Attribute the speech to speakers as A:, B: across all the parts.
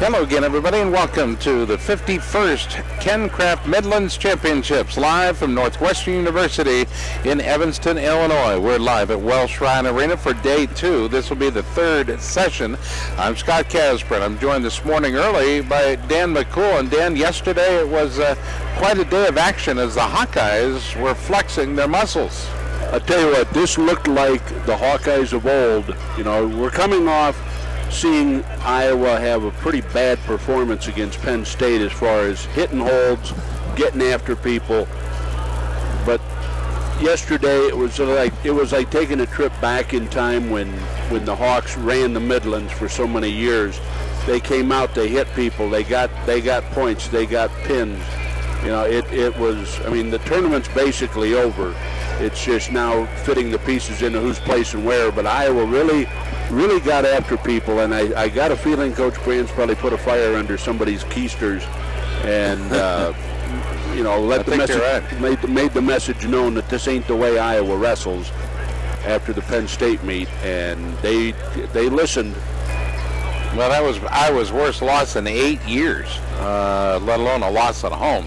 A: Hello again, everybody, and welcome to the 51st Ken Kraft Midlands Championships, live from Northwestern University in Evanston, Illinois. We're live at Welsh Ryan Arena for day 2. This will be the 3rd session. I'm Scott Casper. I'm joined this morning early by Dan McCool. And Dan, yesterday it was quite a day of action as the Hawkeyes were flexing their muscles.
B: I'll tell you what, this looked like the Hawkeyes of old. You know, we're coming off seeing Iowa have a pretty bad performance against Penn State as far as hitting holds, getting after people. But yesterday it was like taking a trip back in time when the Hawks ran the Midlands for so many years. They came out, they hit people, they got points, they got pins. You know, it was, I mean, the tournament's basically over. It's just now fitting the pieces into who's placing where. But Iowa really got after people, and I got a feeling Coach Brand's probably put a fire under somebody's keisters, and you know, made the message known that this ain't the way Iowa wrestles after the Penn State meet, and they listened.
A: Well, that was Iowa's worst loss in 8 years, let alone a loss at home.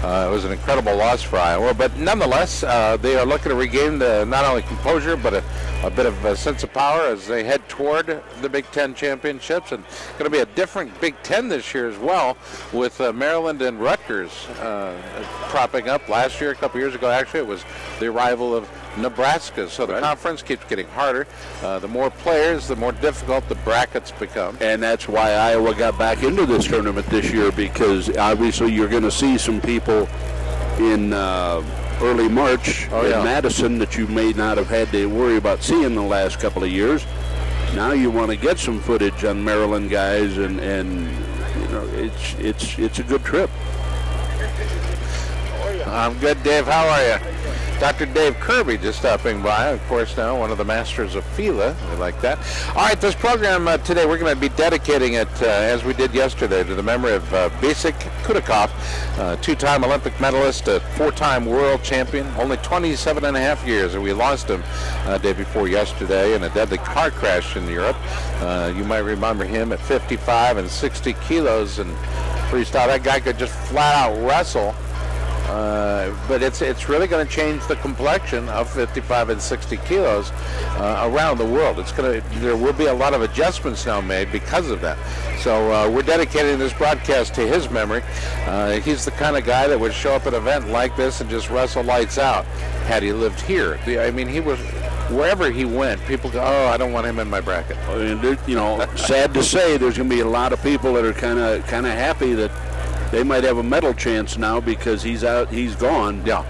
A: It was an incredible loss for Iowa, but nonetheless, they are looking to regain not only composure, but a bit of a sense of power as they head toward the Big Ten championships. And going to be a different Big Ten this year as well, with Maryland and Rutgers propping up. Last year, a couple years ago, actually, it was the arrival of Nebraska. So the conference keeps getting harder. The more players, the more difficult the brackets become.
B: And that's why Iowa got back into this tournament this year, because obviously you're going to see some people in early March in Madison that you may not have had to worry about seeing the last couple of years. Now you want to get some footage on Maryland guys, and you know, it's a good trip.
A: I'm good, Dave. How are you? Dr. Dave Kirby just stopping by, of course, now one of the masters of Fila. We like that. All right, this program today, we're going to be dedicating it, as we did yesterday, to the memory of Besik Kudukhov, two-time Olympic medalist, a four-time world champion, only 27 and a half years, and we lost him day before yesterday in a deadly car crash in Europe. You might remember him at 55 and 60 kilos, and freestyle. That guy could just flat-out wrestle. But it's really going to change the complexion of 55 and 60 kilos around the world. There will be a lot of adjustments now made because of that. So we're dedicating this broadcast to his memory. He's the kind of guy that would show up at an event like this and just wrestle lights out had he lived here. I mean, he was, wherever he went, people go, oh, I don't want him in my bracket.
B: You know, sad to say, there's going to be a lot of people that are kind of happy that they might have a medal chance now because he's gone.
A: Yeah.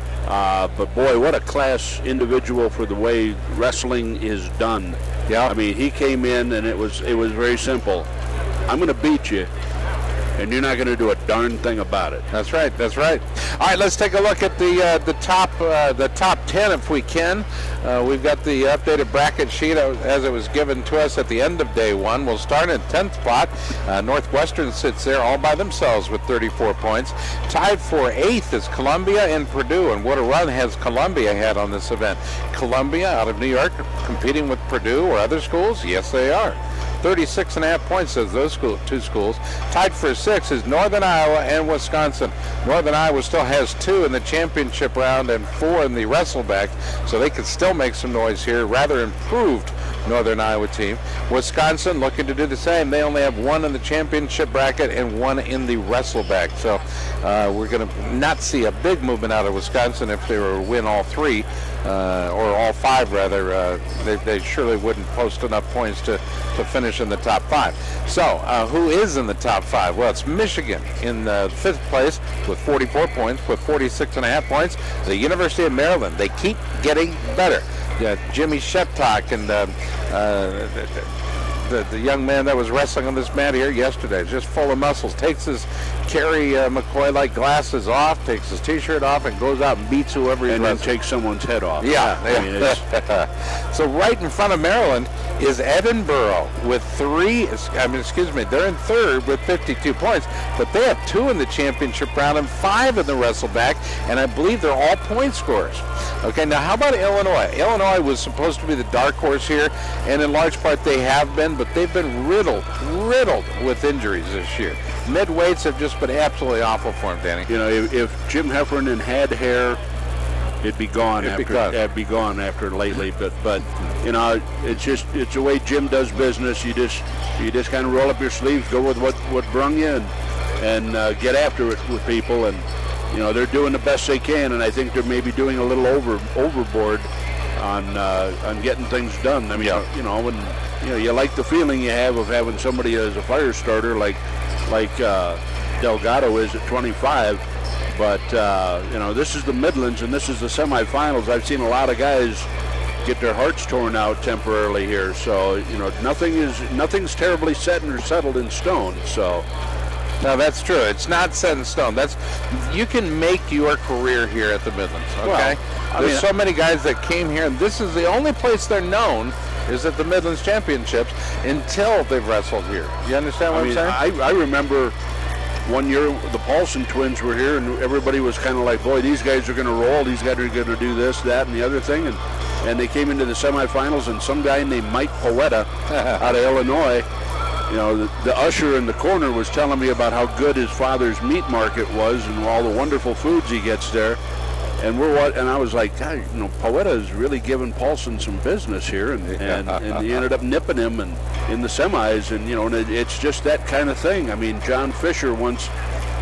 B: But boy, what a class individual for the way wrestling is done.
A: Yeah.
B: I mean, he came in and it was very simple. I'm going to beat you, and you're not going to do a darn thing about it.
A: That's right. That's right. All right, let's take a look at the top 10 if we can. We've got the updated bracket sheet as it was given to us at the end of day 1. We'll start at 10th spot. Northwestern sits there all by themselves with 34 points. Tied for 8th is Columbia and Purdue, and what a run has Columbia had on this event. Columbia out of New York competing with Purdue or other schools? Yes, they are. 36.5 points, says those two schools. Tied for 6th is Northern Iowa and Wisconsin. Northern Iowa still has 2 in the championship round and 4 in the wrestleback, so they could still make some noise here. Rather improved Northern Iowa team. Wisconsin looking to do the same. They only have 1 in the championship bracket and 1 in the wrestleback. So we're going to not see a big movement out of Wisconsin if they were to win all 3. Or all 5 rather. They surely wouldn't post enough points to finish in the top 5. So who is in the top 5? Well, it's Michigan in 5th place with 44 points, with 46.5 points. The University of Maryland, they keep getting better. Jimmy Sheptock and the young man that was wrestling on this mat here yesterday is just full of muscles. Takes his Kerry McCoy-like glasses off, takes his T-shirt off, and goes out and beats whoever he's wrestling.
B: And then takes someone's head off.
A: Yeah. I mean, so right in front of Maryland is Edinburgh with 3. They're in 3rd with 52 points, but they have 2 in the championship round and 5 in the wrestleback, and I believe they're all point scorers. Okay, now how about Illinois? Illinois was supposed to be the dark horse here, and in large part they have been, but they've been riddled riddled with injuries this year. Midweights have just been absolutely awful for him, Danny.
B: You know, if Jim Heffernan had hair, it'd be gone. It'd be gone after lately. But you know, it's the way Jim does business. You just kind of roll up your sleeves, go with what brung you, and get after it with people. And you know, they're doing the best they can. And I think they're maybe doing a little overboard on getting things done. I mean, you know, when you like the feeling you have of having somebody as a fire starter like Delgado is at 25. But, you know, this is the Midlands, and this is the semifinals. I've seen a lot of guys get their hearts torn out temporarily here. So, you know, nothing's terribly set or settled in stone. So,
A: no, that's true. It's not set in stone. You can make your career here at the Midlands, okay? Well, there's so many guys that came here, and this is the only place they're known is at the Midlands Championships until they've wrestled here. You understand what I'm saying?
B: I remember one year the Paulson twins were here, and everybody was kind of like, boy, these guys are going to roll. These guys are going to do this, that, and the other thing. And they came into the semifinals, and some guy named Mike Poeta out of Illinois, you know, the usher in the corner was telling me about how good his father's meat market was and all the wonderful foods he gets there. And I was like, God, you know, Poeta is really giving Paulson some business here, and he ended up nipping him in the semis, and you know, and it's just that kind of thing. I mean, John Fisher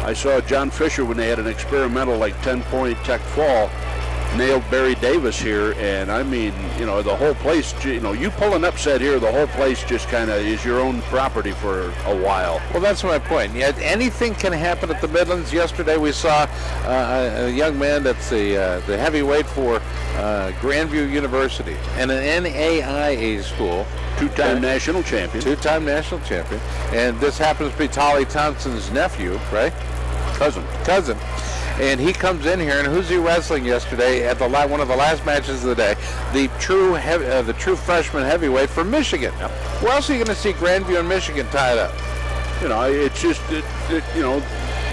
B: I saw John Fisher when they had an experimental like 10-point tech fall, nailed Barry Davis here, and I mean, you know, the whole place, you know, you pull an upset here, the whole place just kind of is your own property for a while.
A: Well, that's my point. Yeah, anything can happen at the Midlands. Yesterday we saw a young man that's the heavyweight for Grandview University and an NAIA school.
B: Two-time national champion.
A: And this happens to be Tolly Thompson's nephew, right? Cousin. And he comes in here, and who's he wrestling yesterday at one of the last matches of the day? The true freshman heavyweight from Michigan. Yep. Where else are you going to see Grandview and Michigan tied up?
B: You know, it's just, you know,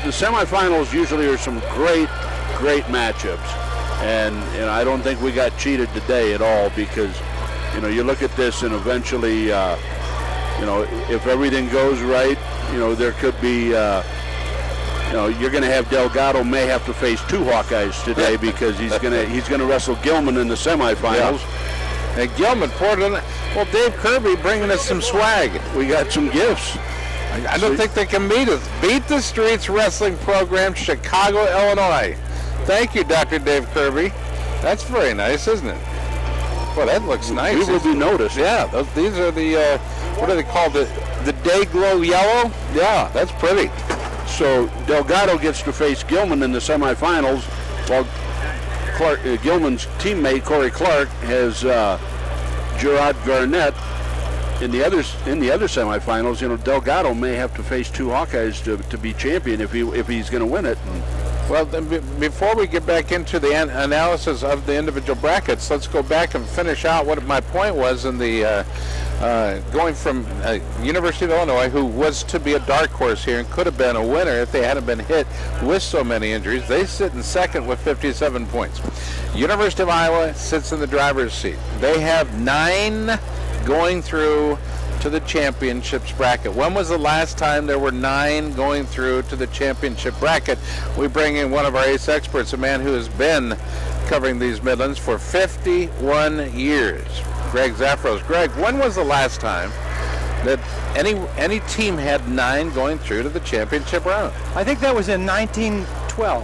B: the semifinals usually are some great matchups. And I don't think we got cheated today at all because, you know, you look at this and eventually, you know, if everything goes right, you know, there could be... you know, you're going to have Delgado may have to face two Hawkeyes today because he's going to wrestle Gilman in the semifinals.
A: Yeah. And Gilman poured in. Well, Dave Kirby bringing us some swag.
B: We got some gifts.
A: I don't think they can beat us. Beat the Streets Wrestling Program, Chicago, Illinois. Thank you, Dr. Dave Kirby. That's very nice, isn't it? Well, that looks nice.
B: We will be noticed.
A: Yeah, these are the what are they called? The Day Glow Yellow. Yeah, that's pretty.
B: So Delgado gets to face Gilman in the semifinals, while Gilman's teammate Corey Clark has Gerard Garnett in the other semifinals. You know, Delgado may have to face two Hawkeyes to be champion if he's going to win it.
A: Well, before we get back into the analysis of the individual brackets, let's go back and finish out what my point was in the going from University of Illinois, who was to be a dark horse here and could have been a winner if they hadn't been hit with so many injuries. They sit in second with 57 points. University of Iowa sits in the driver's seat. They have 9 going through to the championships bracket. When was the last time there were 9 going through to the championship bracket? We bring in one of our ace experts, a man who has been covering these Midlands for 51 years. Greg Zaffros. Greg, when was the last time that any team had 9 going through to the championship round?
C: I think that was in 1912.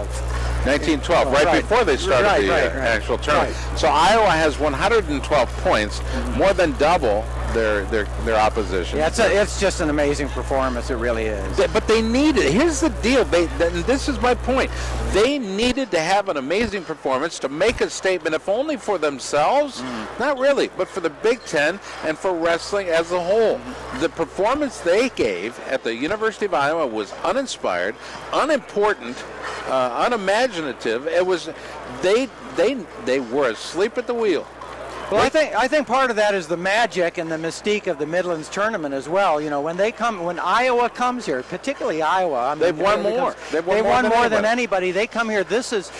A: 1912, right before they started the actual tournament. Right. So Iowa has 112 points, more than double their opposition.
C: Yeah, it's just an amazing performance. It really is.
A: But they needed. Here's the deal. This is my point. They needed to have an amazing performance to make a statement, if only for themselves, not really, but for the Big Ten and for wrestling as a whole. The performance they gave at the University of Iowa was uninspired, unimportant, unimaginative. It was they were asleep at the wheel.
C: Well, I think part of that is the magic and the mystique of the Midlands tournament as well. You know, when Iowa comes here, particularly Iowa, I mean,
A: they've won more.
C: They've won more than anybody. They come here. This is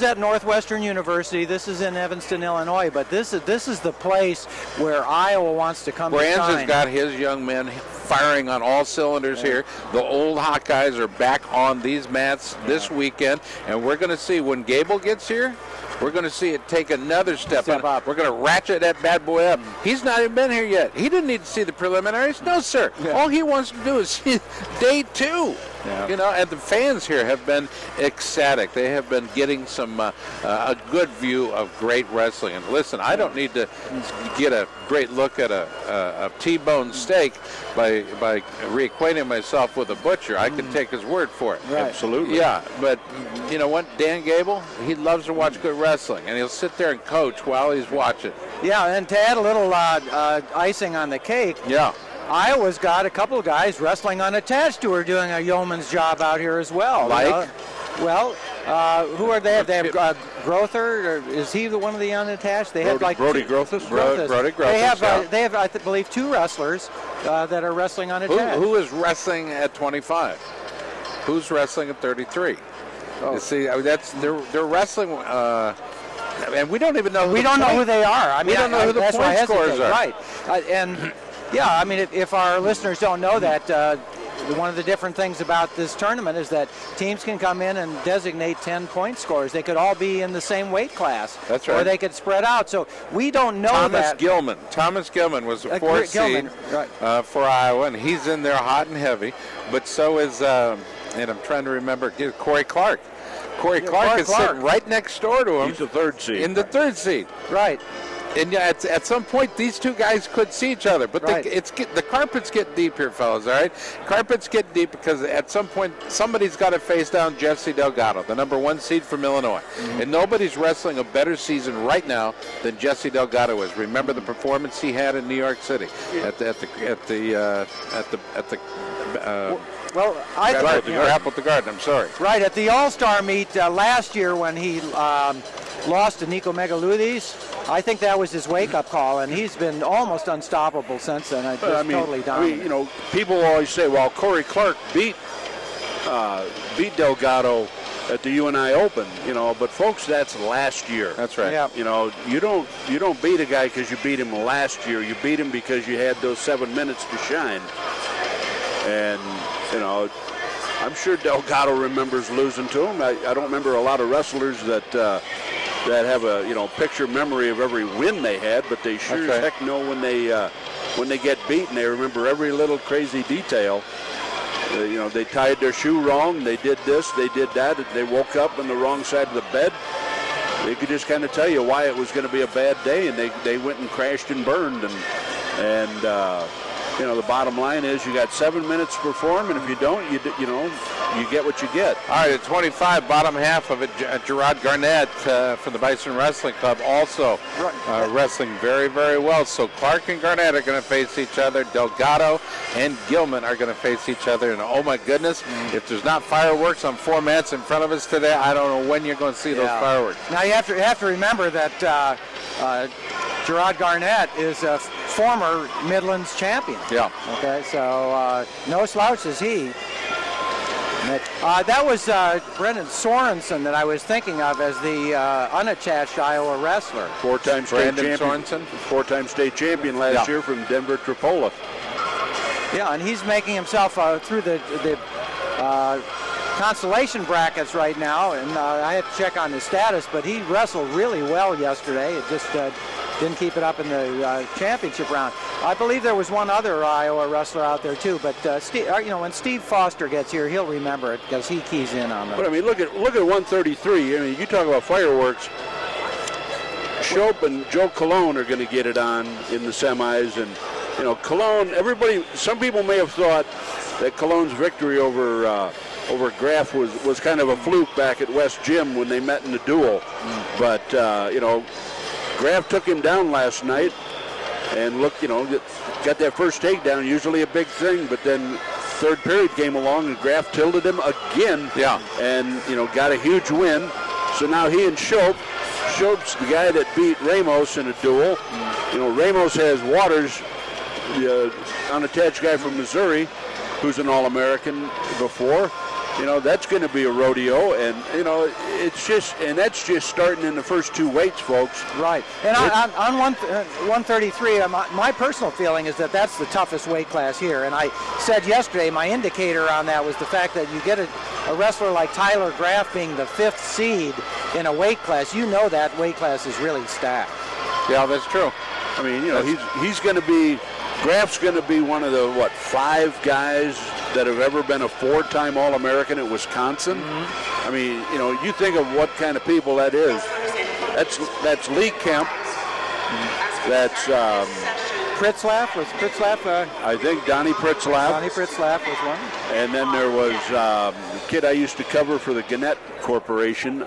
C: at Northwestern University. This is in Evanston, Illinois. But this is the place where Iowa wants to come.
A: Brands has got his young men firing on all cylinders here. The old Hawkeyes are back on these mats this weekend, and we're going to see when Gable gets here, we're going to see it take another step up. We're going to ratchet that bad boy up. He's not even been here yet. He didn't need to see the preliminaries. No, sir. Yeah. All he wants to do is see day 2. Yeah. You know, and the fans here have been ecstatic. They have been getting some a good view of great wrestling. And listen, I don't need to get a great look at a T-bone steak by reacquainting myself with a butcher. I can take his word for it.
B: Right. Absolutely.
A: Yeah, but you know what? Dan Gable, he loves to watch good wrestling, and he'll sit there and coach while he's watching.
C: Yeah, and to add a little icing on the cake.
A: Yeah.
C: Iowa's got a couple of guys wrestling unattached who are doing a yeoman's job out here as well.
A: Like?
C: Who are they? They have Grother. Or is he the one of the unattached? They have like
B: Brody Grothus.
A: Brody Grothus.
C: They have, I believe, 2 wrestlers that are wrestling unattached.
A: Who is wrestling at 25? Who's wrestling at 33? Oh. You see, they're wrestling. And we don't even know.
C: We don't know who they are. I mean,
A: we don't know who the point scorers are.
C: Right. Yeah, I mean, if our listeners don't know that, one of the different things about this tournament is that teams can come in and designate 10 point scorers. They could all be in the same weight class.
A: That's right.
C: Or they could spread out. So we don't know that.
A: Thomas Gilman was the 4th seed for Iowa, and he's in there hot and heavy. But so is, and I'm trying to remember, Corey Clark. Corey Clark is sitting right next door to him.
B: He's the 3rd seed.
A: In the 3rd seed.
C: Right.
A: And yeah, at some point, these two guys could see each other. But the carpets get deep here, fellas, all right? Carpets get deep because at some point, somebody's got to face down Jesse Delgado, the number 1 seed from Illinois. Mm-hmm. And nobody's wrestling a better season right now than Jesse Delgado is. Remember the performance he had in New York City at the Grapple at the Garden. I'm sorry.
C: Right, at the All-Star meet last year when he lost to Nico Megaloudis, I think that was his wake-up call, and he's been almost unstoppable since then. Totally dominated.
B: You know, people always say, well, Corey Clark beat Delgado at the UNI Open, you know, but folks, that's last year.
A: That's right.
C: Yeah.
B: You know, you don't beat a guy because you beat him last year. You beat him because you had those 7 minutes to shine. And you know, I'm sure Delgado remembers losing to him. I don't remember a lot of wrestlers that have a picture memory of every win they had, but they sure as heck know when they get beaten. They remember every little crazy detail. They tied their shoe wrong. They did this. They did that. They woke up on the wrong side of the bed. They could just kind of tell you why it was going to be a bad day, and they went and crashed and burned. And the bottom line is you got 7 minutes to perform, and if you don't, you get what you get.
A: All right, at 25, bottom half of it, Gerard Garnett from the Bison Wrestling Club also wrestling very, very well. So Clark and Garnett are going to face each other. Delgado and Gilman are going to face each other. And oh my goodness, if there's not fireworks on 4 mats in front of us today, I don't know when you're going to see those fireworks.
C: Now you have to remember that Gerard Garnett is a former Midlands champion.
A: Yeah.
C: Okay, so no slouch is he. That was Brendan Sorensen that I was thinking of as the unattached Iowa wrestler.
B: Four-time state champion last year from Denver Tripola.
C: Yeah, and he's making himself through the consolation brackets right now, and I have to check on his status, but he wrestled really well yesterday. It just didn't keep it up in the championship round. I believe there was one other Iowa wrestler out there too, but when Steve Foster gets here, he'll remember it because he keys in on them.
B: But I mean, look at 133. I mean, you talk about fireworks. Shope and Joe Colon are going to get it on in the semis, and Colon. Some people may have thought that Colon's victory over Graf was kind of a fluke back at West Gym when they met in the duel, but Graf took him down last night, and got that first takedown, usually a big thing, but then third period came along and Graf tilted him again, and got a huge win. So now he and Shope's the guy that beat Ramos in a duel. Ramos has Waters, the unattached guy from Missouri, who's an All-American before. that's going to be a rodeo, and that's just starting in the first two weights, folks.
C: Right. And on 133, my personal feeling is that that's the toughest weight class here. And I said yesterday, my indicator on that was the fact that you get a wrestler like Tyler Graff being the 5th seed in a weight class. That weight class is really stacked.
A: Yeah, that's true.
B: I mean, he's going to be. Graff's going to be one of the 5 guys that have ever been a 4-time All-American at Wisconsin.
C: Mm-hmm.
B: I mean, you think of what kind of people that is. That's Lee Kemp. That's
C: Pritzlaff. Was Pritzlaff?
B: I think Donnie Pritzlaff.
C: Donnie Pritzlaff was one.
B: And then there was the kid I used to cover for the Gannett Corporation.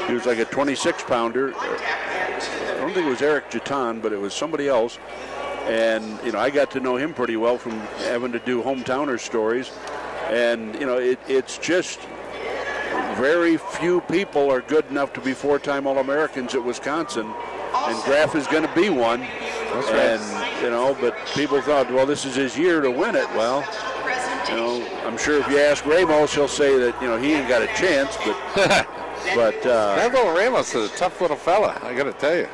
B: He was like a 26-pounder. I don't think it was Eric Jeton, but it was somebody else. And, I got to know him pretty well from having to do hometowners stories. And, it's just very few people are good enough to be 4-time All-Americans at Wisconsin. And Graff is going to be one.
A: That's right.
B: And, but people thought, well, this is his year to win it. Well, I'm sure if you ask Ramos, he'll say that, he ain't got a chance, but...
A: that little Ramos is a tough little fella, I got to tell you.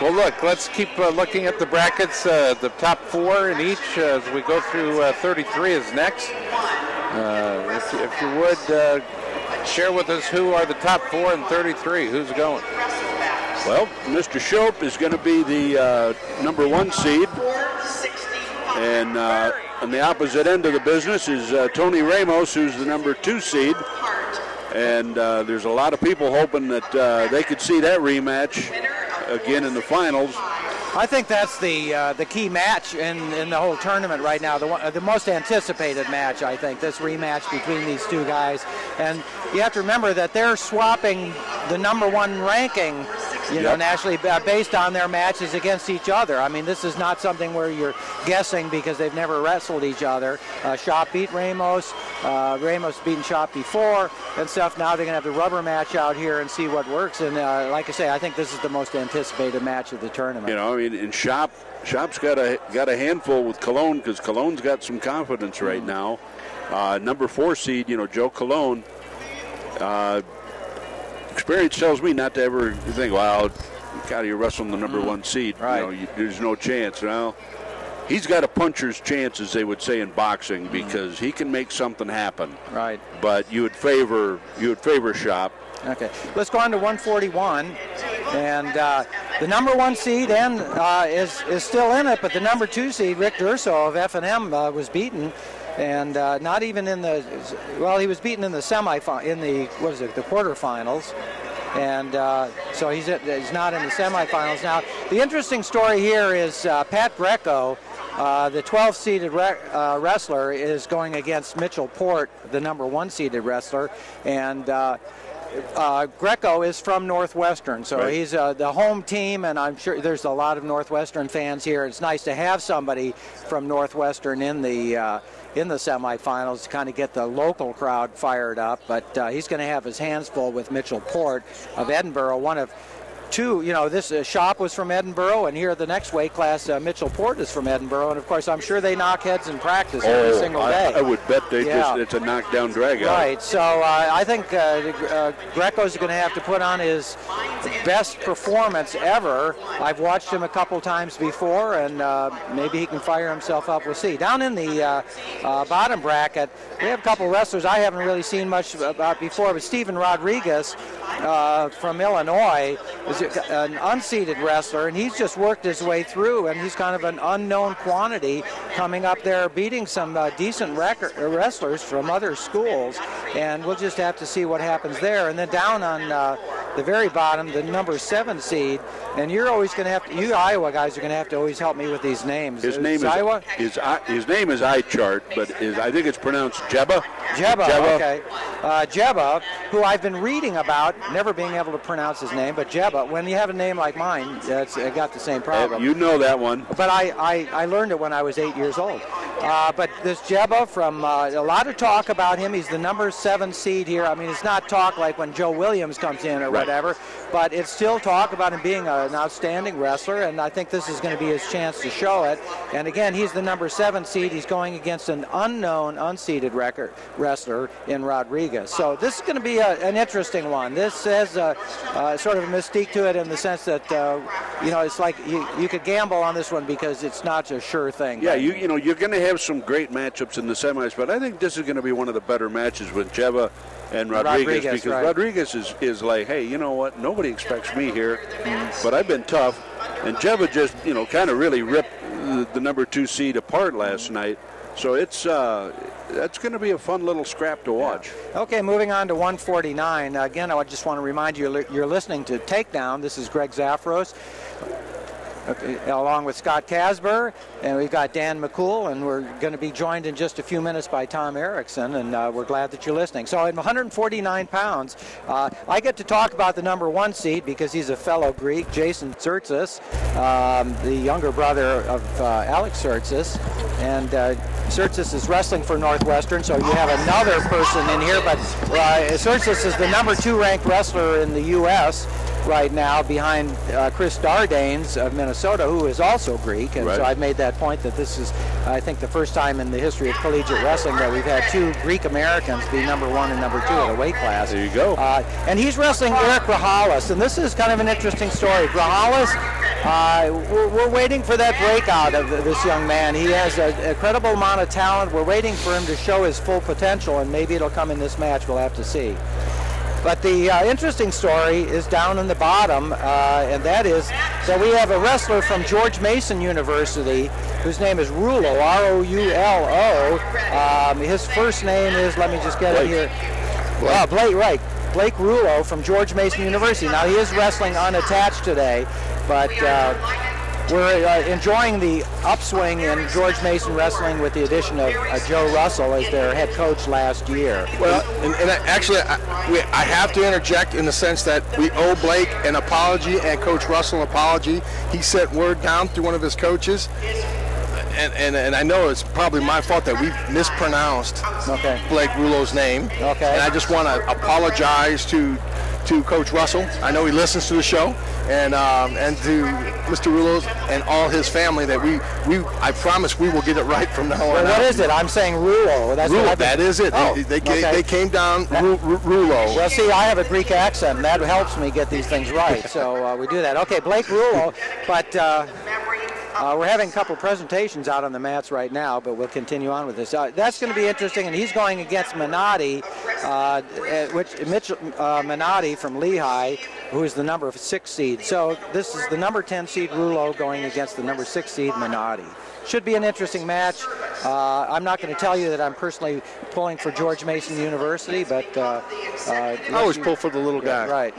A: Well, look, let's keep looking at the brackets. The top 4 in each as we go through 33 is next. If you would, share with us who are the top 4 in 33. Who's going?
B: Well, Mr. Shope is going to be the number 1 seed. And on the opposite end of the business is Tony Ramos, who's the number 2 seed. And there's a lot of people hoping that they could see that rematch again in the finals.
C: I think that's the key match in the whole tournament right now. The most anticipated match, I think, this rematch between these two guys. And you have to remember that they're swapping the number 1 ranking, nationally based on their matches against each other. I mean, this is not something where you're guessing because they've never wrestled each other. Shop beat Ramos. Ramos beaten Shop before and stuff. Now they're going to have the rubber match out here and see what works. And like I say, I think this is the most anticipated match of the tournament.
B: And Shop's got a handful with Cologne because Cologne's got some confidence right now. Number 4 seed, Joe Cologne. Experience tells me not to ever think, wow, you're wrestling the number 1 seed.
C: Right.
B: There's no chance. Well, he's got a puncher's chance, as they would say in boxing, because he can make something happen.
C: Right.
B: But you would favor Shop.
C: Okay, let's go on to 141, and the number 1 seed is still in it, but the number 2 seed, Rick Durso of F&M, was beaten, and not even in he was beaten in the the quarterfinals, and so he's not in the semifinals. Now, the interesting story here is Pat Greco, the 12-seeded wrestler, is going against Mitchell Port, the number 1-seeded wrestler, and Greco is from Northwestern, so right. He's the home team, and I'm sure there's a lot of Northwestern fans here. It's nice to have somebody from Northwestern in the semifinals to kind of get the local crowd fired up, but he's going to have his hands full with Mitchell Port of Edinburgh, one of 2. This Shop was from Edinburgh, and here the next weight class, Mitchell Port is from Edinburgh, and of course I'm sure they knock heads in practice every single day.
B: I would bet it's a knockdown drag out.
C: Right, so I think Greco's going to have to put on his best performance ever. I've watched him a couple times before, and maybe he can fire himself up. We'll see. Down in the bottom bracket, we have a couple wrestlers I haven't really seen much about before, but Steven Rodriguez from Illinois is an unseeded wrestler, and he's just worked his way through, and he's kind of an unknown quantity coming up there, beating some decent wrestlers from other schools, and we'll just have to see what happens there. And then down on the very bottom, the number 7 seed, and you're always going to have to, you Iowa guys are going to have to always help me with these names.
B: His name is
C: Iowa?
B: His name is iChart, but I think it's pronounced Jebba.
C: Jebba, okay. Jebba, who I've been reading about, never being able to pronounce his name, but Jebba, when you have a name like mine, I got the same problem.
B: You know that one.
C: But I learned it when I was 8 years old. But this Jebba, from a lot of talk about him, he's the number 7 seed here. I mean, it's not talk like when Joe Williams comes in or whatever, but it's still talk about him being an outstanding wrestler, and I think this is going to be his chance to show it. And again, he's the number 7 seed. He's going against an unknown, unseeded wrestler in Rodriguez. So this is going to be an interesting one. This has sort of a mystique to it in the sense that, it's like you could gamble on this one because it's not a sure thing.
B: Yeah, you're going to have some great matchups in the semis, but I think this is going to be one of the better matches with Jeva and Rodriguez because
C: right.
B: Rodriguez is like, hey, you know what? Nobody expects me here, but I've been tough. And Jeva just, kind of really ripped the number 2 seed apart last night. So that's going to be a fun little scrap to watch.
C: Yeah. Okay, moving on to 149. Again, I just want to remind you, you're listening to Takedown. This is Greg Zafros, along with Scott Casber, and we've got Dan McCool, and we're going to be joined in just a few minutes by Tom Erickson, and we're glad that you're listening. So at 149 pounds, I get to talk about the number 1 seed because he's a fellow Greek, Jason Tsertsis, the younger brother of Alex Tsertsis, and Tsertsis is wrestling for Northwestern, so you have another person in here, but Tsertsis is the number 2 ranked wrestler in the U.S. right now behind Chris Dardanes of Minnesota, who is also Greek, and so I've made that point that this is, I think, the first time in the history of collegiate wrestling that we've had 2 Greek Americans be number 1 and number 2 at a weight class.
B: There you go.
C: And he's wrestling Eric Grahalis, and this is kind of an interesting story. Grahalis, we're waiting for that breakout of this young man. He has a credible amount of talent. We're waiting for him to show his full potential, and maybe it'll come in this match. We'll have to see. But the interesting story is down in the bottom, and that is that we have a wrestler from George Mason University whose name is Rulo, R-O-U-L-O. His first name is, let me just get it here. Blake Rulo from George Mason University. Now, he is wrestling unattached today, but we're enjoying the upswing in George Mason wrestling with the addition of Joe Russell as their head coach last year.
D: Well, and actually, I have to interject in the sense that we owe Blake an apology and Coach Russell an apology. He sent word down through one of his coaches, and I know it's probably my fault that we mispronounced Blake Rulo's name.
C: Okay.
D: And I just want to apologize to Coach Russell. I know he listens to the show, and to Mr. Rulo and all his family that I promise we will get it right from now on.
C: Well, what is it? I'm saying Rulo. That's
D: Rulo, that is it.
C: Oh,
D: they came down Rulo.
C: Well, see, I have a Greek accent, and that helps me get these things right, so we do that. Okay, Blake Rulo, but we're having a couple presentations out on the mats right now, but we'll continue on with this. That's going to be interesting, and he's going against Minotti, Minotti from Lehigh, who is the number 6 seed. So this is the number 10 seed Rulo going against the number 6 seed Minotti. Should be an interesting match. I'm not going to tell you that I'm personally pulling for George Mason University, but
D: I always pull for the little guy.
C: Right.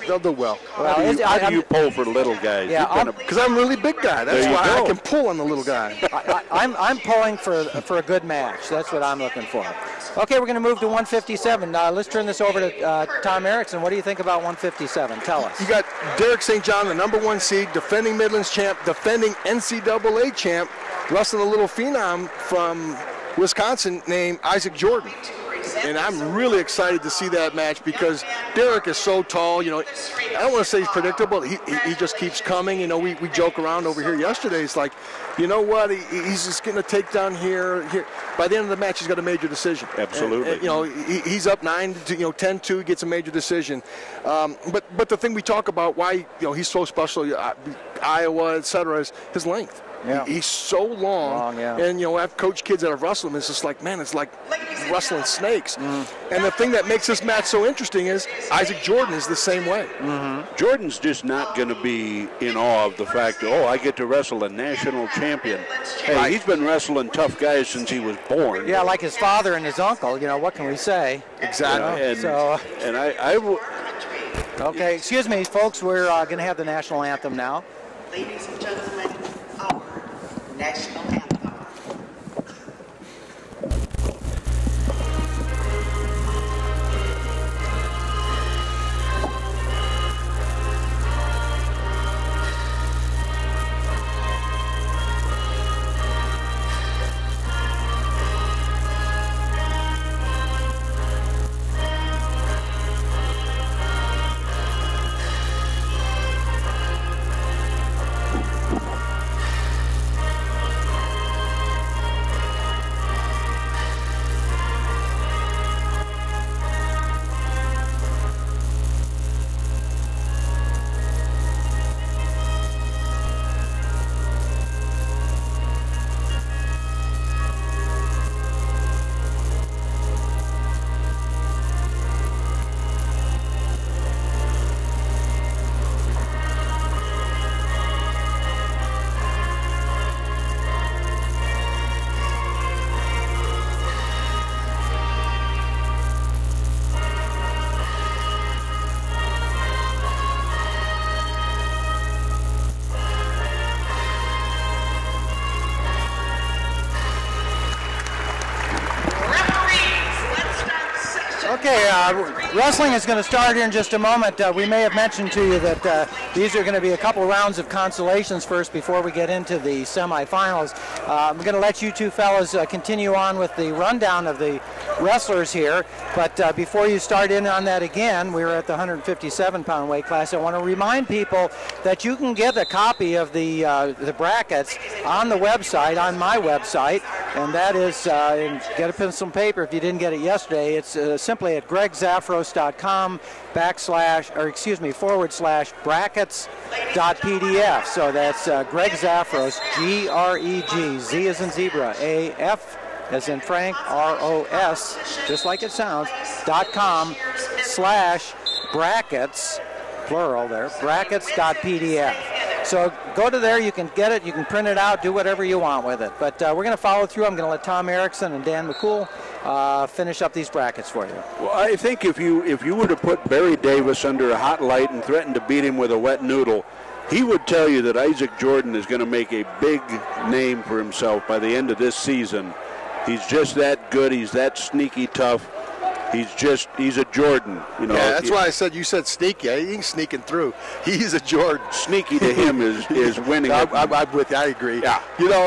D: They'll do well.
B: How do you pull for the little guys?
C: Yeah,
D: because I'm a really big guy. That's why I can pull on the little guy.
C: I'm pulling for a good match. That's what I'm looking for. Okay, we're going to move to 157. Let's turn this over to Tom Erickson. What do you think about 157? Tell us.
D: You got Derek St. John, the number 1 seed, defending Midlands champ, defending NCAA champ, wrestling a little phenom from Wisconsin named Isaac Jordan. And I'm really excited to see that match because Derek is so tall. I don't want to say he's predictable. He just keeps coming. We joke around over here yesterday. It's like, you know what? He's just getting a takedown here. By the end of the match, he's got a major decision.
B: Absolutely.
D: And he's up 10-2, gets a major decision. But the thing we talk about why he's so special, Iowa, etc., is his length.
C: Yeah.
D: He's so long.
C: Yeah.
D: And I've coached kids that have wrestled him. It's just like, man, it's like wrestling snakes. And the thing that makes this match so interesting is Isaac Jordan is the same way.
B: Jordan's just not going to be in awe of the fact that, I get to wrestle a national champion. Hey, he's been wrestling tough guys since he was born.
C: Yeah, like his father and his uncle. What can we say?
D: Exactly.
B: I will.
C: Okay, excuse me, folks. We're going to have the national anthem now.
E: Ladies and gentlemen, our national anthem.
C: Wrestling is going to start here in just a moment. We may have mentioned to you that these are going to be a couple rounds of consolations first before we get into the semifinals. I'm going to let you two fellas continue on with the rundown of the wrestlers here, but before you start in on that again, we're at the 157-pound weight class. I want to remind people that you can get a copy of the brackets on the website, on my website, and that is, get a pencil and paper if you didn't get it yesterday. It's simply at gregzafros.com /brackets.pdf. So that's Greg Zafros, G-R-E-G, Z as in zebra, A-F as in Frank, R-O-S, just like it sounds, .com /brackets, plural there, brackets.pdf. So go to there, you can get it, you can print it out, do whatever you want with it. But we're going to follow through. I'm going to let Tom Erickson and Dan McCool finish up these brackets for you.
B: Well, I think if you were to put Barry Davis under a hot light and threaten to beat him with a wet noodle, he would tell you that Isaac Jordan is going to make a big name for himself by the end of this season. He's just that good. He's that sneaky tough. He's a Jordan, you know.
D: Yeah, that's why I said, you said sneaky. He ain't sneaking through. He's a Jordan.
B: Sneaky to him is winning.
D: I'm with you. I agree.
B: Yeah.
D: You know,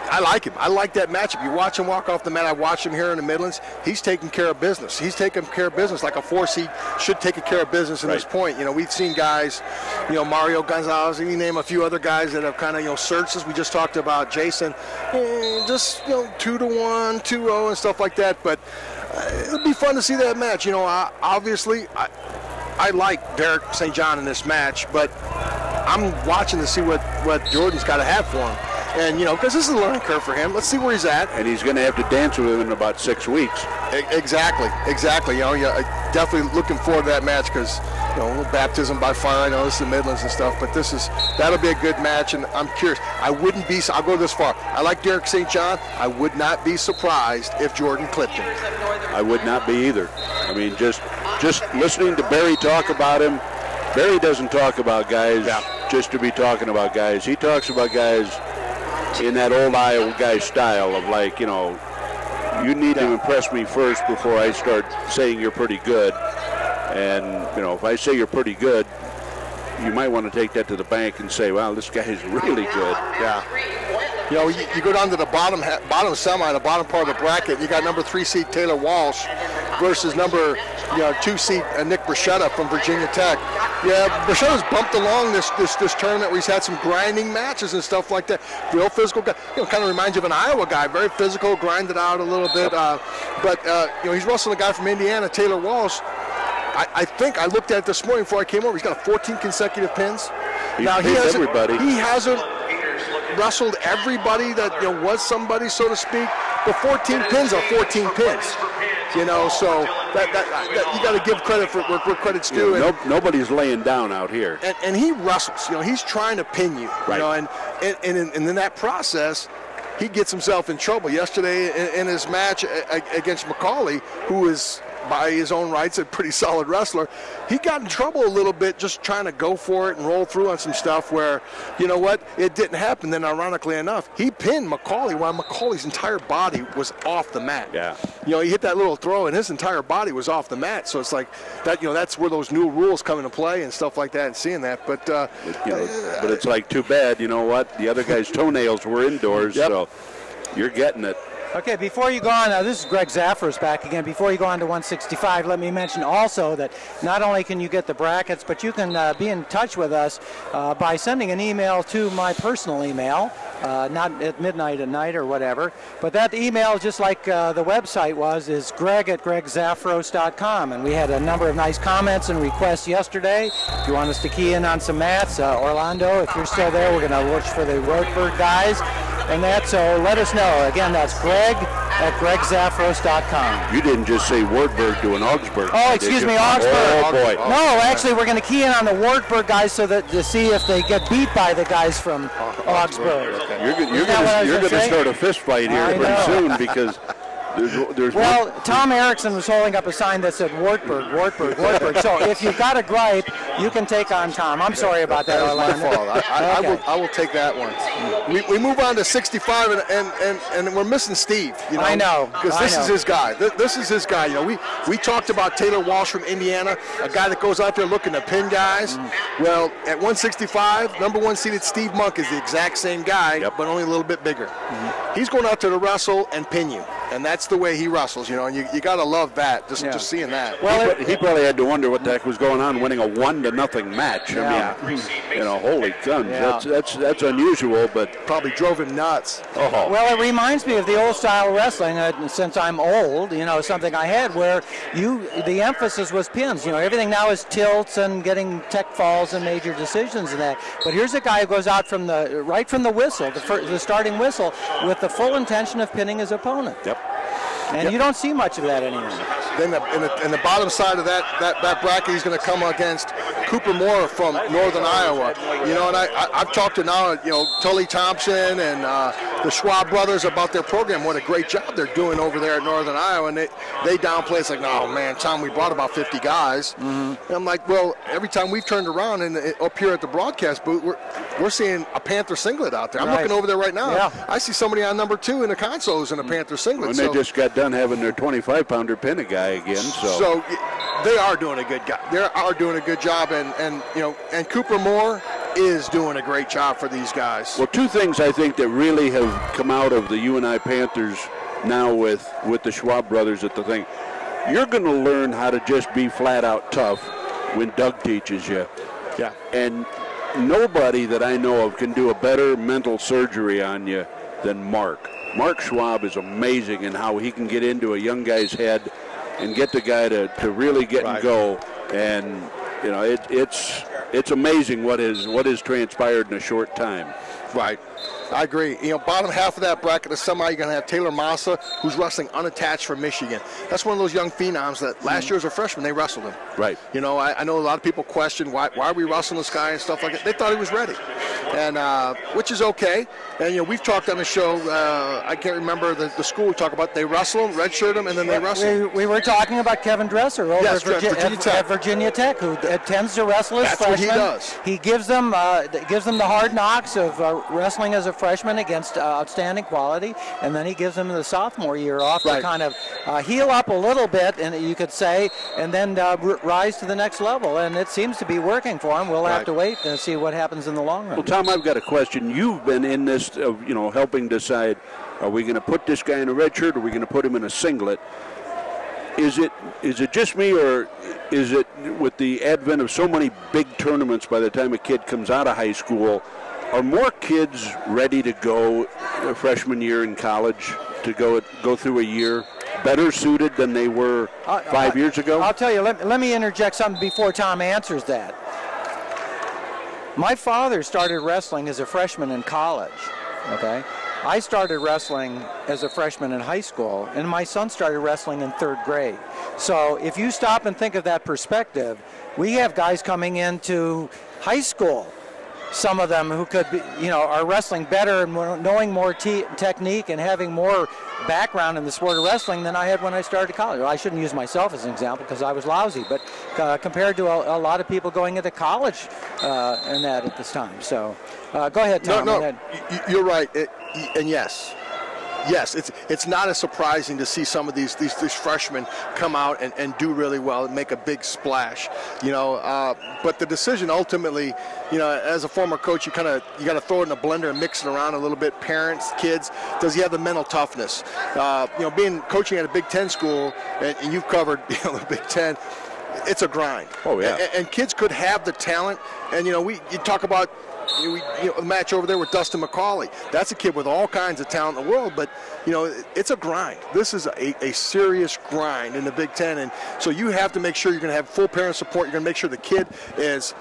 D: I like him. I like that matchup. You watch him walk off the mat. I watched him here in the Midlands. He's taking care of business. He's taking care of business like a 4-seed should take care of business in this point. You know, we've seen guys, you know, Mario Gonzalez, and you name a few other guys that have kind of, you know, surged us. We just talked about Jason, just, you know, 2-1, 2-0 and stuff like that. But it'll be fun to see that match. You know, obviously, I like Derek St. John in this match, but I'm watching to see what Jordan's got to have for him. And, you know, because this is a learning curve for him. Let's see where he's at.
B: And he's going to have to dance with him in about 6 weeks.
D: Exactly. You know, definitely looking forward to that match because, you know, a little baptism by fire. I know this is the Midlands and stuff, but that'll be a good match. And I'm curious. I'll go this far. I like Derek St. John. I would not be surprised if Jordan clipped him.
B: I would not be either. I mean, just listening to Barry talk about him, Barry doesn't talk about guys just to be talking about guys. He talks about guys in that old Iowa guy style of, like, you know, you need to impress me first before I start saying you're pretty good. And, you know, if I say you're pretty good, you might want to take that to the bank and say, wow, this guy's really good.
D: Yeah. You know, you go down to the bottom semi, the bottom part of the bracket, you got number 3 seed Taylor Walsh versus number 2 seed Nick Bruschetta from Virginia Tech. Yeah, Bruschetta's bumped along this tournament where he's had some grinding matches and stuff like that. Real physical guy. You know, kind of reminds you of an Iowa guy. Very physical, grinded out a little bit. But you know, he's wrestling a guy from Indiana, Taylor Walsh. I think I looked at it this morning before I came over. He's got 14 consecutive pins.
B: He
D: hasn't wrestled everybody that, you know, was somebody, so to speak. But 14 pins are 14 pins. You know, so that you got to give credit for where credit's due.
B: Yeah, nobody's laying down out here.
D: And he wrestles. You know, he's trying to pin you.
B: Right.
D: You know, and in that process, he gets himself in trouble. Yesterday in his match against McCauley, who is, by his own rights, a pretty solid wrestler, he got in trouble a little bit just trying to go for it and roll through on some stuff where, you know what, it didn't happen. Then ironically enough, he pinned McCauley while McCauley's entire body was off the mat.
B: Yeah.
D: You know, he hit that little throw and his entire body was off the mat. So it's like that, you know, that's where those new rules come into play and stuff like that and seeing that. But,
B: you know, but it's like, too bad, you know what, the other guy's toenails were indoors, so you're getting it.
C: Okay, before you go on, this is Greg Zafros back again. Before you go on to 165, let me mention also that not only can you get the brackets, but you can be in touch with us by sending an email to my personal email, not at midnight at night or whatever, but that email, just like the website was, is greg@gregzafros.com. And we had a number of nice comments and requests yesterday. If you want us to key in on some mats, Orlando, if you're still there, we're going to watch for the Roadburg guys. And that, so let us know. Again, that's greg@gregzafros.com.
B: You didn't just say Wartburg to an Augsburg.
C: Oh, excuse me, Augsburg.
B: Oh, boy.
C: No, actually, we're going to key in on the Wartburg guys so that to see if they get beat by the guys from Augsburg.
B: Okay. You're going to start a fist fight here pretty soon because there's
C: well, Tom Erickson was holding up a sign that said Wartburg. So if you've got a gripe, You can take on Tom. I'm sorry about that,
D: That was my
C: Orlando.
D: fault. I will take that one. We move on to 65, and we're missing Steve. You know,
C: I know.
D: Because this is his guy. This is his guy. You know, we talked about Taylor Walsh from Indiana, a guy that goes out there looking to pin guys. Well, at 165, number 1 seeded Steve Monk is the exact same guy, but only a little bit bigger. He's going out there to wrestle and pin you, and that's the way he wrestles. You know, and you got to love that. Just seeing that.
B: Well, he probably had to wonder what the heck was going on, winning a 1-0 match. I mean, you know, holy guns, that's unusual, but
D: probably drove him nuts.
B: Oh.
C: Well, it reminds me of the old style wrestling. Since I'm old, you know, something I had where the emphasis was pins. You know, everything now is tilts and getting tech falls and major decisions and that. But here's a guy who goes out right from the whistle, the starting whistle, with the full intention of pinning his opponent.
B: Yep.
C: And you don't see much of that anymore.
D: Then in the bottom side of that bracket, he's going to come against Cooper Moore from Northern Iowa. You know, and I've talked to now, you know, Tully Thompson and the Schwab brothers about their program. What a great job they're doing over there at Northern Iowa. And they downplay. It's like, oh man, Tom, we brought about 50 guys. And I'm like, well, every time we've turned around and up here at the broadcast booth, we're seeing a Panther singlet out there. I'm looking over there right now.
C: Yeah.
D: I see somebody on number 2 in the consoles in a Panther singlet.
B: And they just got done having their 25-pounder pin a guy again.
D: So they are doing a good guy. They are doing a good job, and you know, and Cooper Moore is doing a great job for these guys.
B: Well, two things I think that really have come out of the UNI Panthers now with the Schwab brothers at the thing. You're going to learn how to just be flat out tough when Doug teaches you.
D: Yeah.
B: And nobody that I know of can do a better mental surgery on you than Mark. Mark Schwab is amazing in how he can get into a young guy's head and get the guy to really get and go. And you know, it's amazing what has transpired in a short time.
D: Right. I agree. You know, bottom half of that bracket is somehow you're going to have Taylor Massa, who's wrestling unattached from Michigan. That's one of those young phenoms that last year as a freshman, they wrestled him.
B: Right.
D: You know, I know a lot of people question why are we wrestling this guy and stuff like that. They thought he was ready, and which is okay. And, you know, we've talked on the show, I can't remember the school we talk about. They wrestle him, redshirt him, and then they wrestle him.
C: We were talking about Kevin Dresser over at Virginia Tech, who tends to wrestle as freshmen.
D: That's what he does.
C: He gives them the hard knocks of wrestling as a freshman against outstanding quality, and then he gives them the sophomore year off to kind of heal up a little bit, and you could say, and then rise to the next level. And it seems to be working for him. We'll have to wait and see what happens in the long run.
B: Well, Tom, I've got a question. You've been in this, helping decide, are we going to put this guy in a red shirt, or are we going to put him in a singlet? Is it just me, or is it with the advent of so many big tournaments by the time a kid comes out of high school, are more kids ready to go freshman year in college, to go through a year, better suited than they were 5 years ago?
C: I'll tell you, let me interject something before Tom answers that. My father started wrestling as a freshman in college, okay? I started wrestling as a freshman in high school, and my son started wrestling in 3rd grade. So if you stop and think of that perspective, we have guys coming into high school, some of them who could be, are wrestling better and knowing more technique and having more background in the sport of wrestling than I had when I started college. Well, I shouldn't use myself as an example because I was lousy, but compared to a lot of people going into college and that at this time. So go ahead, Tom.
D: No, you're right. And yes, it's not as surprising to see some of these freshmen come out and do really well and make a big splash, but the decision ultimately, as a former coach, you got to throw it in a blender and mix it around a little bit. Parents, kids, does he have the mental toughness? Being coaching at a Big Ten school, and you've covered the Big Ten, it's a grind.
B: Oh yeah.
D: And kids could have the talent, and you talk about. A match over there with Dustin McCauley. That's a kid with all kinds of talent in the world, but it's a grind. This is a serious grind in the Big Ten, and so you have to make sure you're going to have full parent support. You're going to make sure the kid is,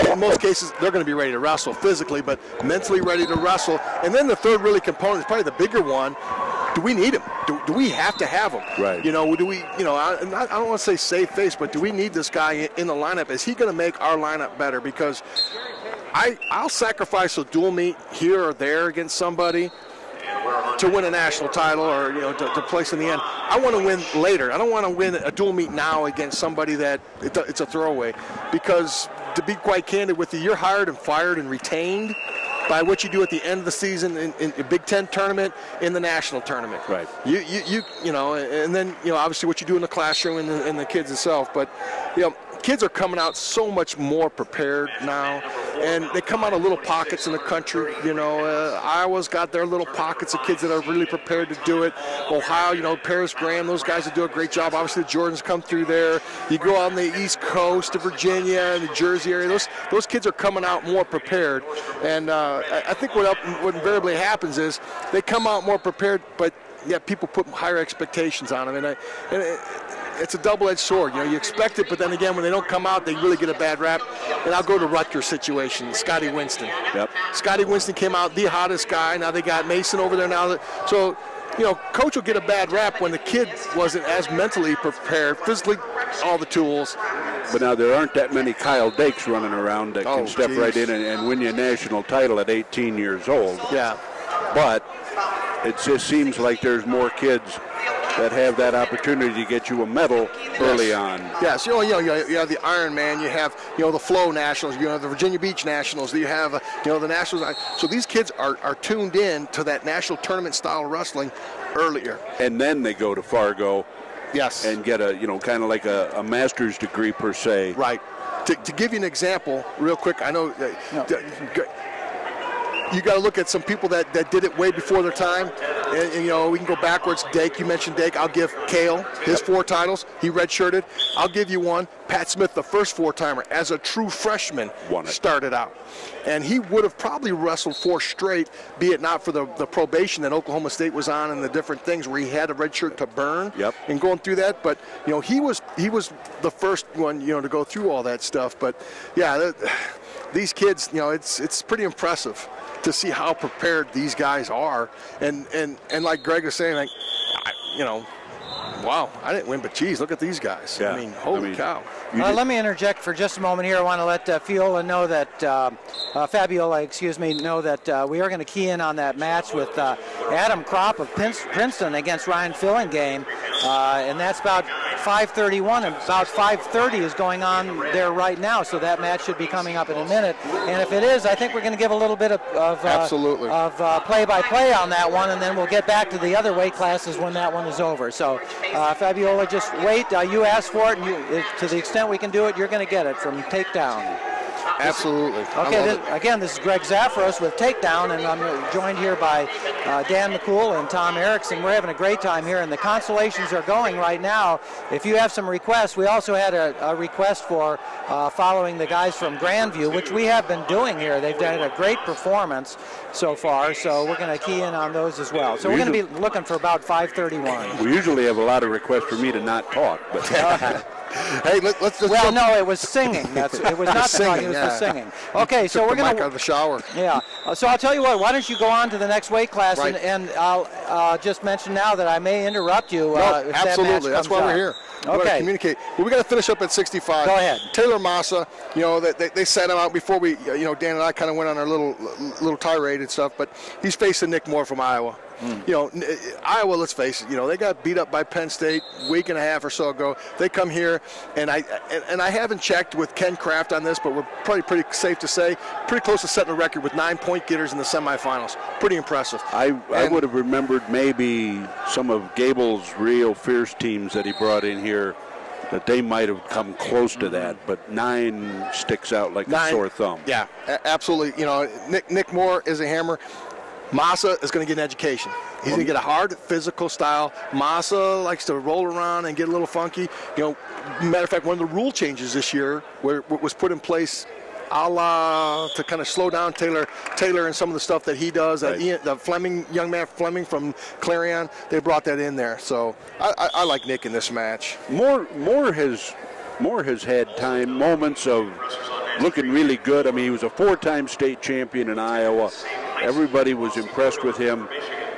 D: in most cases, they're going to be ready to wrestle physically, but mentally ready to wrestle. And then the third really component is probably the bigger one. Do we need him? Do we have to have him?
B: Right.
D: Do we? I don't want to say save face, but do we need this guy in the lineup? Is he going to make our lineup better? Because I'll sacrifice a dual meet here or there against somebody, to win a national title or to place in the end. I want to win later. I don't want to win a dual meet now against somebody that it's a throwaway, because to be quite candid with you, you're hired and fired and retained by what you do at the end of the season in a Big Ten tournament, in the national tournament.
B: Right.
D: You know, and then obviously what you do in the classroom and the kids itself. But kids are coming out so much more prepared now, and they come out of little pockets in the country. Iowa's got their little pockets of kids that are really prepared to do it. Ohio, Paris Graham, those guys that do a great job. Obviously, the Jordans come through there. You go out on the East Coast to Virginia and the Jersey area. Those kids are coming out more prepared, and I think what invariably happens is they come out more prepared, but yet people put higher expectations on them, and it's a double-edged sword. You expect it, but then again, when they don't come out, they really get a bad rap. And I'll go to Rutgers situation, Scotty Winston.
B: Yep.
D: Scotty Winston came out the hottest guy. Now they got Mason over there now. So, coach will get a bad rap when the kid wasn't as mentally prepared, physically, all the tools.
B: But now there aren't that many Kyle Dakes running around that can step right in and win you a national title at 18 years old.
D: Yeah.
B: But it just seems like there's more kids that have that opportunity to get you a medal early on.
D: Yes, you have the Ironman, you have the Flow Nationals, you have the Virginia Beach Nationals, you have the Nationals. So these kids are tuned in to that national tournament style wrestling earlier.
B: And then they go to Fargo.
D: Yes.
B: And get a kind of like a master's degree per se.
D: Right. To give you an example, real quick, I know. You got to look at some people that did it way before their time. And we can go backwards. Dake, you mentioned Dake. I'll give Cale his 4 titles. He redshirted. I'll give you one. Pat Smith, the first 4-timer, as a true freshman, started out. And he would have probably wrestled 4 straight, be it not for the probation that Oklahoma State was on and the different things where he had a red shirt to burn and going through that. But, he was the first one, to go through all that stuff. But, yeah, these kids, it's pretty impressive to see how prepared these guys are, and like Greg was saying, wow, I didn't win, but geez, look at these guys.
B: Yeah.
D: I mean, holy cow.
C: Let me interject for just a moment here. I want to let Fabiola know that we are going to key in on that match with Adam Kropp of Princeton against Ryan Fillingame, and that's about 5:31, and about 5:30 is going on there right now, so that match should be coming up in a minute. And if it is, I think we're going to give a little bit of play-by-play on that one, and then we'll get back to the other weight classes when that one is over. So, Fabiola, just wait. You asked for it, and to the extent we can do it, you're going to get it from Takedown.
D: Absolutely.
C: Okay, this is Greg Zafiros with Takedown, and I'm joined here by Dan McCool and Tom Erickson. We're having a great time here, and the Consolations are going right now. If you have some requests, we also had a request for following the guys from Grandview, which we have been doing here. They've done a great performance so far, so we're going to key in on those as well. So we're going to be looking for about 5:31.
B: We usually have a lot of requests for me to not talk, but...
D: Hey, let's
C: well, no, it was singing. It was not singing. It was the singing. Okay, so we're going to
D: out of the shower.
C: Yeah. So I'll tell you what. Why don't you go on to the next weight class,
D: right.
C: and I'll just mention now that I may interrupt you.
D: No, absolutely. That's why we're here. We
C: Okay.
D: Communicate. Well, we got to finish up at 65.
C: Go ahead.
D: Taylor Massa. They set him out before we. Dan and I kind of went on our little tirade and stuff, but he's facing Nick Moore from Iowa. Iowa, let's face it, they got beat up by Penn State a week and a half or so ago. They come here, and I haven't checked with Ken Kraft on this, but we're probably pretty safe to say, pretty close to setting a record with 9-point getters in the semifinals. Pretty impressive.
B: I would have remembered maybe some of Gable's real fierce teams that he brought in here, that they might have come close to that, but 9 sticks out like a sore thumb.
D: Yeah, absolutely. Nick Moore is a hammer. Massa is going to get an education. He's going to get a hard physical style. Massa likes to roll around and get a little funky. Matter of fact, one of the rule changes this year where was put in place to kind of slow down Taylor and some of the stuff that he does. Right. The young man Fleming from Clarion, they brought that in there. So I like Nick in this match.
B: Moore has had moments of looking really good. I mean, he was a 4-time state champion in Iowa. Everybody was impressed with him.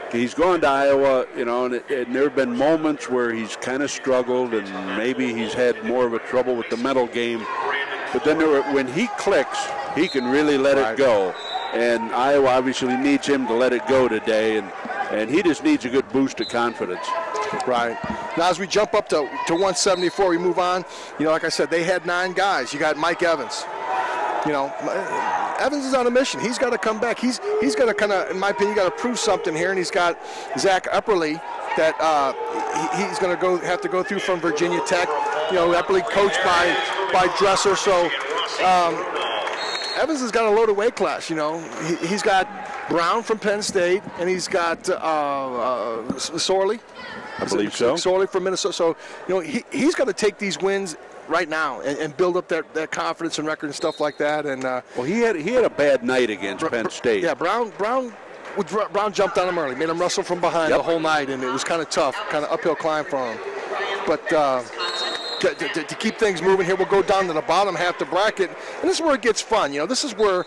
B: He's gone to Iowa, and there have been moments where he's kind of struggled, and maybe he's had more of a trouble with the mental game. But then when he clicks, he can really let it go. And Iowa obviously needs him to let it go today. And and he just needs a good boost of confidence.
D: Right. Now, as we jump up to 174, we move on. You know, like I said, they had 9 guys. You got Mike Evans. You know, Evans is on a mission. He's got to come back. He's got to kind of, in my opinion, got to prove something here. And he's got Zach Epperly that he's going to have to go through from Virginia Tech. You know, Epperly coached by Dresser. So Evans has got a loaded weight class. You know, he's got Brown from Penn State, and he's got Sorley.
B: I believe so.
D: Sorley from Minnesota. So, you know, he's got to take these wins right now and build up that confidence and record and stuff like that. And
B: well, he had a bad night against Penn State.
D: Yeah, Brown jumped on him early, made him wrestle from behind the whole night, and it was kind of tough, kind of uphill climb for him. But to keep things moving here, we'll go down to the bottom half the bracket, and this is where it gets fun. You know, this is where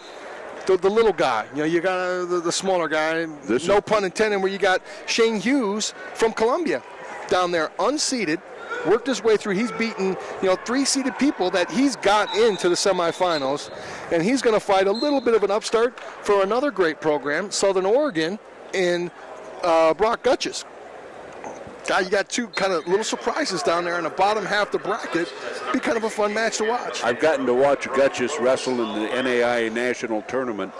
D: the little guy, you know, you got the smaller guy, no pun intended, where you got Shane Hughes from Columbia down there, unseeded, worked his way through. He's beaten, you know, 3-seeded people that he's got into the semifinals, and he's going to fight a little bit of an upstart for another great program, Southern Oregon, in Brock Gutches. God, you got 2 kind of little surprises down there in the bottom half of the bracket. Be kind of a fun match to watch.
B: I've gotten to watch Gutches wrestle in the NAIA National Tournament.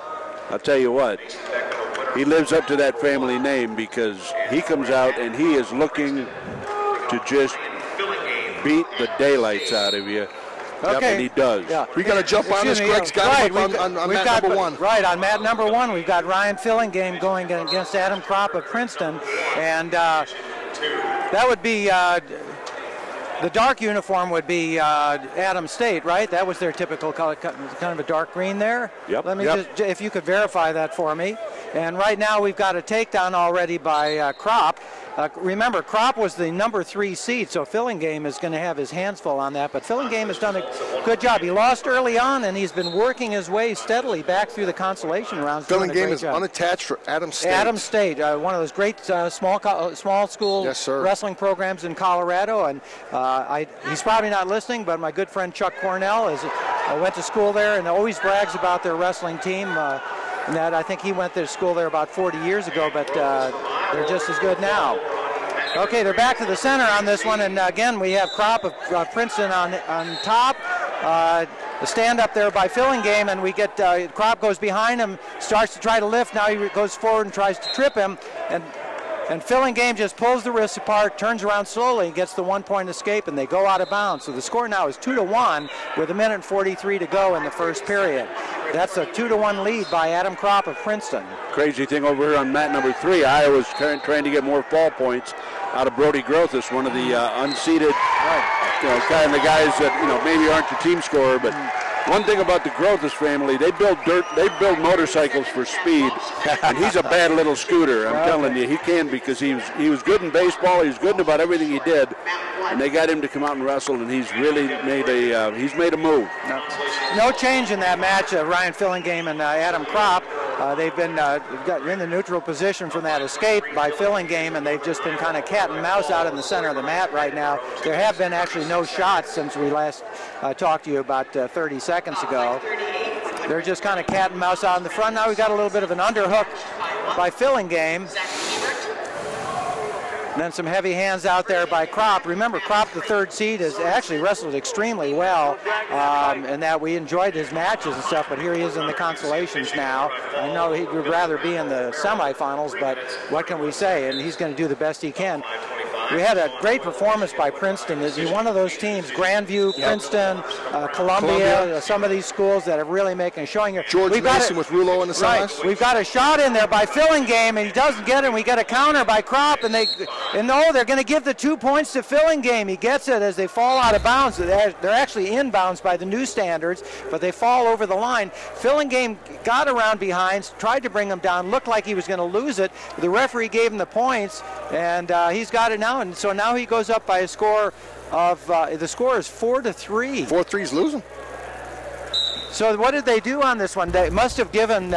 B: I'll tell you what, he lives up to that family name because he comes out and he is looking to just beat the daylights out of you.
C: Okay.
B: And he does.
C: Yeah.
D: We got to jump on this. Greg's got him on mat number 1.
C: Right, on mat number 1, we've got Ryan Fillingame going against Adam Kropp of Princeton. And that would be, the dark uniform would be Adam State, right? That was their typical color, kind of a dark green there.
B: Yep.
C: Let me just, if you could verify that for me. And right now we've got a takedown already by Kropp. Remember, Kropp was the number 3 seed, so Fillingame is going to have his hands full on that. But Fillingame has done a good job. He lost early on, and he's been working his way steadily back through the consolation rounds.
D: Fillingame is unattached for Adam State.
C: Adam State, one of those great small school wrestling programs in Colorado. And he's probably not listening, but my good friend Chuck Cornell went to school there and always brags about their wrestling team. And that I think he went to school there about 40 years ago, but they're just as good now. Okay, they're back to the center on this one, and again we have Kropp of Princeton on top. The stand up there by Fillingame, and we get Kropp goes behind him, starts to try to lift. Now he goes forward and tries to trip him, and Fillingame just pulls the wrists apart, turns around slowly, and gets the 1-point escape, and they go out of bounds. So the score now is 2-1 with 1:43 to go in the first period. That's a 2-1 lead by Adam Kropp of Princeton.
B: Crazy thing over here on mat number 3, Iowa's trying to get more fall points out of Brody Grothus, one of the unseeded, kind of the guys that maybe aren't your team scorer, but. One thing about the Grothus family, they build motorcycles for speed, and he's a bad little scooter. I'm telling you, he can, because he was good in baseball, he was good in about everything he did, and they got him to come out and wrestle, and he's really made a move.
C: No change in that match, Ryan Fillingame and Adam Kropp. They've been in the neutral position from that escape by Fillingame, and they've just been kind of cat and mouse out in the center of the mat right now. There have been actually no shots since we last talked to you about 30 seconds ago. They're just kind of cat and mouse out in the front. Now we've got a little bit of an underhook by Fillingame. And then some heavy hands out there by Kropp. Remember, Kropp, the 3rd seed, has actually wrestled extremely well, and that we enjoyed his matches and stuff, but here he is in the consolations now. I know he would rather be in the semifinals, but what can we say? And he's going to do the best he can. We had a great performance by Princeton. Is he one of those teams, Grandview, Princeton, Columbia, some of these schools that are really making a showing here.
D: George Mason with Rouleau in the semis.
C: We've got a shot in there by Fillingame, and he doesn't get it. We get a counter by Kropp, and they're going to give the 2 points to Fillingame. He gets it as they fall out of bounds. They're actually inbounds by the new standards, but they fall over the line. Fillingame got around behind, tried to bring him down, looked like he was going to lose it. The referee gave him the points, and he's got it now. And so now he goes up by a score of, the score is 4-3.
D: 4-3's losing.
C: So what did they do on this one? They must have given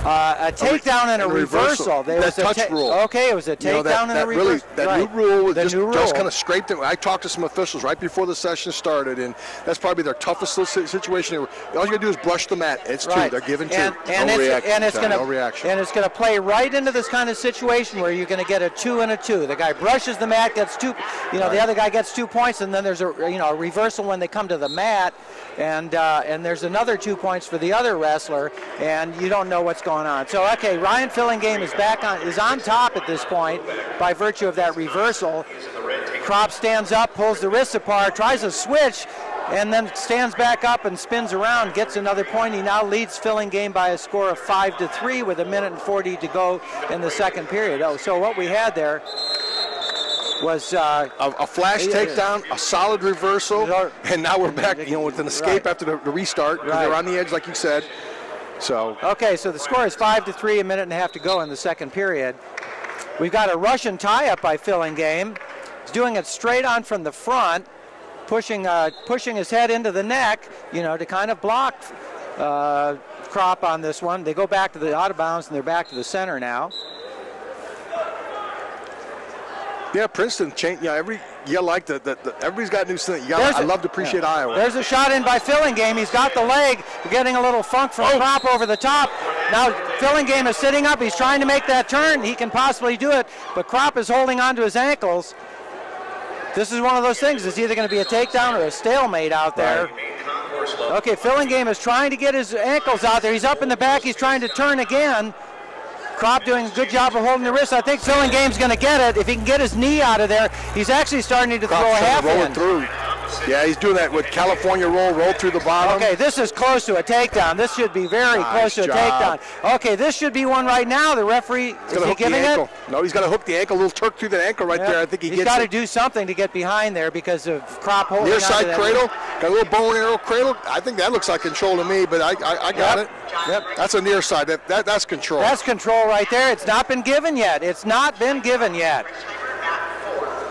C: A takedown and a reversal.
D: That touch rule.
C: Okay, it was a takedown and a reversal.
D: That new rule just kind of scraped it. I talked to some officials right before the session started, and that's probably their toughest situation. All you got to do is brush the mat. It's two. They're giving two.
C: No reaction. And it's going to play right into this kind of situation where you're going to get a 2 and a 2. The guy brushes the mat, gets 2. The other guy gets 2 points, and then there's a reversal when they come to the mat, and there's another 2 points for the other wrestler, and you don't know what's going on. So okay, Ryan Fillingame is on top at this point by virtue of that reversal. Kraft stands up, pulls the wrists apart, tries a switch, and then stands back up and spins around, gets another point. He now leads Fillingame by a score of 5-3 with 1:40 to go in the second period. So what we had there was
D: a flash takedown, a solid reversal, and now we're back, with an escape after the restart, because they're on the edge, like you said. So
C: okay, so the score is 5-3, 1.5 to go in the second period. We've got a Russian tie-up by Fillingame. He's doing it straight on from the front, pushing his head into the neck, to kind of block Krop on this one. They go back to the out of bounds, and they're back to the center now.
D: Yeah, Princeton changed. Everybody's got new thing. I love to appreciate Iowa.
C: There's a shot in by Fillingame. He's got the leg. We're getting a little funk from Krop over the top. Now Fillingame is sitting up. He's trying to make that turn. He can possibly do it, but Krop is holding onto his ankles. This is one of those things. It's either going to be a takedown or a stalemate out there. Right. Okay, Fillingame is trying to get his ankles out there. He's up in the back. He's trying to turn again. Krop doing a good job of holding the wrist. I think Fillingame's going to get it. If he can get his knee out of there, he's actually starting to throw a half in.
D: Through. Yeah, he's doing that with California roll through the bottom.
C: Okay, this is close to a takedown. This should be very close to a takedown. Okay, this should be one right now. The referee, is he giving it?
D: No, he's got to hook the ankle. A little turk through the ankle right there. I think he's
C: got to do something to get behind there because of Krop holding
D: near side cradle. Got a little bow and arrow cradle. I think that looks like control to me, but I got it. Yep. That's a near side. That's control.
C: That's control right there. It's not been given yet. It's not been given yet.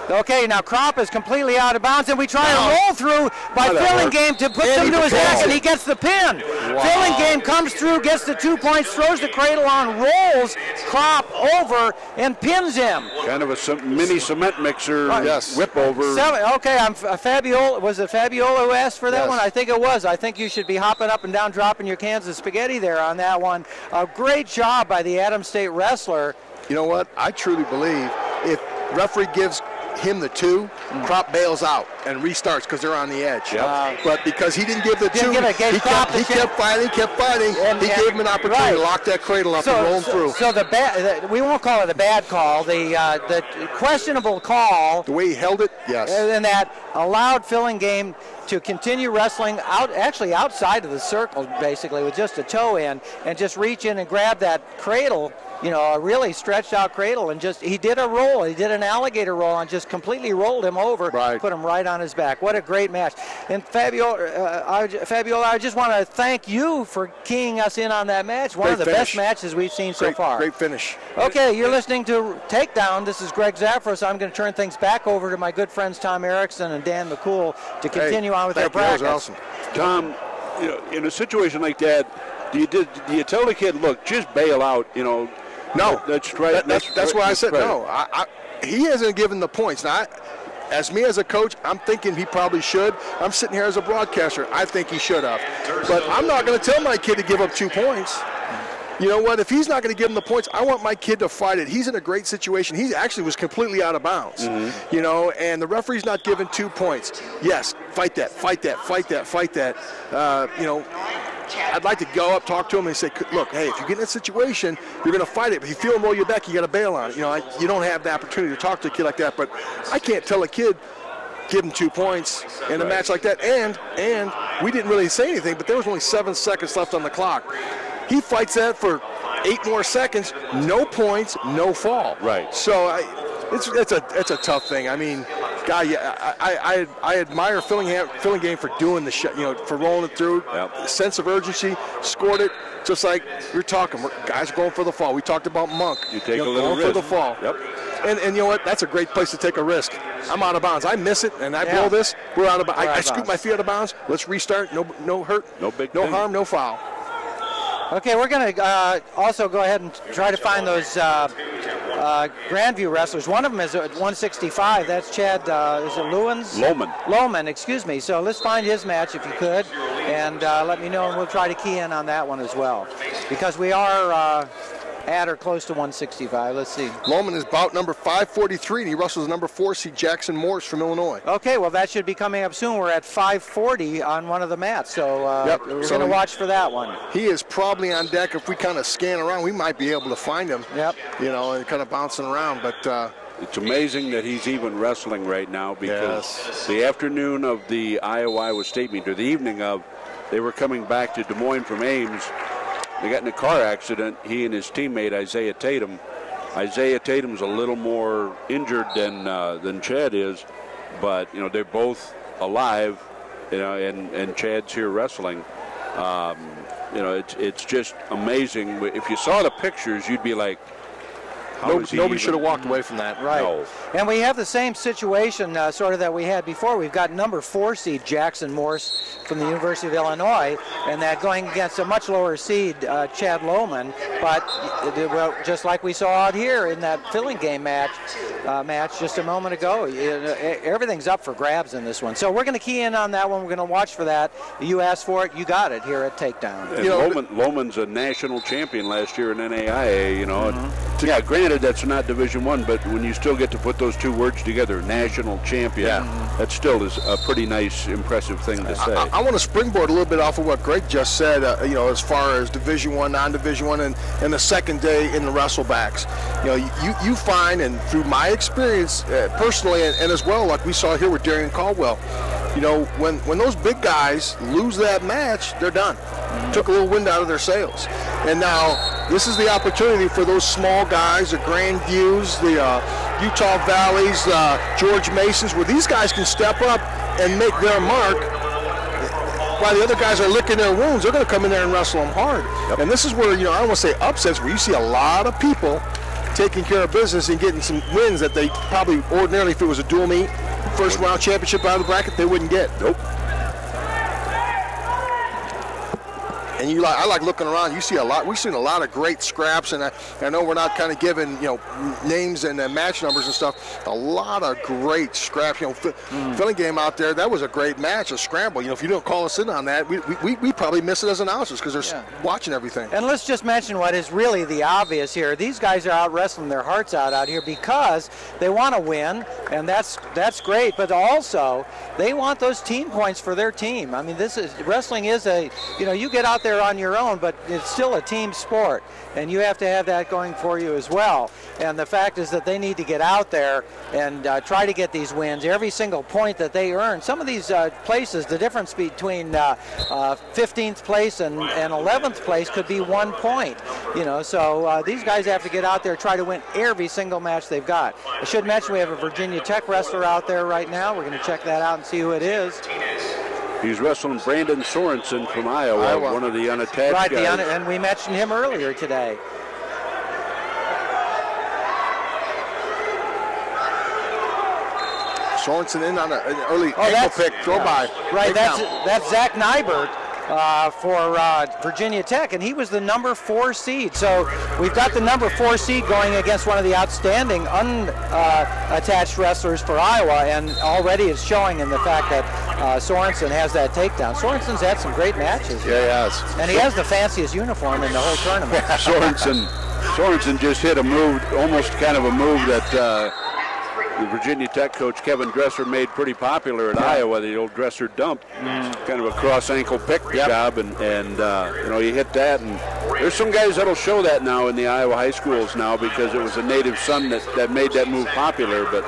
C: Okay, now Krop is completely out of bounds, and we try a roll through by Fillingame to put him to his back, and he gets the pin. Wow. Fillingame comes through, gets the 2 points, throws the cradle on, rolls Krop over, and pins him.
B: Kind of a mini cement mixer whip over.
C: Okay, Fabiola. Was it Fabiola who asked for that one? I think it was. I think you should be hopping up and down, dropping your cans of spaghetti there on that one. A great job by the Adams State wrestler.
D: You know what? I truly believe if referee gives him the 2, Krop bails out and restarts because they're on the edge. Yep. But because he didn't give the 2, he kept fighting. And he gave him an opportunity to lock that cradle up and roll him through.
C: So we won't call it a bad call. The questionable call.
D: The way he held it, yes.
C: And that allowed Fillingame to continue wrestling outside of the circle, basically, with just a toe in, and just reach in and grab that cradle, a really stretched out cradle, and he did a roll. He did an alligator roll and just completely rolled him over, put him right on his back. What a great match. And Fabiola, I just want to thank you for keying us in on that match. One of the best matches we've seen so far.
D: Great finish.
C: Okay, you're listening to Takedown. This is Greg Zaffros. I'm going to turn things back over to my good friends Tom Erickson and Dan McCool to continue on with their brackets.
D: That was awesome.
B: Tom, in a situation like that, do you tell the kid, look, just bail out,
D: No,
B: that's right.
D: That's why I said no. He hasn't given the points. Now, as a coach, I'm thinking he probably should. I'm sitting here as a broadcaster. I think he should have. But I'm not going to tell my kid to give up 2 points. You know what? If he's not going to give him the points, I want my kid to fight it. He's in a great situation. He actually was completely out of bounds, and the referee's not giving 2 points. Yes, fight that. I'd like to go up, talk to him, and say, look, hey, if you get in that situation, you're going to fight it. But if you feel him roll you back, you got to bail on it. You don't have the opportunity to talk to a kid like that. But I can't tell a kid, give him 2 points in a match like that. And we didn't really say anything, but there was only 7 seconds left on the clock. He fights that for 8 more seconds, no points, no fall.
B: Right.
D: So it's a tough thing. I mean, God, I admire Fillingame for doing the shot, for rolling it through. Yep. Sense of urgency, scored it, just like we're talking. Guys are going for the fall. We talked about Monk.
B: You take a little risk.
D: For the fall.
B: Yep.
D: And you know what? That's a great place to take a risk. I'm out of bounds. I miss it, and I blow this. We're out of bounds. I scoop my feet out of bounds. Let's restart. No hurt.
B: No big.
D: No harm. No foul.
C: Okay, we're going to also go ahead and try to find those Grandview wrestlers. One of them is at 165. That's Chad, is it Lewins? Lohman, excuse me. So let's find his match if you could, and let me know, and we'll try to key in on that one as well. Because we are at or close to 165. Let's see.
D: Lohman is bout number 543, and he wrestles number 4 seed Jackson Morse from Illinois.
C: Okay, well, that should be coming up soon. We're at 540 on one of the mats, so we're going to watch for that one.
D: He is probably on deck. If we kind of scan around, we might be able to find him.
C: Yep.
D: You know, and kind of bouncing around, but...
B: it's amazing that he's even wrestling right now, because the afternoon of the Iowa State meet, or the evening of, they were coming back to Des Moines from Ames. They got in a car accident, he and his teammate Isaiah Tatum. Isaiah Tatum's a little more injured than Chad is, but you know, they're both alive, you know, and Chad's here wrestling. You know, it's just amazing. If you saw the pictures, you'd be like,
D: nobody should have walked away from that.
C: Right.
B: No.
C: And we have the same situation sort of that we had before. We've got number 4 seed Jackson Morse from the University of Illinois, and that going against a much lower seed Chad Lohman. But well, just like we saw out here in that filling game match just a moment ago, everything's up for grabs in this one. So we're going to key in on that one. We're going to watch for that. You asked for it, you got it here at Takedown.
B: And Lohman's a national champion last year in NAIA, you know. Mm-hmm. Yeah, granted that's not Division I, but when you still get to put those two words together, national champion, that still is a pretty nice, impressive thing to say.
D: I want to springboard a little bit off of what Greg just said, you know, as far as Division I, non-Division I, and the second day in the wrestlebacks. You know, you find, and through my experience personally, and as well, like we saw here with Darian Caldwell, you know, when those big guys lose that match, they're done. Took a little wind out of their sails. And now this is the opportunity for those small guys, the Grandviews, the Utah Valleys, George Masons, where these guys can step up and make their mark. While the other guys are licking their wounds, they're going to come in there and wrestle them hard. Yep. And this is where, you know, I don't want to say upsets, where you see a lot of people taking care of business and getting some wins that they probably ordinarily, if it was a dual meet, first round championship out of the bracket, they wouldn't get.
B: Nope.
D: And I like looking around. You see a lot. We've seen a lot of great scraps, and I know we're not kind of giving, you know, names and match numbers and stuff. A lot of great scraps. You know, filling game out there. That was a great match, a scramble. You know, if you don't call us in on that, we probably miss it as announcers because they're watching everything.
C: And let's just mention what is really the obvious here. These guys are out wrestling their hearts out here because they want to win, and that's great. But also, they want those team points for their team. I mean, wrestling is you get out there on your own, but it's still a team sport, and you have to have that going for you as well. And the fact is that they need to get out there and try to get these wins. Every single point that they earn, some of these places, the difference between 15th place and 11th place could be 1 point. You know, so these guys have to get out there, try to win every single match they've got. I should mention we have a Virginia Tech wrestler out there right now. We're going to check that out and see who it is.
B: He's wrestling Brandon Sorensen from Iowa, one of the unattached guys.
C: And we mentioned him earlier today.
D: Sorensen in on an early ankle pick, throw by.
C: Right, that's Zach Nybert for Virginia Tech, and he was the number 4 seed. So we've got the number 4 seed going against one of the outstanding unattached wrestlers for Iowa, and already it's showing in the fact that Sorensen has that takedown. Sorensen's had some great matches.
D: Yeah, he has.
C: And he has the fanciest uniform in the whole tournament.
B: Sorensen just hit a move, almost kind of a move that the Virginia Tech coach Kevin Dresser made pretty popular at Iowa, the old Dresser dump. Kind of a cross ankle pick job, and you know, you hit that, and there's some guys that'll show that now in the Iowa high schools now because it was a native son that made that move popular, but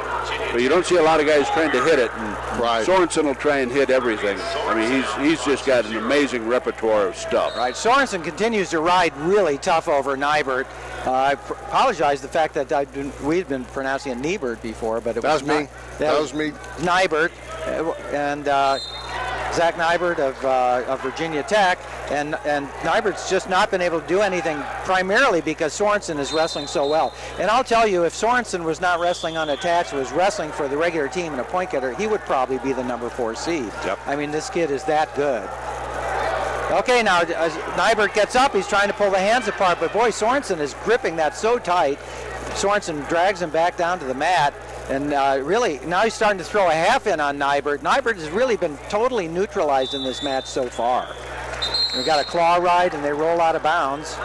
B: you don't see a lot of guys trying to hit it, and Sorensen will try and hit everything. I mean, he's just got an amazing repertoire of stuff.
C: Right, Sorensen continues to ride really tough over Nybert. I apologize the fact that we'd been pronouncing it Nybert before, but
D: that was me.
C: Nybert, and Zach Nybert of Virginia Tech, and Nybert's just not been able to do anything primarily because Sorensen is wrestling so well. And I'll tell you, if Sorensen was not wrestling unattached, was wrestling for the regular team and a point getter, he would probably be the number 4 seed.
B: Yep.
C: I mean, this kid is that good. Okay, now as Nybert gets up, he's trying to pull the hands apart, but boy, Sorensen is gripping that so tight. Sorensen drags him back down to the mat, and really, now he's starting to throw a half in on Nybert. Nybert has really been totally neutralized in this match so far. We got a claw ride, and they roll out of bounds.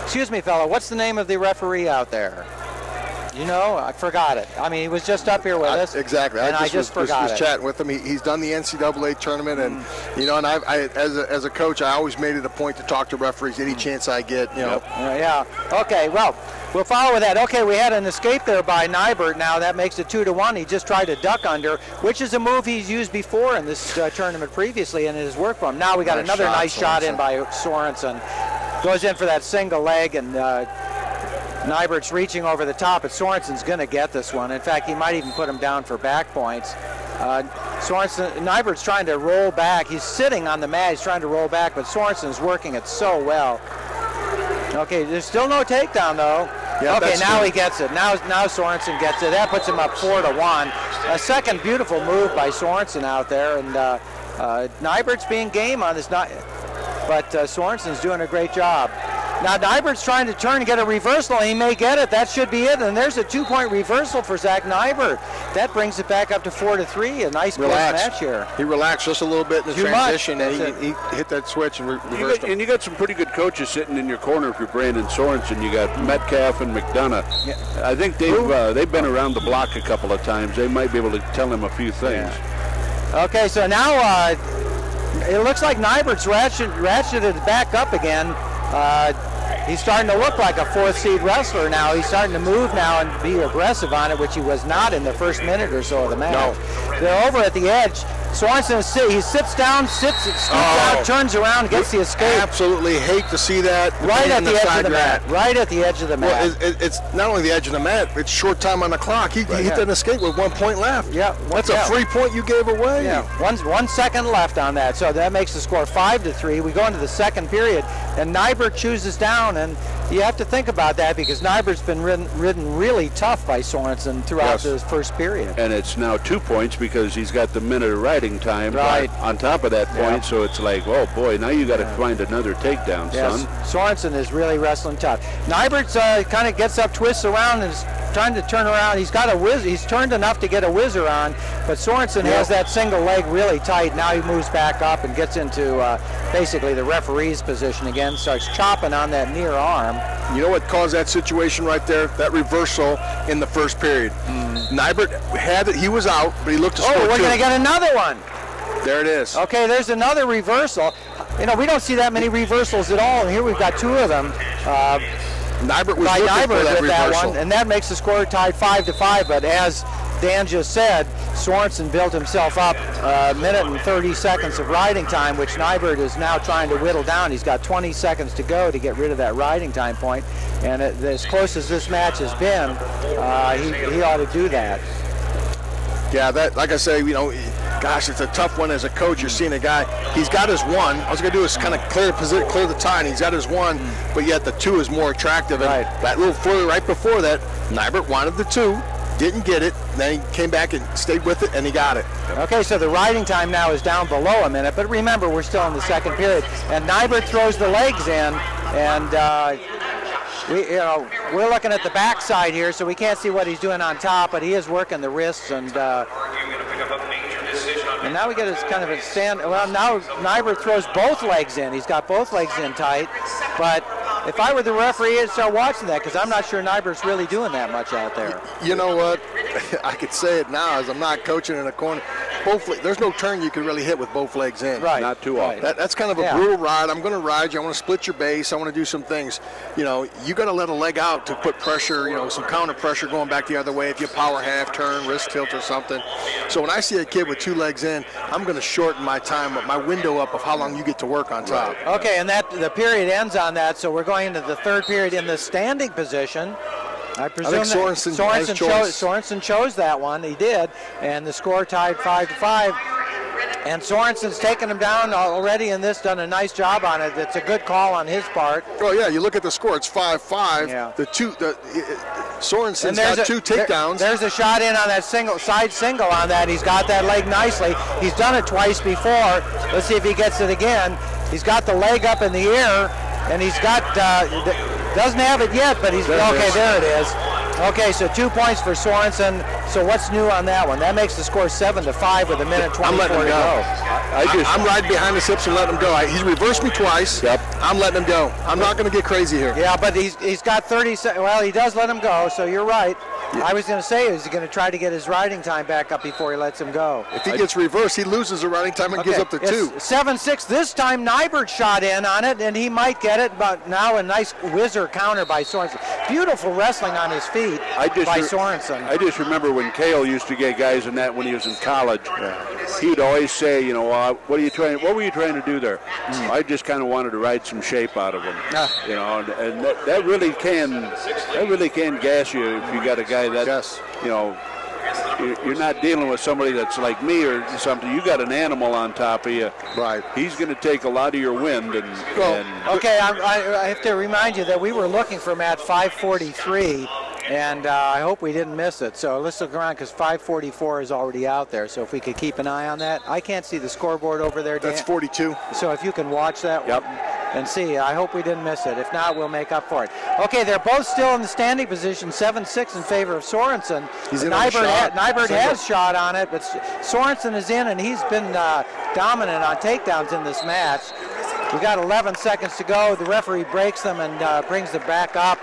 C: Excuse me, fella, what's the name of the referee out there? You know, I forgot it. I mean, he was just up here with us.
D: Exactly.
C: And I just forgot
D: was chatting with him. He's done the NCAA tournament, and you know, and I as a coach, I always made it a point to talk to referees any chance I get. You know.
C: Yeah. Okay. Well, we'll follow with that. Okay, we had an escape there by Nybert. Now that makes it 2-1. He just tried to duck under, which is a move he's used before in this tournament previously, and it has worked for him. Now we got another nice shot in by Sorensen. Goes in for that single leg, and Nybert's reaching over the top, but Sorensen's going to get this one. In fact, he might even put him down for back points. Nybert's trying to roll back. He's sitting on the mat. He's trying to roll back, but Sorensen's working it so well. Okay, there's still no takedown, though. Yeah, okay, now he gets it. Now Sorensen gets it. That puts him up 4-1. A second beautiful move by Sorensen out there, and Nybert's being game on this, but Sorensen's doing a great job. Now Nybert's trying to turn and get a reversal. He may get it. That should be it. And there's a 2-point reversal for Zach Nybert. That brings it back up to 4-3. A nice close match here.
D: He relaxed just a little bit in the transition, and he hit that switch and reversed him.
B: And you got some pretty good coaches sitting in your corner if you're Brandon Sorensen. You got Metcalf and McDonough. Yeah. I think they've been around the block a couple of times. They might be able to tell him a few things.
C: Yeah. Okay, so now it looks like Nybert's ratcheted back up again. He's starting to look like a fourth seed wrestler now. He's starting to move now and be aggressive on it, which he was not in the first minute or so of the match. No. They're over at the edge. Sorensen sits down, scoops out, turns around, gets the escape.
D: Absolutely hate to see that.
C: Right at the edge of the mat. Right at the edge of the mat.
D: Well, it's not only the edge of the mat, it's short time on the clock. He hit that escape with 1 point left.
C: Yeah.
D: That's a free point you gave away.
C: Yeah. 1 second left on that. So that makes the score 5-3. We go into the second period, and Nybert chooses down, and you have to think about that because Nybert's been ridden really tough by Sorensen throughout the first period.
B: And it's now 2 points because he's got the minute of riding time on top of that point, so it's like, oh boy, now you got to find another takedown, son.
C: Sorensen is really wrestling tough. Nybert's kind of gets up, twists around, and is trying to turn around. He's got a whiz. He's turned enough to get a whizzer on, but Sorensen has that single leg really tight. Now he moves back up and gets into basically the referee's position again, starts chopping on that near arm.
D: You know what caused that situation right there? That reversal in the first period. Nybert had it. He was out, but he looked to score
C: we're going to get another one.
D: There it is.
C: Okay, there's another reversal. You know, we don't see that many reversals at all, and here we've got 2 of them.
D: Nybert was looking for that reversal.
C: One, and that makes the score tied 5-5, but as Dan just said, Sorensen built himself up a minute and 30 seconds of riding time, which Nybert is now trying to whittle down. He's got 20 seconds to go to get rid of that riding time point, and as close as this match has been, he ought to do that.
D: Yeah, that, like I say, you know, gosh, it's a tough one as a coach. You're seeing a guy, he's got his 1. All he's going to do is kind of clear the tie, and he's got his 1, but yet the 2 is more attractive. And that little further right before that, Nybert wanted the 2, didn't get it, then he came back and stayed with it, and he got it.
C: Okay, so the riding time now is down below a minute, but remember, we're still in the second period. And Nybert throws the legs in, and we're looking at the backside here, so we can't see what he's doing on top, but he is working the wrists, and now we get kind of a stand. Well, now Nybert throws both legs in. He's got both legs in tight, but if I were the referee, I'd start watching that because I'm not sure Nybert's really doing that much out there.
D: You know what? I could say it now as I'm not coaching in a corner. There's no turn you can really hit with both legs in.
C: Right.
B: Not too often.
D: That's kind of a brutal ride. I'm going to ride you. I want to split your base. I want to do some things. You know, you got to let a leg out to put pressure, you know, some counter pressure going back the other way if you power half, turn, wrist tilt or something. So when I see a kid with 2 legs in, I'm going to shorten my time, my window up of how long you get to work on top.
C: Okay, and the period ends on that, so we're going into the third period in the standing position. I presume Sorensen chose that one. He did, and the score tied 5-5. And Sorensen's taken him down already in this, done a nice job on it. It's a good call on his part.
D: Oh yeah, you look at the score; it's 5-5.
C: Yeah.
D: Sorensen's got 2 takedowns.
C: There's a shot in on that side single on that. He's got that leg nicely. He's done it twice before. Let's see if he gets it again. He's got the leg up in the air, and he's got, doesn't have it yet, but he's, okay, there it is. Okay, so 2 points for Sorensen. So what's new on that one? That makes the score 7-5 with a minute 24
D: I'm letting him
C: to go.
D: I'm riding behind his hips and letting him go. He's reversed me twice.
B: Yep.
D: I'm letting him go. I'm not going to get crazy here.
C: Yeah, but he's got 30 seconds. Well, he does let him go, so you're right. Yeah. I was going to say, is he going to try to get his riding time back up before he lets him go?
D: If he gets reversed, he loses the riding time and gives up to 2.
C: 7-6. This time, Nybert shot in on it, and he might get it, but now a nice whizzer counter by Sorensen. Beautiful wrestling on his feet by Sorensen.
B: I just remember when Cale used to get guys in that when he was in college. He'd always say, you know, what were you trying to do there? I just kind of wanted to ride some shape out of him. You know, and that really can gas you if you got a guy that, you know, you're not dealing with somebody that's like me or something. You got an animal on top of you.
D: Right.
B: He's going to take a lot of your wind.
C: Okay, I have to remind you that we were looking for him at 5:43. And I hope we didn't miss it. So let's look around because 5:44 is already out there. So if we could keep an eye on that. I can't see the scoreboard over there, Dan.
D: That's 42.
C: So if you can watch that
B: yep.
C: and see, I hope we didn't miss it. If not, we'll make up for it. Okay, they're both still in the standing position, 7-6 in favor of Sorensen. Nybert has shot on it, but Sorensen is in, and he's been dominant on takedowns in this match. We got 11 seconds to go. The referee breaks them and brings them back up.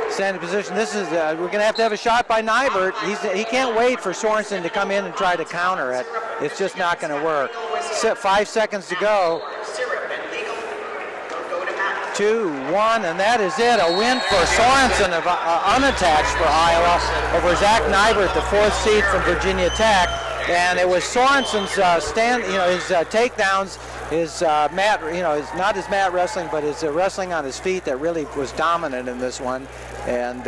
C: Standing position. This is we're going to have a shot by Nybert. He can't wait for Sorensen to come in and try to counter it. It's just not going to work. 5 seconds to go. 2, 1, and that is it. A win for Sorensen, unattached for Iowa, over Zach Nybert, the 4th seed from Virginia Tech. And it was Sorensen's his takedowns, his mat, not his mat wrestling, but his wrestling on his feet that really was dominant in this one. And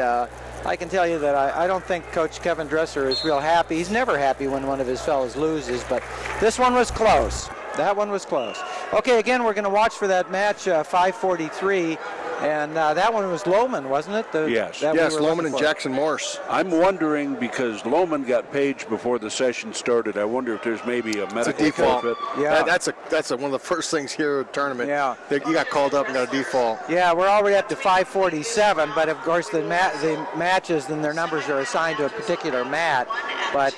C: I can tell you that I don't think Coach Kevin Dresser is real happy. He's never happy when one of his fellows loses, but this one was close. That one was close. Okay, again, we're going to watch for that match, 5:43. And that one was Lohman, wasn't it?
D: Yes, Lohman and Jackson Morse.
B: I'm wondering, because Lohman got paged before the session started, I wonder if there's maybe a medical benefit.
D: Yeah, that's one of the first things here at the tournament.
C: Yeah.
D: You got called up and got a default.
C: Yeah, we're already up to 5:47, but of course the matches, then their numbers are assigned to a particular mat. But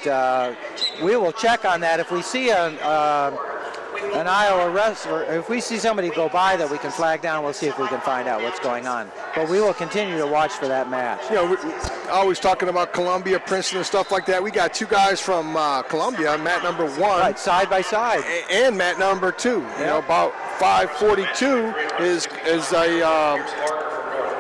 C: we will check on that. If we see an Iowa wrestler, if we see somebody go by that we can flag down, we'll see if we can find out what's going on. But we will continue to watch for that match.
D: You know, we're always talking about Columbia, Princeton, and stuff like that. We got 2 guys from Columbia, mat number 1.
C: Right, side by side.
D: And mat number 2. You know, about 5:42 is a,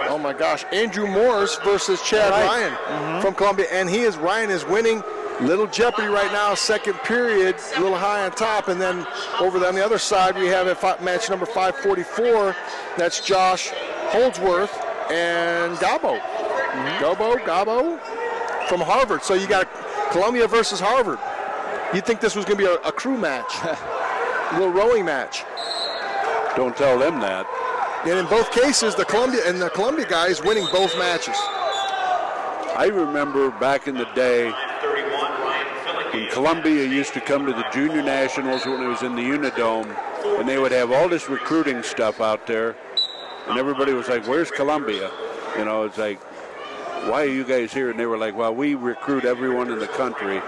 D: oh my gosh, Andrew Morris versus Chad Ryan from Columbia. And Ryan is winning. Little jeopardy right now, second period, a little high on top, and then over on the other side we have match number 5:44. That's Josh Holdsworth and Gabo. Gabo from Harvard. So you got Columbia versus Harvard. You'd think this was going to be a crew match, a little rowing match.
B: Don't tell them that.
D: And in both cases, the Columbia guys winning both matches.
B: I remember back in the day, when Columbia used to come to the Junior Nationals when it was in the Unidome, and they would have all this recruiting stuff out there, and everybody was like, where's Columbia? You know, it's like, why are you guys here? And they were like, well, we recruit everyone in the country.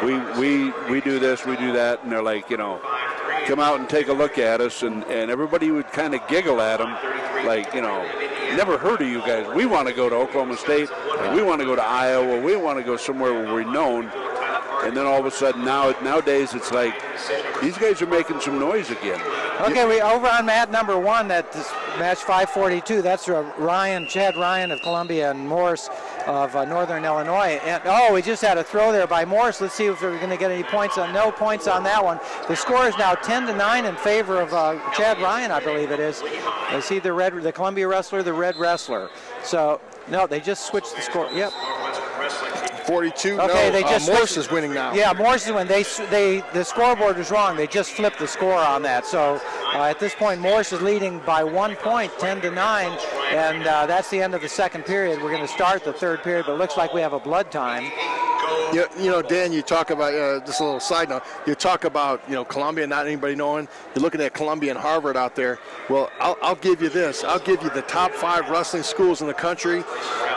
B: We do this, we do that. And they're like, you know, come out and take a look at us. And everybody would kind of giggle at them, like, you know, never heard of you guys. We want to go to Oklahoma State. We want to go to Iowa. We want to go somewhere where we're known. And then all of a sudden, nowadays, it's like, these guys are making some noise again.
C: Okay, we over on mat number 1, that's match 5:42. That's Chad Ryan of Columbia and Morse of Northern Illinois. And we just had a throw there by Morse. Let's see if we're going to get any points. No points on that one. The score is now 10-9 in favor of Chad Ryan, I believe it is. Is he the Columbia wrestler, the red wrestler? So no, they just switched the score. Yep.
D: 42.
C: Okay,
D: no, Morse is winning now.
C: Yeah, Morse is winning. The scoreboard was wrong. They just flipped the score on that. So At this point, Morse is leading by 1 point, 10-9, and that's the end of the second period. We're going to start the third period, but it looks like we have a blood time.
D: You know, Dan, you talk about, just a little side note, you talk about, Columbia, not anybody knowing. You're looking at Columbia and Harvard out there. Well, I'll give you this. I'll give you the top 5 wrestling schools in the country,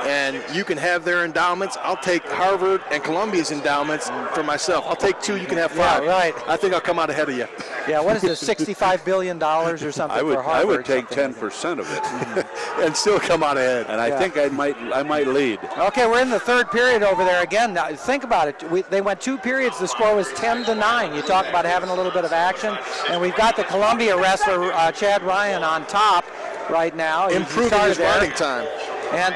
D: and you can have their endowments. I'll take Harvard and Columbia's endowments for myself. I'll take 2, you can have 5.
C: Yeah, right.
D: I think I'll come out ahead of you.
C: Yeah, what is this, $65 billion or something for Harvard?
B: I would take 10% of it.
D: And still come out ahead.
B: And I think I might lead.
C: Okay, we're in the third period over there again. Now, think about it. They went 2 periods. The score was 10-9. You talk about having a little bit of action. And we've got the Columbia wrestler, Chad Ryan, on top right now.
D: Improving his riding time.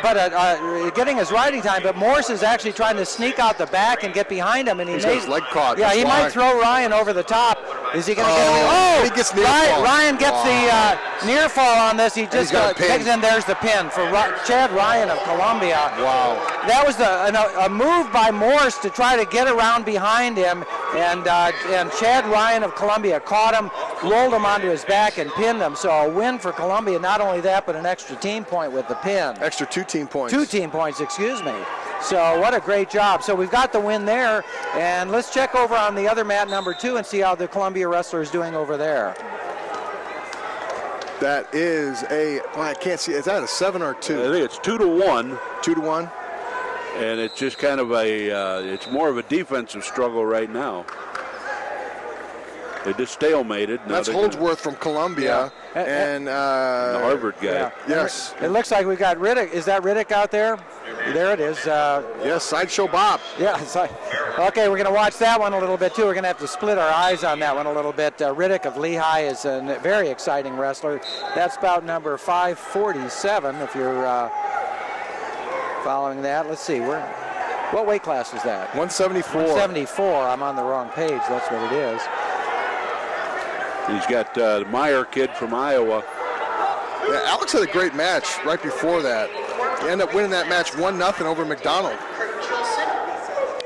C: But getting his riding time, but Morse is actually trying to sneak out the back and get behind him, and
D: he's got his leg caught.
C: Yeah, he might throw Ryan over the top. Is he going to get him? Oh,
D: he gets near fall.
C: Ryan gets the near fall on this. He just takes in. There's the pin for Chad Ryan of Columbia.
D: Wow.
C: That was a move by Morse to try to get around behind him, and Chad Ryan of Columbia caught him, rolled him onto his back, and pinned him. So a win for Columbia. Not only that, but an extra team point with the pin.
D: Extra 2 team points.
C: 2 team points, excuse me. So what a great job. So we've got the win there, and let's check over on the other mat, number 2, and see how the Columbia wrestler is doing over there.
D: That is I can't see, is that a 7 or 2?
B: I think it's 2-1.
D: 2-1.
B: And it's just kind of it's more of a defensive struggle right now. They just stalemated.
D: That's Holdsworth from Columbia and
B: the Harvard guy.
C: Yeah.
D: Yes.
C: It looks like we've got Riddick. Is that Riddick out there? There it is.
D: Yes, Sideshow Bob.
C: Yeah. Okay, we're going to watch that one a little bit, too. We're going to have to split our eyes on that one a little bit. Riddick of Lehigh is a very exciting wrestler. That's bout number 547, if you're following that. Let's see. What weight class is that?
D: 174.
C: 174. I'm on the wrong page. That's what it is.
B: He's got the Meyer kid from Iowa.
D: Yeah, Alex had a great match right before that. He ended up winning that match 1-0 over McDonald.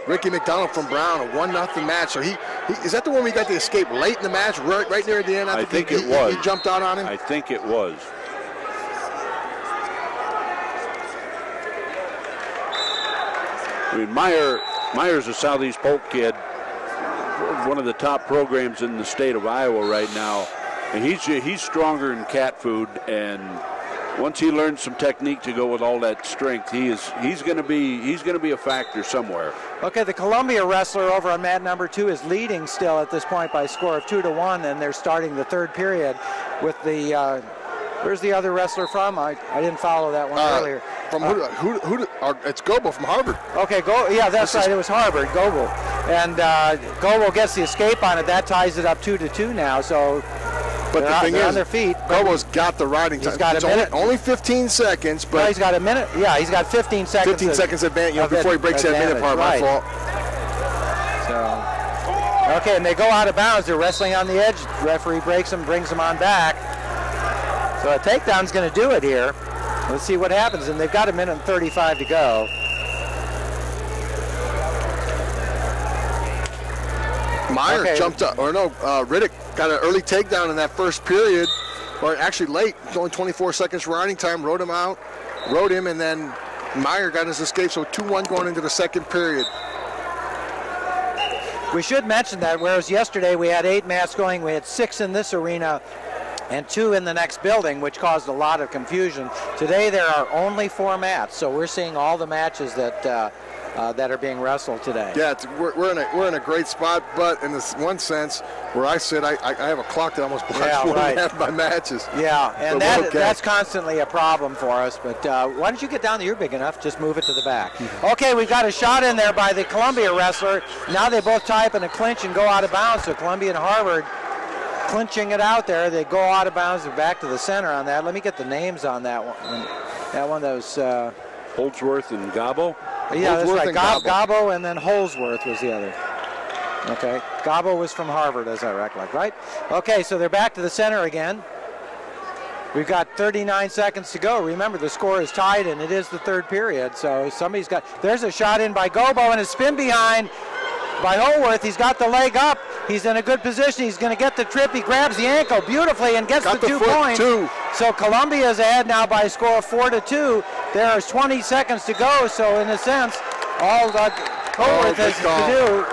D: Ricky McDonald from Brown, a 1-0 match. So he is that the one we got the escape late in the match, right near the end?
B: I think it was.
D: He jumped out on him?
B: I think it was. I mean, Meyer's a Southeast Polk kid, one of the top programs in the state of Iowa right now, and he's stronger in cat food, and once he learns some technique to go with all that strength, he's going to be a factor somewhere.
C: Okay, the Columbia wrestler over on mat number 2 is leading still at this point by a score of 2-1, and they're starting the third period with the where's the other wrestler from? I didn't follow that one earlier.
D: From it's Goebel from Harvard.
C: Okay, yeah, that's right. It was Harvard, Goebel. And Goebel gets the escape on it. That ties it up 2-2 now. So,
D: but the thing is,
C: on their feet.
D: Goebel's got the riding time.
C: He's got a minute.
D: Only 15 seconds, but
C: he's got a minute. Yeah, he's got 15 seconds.
D: 15 seconds advance, before he breaks that minute part.
C: Right.
D: My fault.
C: So, okay, and they go out of bounds. They're wrestling on the edge. The referee breaks them, brings them on back. So a takedown's going to do it here. Let's see what happens, and they've got a minute and 35 to go.
D: Meyer jumped up, or no, Riddick got an early takedown in that first period, or actually late. It's only 24 seconds riding time. Rode him, and then Meyer got his escape. So 2-1 going into the second period.
C: We should mention that whereas yesterday we had 8 mats going, we had 6 in this arena and 2 in the next building, which caused a lot of confusion. Today there are only 4 mats, so we're seeing all the matches that that are being wrestled today.
D: Yeah, we're in a great spot, but in this one sense, where I sit, I have a clock that almost blocks one half my matches.
C: Yeah, and that's constantly a problem for us. But why don't you get down there? You're big enough. Just move it to the back. Okay, we've got a shot in there by the Columbia wrestler. Now they both tie up in a clinch and go out of bounds. So Columbia and Harvard clinching it out there. They go out of bounds. They're back to the center on that. Let me get the names on that one. That one that was
B: Holdsworth and Gobbo.
C: Yeah,
D: Holdsworth
C: that's right.
D: and
C: Gobbo, and then Holdsworth was the other. Okay, Gobbo was from Harvard, as I recollect, right? Okay, so they're back to the center again. We've got 39 seconds to go. Remember, the score is tied, and it is the third period. So somebody's got. There's a shot in by Gobbo and a spin behind by Holdsworth. He's got the leg up. He's in a good position. He's going to get the trip. He grabs the ankle beautifully and gets the 2 points. So Columbia is ahead now by a score of 4-2. There's 20 seconds to go. So in a sense, all that Howarth has to do.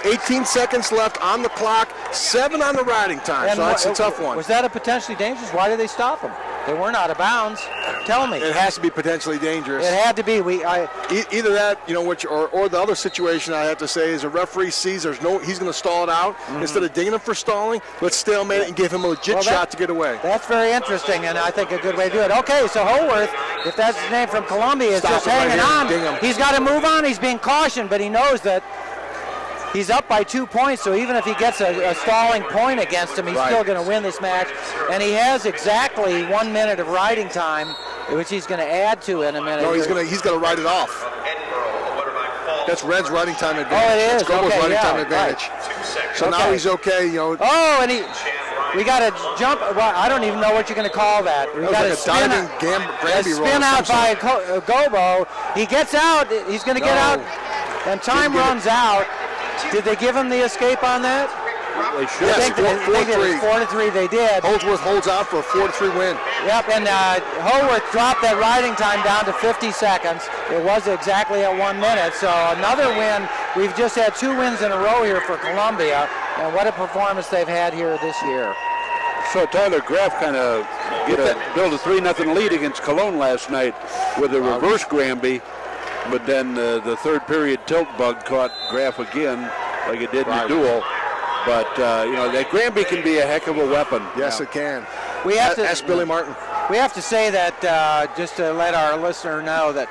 D: 18 seconds left on the clock, 7 on the riding time, and so that's a tough one.
C: Was that a potentially dangerous? Why did they stop him? They weren't out of bounds. Tell me.
D: It has to be potentially dangerous.
C: It had to be.
D: Either that, or the other situation I have to say is a referee sees he's going to stall it out. Instead of dinging him for stalling, let's stalemate it and give him a legit shot to get away.
C: That's very interesting, and I think a good way to do it. Okay, so Howarth, if that's his name from Columbia, is just hanging on. He's got to move on. He's being cautioned, but he knows that he's up by 2 points, so even if he gets a stalling point against him, he's still going to win this match. And he has exactly 1 minute of riding time, which he's going to add to in a minute.
D: No, he's going to write it off. That's Red's riding time advantage.
C: Oh, it is.
D: That's Gobo's riding time advantage. Right. So now he's okay.
C: Oh, and we got a jump. Well, I don't even know what you're going to call that. We got
D: a diving Granby roll.
C: Spin out by Gobo. He gets out. He's going to get out, and time runs out. Did they give him the escape on that?
B: They should.
C: Yes, 4-3. They did.
D: Holdsworth holds out for a 4-3 win.
C: Yep, and Howarth dropped that riding time down to 50 seconds. It was exactly at 1 minute. So another win. We've just had 2 wins in a row here for Columbia, and what a performance they've had here this year.
B: So Tyler Graff kind of built a 3-0 lead against Cologne last night with a reverse Granby. But then the third period tilt bug caught Graff again, like it did in the duel. But that Granby can be a heck of a weapon.
D: Yes, it can.
C: We have to
D: ask Billy Martin.
C: We have to say that just to let our listener know that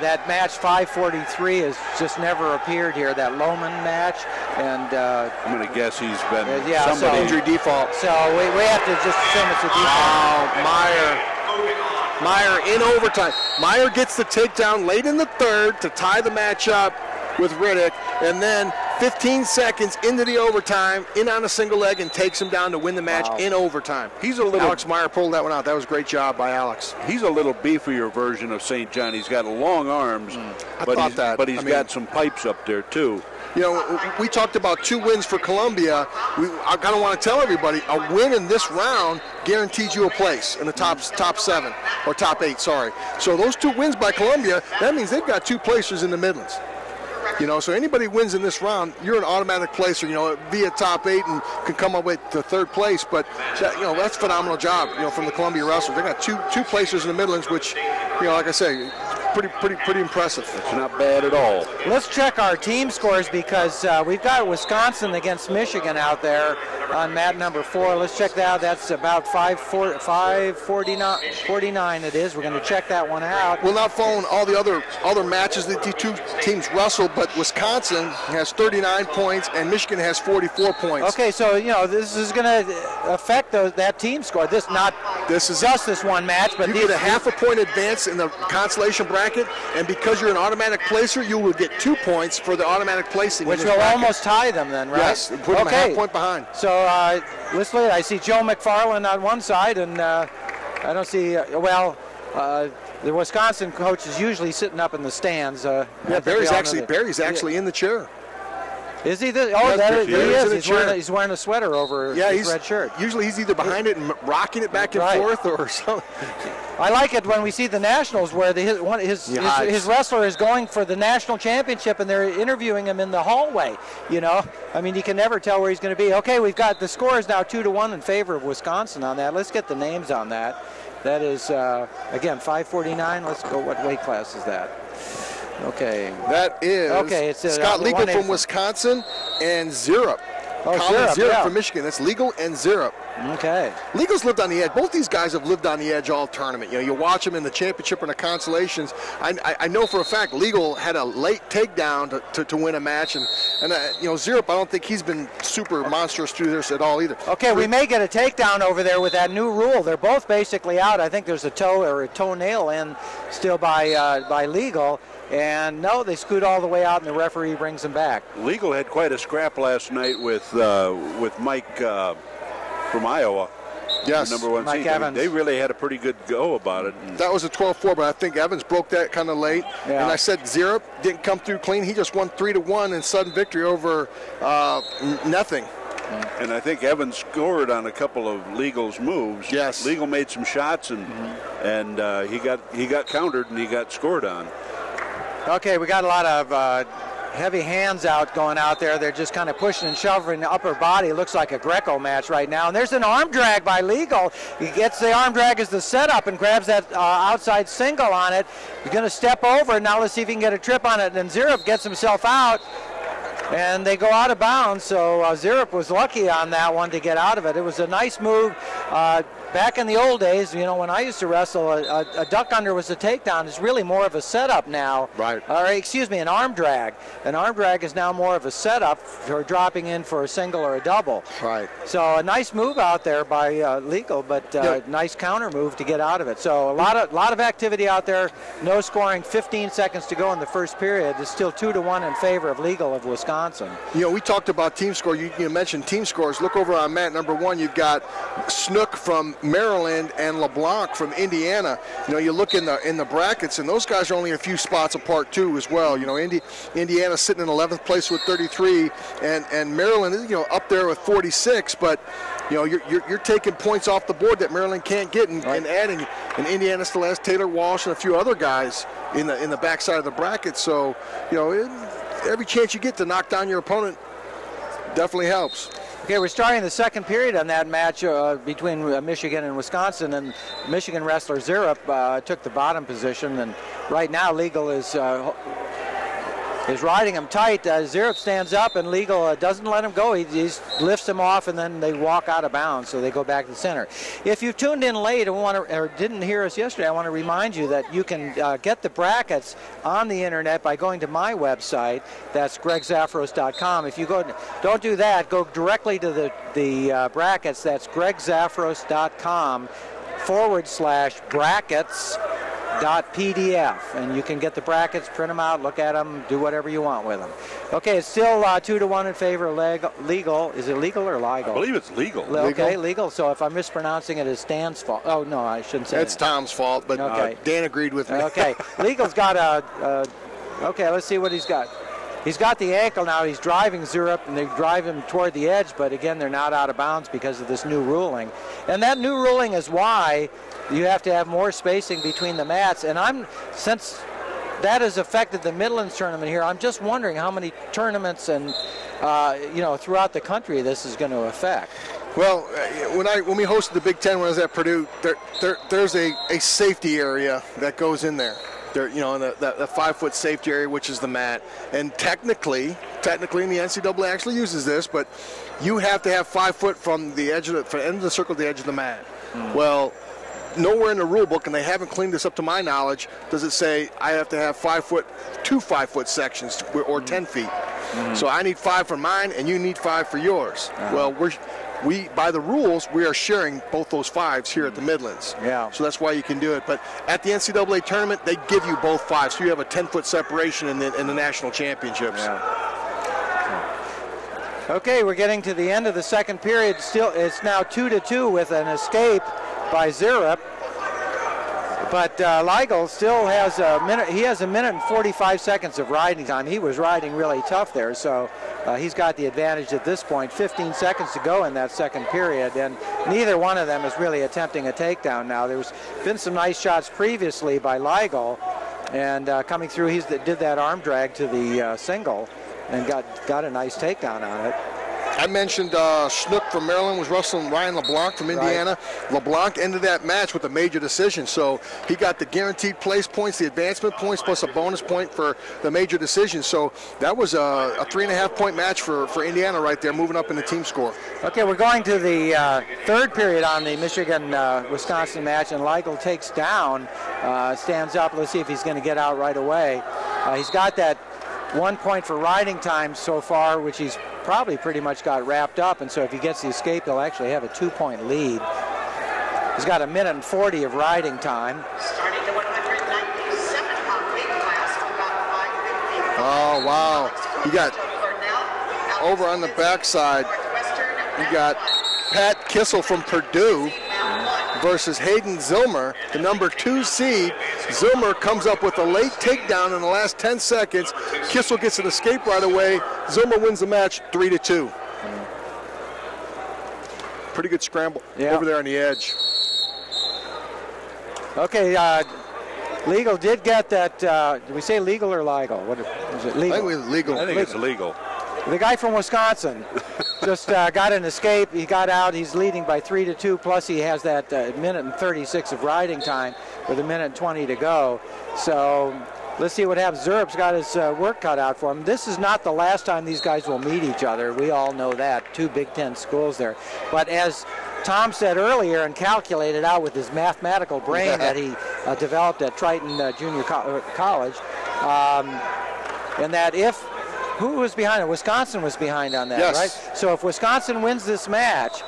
C: that match 543 has just never appeared here. That Lohman match, and
B: I'm going to guess he's been
D: somebody injury default.
C: So we have to just assume it's a default.
D: Meyer in overtime. Meyer gets the takedown late in the third to tie the match up with Riddick, and then 15 seconds into the overtime, in on a single leg, and takes him down to win the match in overtime. Alex Meyer pulled that one out. That was a great job by Alex.
B: He's a little beefier version of St. John. He's got long arms, but he's got some pipes up there too.
D: We talked about 2 wins for Columbia. I kind of want to tell everybody, a win in this round guarantees you a place in the top 7, or top 8, sorry. So those 2 wins by Columbia, that means they've got 2 placers in the Midlands. So anybody wins in this round, you're an automatic placer, via top 8 and can come up with the 3rd place. But, that's a phenomenal job, from the Columbia wrestlers. They got two placers in the Midlands, which, like I say, pretty impressive.
B: It's not bad at all.
C: Let's check our team scores because we've got Wisconsin against Michigan out there on mat number 4. Let's check that out. That's about 549 it is. We're going to check that one out.
D: We'll not phone all the other matches that the 2 teams wrestled, but Wisconsin has 39 points and Michigan has 44 points.
C: Okay, so this is going to affect that team score. This is just this one match, but
D: you get a half a point advance in the consolation bracket, and because you're an automatic placer, you will get 2 points for the automatic placing.
C: Which will almost tie them then, right?
D: Yes, put them a half point behind.
C: So let's look. I see Joe McFarland on one side, and I don't see. The Wisconsin coach is usually sitting up in the stands.
D: Barry's actually in the chair.
C: Is he? He is. He's wearing a sweater over his red shirt.
D: Usually he's either behind it and rocking it back and forth or something.
C: I like it when we see the Nationals where his wrestler is going for the national championship and they're interviewing him in the hallway. You can never tell where he's going to be. Okay, we've got the score is now 2-1 in favor of Wisconsin on that. Let's get the names on that. That is, again, 549. Let's go. What weight class is that? Okay.
D: That is
C: it's
D: Scott Legal from Wisconsin and Zirup.
C: Colin
D: Zirup from Michigan. That's Legal and Zirup.
C: Okay.
D: Legal's lived on the edge. Both these guys have lived on the edge all tournament. You watch them in the championship and the consolations. I know for a fact Legal had a late takedown to win a match, and Zirup, I don't think he's been super monstrous through this at all either.
C: Okay, we may get a takedown over there with that new rule. They're both basically out. I think there's a toe or a toenail in still by Legal. And no, they scoot all the way out, and the referee brings them back.
B: Legal had quite a scrap last night with Mike from Iowa.
D: Yes.
B: The number 1
C: Mike
B: seed.
C: Evans.
B: They really had a pretty good go about it.
D: That was a 12-4, but I think Evans broke that kind of late.
C: Yeah.
D: And I said Zirup didn't come through clean. He just won 3-1 in sudden victory over nothing.
B: And I think Evans scored on a couple of Legal's moves.
D: Yes.
B: Legal made some shots, and he got countered and he got scored on.
C: Okay, we got a lot of heavy hands going out there. They're just kind of pushing and shoving the upper body. It looks like a Greco match right now. And there's an arm drag by Legal. He gets the arm drag as the setup and grabs that outside single on it. He's going to step over. Now let's see if he can get a trip on it. And Zirup gets himself out. And they go out of bounds, so Zirup was lucky on that one to get out of it. It was a nice move. Back in the old days, you know, when I used to wrestle, a duck under was a takedown. It's really more of a setup now.
D: Right.
C: Or, excuse me, an arm drag. An arm drag is now more of a setup for dropping in for a single or a double.
D: Right.
C: So a nice move out there by Legal, but nice counter move to get out of it. So a lot of activity out there. No scoring. 15 seconds to go in the first period. It's still 2-1 in favor of Legal of Wisconsin.
D: You know, we talked about team score. You mentioned team scores. Look over on mat number 1. You've got Snook from Maryland and LeBlanc from Indiana. You know, you look in the brackets, and those guys are only a few spots apart too as well. You know, Indiana sitting in 11th place with 33, and Maryland is, you know, up there with 46. But you know, you're taking points off the board that Maryland can't get, and adding. And Indiana still has Taylor Walsh and a few other guys in the backside of the bracket. So you know, every chance you get to knock down your opponent definitely helps.
C: Okay, we're starting the second period on that match between Michigan and Wisconsin, and Michigan wrestler Zirup took the bottom position, and right now Legal is riding him tight. Zirup stands up, and Legal doesn't let him go. He lifts him off, and then they walk out of bounds, so they go back to the center. If you tuned in late or didn't hear us yesterday, I want to remind you that you can get the brackets on the internet by going to my website. That's gregzafros.com. If you don't do that, go directly to the brackets. That's gregzafros.com/brackets.pdf, and you can get the brackets, print them out, look at them, do whatever you want with them. Okay, it's still 2-1 in favor of Legal. Is it Legal or Legal?
B: I believe it's Legal.
C: Okay, Legal. So if I'm mispronouncing it, it's Stan's fault. Oh, no, I shouldn't say
D: It's
C: that.
D: Tom's fault, but Dan agreed with me.
C: Okay, Legal's got okay, let's see what he's got. He's got the ankle now. He's driving Zirup, and they drive him toward the edge, but again, they're not out of bounds because of this new ruling. And that new ruling is why you have to have more spacing between the mats. And since that has affected the Midlands tournament here, I'm just wondering how many tournaments and you know, throughout the country this is going to affect.
D: Well, when we hosted the Big Ten when I was at Purdue, there's a safety area that goes in there. There, you know, the 5-foot safety area, which is the mat. And technically, and the NCAA actually uses this, but you have to have 5 foot from the edge of from the end of the circle to the edge of the mat. Well, nowhere in the rule book, and they haven't cleaned this up to my knowledge, does it say I have to have 5 foot, 2 5-foot sections or 10 feet. So I need 5 for mine, and you need 5 for yours. Well, we by the rules, we are sharing both those 5s here at the Midlands.
C: Yeah.
D: So that's why you can do it. But at the NCAA tournament, they give you both 5s, so you have a 10-foot separation in the national championships.
C: Yeah. Okay, we're getting to the end of the second period. Still, it's now 2-2 with an escape by Zirup. But Legal still has a minute. He has a minute and 45 seconds of riding time. He was riding really tough there, so he's got the advantage at this point. 15 seconds to go in that second period, and neither one of them is really attempting a takedown now. There's been some nice shots previously by Legal, and coming through, he did that arm drag to the single and got a nice takedown on it.
D: I mentioned Snook from Maryland was wrestling Ryan LeBlanc from Indiana. Right. LeBlanc ended that match with a major decision, so he got the guaranteed place points, the advancement points, plus a bonus point for the major decision. So that was a 3.5-point match for Indiana right there, moving up in the team score.
C: Okay, we're going to the third period on the Michigan-Wisconsin match, and Legal takes down, stands up. Let's see if he's going to get out right away. He's got that 1 point for riding time so far, which he's probably pretty much got wrapped up, and so if he gets the escape, he'll actually have a 2-point lead. He's got a minute and 40 of riding time.
E: Starting the 197-pound weight class, about 550.
D: Oh, wow. You got over on the backside, you got Pat Kissel from Purdue versus Hayden Zilmer, the number 2 seed. Zilmer comes up with a late takedown in the last 10 seconds. Kissel gets an escape right away. Zilmer wins the match 3-2. Pretty good scramble over there on the edge.
C: Okay, Legal did get that. Did we say legal or legal? What is it? Legal.
D: I think it's legal.
B: I think it's legal.
C: The guy from Wisconsin just got an escape. He got out. He's leading by 3-2. Plus, he has that minute and 36 of riding time with a minute and 20 to go. So let's see what happens. Zerub's got his work cut out for him. This is not the last time these guys will meet each other. We all know that. 2 Big Ten schools there. But as Tom said earlier and calculated out with his mathematical brain that he developed at Triton Junior College, and that who was behind it? Wisconsin was behind on that, right? So if Wisconsin wins this match,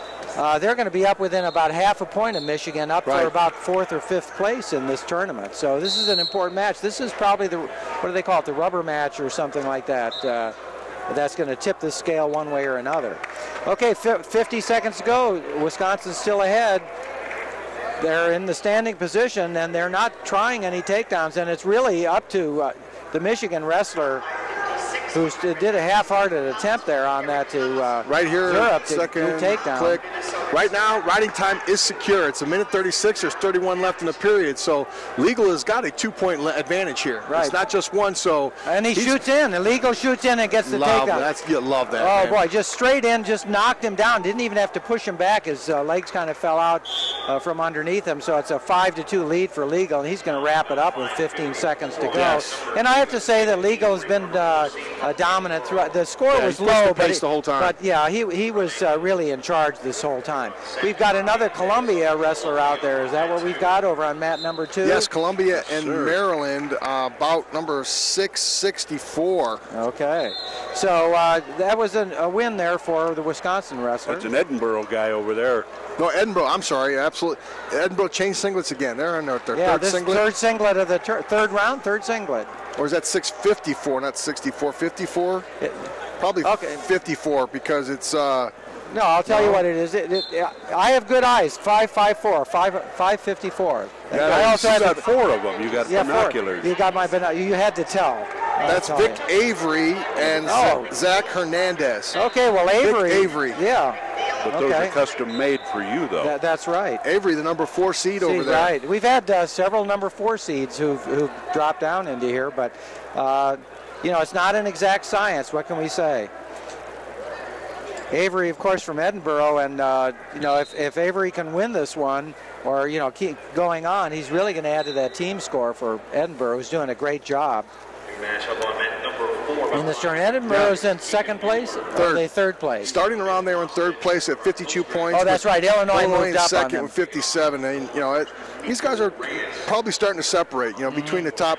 C: they're going to be up within about half a point of Michigan, up for about 4th or 5th place in this tournament. So this is an important match. This is probably what do they call it, the rubber match or something like that. That's going to tip the scale one way or another. Okay, 50 seconds to go. Wisconsin's still ahead. They're in the standing position, and they're not trying any takedowns, and it's really up to the Michigan wrestler who did a half-hearted attempt there on that to
D: right here,
C: Europe
D: second
C: to takedown.
D: Click. Right now, riding time is secure. It's a minute 36. There's 31 left in the period. So Legal has got a 2-point advantage here.
C: Right.
D: It's not just one. So
C: and he shoots in. Legal shoots in and gets the takedown.
D: You love that.
C: Oh
D: man.
C: boy, just straight in, just knocked him down. Didn't even have to push him back. His legs kind of fell out from underneath him. So it's a 5-2 lead for Legal, and he's going to wrap it up with 15 seconds to go.
D: Yes.
C: And I have to say that Legal has been dominant throughout. The score was low,
D: the whole time.
C: But yeah, he was really in charge this whole time. We've got another Columbia wrestler out there. Is that what we've got over on mat number 2?
D: Yes, Columbia and Maryland, bout number 664.
C: Okay, so that was a win there for the Wisconsin wrestler.
B: That's an Edinburgh guy over there.
D: No, Edinburgh, I'm sorry, absolutely. Edinburgh changed singlets again. They're on their third singlet.
C: Third singlet of the third round, third singlet.
D: Or is that 654, not 64, 54? Probably 54 because it's...
C: No, I'll tell you what it is. I have good eyes. 554, 554.
B: Yeah, I also got 4 of them. You got binoculars.
C: 4. You got my binoculars. You had to tell.
D: That's Vic Avery and Zach Hernandez.
C: Okay, well, Avery.
D: Vic Avery.
C: Yeah.
B: But those are custom made for you, though.
C: That's right.
D: Avery, the number 4 seed over there.
C: Right. We've had several number 4 seeds who've dropped down into here, but it's not an exact science. What can we say? Avery, of course, from Edinburgh, and if Avery can win this one, or keep going on, he's really going to add to that team score for Edinburgh, who's doing a great job. In this tournament, Edinburgh is in second place. Third place.
D: Starting around there in third place at 52 points.
C: Oh, that's right. Illinois moved
D: in
C: up
D: second
C: on them.
D: with 57. And these guys are probably starting to separate. Between the top.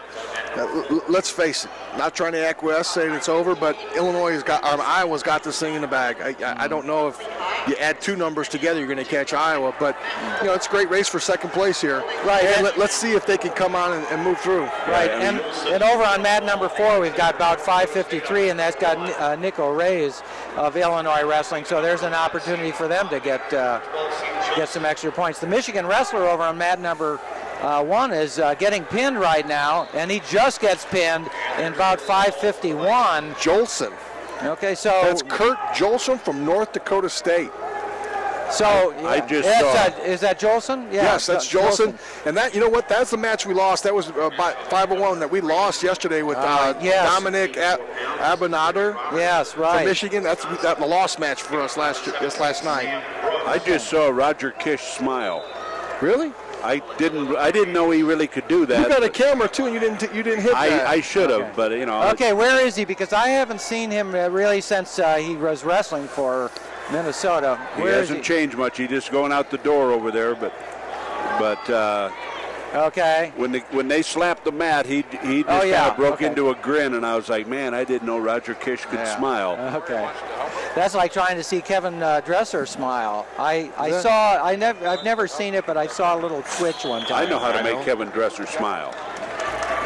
D: Let's face it. Not trying to acquiesce, saying it's over, but Iowa's got this thing in the bag. I don't know if you add 2 numbers together, you're going to catch Iowa, but it's a great race for second place here.
C: Right.
D: And let's see if they can come on and move through.
C: Right. And over on mat number 4, we've got about 553, and that's got Nico Reyes of Illinois Wrestling. So there's an opportunity for them to get some extra points. The Michigan wrestler over on mat number 1 is getting pinned right now, and he just gets pinned in about 5:51.
D: Jolson.
C: Okay, so
D: that's Kurt Jolson from North Dakota State.
C: So
B: I just
C: is that Jolson? Yeah,
D: yes, that's Jolson. And that's the match we lost. That was about 501 that we lost yesterday with Dominic Abinader.
C: Yes, right.
D: From Michigan. That's the lost match for us last night.
B: I just saw Roger Kish smile.
D: Really?
B: I didn't know he really could do that.
D: You got a camera too, and you didn't hit that.
B: I should have, but
C: Okay, where is he? Because I haven't seen him really since he was wrestling for Minnesota.
B: He hasn't changed much. He's just going out the door over there, but
C: okay.
B: When they slapped the mat, he just kind of broke into a grin, and I was like, man, I didn't know Roger Kish could smile.
C: Okay. That's like trying to see Kevin Dresser smile. I've never seen it, but I saw a little twitch one time.
B: I know how to make Kevin Dresser smile.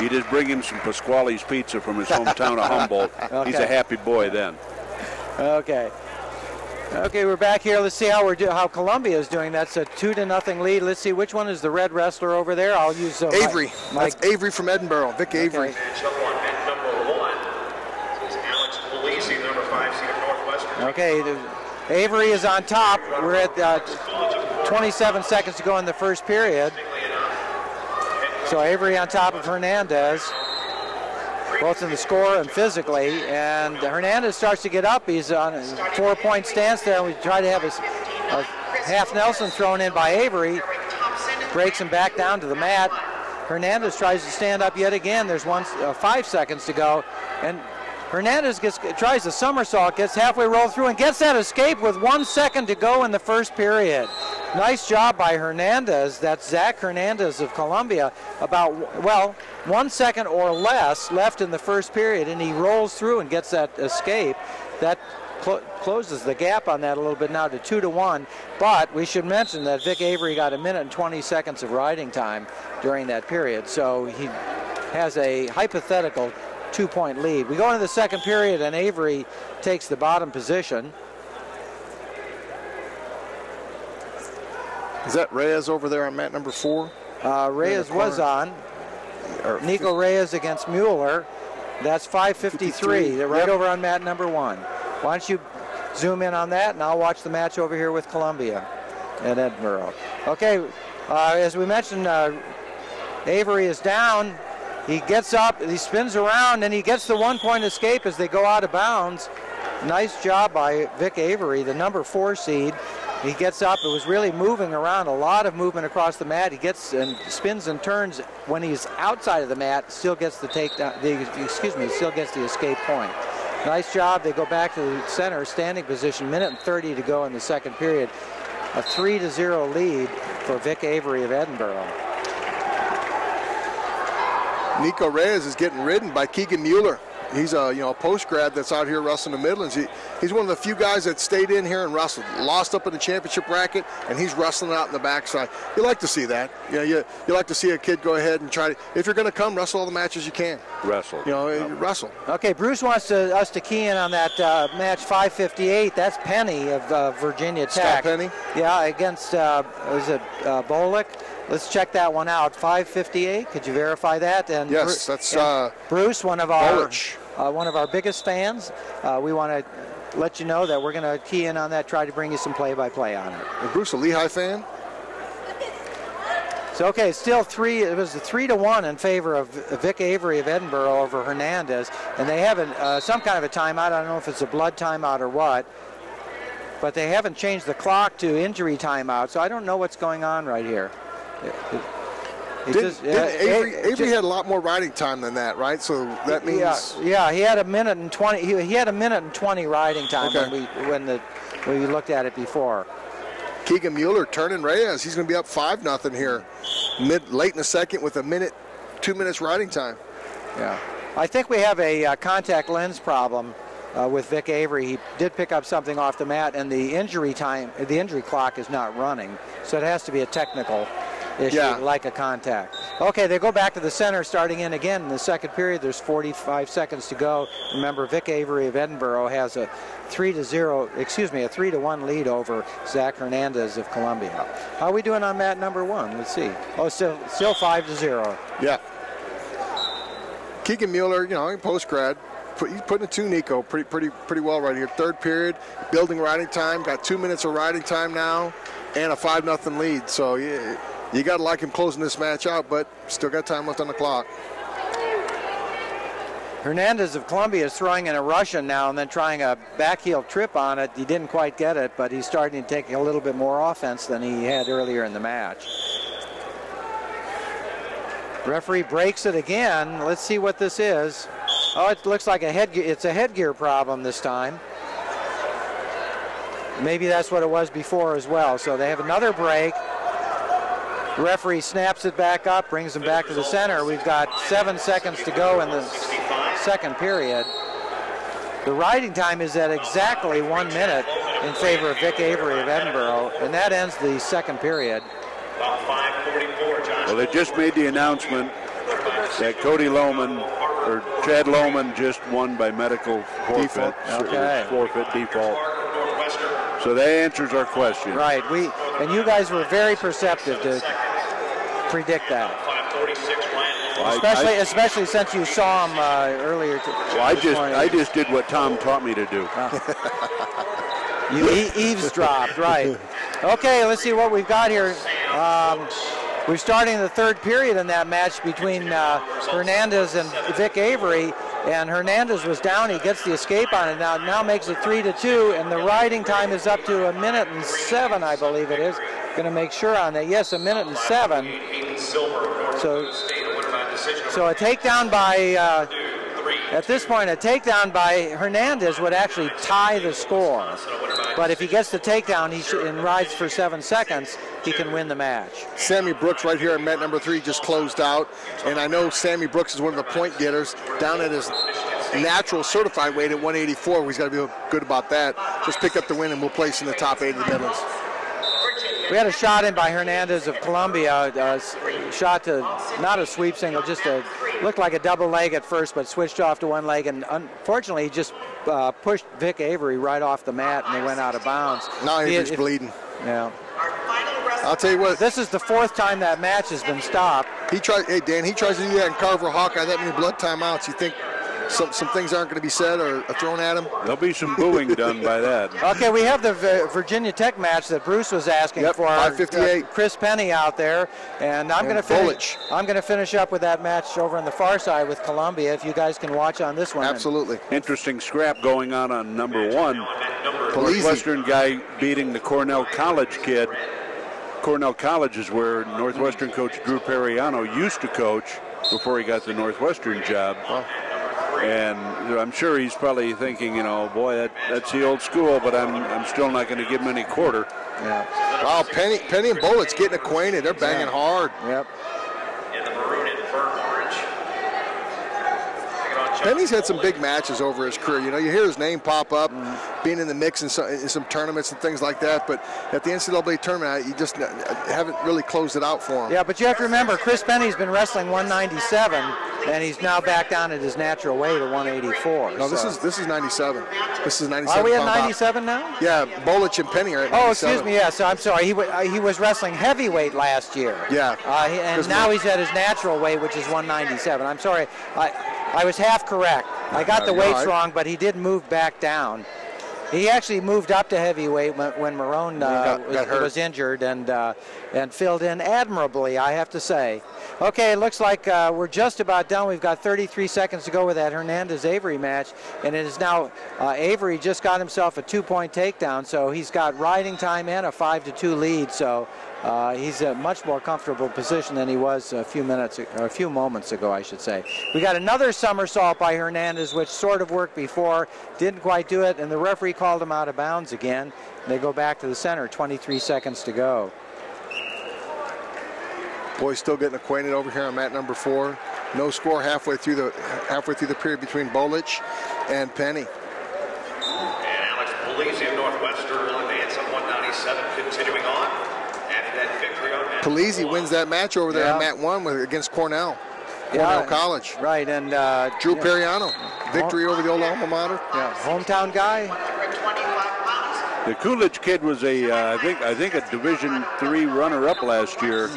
B: You just bring him some Pasquale's pizza from his hometown of Humboldt. Okay. He's a happy boy then.
C: Okay. Okay, we're back here. Let's see how Columbia is doing. That's a 2-0 lead. Let's see which one is the red wrestler over there. I'll use
D: Avery. That's Avery from Edinburgh. Vic Avery.
C: Okay.
E: Number 1 is Alex Polisi, number 5 seed of Northwestern.
C: Okay, Avery is on top. We're at 27 seconds to go in the first period. So Avery on top of Hernandez, both in the score and physically. And Hernandez starts to get up. He's on a 4-point stance there. And we try to have a half Nelson thrown in by Avery. Breaks him back down to the mat. Hernandez tries to stand up yet again. There's 5 seconds to go. And Hernandez tries a somersault, gets halfway rolled through, and gets that escape with 1 second to go in the first period. Nice job by Hernandez. That's Zach Hernandez of Columbia. About, 1 second or less left in the first period, and he rolls through and gets that escape. That closes the gap on that a little bit now to 2-1. But we should mention that Vic Avery got 1 minute and 20 seconds of riding time during that period. So he has a hypothetical 2-point lead. We go into the second period, and Avery takes the bottom position.
D: Is that Reyes over there on mat number 4?
C: Reyes was on. Nico Reyes against Mueller. That's 5:53. They're right over on mat number 1. Why don't you zoom in on that, and I'll watch the match over here with Columbia and Edinburgh. Okay, as we mentioned, Avery is down. He gets up, he spins around, and he gets the 1-point escape as they go out of bounds. Nice job by Vic Avery, the number 4 seed. He gets up. It was really moving around, a lot of movement across the mat. He gets and spins and turns when he's outside of the mat, still gets the takedown, still gets the escape point. Nice job. They go back to the center, standing position, 1 minute and 30 to go in the second period. A 3-0 lead for Vic Avery of Edinburgh.
D: Nico Reyes is getting ridden by Keegan Mueller. He's a post grad that's out here wrestling the Midlands. He's one of the few guys that stayed in here and wrestled. Lost up in the championship bracket, and he's wrestling out in the backside. You like to see that. You like to see a kid go ahead and try to. If you're going to come, wrestle all the matches you can.
B: Wrestle.
D: Wrestle.
C: Okay, Bruce wants us to key in on that match 5:58. That's Penny of Virginia Tech.
D: Scott Penny.
C: Yeah, against was it Bolick? Let's check that one out. 5:58. Could you verify that? And
D: yes, that's
C: Bruce, one of our biggest fans. We want to let you know that we're going to key in on that. Try to bring you some play-by-play on it.
D: Is Bruce a Lehigh fan?
C: So okay, still 3. It was a 3-1 in favor of Vic Avery of Edinburgh over Hernandez, and they have some kind of a timeout. I don't know if it's a blood timeout or what, but they haven't changed the clock to injury timeout. So I don't know what's going on right here.
D: Avery had a lot more riding time than that, right? So that means
C: he had 1 minute and 20. He had 1 minute and 20 riding time when we looked at it before.
D: Keegan Mueller turning Reyes. He's going to be up 5-0 here, late in the second with 2 minutes riding time.
C: Yeah, I think we have a contact lens problem with Vic Avery. He did pick up something off the mat, and the injury clock is not running, so it has to be a technical issue, like a contact. Okay, they go back to the center, starting in again in the second period. There's 45 seconds to go. Remember, Vic Avery of Edinburgh has a 3-1 lead over Zach Hernandez of Columbia. How are we doing on mat number 1? Let's see. Oh, still 5-0.
D: Yeah. Keegan Mueller, post grad. He's putting it to Nico pretty well right here. Third period, building riding time. Got 2 minutes of riding time now, and a 5-0 lead. So you got to like him closing this match out, but still got time left on the clock.
C: Hernandez of Columbia is throwing in a Russian now and then trying a back heel trip on it. He didn't quite get it, but he's starting to take a little bit more offense than he had earlier in the match. Referee breaks it again. Let's see what this is. Oh, it looks like it's a headgear problem this time. Maybe that's what it was before as well. So they have another break. The referee snaps it back up, brings them back to the center. We've got 7 seconds to go in the second period. The riding time is at exactly 1 minute in favor of Vic Avery of Edinburgh, and that ends the second period.
B: Well, they just made the announcement that Chad Lohman just won by medical forfeit.
C: Okay.
B: Forfeit default. So that answers our question.
C: Right. And you guys were very perceptive to predict that.
B: Well,
C: especially since you saw him earlier.
B: I just did what Tom taught me to do.
C: You eavesdropped, right. Okay, let's see what we've got here. We're starting the third period in that match between Hernandez and Vic Avery, and Hernandez was down. He gets the escape on it now makes it 3-2, and the riding time is up to 1:07, I believe it is. Going to make sure on that. Yes, 1:07. So a takedown by, at this point, a takedown by Hernandez would actually tie the score. But if he gets the takedown and rides for 7 seconds, he can win the match.
D: Sammy Brooks right here in mat number 3 just closed out. And I know Sammy Brooks is one of the point getters down at his natural certified weight at 184. He's got to be good about that. Just pick up the win and we'll place in the top 8 of the Midlands.
C: We had a shot in by Hernandez of Columbia, shot to not a sweep single, just looked like a double leg at first, but switched off to one leg, and unfortunately he just pushed Vic Avery right off the mat, and they went out of bounds.
D: Now Avery's bleeding.
C: Yeah.
D: I'll tell you what.
C: This is the 4th time that match has been stopped.
D: Hey Dan, he tries to do that in Carver Hawkeye, that many blood timeouts. You think some things aren't going to be said or thrown at him?
B: There'll be some booing done by that.
C: Okay, we have the Virginia Tech match that Bruce was asking for.
D: 5:58.
C: Chris Penny out there, and I'm going to finish up with that match over on the far side with Columbia. If you guys can watch on this one.
D: Absolutely.
B: Interesting scrap going on number 1. Northwestern guy beating the Cornell College kid. Cornell College is where Northwestern coach Drew Periano used to coach before he got the Northwestern job.
D: Oh.
B: And I'm sure he's probably thinking, boy, that's the old school, but I'm still not going to give him any quarter.
C: Yeah.
D: Wow, Penny and Bullitt's getting acquainted. They're banging hard.
C: Yep.
E: In the maroon and burnt orange.
D: Penny's had some big matches over his career. You hear his name pop up, being in the mix in some tournaments and things like that. But at the NCAA tournament, you just haven't really closed it out for him.
C: Yeah, but you have to remember, Chris Penny's been wrestling 197, and he's now back down at his natural weight of 184.
D: No, this is 97. This is 97.
C: Are we at 97 now?
D: Yeah, Bolich and Penny are at 97.
C: Oh, excuse me. Yeah, so I'm sorry. He was wrestling heavyweight last year.
D: Yeah.
C: And now he's at his natural weight, which is 197. I'm sorry. I was half correct. I got the weights wrong, but he did move back down. He actually moved up to heavyweight when Marone was injured and filled in admirably, I have to say. Okay, it looks like we're just about done. We've got 33 seconds to go with that Hernandez-Avery match, and it is now Avery just got himself a 2-point takedown, so he's got riding time and a 5-2 lead. So he's a much more comfortable position than he was a few moments ago, I should say. We got another somersault by Hernandez, which sort of worked before, didn't quite do it, and the referee called him out of bounds again. They go back to the center, 23 seconds to go.
D: Boys still getting acquainted over here on mat number 4. No score halfway through the period between Bolich and Penny.
E: And Alex Polizzi of Northwestern will advance on 197, continuing on after that victory on mat.
D: Polizzi wins that match over there on mat 1 against Cornell College.
C: Right, and
D: Drew Periano, victory over the old alma mater.
C: Yeah, hometown guy.
B: The Coolidge kid was I think a Division III runner-up last year.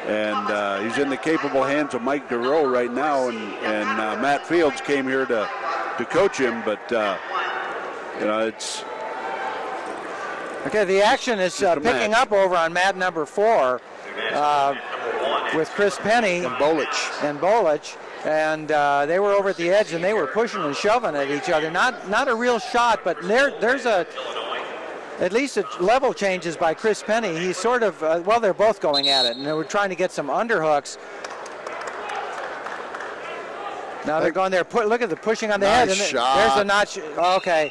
B: And he's in the capable hands of Mike DeRoe right now, and Matt Fields came here to coach him, but it's
C: okay. The action is picking up over on mat number 4 with Chris Penny
D: and
C: Bolich, and they were over at the edge and they were pushing and shoving at each other. Not a real shot, but there's at least a level changes by Chris Penny. He's sort of, they're both going at it, and they were trying to get some underhooks. Now they're going there. Look at the pushing on the head.
D: Shot.
C: There's a notch. Okay.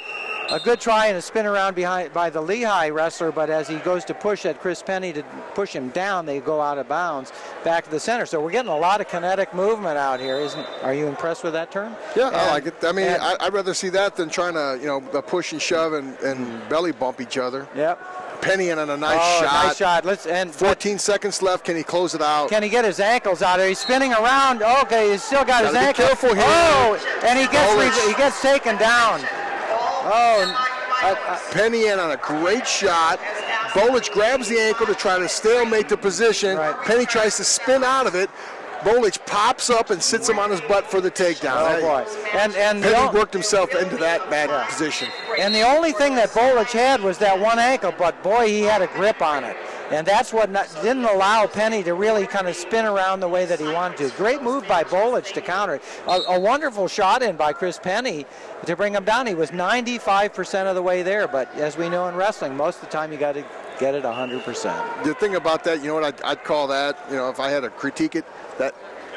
C: A good try and a spin around behind by the Lehigh wrestler, but as he goes to push at Chris Penny to push him down, they go out of bounds back to the center. So we're getting a lot of kinetic movement out here. Are you impressed with that term?
D: Yeah, I like it. I mean, I'd rather see that than trying to, the push and shove and belly bump each other.
C: Yep.
D: Penny in on a nice shot.
C: Nice shot.
D: 14 seconds left. Can he close it out?
C: Can he get his ankles out there? He's spinning around. Okay, he's still got his ankles.
D: Be careful here.
C: Oh, and he gets taken down. Oh,
D: Penny in on a great shot. Bolich grabs the ankle to try to stalemate the position.
C: Right.
D: Penny tries to spin out of it. Bolich pops up and sits him on his butt for the takedown.
C: Oh, boy. And
D: Penny worked himself into that bad position.
C: And the only thing that Bolich had was that one ankle, but boy, he had a grip on it. And that's what didn't allow Penny to really kind of spin around the way that he wanted to. Great move by Bolich to counter it. A wonderful shot in by Chris Penny to bring him down. He was 95% of the way there, but as we know in wrestling, most of the time you got to get it 100%.
D: The thing about that, you know what I'd call that, you know, if I had to critique it,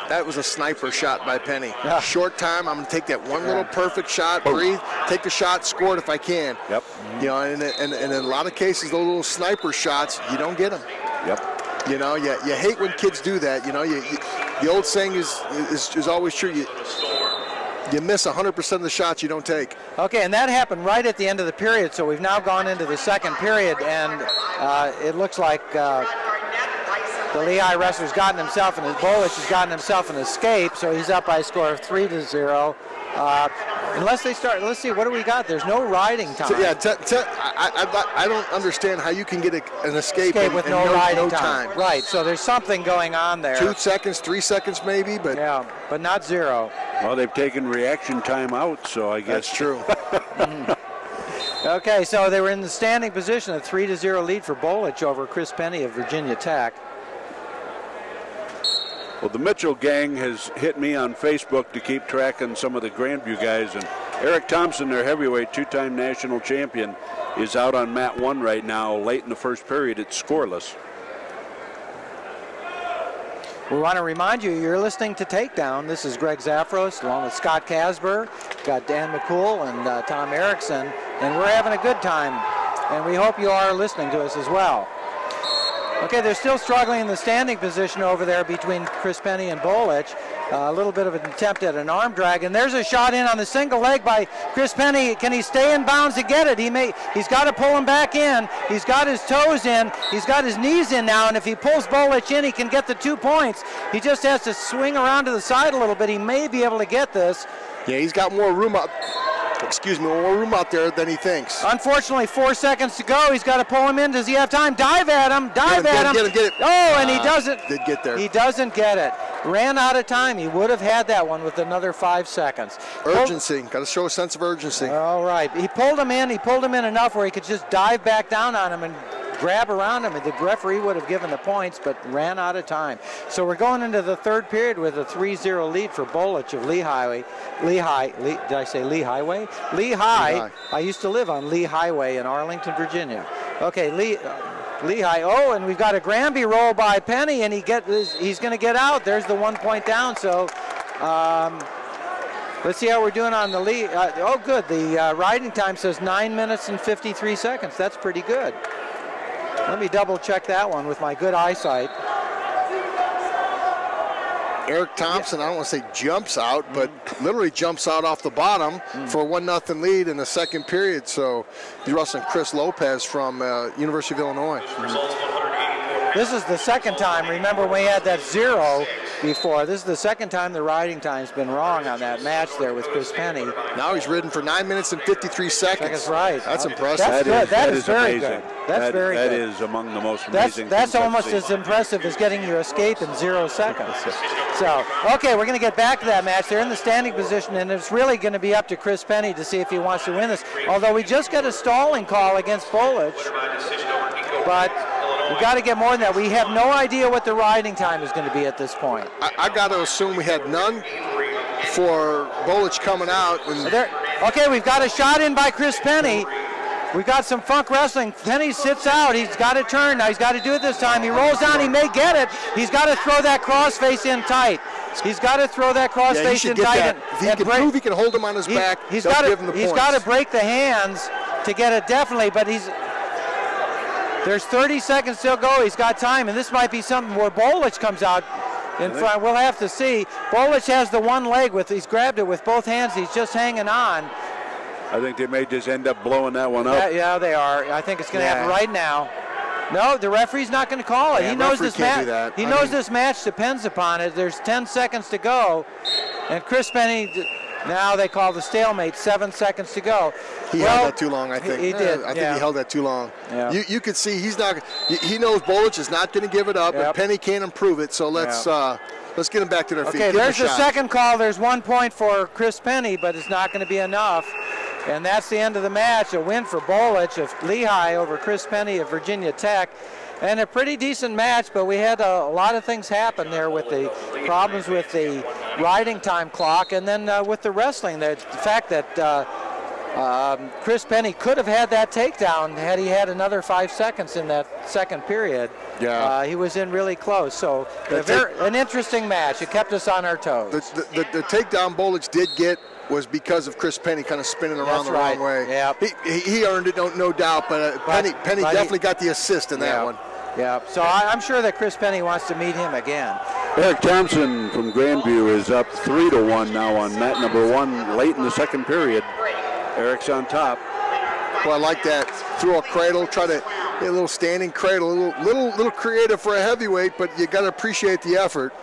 D: that was a sniper shot by Penny.
C: Yeah.
D: Short time, I'm going to take that one little perfect shot, breathe, take the shot, score it if I can.
B: Yep.
D: You know, and in a lot of cases, those little sniper shots, you don't get them.
B: Yep.
D: You know, you hate when kids do that. You know, the old saying is always true. You miss 100% of the shots you don't take.
C: Okay, and that happened right at the end of the period, so we've now gone into the second period, and it looks like the Lehigh wrestler's gotten himself, and Bolich has gotten himself an escape, so he's up by a score of 3-0. Unless they start, let's see, what do we got? There's no riding time.
D: So, yeah, I don't understand how you can get an escape
C: with no riding
D: time.
C: Right, so there's something going on there.
D: 2 seconds, 3 seconds maybe, but...
C: Yeah, but not 0.
B: Well, they've taken reaction time out, so I guess...
D: That's true.
C: Okay, so they were in the standing position, a 3-0 lead for Bolich over Chris Penny of Virginia Tech.
B: Well, the Mitchell gang has hit me on Facebook to keep track on some of the Grandview guys, and Eric Thompson, their heavyweight, 2-time national champion, is out on mat 1 right now. Late in the first period, it's scoreless.
C: We want to remind you, you're listening to Takedown. This is Greg Zaffros along with Scott Casber, got Dan McCool and Tom Erickson, and we're having a good time, and we hope you are listening to us as well. Okay, they're still struggling in the standing position over there between Chris Penny and Bolich. A little bit of an attempt at an arm drag, and there's a shot in on the single leg by Chris Penny. Can he stay in bounds and get it? He's got to pull him back in. He's got his toes in. He's got his knees in now, and if he pulls Bolich in, he can get the 2 points. He just has to swing around to the side a little bit. He may be able to get this.
D: Yeah, he's got more room out. More room out there than he thinks.
C: Unfortunately, 4 seconds to go. He's got to pull him in. Does he have time? Dive at him. Dive at him.
D: Get it.
C: Oh, and he doesn't.
D: Did get there.
C: He doesn't get it. Ran out of time. He would have had that one with another 5 seconds.
D: Urgency. Got to show a sense of urgency.
C: All right. He pulled him in. He pulled him in enough where he could just dive back down on him and grab around him, and the referee would have given the points, but ran out of time. So we're going into the third period with a 3-0 lead for Bolich of Lehigh. Did I say Lehigh? Lehigh. I used to live on Lee Highway in Arlington, Virginia. Okay, Lehigh. Oh, and we've got a Granby roll by Penny, and he's going to get out. There's the 1 point down. So let's see how we're doing on the lead. Oh, good. The riding time says 9 minutes and 53 seconds. That's pretty good. Let me double check that one with my good eyesight.
D: Eric Thompson, I don't want to say jumps out, but literally jumps out off the bottom for a 1-0 lead in the second period. So he's wrestling Chris Lopez from University of Illinois.
C: This is the second time. Remember, we had that 0 before. This is the second time the riding time's been wrong on that match there with Chris Penny.
D: Now he's ridden for 9 minutes and 53 seconds.
C: That's right.
D: That's impressive.
C: That's good. That is very
B: amazing.
C: good. That's very good.
B: That is among the most amazing
C: That's
B: things
C: almost
B: I've
C: as
B: seen.
C: impressive as getting your escape in 0 seconds. So, okay, we're going to get back to that match. They're in the standing position, and it's really going to be up to Chris Penny to see if he wants to win this. Although we just got a stalling call against Bolich, but we got to get more than that. We have no idea what the riding time is going to be at this point.
D: I got to assume we had none for Bolich coming out.
C: Okay, we've got a shot in by Chris Penny. We've got some funk wrestling. Penny sits out. He's got to turn. Now he's got to do it this time. He rolls down. He may get it. He's got to throw that crossface in tight. He's got to throw that crossface in tight.
D: If he can prove he can hold him on his back,
C: he's got
D: give him the points.
C: He's got to break the hands to get it definitely, but there's 30 seconds still go. He's got time, and this might be something where Bolich comes out in front. We'll have to see. Bolich has the one leg he's grabbed it with both hands. He's just hanging on.
B: I think they may just end up blowing that one up.
C: Yeah, they are. I think it's going to happen right now. No, the referee's not going to call it.
D: Yeah,
C: he knows this match.
D: He
C: knows this match depends upon it. There's 10 seconds to go, and Chris Penny Now they call the stalemate, 7 seconds to go.
D: He held that too long, I think.
C: He did.
D: I think he held that too long.
C: Yeah.
D: You could see he's not. He knows Bolic is not going to give it up, and Penny can't improve it. So let's get him back to their feet.
C: Okay, there's the second call. There's 1 point for Chris Penny, but it's not going to be enough. And that's the end of the match. A win for Bolic of Lehigh over Chris Penny of Virginia Tech. And a pretty decent match, but we had a lot of things happen there with the problems with the riding time clock, and then with the wrestling. The fact that Chris Penny could have had that takedown had he had another 5 seconds in that second period.
D: Yeah.
C: He was in really close. So an interesting match. It kept us on our toes.
D: The takedown Bolic did get was because of Chris Penny kind of spinning around the wrong way.
C: Yep.
D: He earned it, no doubt, but Penny definitely got the assist in that one.
C: Yeah, so I'm sure that Chris Penny wants to meet him again.
B: Eric Thompson from Grandview is up 3-1 now on mat number 1 late in the second period. Eric's on top.
D: Well, I like that. Throw a cradle, try to get a little standing cradle, a little creative for a heavyweight, but you got to appreciate the effort.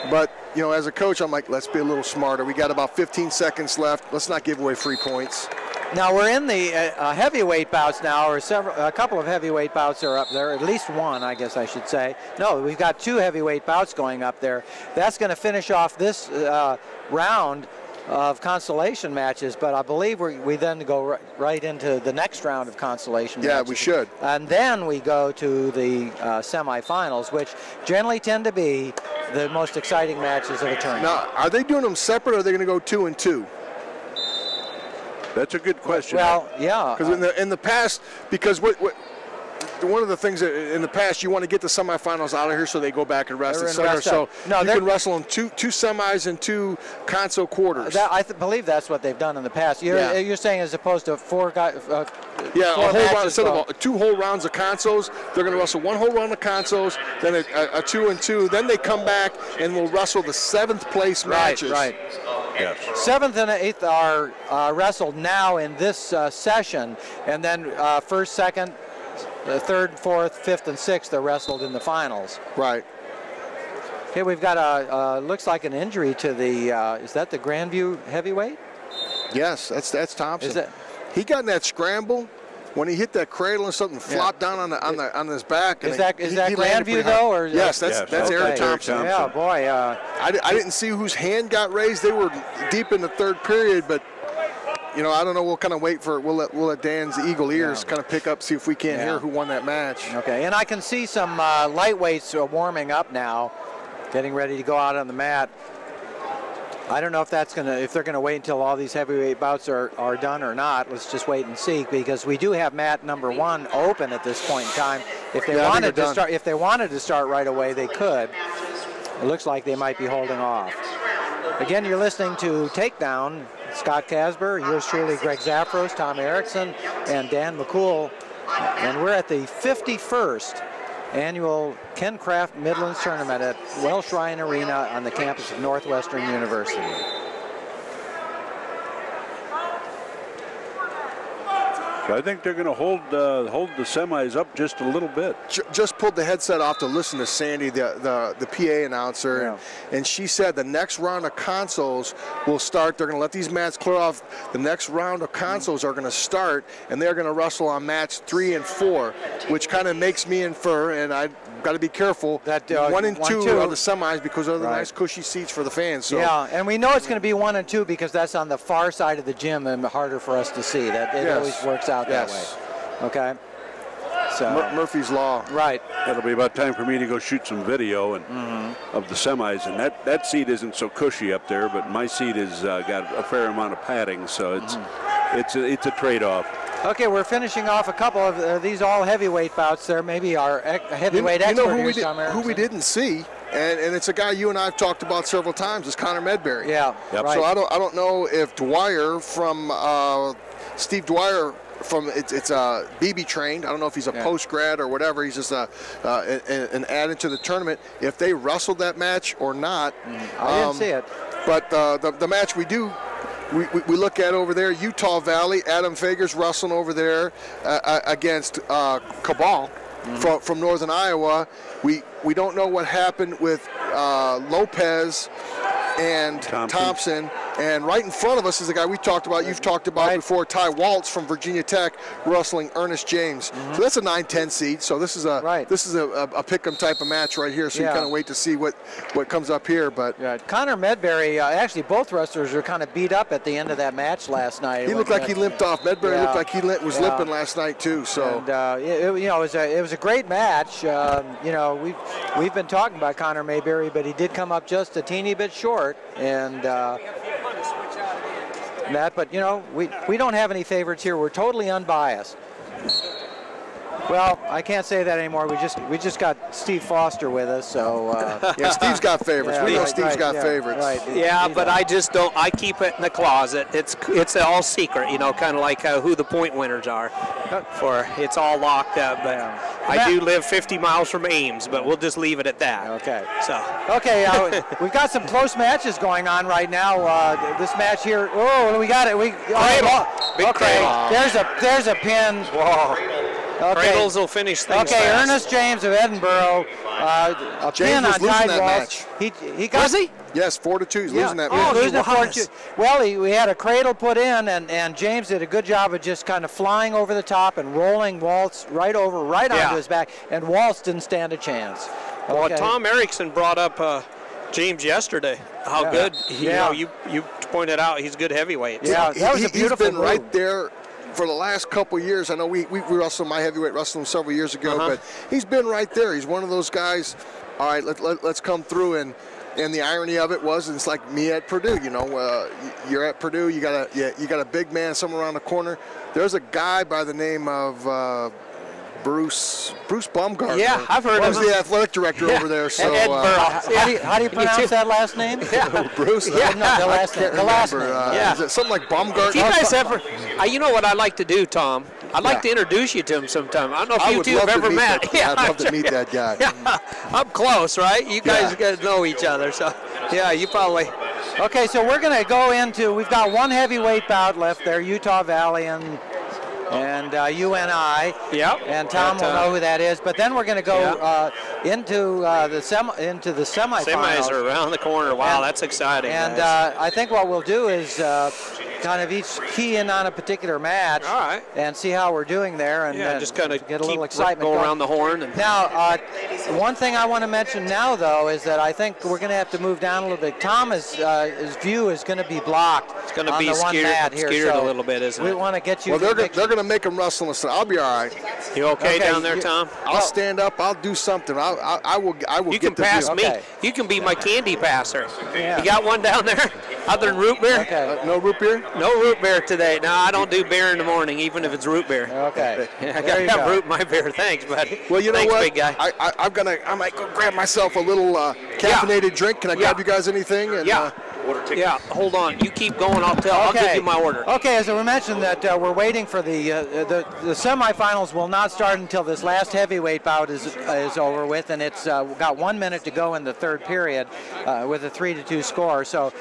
D: But, you know, as a coach, I'm like, let's be a little smarter. We got about 15 seconds left. Let's not give away free points.
C: Now we're in the heavyweight bouts now, or a couple of heavyweight bouts are up there, at least one, I guess I should say. No, we've got 2 heavyweight bouts going up there. That's going to finish off this round of consolation matches, but I believe we then go right into the next round of consolation matches.
D: Yeah, we should.
C: And then we go to the semifinals, which generally tend to be the most exciting matches of a tournament.
D: Now, are they doing them separate, or are they going to go 2 and 2?
B: That's a good question.
C: Well, yeah.
D: Because in the past, because one of the things that in the past, you want to get the semifinals out of here so they go back and rest, etc. So you can wrestle in two semis and 2 console quarters.
C: I believe that's what they've done in the past. You're saying as opposed to 4 guys.
D: A whole round instead of 2 whole rounds of consoles. They're going to wrestle 1 whole round of consoles, then a 2 and 2. Then they come back and will wrestle the 7th place matches.
C: Right.
B: Yes.
C: 7th and 8th are wrestled now in this session, and then 1st, 2nd, 3rd, 4th, 5th, and 6th are wrestled in the finals.
D: Right.
C: Okay, we've got looks like an injury to the. Is that the Grandview heavyweight?
D: Yes, that's Thompson.
C: Is it?
D: He got in that scramble when he hit that cradle and something flopped down on his back.
C: Is that Grandview though, or
D: yes, that's Eric Thompson.
C: Yeah, boy.
D: I didn't see whose hand got raised. They were deep in the 3rd period, but you know, I don't know. We'll kind of wait for it. We'll let Dan's eagle ears kind of pick up, see if we can't hear who won that match.
C: Okay, and I can see some lightweights warming up now, getting ready to go out on the mat. I don't know if they're gonna wait until all these heavyweight bouts are done or not. Let's just wait and see, because we do have mat number 1 open at this point in time. If they wanted to start right away, they could. It looks like they might be holding off. Again, you're listening to Takedown. Scott Casper, yours truly, Greg Zaffros, Tom Erickson, and Dan McCool. And we're at the 51st annual Ken Kraft Midlands tournament at Welsh Ryan Arena on the campus of Northwestern University.
B: I think they're going to hold the semis up just a little bit.
D: Just pulled the headset off to listen to Sandy, the PA announcer, and she said the next round of consoles will start. They're going to let these mats clear off. The next round of consoles are going to start, and they're going to wrestle on match 3 and 4, which kind of makes me infer, and I've got to be careful, that 1 and 2 are the semis because of the nice cushy seats for the fans. So.
C: Yeah, and we know it's going to be 1 and 2 because that's on the far side of the gym and harder for us to see. That it always works out that way. Okay. So
D: Murphy's Law.
C: Right.
B: It'll be about time for me to go shoot some video and of the semis, and that seat isn't so cushy up there, but my seat has got a fair amount of padding, so it's a trade-off.
C: Okay, we're finishing off a couple of these all heavyweight bouts. There maybe our heavyweight expert here,
D: who we didn't see, and it's a guy you and I have talked about several times. Is Connor Medberry.
C: Yeah.
B: Yep.
C: Right.
D: So I don't know if Dwyer from Steve Dwyer from it's BB trained. I don't know if he's a post grad or whatever. He's just an added to the tournament. If they wrestled that match or not,
C: I didn't see it.
D: But the match we do. We look at over there, Utah Valley, Adam Fagers wrestling over there against Cabal from Northern Iowa. We don't know what happened with Lopez and Thompson. And right in front of us is the guy we talked about, you've talked about before, Ty Waltz from Virginia Tech, wrestling Ernest James. So that's a 9-10 seed. So this is a pick'em type of match right here. So you kind of wait to see what comes up here. But
C: Connor Medberry, actually both wrestlers were kind of beat up at the end of that match last night.
D: He looked like he limped off. Medberry looked like he was limping last night too. So
C: and, it was a great match. We've been talking about Connor Mayberry, but he did come up just a teeny bit short, and but we don't have any favorites here. We're totally unbiased. Well, I can't say that anymore. We just got Steve Foster with us, so
D: Steve's got favorites. We know Steve's got favorites.
F: Right. But I just don't. I keep it in the closet. It's all secret, kind of like who the point winners are. It's all locked up. But I do live 50 miles from Ames, but we'll just leave it at that.
C: Okay.
F: So.
C: We've got some close matches going on right now. This match here. Oh, we got it.
F: Big cradle.
C: There's a pin.
F: Whoa.
C: Okay.
F: Cradles will finish things fast.
C: Ernest James of Edinburgh, a pin on Tide Waltz. He got.
F: Was he?
D: Yes, 4-2. He's losing that
C: match.
D: Losing
C: 4-2. Well, we had a cradle put in, and James did a good job of just kind of flying over the top and rolling Waltz right onto his back, and Waltz didn't stand a chance.
F: Well, Tom Erickson brought up James yesterday. How good, you pointed out he's good heavyweight.
C: Yeah, that was a beautiful
D: He's been right there for the last couple years. I know we wrestled my heavyweight wrestling several years ago, but he's been right there. He's one of those guys. All right, let's come through, and the irony of it was, it's like me at Purdue. You're at Purdue. You got a big man somewhere around the corner. There's a guy by the name of Bruce Baumgartner.
F: Yeah, I've heard of him.
D: He's the athletic director over there. So
C: how do you pronounce that last name?
D: Bruce.
C: The last name.
D: Is it something like Baumgartner?
F: If you guys ever, you know what I'd like to do, Tom? I'd like to introduce you to him sometime. I don't know if you two have ever met.
D: I'd love to meet that guy.
F: Up close, right? You guys know each other, so you probably.
C: Okay, so we're going to go into. We've got one heavyweight bout left there, Utah Valley and UNI.
F: Yep.
C: And Tom will know who that is. But then we're going to go into the semifinals.
F: Semis are around the corner. Wow, that's exciting.
C: And I think what we'll do is kind of each key in on a particular match.
F: All right.
C: And see how we're doing there, and
F: just kind of
C: get a little excitement.
F: Go around the horn. And
C: now, one thing I want to mention now, though, is that I think we're going to have to move down a little bit. Tom's his view is going to be blocked.
F: It's going to be skewered a little bit, isn't it?
C: We want to get you.
D: Well, they're going to make him wrestle, so I'll be all right.
F: You okay down there, Tom?
D: I'll stand up. I'll do something. I will.
F: You can pass me. You can be my candy passer. You got one down there, other than root beer?
C: Okay.
D: No root beer?
F: No root beer today. No, I don't do beer in the morning, even if it's root beer.
C: Okay.
F: I got to have root in my beer. Thanks, buddy.
D: Well, you know
F: Thanks,
D: what?
F: Big guy.
D: I might go grab myself a little caffeinated drink. Can I grab you guys anything? And,
F: hold on. You keep going. I'll give you my order.
C: Okay, as we mentioned that we're waiting for the semifinals will not start until this last heavyweight bout is over with, and it's got 1 minute to go in the third period with a 3-2 score. So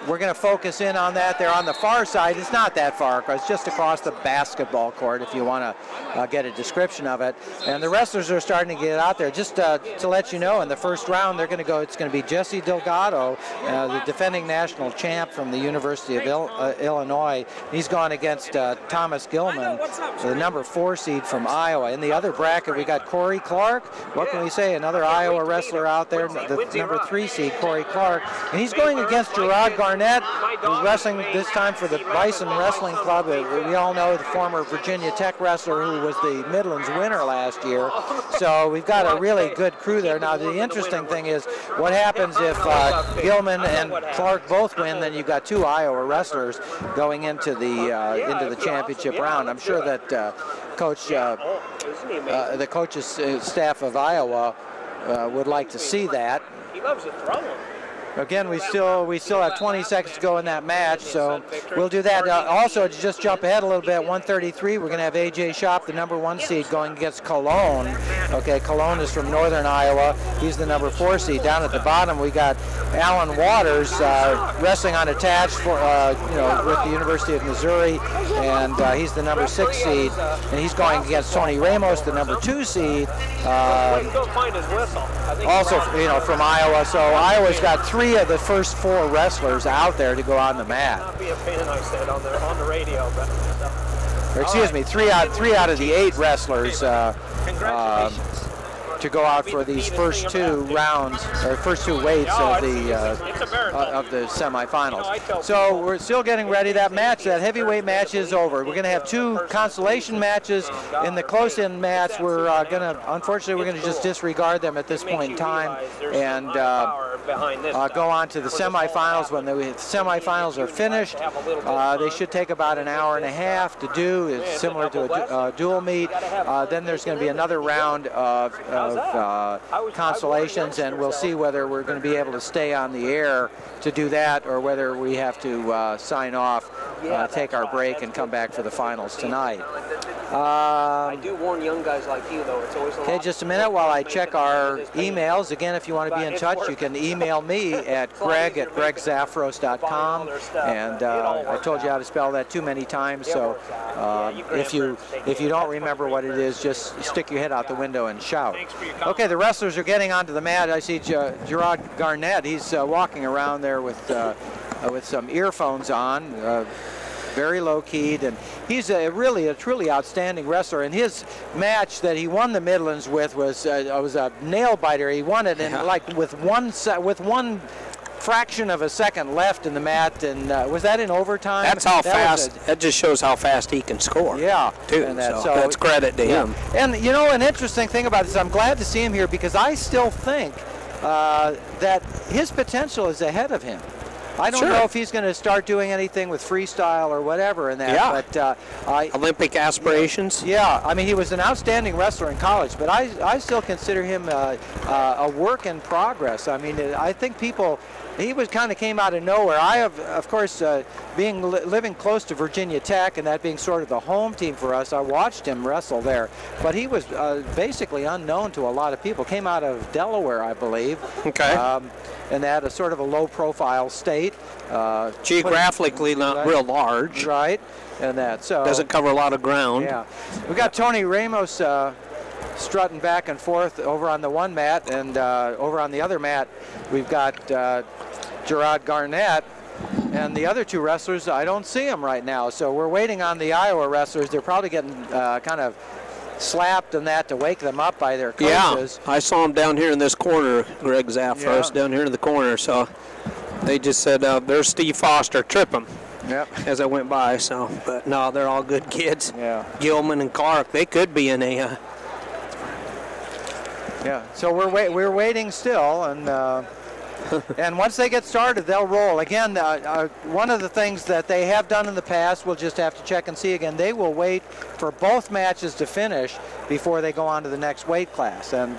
C: we're going to focus in on that. They're on the far side. It's not that far, it's just across the basketball court if you want to get a description of it. And the wrestlers are starting to get out there. Just to let you know, in the first round, they're going to go. It's going to be Jesse Delgado, the defending national champ from the University of Illinois. He's gone against Thomas Gilman, the number 4 seed from Iowa. In the other bracket, we got Corey Clark. What can we say? Another Iowa wrestler out there, the number 3 seed, Corey Clark. And he's going against Gerard Garnett, who's wrestling this time for the Bison Wrestling Club. We all know the former Virginia Tech wrestler who was the Midlands winner last year. So we've got a really good crew there. Now, the interesting thing is what happens if Gilman and Clark both win, then you've got 2 Iowa wrestlers going into the championship round. I'm sure that the coach's staff of Iowa would like to see that.
F: He loves to throw them.
C: Again, we still have 20 seconds to go in that match, so we'll do that. Also, to just jump ahead a little bit, 133, we're going to have A.J. Shop, the number 1 seed, going against Cologne. Okay, Cologne is from northern Iowa. He's the number 4 seed. Down at the bottom, we got Alan Waters wrestling unattached for with the University of Missouri, and he's the number 6 seed, and he's going against Tony Ramos, the number 2 seed, also from Iowa. So Iowa's got 3 3 of the first 4 wrestlers out there to go on the mat.
F: Not be a fan, I said on the radio, but.
C: Or excuse me, 3 out of the 8 wrestlers to go out for these first 2 rounds, or first 2 weights of the semifinals. So we're still getting ready. That match, that heavyweight match, is over. We're going to have 2 consolation matches. In the close-in match, unfortunately, we're going to just disregard them at this point in time and go on to the semifinals. When the semifinals are finished, they should take about an hour and a half to do. It's similar to a dual meet. Then there's going to be another round of consolations, and we'll see whether we're going to be able to stay on the air to do that, or whether we have to sign off, take our break, and come back for the finals tonight.
F: I do warn young guys like you, though. It's always
C: okay, just a minute while I check our emails. Again, if you want to be in touch, you can email me at greg@gregzafros.com. And I told you how to spell that too many times, so if you don't remember what it is, just stick your head out the window and shout. Okay, the wrestlers are getting onto the mat. I see Gerard Garnett. He's walking around there with some earphones on. Very low-keyed, and he's really a truly outstanding wrestler. And his match that he won the Midlands with was a nail-biter. He won it in with one fraction of a second left in the mat, and was that in overtime?
F: That's how fast. That just shows how fast he can score.
C: Yeah,
F: too. And so that's credit to him.
C: And you know, an interesting thing about this, I'm glad to see him here because I still think that his potential is ahead of him. I don't know if he's going to start doing anything with freestyle or whatever in that, but
F: Olympic aspirations.
C: Yeah, I mean, he was an outstanding wrestler in college, but I still consider him a work in progress. I mean, I think he kind of came out of nowhere. I have, of course, living close to Virginia Tech and that being sort of the home team for us, I watched him wrestle there, but he was basically unknown to a lot of people. Came out of Delaware, I believe.
F: Okay.
C: And that a sort of a low-profile state.
F: Geographically not real large.
C: Right, and that. So
F: doesn't cover a lot of ground.
C: Yeah. We got Tony Ramos strutting back and forth over on the one mat, and over on the other mat, we've got Gerard Garnett. And the other 2 wrestlers, I don't see them right now. So we're waiting on the Iowa wrestlers. They're probably getting kind of slapped and that to wake them up by their coaches.
F: Yeah, I saw him down here in this corner, Greg Zafros, down here in the corner. So they just said, there's Steve Foster, trip him.
C: Yep.
F: As I went by. So, but no, they're all good kids.
C: Yeah.
F: Gilman and Clark, they could be in a.
C: Yeah. So we're waiting still, and. And once they get started, they'll roll. Again, one of the things that they have done in the past, we'll just have to check and see again, they will wait for both matches to finish before they go on to the next weight class. And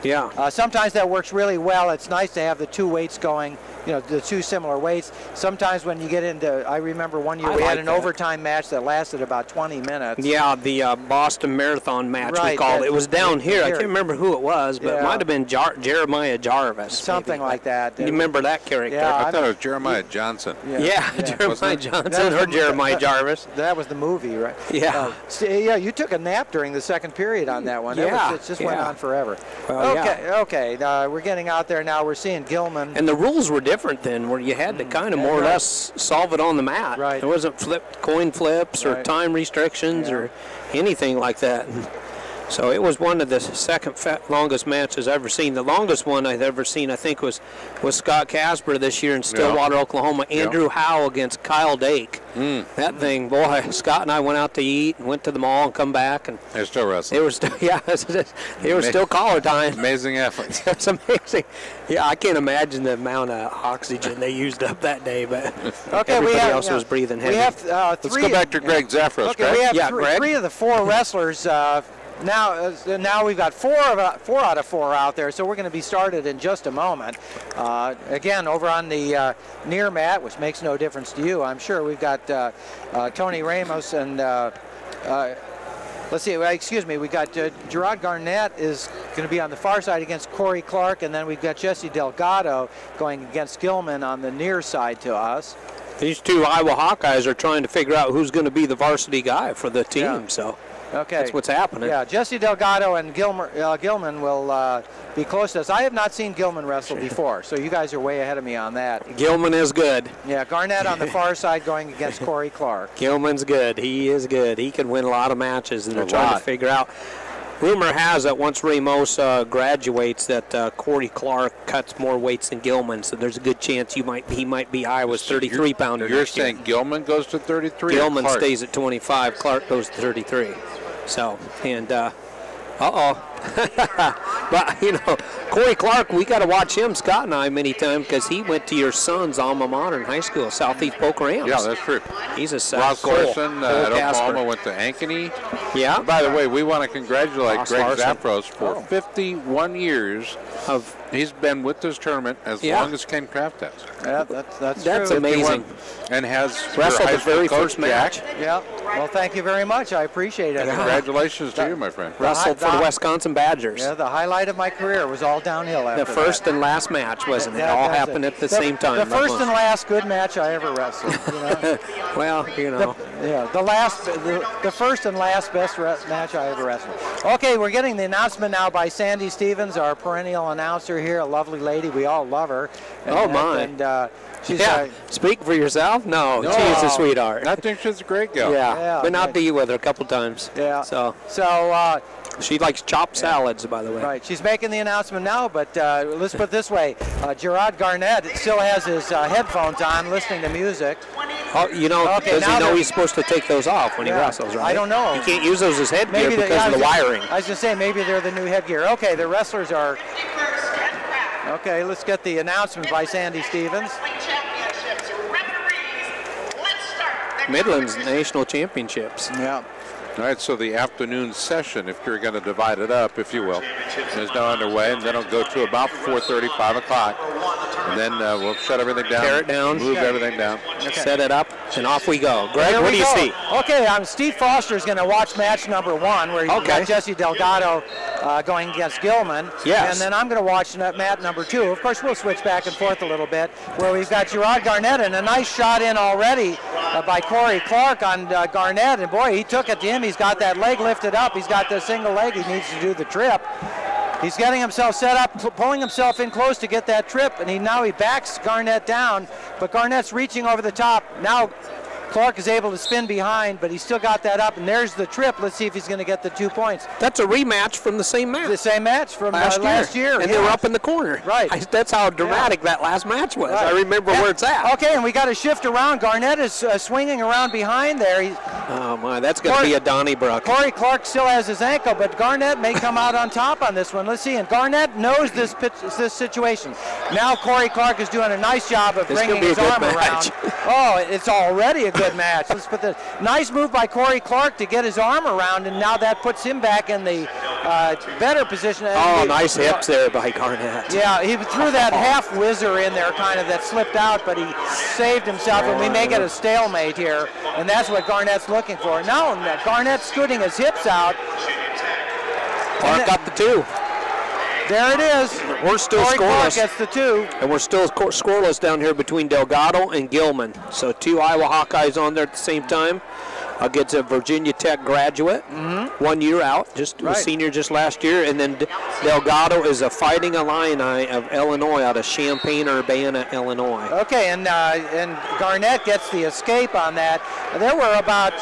C: sometimes that works really well. It's nice to have the 2 weights going, the 2 similar weights. Sometimes when you get into, I remember one year we had an overtime match that lasted about 20 minutes.
F: Yeah, the Boston Marathon match we called it. It was down here. I can't remember who it was, but it might have been Jeremiah Jarvis.
C: Something like that.
F: You remember that character?
C: Yeah,
A: I thought it was Jeremiah Johnson.
F: Yeah. Jeremiah Johnson or Jeremiah Jarvis.
C: That was the movie, right?
F: Yeah.
C: You took a nap during the second period on that one.
F: Yeah.
C: It just went on forever.
F: Well,
C: okay. We're getting out there now. We're seeing Gilman.
F: And the rules were different then, where you had to kind of more or less solve it on the mat.
C: Right.
F: There wasn't coin flips or time restrictions or anything like that. So it was one of the second longest matches I've ever seen. The longest one I've ever seen, I think, was Scott Casper this year in Stillwater, Oklahoma. Andrew Howe against Kyle Dake. That thing, boy, Scott and I went out to eat and went to the mall and come back. And
A: they're still wrestling.
F: They were still, they were still collar tying.
A: Amazing effort.
F: It's amazing. Yeah, I can't imagine the amount of oxygen they used up that day, but everybody else was breathing heavy.
C: We have
A: Let's go back to Greg Zafros.
C: Okay, we have 3 of the 4 wrestlers. Now we've got 4 out of 4 out there, so we're going to be started in just a moment. Again, over on the near mat, which makes no difference to you, I'm sure, we've got Tony Ramos and let's see, excuse me, we got Gerard Garnett is going to be on the far side against Corey Clark, and then we've got Jesse Delgado going against Gilman on the near side to us.
F: These 2 Iowa Hawkeyes are trying to figure out who's going to be the varsity guy for the team. So
C: Okay.
F: That's what's happening.
C: Yeah, Jesse Delgado and Gilman will be close to us. I have not seen Gilman wrestle before, so you guys are way ahead of me on that.
F: Gilman is good.
C: Yeah, Garnett on the far side going against Corey Clark.
F: Gilman's good. He is good. He can win a lot of matches, and they're trying to figure out. Rumor has that once Ramos graduates, that Corey Clark cuts more weights than Gilman, so there's a good chance he might be Iowa's 33-pounder.
A: You're saying Gilman goes to 33?
F: Gilman stays at 25. Clark goes to 33. So, and but, you know, Corey Clark, we got to watch him, Scott and I, many times, because he went to your son's alma mater in high school, Southeast Polk Rams.
A: Yeah, that's true.
F: He's a
A: Ross Carson at Oklahoma went to Ankeny.
F: Yeah.
A: By the way, we want to congratulate
F: Ross
A: Greg
F: Larson.
A: Zappros for 51 years of. He's been with this tournament as long as Ken Kraft has.
C: Yeah, that's true.
F: Amazing.
A: And has
F: wrestled the very first match.
C: Yeah. Well, thank you very much. I appreciate it.
A: Congratulations to you, my friend.
F: Wrestled for the Wisconsin Badgers.
C: Yeah, the highlight of my career was all downhill after
F: the first and last match, wasn't it? All happened at the same time.
C: The first and last good match I ever wrestled. You know?
F: Well, you know.
C: The first and last best match I ever wrestled. Okay, we're getting the announcement now by Sandy Stevens, our perennial announcer here, a lovely lady. We all love her. And, she's
F: speak for yourself? No, she's a sweetheart.
A: I think she's a great girl.
F: Yeah, been out to eat with her a couple times.
C: Yeah.
F: So she likes chopped salads, by the way.
C: Right. She's making the announcement now, but let's put it this way. Gerard Garnett still has his headphones on, listening to music.
F: Oh, you know, does he know he's supposed to take those off when he wrestles, right?
C: I don't know.
F: He can't use those as headgear because of the wiring.
C: I was going to say, maybe they're the new headgear. Okay, the wrestlers are... Okay, let's get the announcement by Sandy Stevens.
F: Midlands National Championships.
C: Yeah.
A: All right, so the afternoon session, if you're going to divide it up, if you will, is now underway, and then it'll go to about 4:30, 5 o'clock. And then we'll shut everything down.
F: Tear it down.
A: Move everything down.
F: Okay. Set it up, and off we go. Greg, what do you see?
C: Okay, Steve Foster is going to watch match number 1, where he's got Jesse Delgado going against Gilman.
F: Yes.
C: And then I'm going to watch match number 2. Of course, we'll switch back and forth a little bit, where we've got Gerard Garnett, and a nice shot in already by Corey Clark on Garnett. And boy, he took it to him. He's got that leg lifted up. He's got the single leg. He needs to do the trip. He's getting himself set up, pulling himself in close to get that trip, and now he backs Garnett down, but Garnett's reaching over the top. Now Clark is able to spin behind, but he's still got that up, and there's the trip. Let's see if he's going to get the 2 points.
F: That's a rematch from the same match.
C: The same match from last year.
F: And they were up in the corner.
C: Right.
F: That's how dramatic that last match was. Right. I remember where it's at.
C: Okay, and we got to shift around. Garnett is swinging around behind there.
F: Oh, my, that's going to be a Donnybrook.
C: Corey Clark still has his ankle, but Garnett may come out on top on this one. Let's see. And Garnett knows this situation. Now Corey Clark is doing a nice job of bringing his arm around. Oh, it's already a good match. Let's put the nice move by Corey Clark to get his arm around, and now that puts him back in the better position.
F: Nice hips there by Garnett.
C: Yeah, he threw that half whizzer in there, kind of, that slipped out, but he saved himself, and we may get a stalemate here, and that's what Garnett's looking for. Now Garnett's scooting his hips out.
F: Clark got the 2.
C: There it is.
F: We're still
C: Corey
F: scoreless.
C: Clark gets the 2.
F: And we're still scoreless down here between Delgado and Gilman. So 2 Iowa Hawkeyes on there at the same time. Against a Virginia Tech graduate, 1 year out, was senior just last year. And then Delgado is a Fighting Illini of Illinois out of Champaign-Urbana, Illinois.
C: Okay, and Garnett gets the escape on that. There were about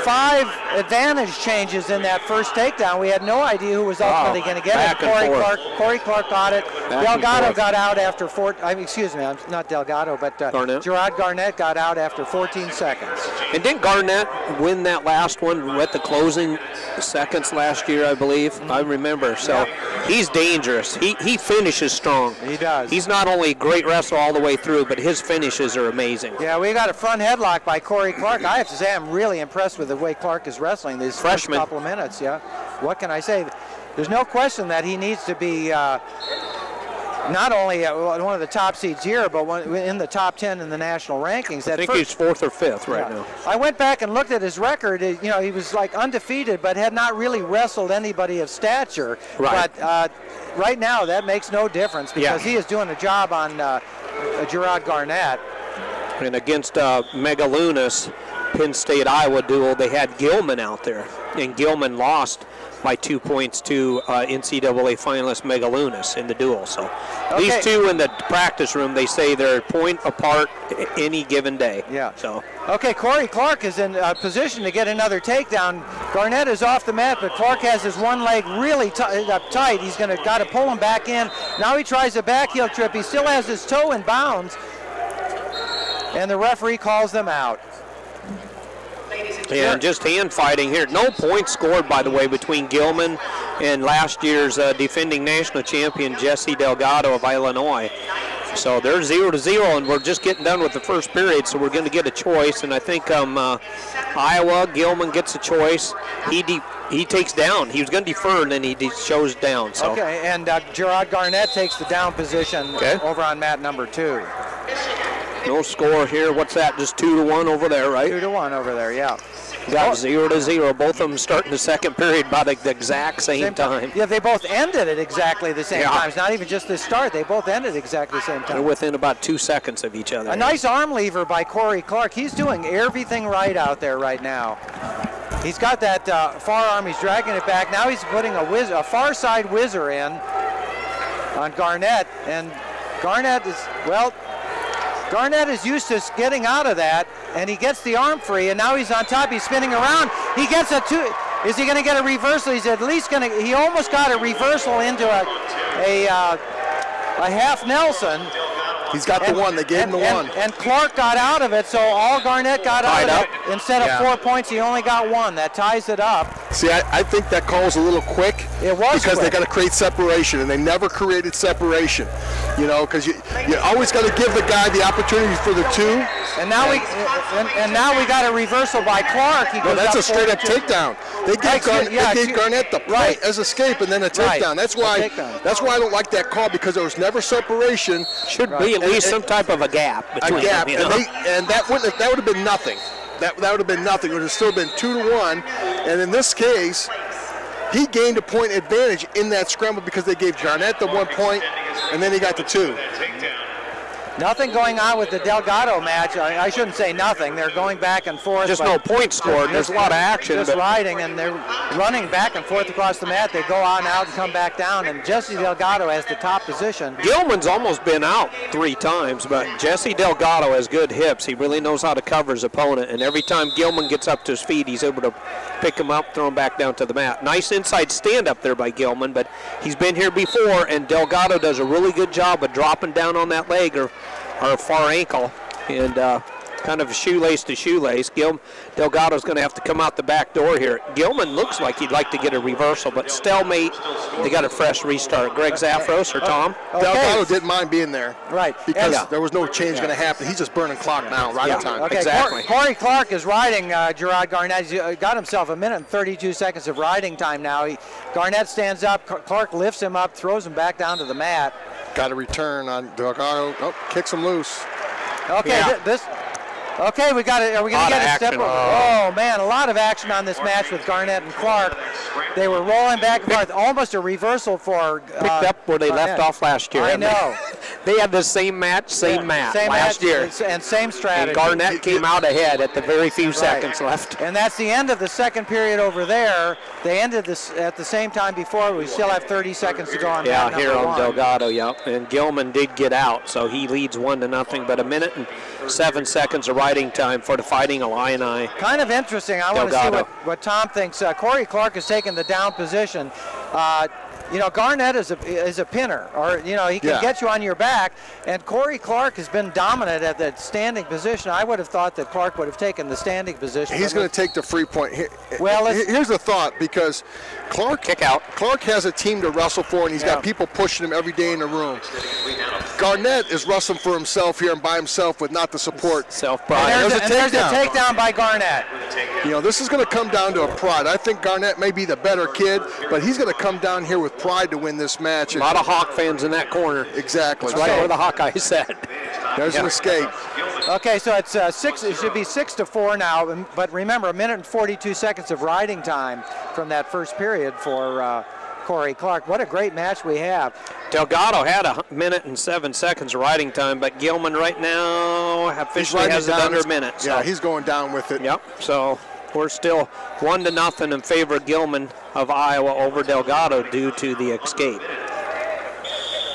C: 5 advantage changes in that first takedown. We had no idea who was ultimately going to get it. Corey Clark got it. Delgado got out after not Delgado, but Gerard Garnett got out after 14 seconds.
F: And didn't Garnett win that last one at the closing seconds last year, I believe? I remember. So he's dangerous. He finishes strong.
C: He does.
F: He's not only a great wrestler all the way through, but his finishes are amazing.
C: Yeah, we got a front headlock by Corey Clark. I have to say, I'm really impressed with the way Clark is wrestling these first couple of minutes. Yeah. What can I say? There's no question that he needs to be not only one of the top seeds here, but in the top 10 in the national rankings.
F: I think he's 4th or 5th right now.
C: I went back and looked at his record. He was like undefeated, but had not really wrestled anybody of stature.
F: Right.
C: But right now, that makes no difference because he is doing a job on Gerard Garnett.
F: And against Megalunas, Penn State Iowa duel, they had Gilman out there. and Gilman lost by 2 points to NCAA finalist Megalunas in the duel. So these two in the practice room, they say they're a point apart any given day.
C: Yeah.
F: So.
C: Okay, Corey Clark is in position to get another takedown. Garnett is off the mat, but Clark has his one leg really up tight. He's got to pull him back in. Now he tries a back heel trip. He still has his toe in bounds, and the referee calls them out.
F: And just hand fighting here. No points scored, by the way, between Gilman and last year's defending national champion Jesse Delgado of Illinois. So they're 0-0, and we're just getting done with the first period, so we're going to get a choice. And I think Iowa, Gilman gets a choice. He takes down. He was going to defer, and then he shows down. So.
C: Okay, and Gerard Garnett takes the down position over on mat number 2.
F: No score here. What's that? Just 2-1 over there, right?
C: 2-1 over there, yeah.
F: Got 0-0. Both of them starting the second period about the exact same time.
C: Yeah, they both ended at exactly the same time. It's not even just the start. They both ended at exactly the same time.
F: They're within about 2 seconds of each other.
C: A nice arm lever by Corey Clark. He's doing everything right out there right now. He's got that forearm. He's dragging it back. Now he's putting a far side whizzer in on Garnett. And Garnett is used to getting out of that, and he gets the arm free, and now he's on top. He's spinning around. He gets a two. Is he going to get a reversal? He's at least going to. He almost got a reversal into a half Nelson.
D: He's got the one. They gave him the one.
C: And Clark got out of it, so all Garnett got out of it. Instead of 4 points, he only got 1. That ties it up.
D: See, I think that call's a little quick.
C: It was
D: because
C: quick.
D: they got to create separation, and they never created separation. You know, because you always got to give the guy the opportunity for the 2.
C: And now we got a reversal by Clark. He goes
D: that's
C: up
D: a straight up takedown. They gave Garnett the point as escape and then a takedown. That's why I don't like that call, because there was never separation.
F: Should be at least some type of a gap between them, you know?
D: And that would have been nothing. That would have been nothing. It would have still been 2-1. And in this case, he gained a point advantage in that scramble because they gave Garnett the 1 point, and then he got the 2.
C: Nothing going on with the Delgado match. I shouldn't say nothing. They're going back and forth.
F: Just no points scored. There's a lot of action.
C: Just riding, and they're running back and forth across the mat. They go on out and come back down, and Jesse Delgado has the top position.
F: Gilman's almost been out 3 times, but Jesse Delgado has good hips. He really knows how to cover his opponent, and every time Gilman gets up to his feet, he's able to pick him up, throw him back down to the mat. Nice inside stand up there by Gilman, but he's been here before, and Delgado does a really good job of dropping down on that leg or far ankle, and kind of shoelace to shoelace. Delgado's going to have to come out the back door here. Gilman looks like he'd like to get a reversal, but stalemate. They got a fresh restart. Greg Zafros or Tom?
D: Delgado didn't mind being there.
C: Right.
D: Because there was no change going to happen. He's just burning clock now, right time.
C: Okay,
F: exactly.
C: Corey Clark is riding Gerard Garnett. He's got himself 1 minute and 32 seconds of riding time now. Garnett stands up. Clark lifts him up, throws him back down to the mat.
D: Got a return on Delgado. Oh, kicks him loose.
C: Okay, Okay, we got it. Are we going to get a step over? Oh, man, a lot of action on this match with Garnett and Clark. They were rolling back and forth, almost a reversal for
F: picked up where they left off last year.
C: I know.
F: They had the same match, same mat last year.
C: And same strategy.
F: And Garnett came out ahead at the very few seconds left.
C: And that's the end of the second period over there. They ended this at the same time before. We still have 30 seconds to go on.
F: Yeah, here on Delgado, And Gilman did get out, so he leads 1-0. But 1 minute and 7 seconds of riding time for the Fighting Illini.
C: Kind of interesting. I want to see what Tom thinks. Corey Clark has taken the down position. You know, Garnett is a pinner, or he can get you on your back. And Corey Clark has been dominant at that standing position. I would have thought that Clark would have taken the standing position.
D: He's going to take the free point.
C: Well,
D: here's the thought, because Clark
F: kick out.
D: Clark has a team to wrestle for, and he's got people pushing him every day in the room. Garnett is wrestling for himself here and by himself with not the support.
F: Self-pride.
C: There's a takedown by Garnett.
D: You know, this is going to come down to a pride. I think Garnett may be the better kid, but he's going to come down here with pride to win this match.
F: A lot of Hawk fans in that corner.
D: Exactly.
F: That's right where the Hawkeyes sat.
D: There's an escape.
C: Okay, so it's 6. It should be 6-4 now. But remember, 1 minute and 42 seconds of riding time from that first period for Corey Clark. What a great match we have.
F: Delgado had 1 minute and 7 seconds of riding time, but Gilman right now officially has it under a minute.
D: So. Yeah, he's going down with it.
F: Yep. So we're still 1-0 in favor of Gilman of Iowa over Delgado due to the escape.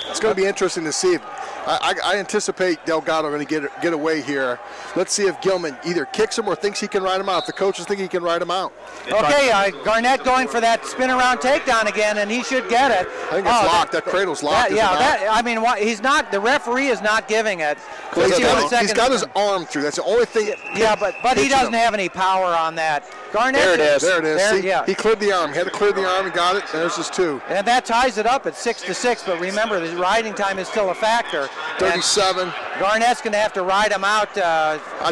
D: It's going to be interesting to see. I anticipate Delgado going to get away here. Let's see if Gilman either kicks him or thinks he can ride him out. The coaches think he can ride him out.
C: Okay, Garnett going for that spin around takedown again, and he should get it.
D: I think it's locked. That cradle's locked.
C: He's not. The referee is not giving it.
D: He's got his arm through. That's the only thing.
C: Yeah, but he doesn't have any power on that. Garnett.
D: There it is. There it is.
C: There,
D: See,
C: yeah.
D: He cleared the arm. He had to clear the arm and got it. There's his 2.
C: And that ties it up at 6-6. But remember, the riding time is still a factor.
D: 37.
C: And Garnett's going to have to ride him out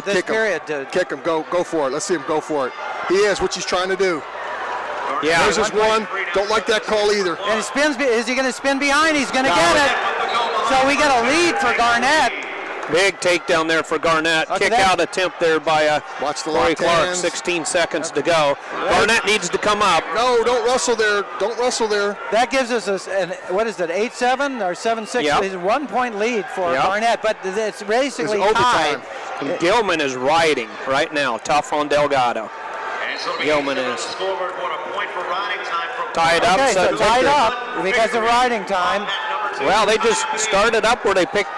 C: this period.
D: Kick him. Go for it. Let's see him go for it. He is, which he's trying to do.
F: Yeah.
D: There's his 1. Don't like that call either.
C: And he spins. Is he going to spin behind? He's going to get it. So we get a lead for Garnett.
F: Big takedown there for Garnett. Kick out attempt there by Corey Clark. 16 seconds to go. Garnett needs to come up.
D: No, don't wrestle there. Don't wrestle there.
C: That gives us what is it, 8-7 or 7-6?
F: Yep.
C: It's a 1-point lead for Garnett, but it's basically tied.
F: And Gilman is riding right now. Tough on Delgado. Gilman is tied up.
C: Okay, so tied up because of riding time.
F: Well, they just started up where they picked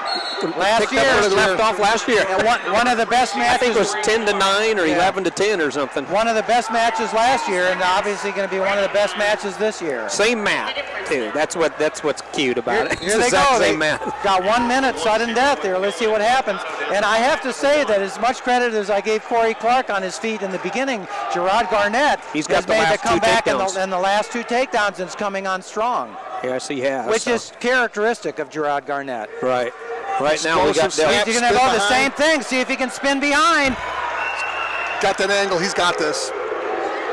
C: last year.
F: Up where they left off last year.
C: One of the best matches.
F: I think it was 10-9 or 11-10 or something.
C: One of the best matches last year, and obviously going to be one of the best matches this year.
F: Same mat, too. That's what's cute about it.
C: Here they go.
F: Same mat.
C: Got 1 minute sudden death there. Let's see what happens. And I have to say that as much credit as I gave Corey Clark on his feet in the beginning, Gerard Garnett
F: has made
C: the comeback in
F: the
C: last 2 takedowns and is coming on strong.
F: Yes, he has.
C: Which is characteristic of Gerard Garnett.
F: Right. Right now we got
C: He's going to go the same thing. See if he can spin behind.
D: Got that angle. He's got this.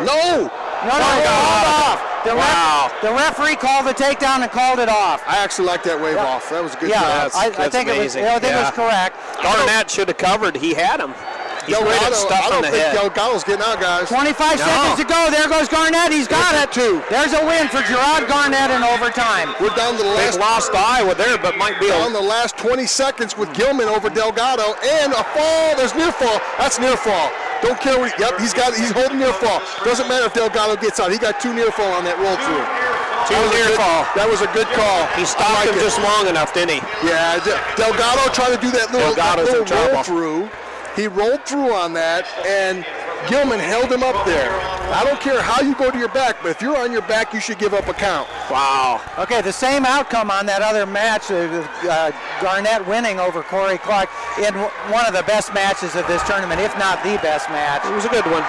D: No.
C: Hold off. The referee called the takedown and called it off.
D: I actually like that wave off. That was a good
C: job. I think
F: amazing.
C: it was correct.
F: Garnett should have covered. He had him. He's great at stuff in the head.
D: Delgado's getting out, guys.
C: 25 seconds to go. There goes Garnett. He's got it.
D: 2.
C: There's a win for Gerard Garnett in overtime.
D: We're down to the last.
F: They lost Iowa there, but might be
D: on the last 20 seconds with Gilman over Delgado and a fall. There's near fall. That's near fall. Don't care what. Yep, he's holding near fall. Doesn't matter if Delgado gets out. He got 2 near fall on that roll through. That was a good call.
F: He stopped him just long enough, didn't he?
D: Yeah, Delgado tried to do that little roll through. He rolled through on that, and Gilman held him up there. I don't care how you go to your back, but if you're on your back, you should give up a count.
F: Wow.
C: Okay, the same outcome on that other match, Garnett winning over Corey Clark in one of the best matches of this tournament, if not the best match.
F: It was a good one.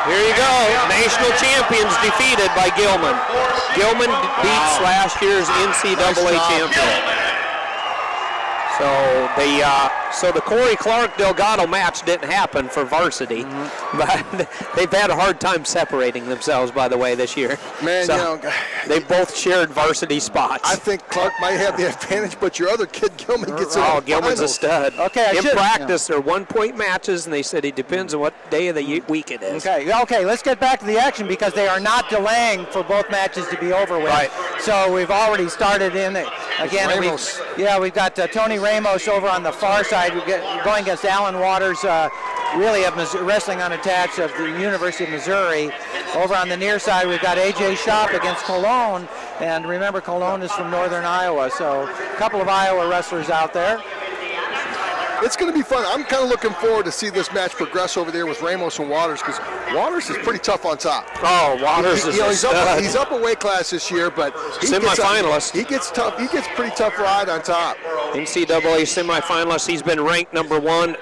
F: Here you go. National champions defeated by Gilman. Gilman beats last year's NCAA champion. So the Corey Clark-Delgado match didn't happen for varsity, but they've had a hard time separating themselves, by the way, this year.
D: Man,
F: they both shared varsity spots.
D: I think Clark might have the advantage, but your other kid, Gilman, gets in.
F: Oh, Gilman's a stud.
C: Okay,
F: in practice, they're 1-point matches, and they said it depends on what day of the week it is.
C: Okay, let's get back to the action because they are not delaying for both matches to be over with.
F: Right.
C: So we've already started in again. We've got Tony Ramos over on the far side. We're going against Alan Waters, really of wrestling unattached of the University of Missouri. Over on the near side, we've got A.J. Shop against Cologne. And remember, Cologne is from northern Iowa. So a couple of Iowa wrestlers out there.
D: It's going to be fun. I'm kind of looking forward to see this match progress over there with Ramos and Waters because Waters is pretty tough on top.
F: Oh, Waters is a stud.
D: He's up a weight class this year, but
F: semifinalist.
D: He gets tough. He gets pretty tough ride on top.
F: NCAA semifinalist. He's been ranked #1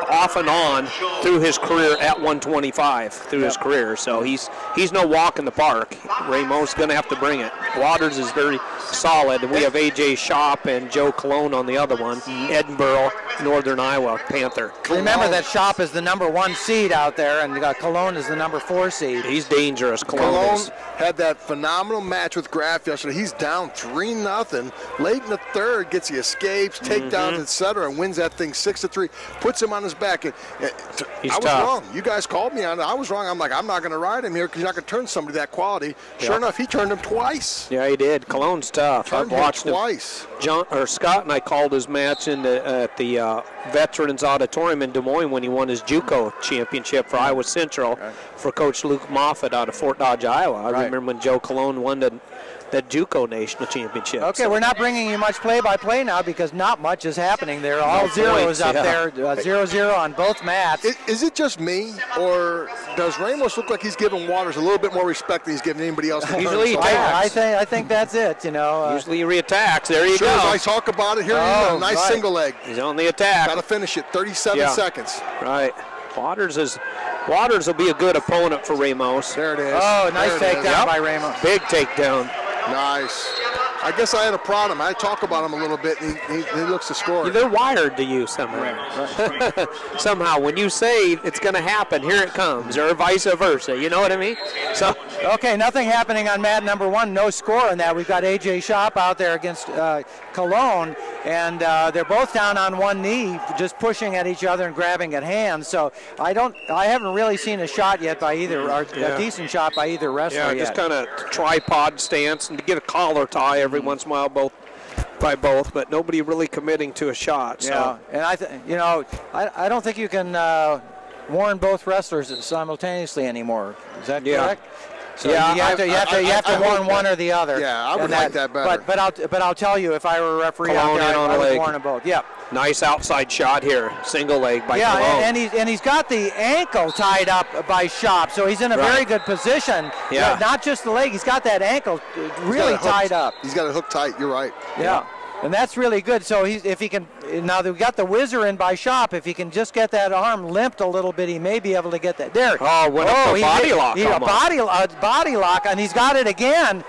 F: off and on through his career at 125 through his career. So he's no walk in the park. Ramos going to have to bring it. Waters is very solid, and we have A.J. Shop and Joe Cologne on the other one. Edinburgh, Northern Iowa Panther.
C: Remember that Shop is the #1 seed out there, and Cologne is the #4 seed.
F: He's dangerous.
D: Cologne had that phenomenal match with Graff yesterday. He's down 3-0. Late in the third, gets the escapes, takedowns, etc., and wins that thing 6-3. Puts him on his back. And
F: He's
D: I was
F: tough.
D: wrong. You guys called me on it. I was wrong. I'm like, I'm not going to ride him here because you're not going to turn somebody that quality. Sure enough, he turned him twice.
F: Yeah, he did. Cologne's tough.
D: I've watched him twice.
F: Scott and I recalled his match at the Veterans Auditorium in Des Moines when he won his JUCO championship for Iowa Central for Coach Luke Moffitt out of Fort Dodge, Iowa. I remember when Joe Colon won that JUCO national championship.
C: Okay,
F: so
C: we're not bringing you much play-by-play now because not much is happening there. All zeros up there, 0-0 on both mats.
D: Is it just me, or does Ramos look like he's giving Waters a little bit more respect than he's giving anybody else?
F: Usually he attacks.
C: I think that's it,
F: Usually he reattacks. There you
D: go.
F: go.
D: As I talk about it, here he is, a nice single leg.
F: He's on the attack.
D: Got to finish it, 37 seconds.
F: Right. Waters will be a good opponent for Ramos.
D: There it is.
C: Oh, nice takedown by Ramos.
F: Big takedown.
D: Nice. I guess I had to prod him. I talk about him a little bit, and he looks to score.
F: They're wired to you somehow. Right. Somehow, when you say it's going to happen, here it comes, or vice versa. You know what I mean? So.
C: Okay, nothing happening on mat number 1. No score in that. We've got A.J. Schopp out there against Cologne, and they're both down on one knee, just pushing at each other and grabbing at hands. So I haven't really seen a shot yet by either, or a decent shot by either wrestler yet.
F: Yeah, just kind of tripod stance and to get a collar tie every once in a while by both, but nobody really committing to a shot. So.
C: Yeah, and I don't think you can warn both wrestlers simultaneously anymore. Is that correct? So you have to warn one or the other.
D: Yeah, I would like that better.
C: But I'll tell you, if I were a referee out there, I would warn them both. Yeah.
F: Nice outside shot here, single leg by Cologne.
C: and he's got the ankle tied up by Schopp, so he's in a very good position.
F: Yeah.
C: Not just the leg, he's got that ankle really tied up.
D: He's got it hooked tight. You're right.
C: Yeah. And that's really good. So if he can, now we've got the whizzer in by Schopp. If he can just get that arm limped a little bit, he may be able to get that. There.
F: Went up the body lock.
C: A body lock, and he's got it again.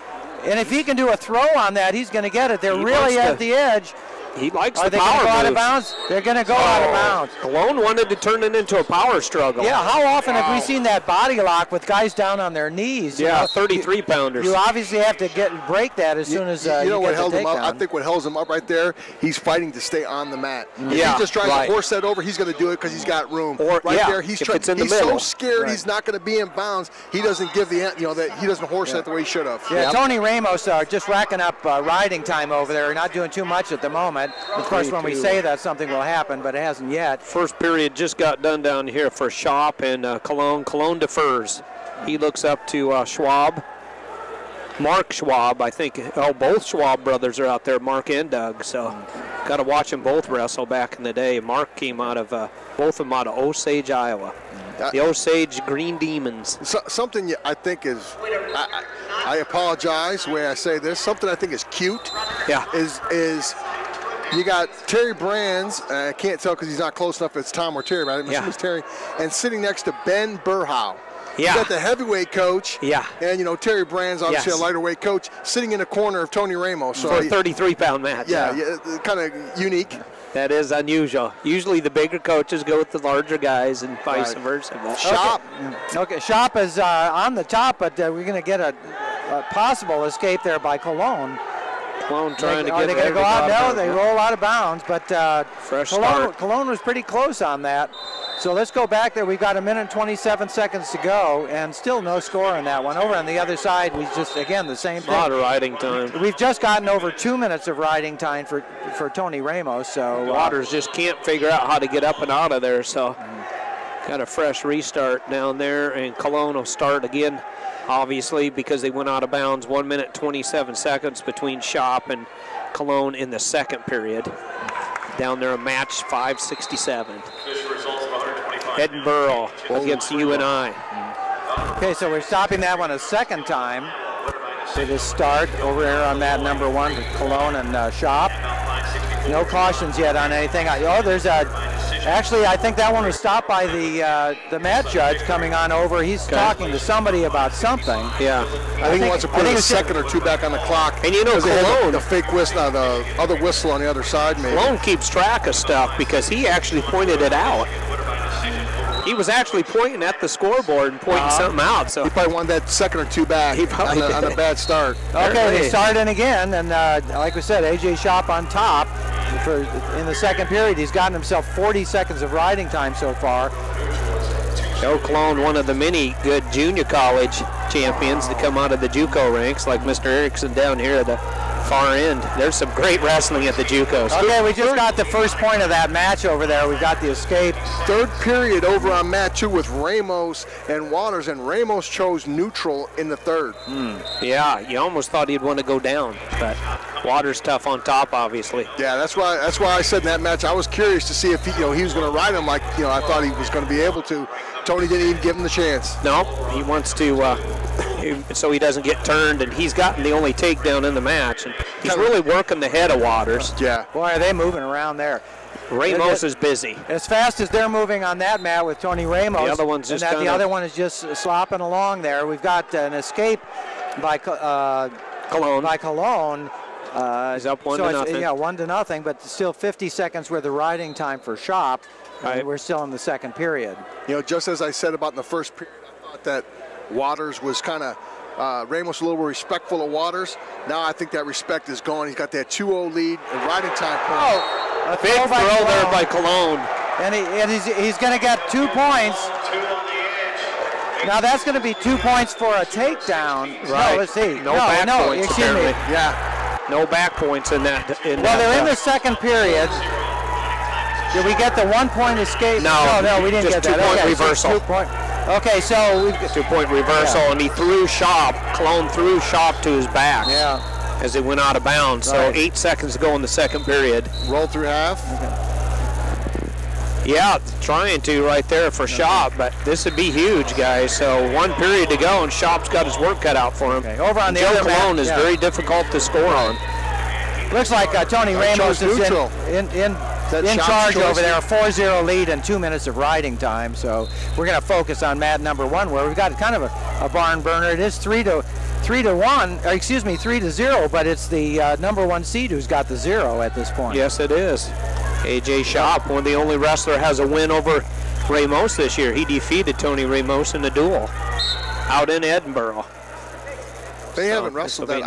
C: And if he can do a throw on that, he's going to get it. They're really at the edge.
F: He likes
C: the power moves. Are they going to go out of bounds? They're going to go out of bounds.
F: Cologne wanted to turn it into a power struggle.
C: Yeah, how often have we seen that body lock with guys down on their knees?
F: 33-pounders.
C: You obviously have to break that as soon as you know what held him up.
D: I think what holds him up right there, he's fighting to stay on the mat. If he just tries to horse that over, he's going to do it because he's got room. There, he's so scared he's not going to be in bounds. He doesn't give that he doesn't horse that the way he should have.
C: Yeah, Tony Ramos just racking up riding time over there, not doing too much at the moment. Of course, when we say that, something will happen, but it hasn't yet.
F: First period just got done down here for Schopp and Cologne. Cologne defers. He looks up to Schwab. Mark Schwab, I think. Both Schwab brothers are out there, Mark and Doug. So got to watch them both wrestle back in the day. Mark came out of, both of them out of Osage, Iowa. The Osage Green Demons.
D: Something I think is, I apologize the way I say this, something I think is cute is you got Terry Brands, I can't tell because he's not close enough if it's Tom or Terry, but I assume it's Terry, and sitting next to Ben Burhow.
F: Yeah.
D: You got the heavyweight coach, and Terry Brands, obviously a lighter weight coach, sitting in the corner of Tony Ramos. So
F: for a 33-pound match.
D: Yeah, kind of unique.
F: That is unusual. Usually the bigger coaches go with the larger guys and vice versa.
C: Schopp. Okay, Schopp is on the top, but we're going to get a possible escape there by Cologne.
F: Cologne trying to get.
C: Are they going to go out? No, they roll out of bounds, but Cologne was pretty close on that. So let's go back there. We've got 1 minute and 27 seconds to go, and still no score in that one. Over on the other side, we just, again, the same thing.
F: A lot of riding time.
C: We've just gotten over 2 minutes of riding time for Tony Ramos. So
F: Waters just can't figure out how to get up and out of there. So got a fresh restart down there, and Cologne will start again, obviously, because they went out of bounds. 1 minute 27 seconds between Schopp and Cologne in the second period. Down there, a match 5:67. Edinburgh against UNI.
C: Okay, so we're stopping that one a second time. So this start over here on mat number 1 with Cologne and Schopp. No cautions yet on anything. Actually, I think that one was stopped by the mat judge coming on over. He's talking to somebody about something.
F: Yeah.
D: I think he wants to put a second or two back on the clock.
F: And Cologne,
D: the fake whistle, the other whistle on the other side, maybe.
F: Cologne keeps track of stuff because he actually pointed it out. He was actually pointing at the scoreboard and pointing something out. So
D: he probably wanted that second or two back on a bad start.
C: Okay, they started again, and like we said, A.J. Schopp on top. In the second period, he's gotten himself 40 seconds of riding time so far.
F: Joe Cologne, one of the many good junior college champions to come out of the JUCO ranks, like Mr. Erickson down here, the far end. There's some great wrestling at the JUCOs.
C: Okay, we just got the first point of that match over there. We've got the escape.
D: Third period over on mat 2 with Ramos and Waters, and Ramos chose neutral in the third.
F: Yeah, you almost thought he'd want to go down, but Waters tough on top, obviously.
D: Yeah, that's why I said in that match I was curious to see if he was going to ride him like I thought he was going to be able to. Tony didn't even give him the chance.
F: No, he wants to, so he doesn't get turned, and he's gotten the only takedown in the match, and he's really working the head of Waters.
D: Yeah.
C: Boy, are they moving around there.
F: Ramos is busy.
C: As fast as they're moving on that mat with Tony Ramos,
F: the other one's just
C: the other one is just slopping along there. We've got an escape by
F: Cologne. He's up 1-0.
C: Yeah, 1-0, but still 50 seconds worth of riding time for Shop.
F: Right.
C: We're still in the second period.
D: Just as I said about in the first period, I thought that Waters was kind of Ramos a little more respectful of Waters. Now I think that respect is gone. He's got that 2-0 lead and riding time.
C: A
F: big throw there by Cologne.
C: And he's going to get 2 points. Now that's going to be 2 points for a takedown.
F: Right.
C: No, let's see.
F: No back points,
C: excuse me.
F: Yeah. No back points in that.
C: They're in the second period. Did we get the 1 point escape?
F: No,
C: we didn't get that.
F: 2 point reversal.
C: Okay, so we
F: 2 point reversal, and he threw Shop. Cologne threw Shop to his back.
C: Yeah.
F: As it went out of bounds. So 8 seconds to go in the second period.
D: Roll through half.
F: Okay. Yeah, trying to right there for Shop, but this would be huge, guys. So 1 period to go, and Shop's got his work cut out for him.
C: Okay. Over on the
F: Joe
C: other
F: Cologne
C: mat,
F: is very difficult to score on.
C: Looks like Tony Ramos is in charge over there. A 4-0 lead and 2 minutes of riding time. So we're going to focus on mat number 1, where we've got kind of a barn burner. It is 3-0, but it's the number 1 seed who's got the 0 at this point.
F: Yes, it is. AJ Shop, one of the only wrestler, has a win over Ramos this year. He defeated Tony Ramos in the duel out in Edinburgh.
D: They haven't wrestled that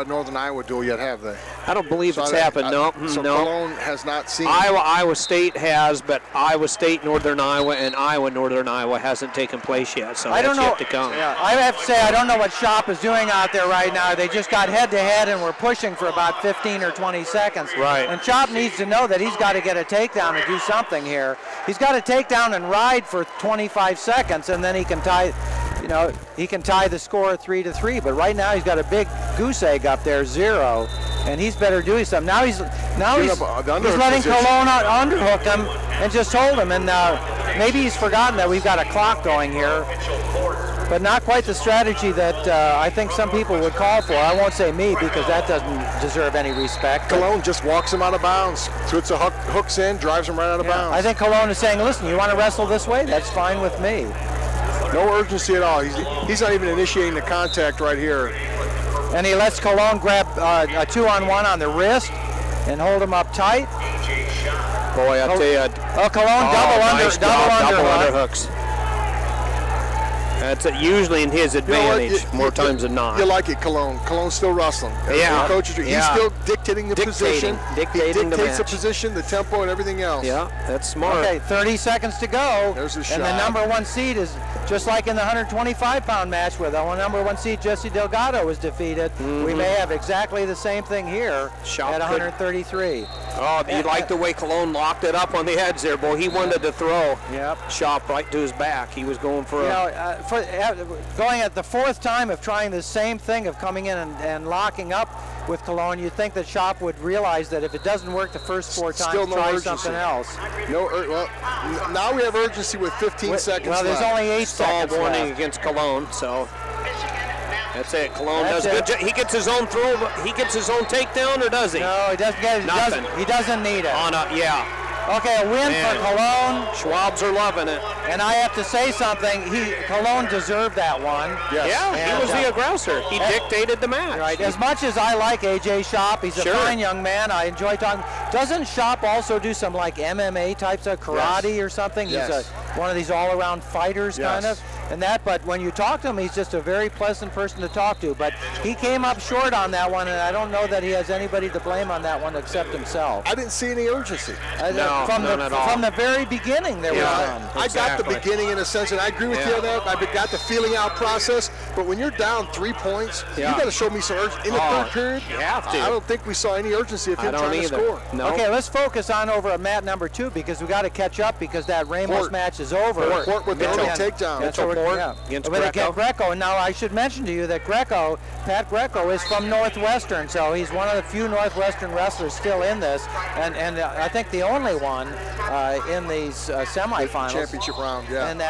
D: Northern Iowa duel yet, have they?
F: I don't believe it's happened. No.
D: Cologne has not seen.
F: Iowa State has, but Iowa State, Northern Iowa, and Iowa, Northern Iowa hasn't taken place yet. So that's yet to come.
C: Yeah, I have to say I don't know what Shop is doing out there right now. They just got head-to-head and we're pushing for about 15 or 20 seconds.
F: Right.
C: And Shop needs to know that he's got to get a takedown and do something here. He's got to take down and ride for 25 seconds, and then he can tie. He can tie the score 3-3, but right now he's got a big goose egg up there, 0, and he's better doing something. Now he's letting Cologne underhook him and just hold him, and maybe he's forgotten that we've got a clock going here, but not quite the strategy that I think some people would call for. I won't say me because that doesn't deserve any respect.
D: Cologne just walks him out of bounds, puts a hooks in, drives him right out of bounds.
C: I think Cologne is saying, listen, you want to wrestle this way? That's fine with me.
D: No urgency at all. He's not even initiating the contact right here.
C: And he lets Cologne grab a 2-on-1 on the wrist and hold him up tight.
F: Boy, I'll tell you.
C: Cologne double
F: underhooks. That's usually in his advantage more times than not.
D: You like it, Cologne. Cologne's still wrestling.
F: Yeah.
D: He's still dictating the position.
F: He
D: dictates the position, the tempo, and everything else.
F: Yeah, that's smart.
C: Okay, 30 seconds to go.
D: There's the shot.
C: And the number 1 seed is just like in the 125-pound match where the number 1 seed Jesse Delgado was defeated. Mm-hmm. We may have exactly the same thing here at 133.
F: Oh, you like the way Cologne locked it up on the edge there, boy. He wanted to throw Shop right to his back. He was going for
C: going at the 4th time of trying the same thing of coming in and locking up with Cologne, you'd think that Shop would realize that if it doesn't work the first 4 times, try something else.
D: Now we have urgency with 15 seconds left.
C: Well, there's only 8 seconds
F: warning against Cologne, so that's it. Cologne does good job. He gets his own throw. He gets his own takedown, or does he?
C: No, he doesn't get it.
F: Nothing.
C: He doesn't need it. Okay, a win for Cologne.
F: Schwabs are loving it.
C: And I have to say something. Cologne deserved that one.
F: Yes. Yeah, he was the aggressor. He dictated the match.
C: Right. As much as I like AJ Shop, he's a fine young man. I enjoy talking. Doesn't Shop also do some like MMA types of karate or something?
D: Yes.
C: He's one of these all-around fighters kind of. And that, but when you talk to him, he's just a very pleasant person to talk to. But he came up short on that one, and I don't know that he has anybody to blame on that one except himself.
D: I didn't see any urgency.
C: From the very beginning, there was none.
D: I got the beginning in a sense, and I agree with you on that. I got the feeling out process, But when you're down 3 points,
F: Yeah.
D: you got to show me some urgency. In the third period,
F: you have to.
D: I don't think we saw any urgency of him trying to score.
F: No.
C: Okay, let's focus on over at mat number 2 because we got to catch up because that Ramos match is over.
D: Port with the early takedown.
F: Mitchell Port against Greco.
C: And now I should mention to you that Pat Greco is from Northwestern, so he's one of the few Northwestern wrestlers still in this, and I think the only one in these semifinals.
D: Championship round, yeah.
C: And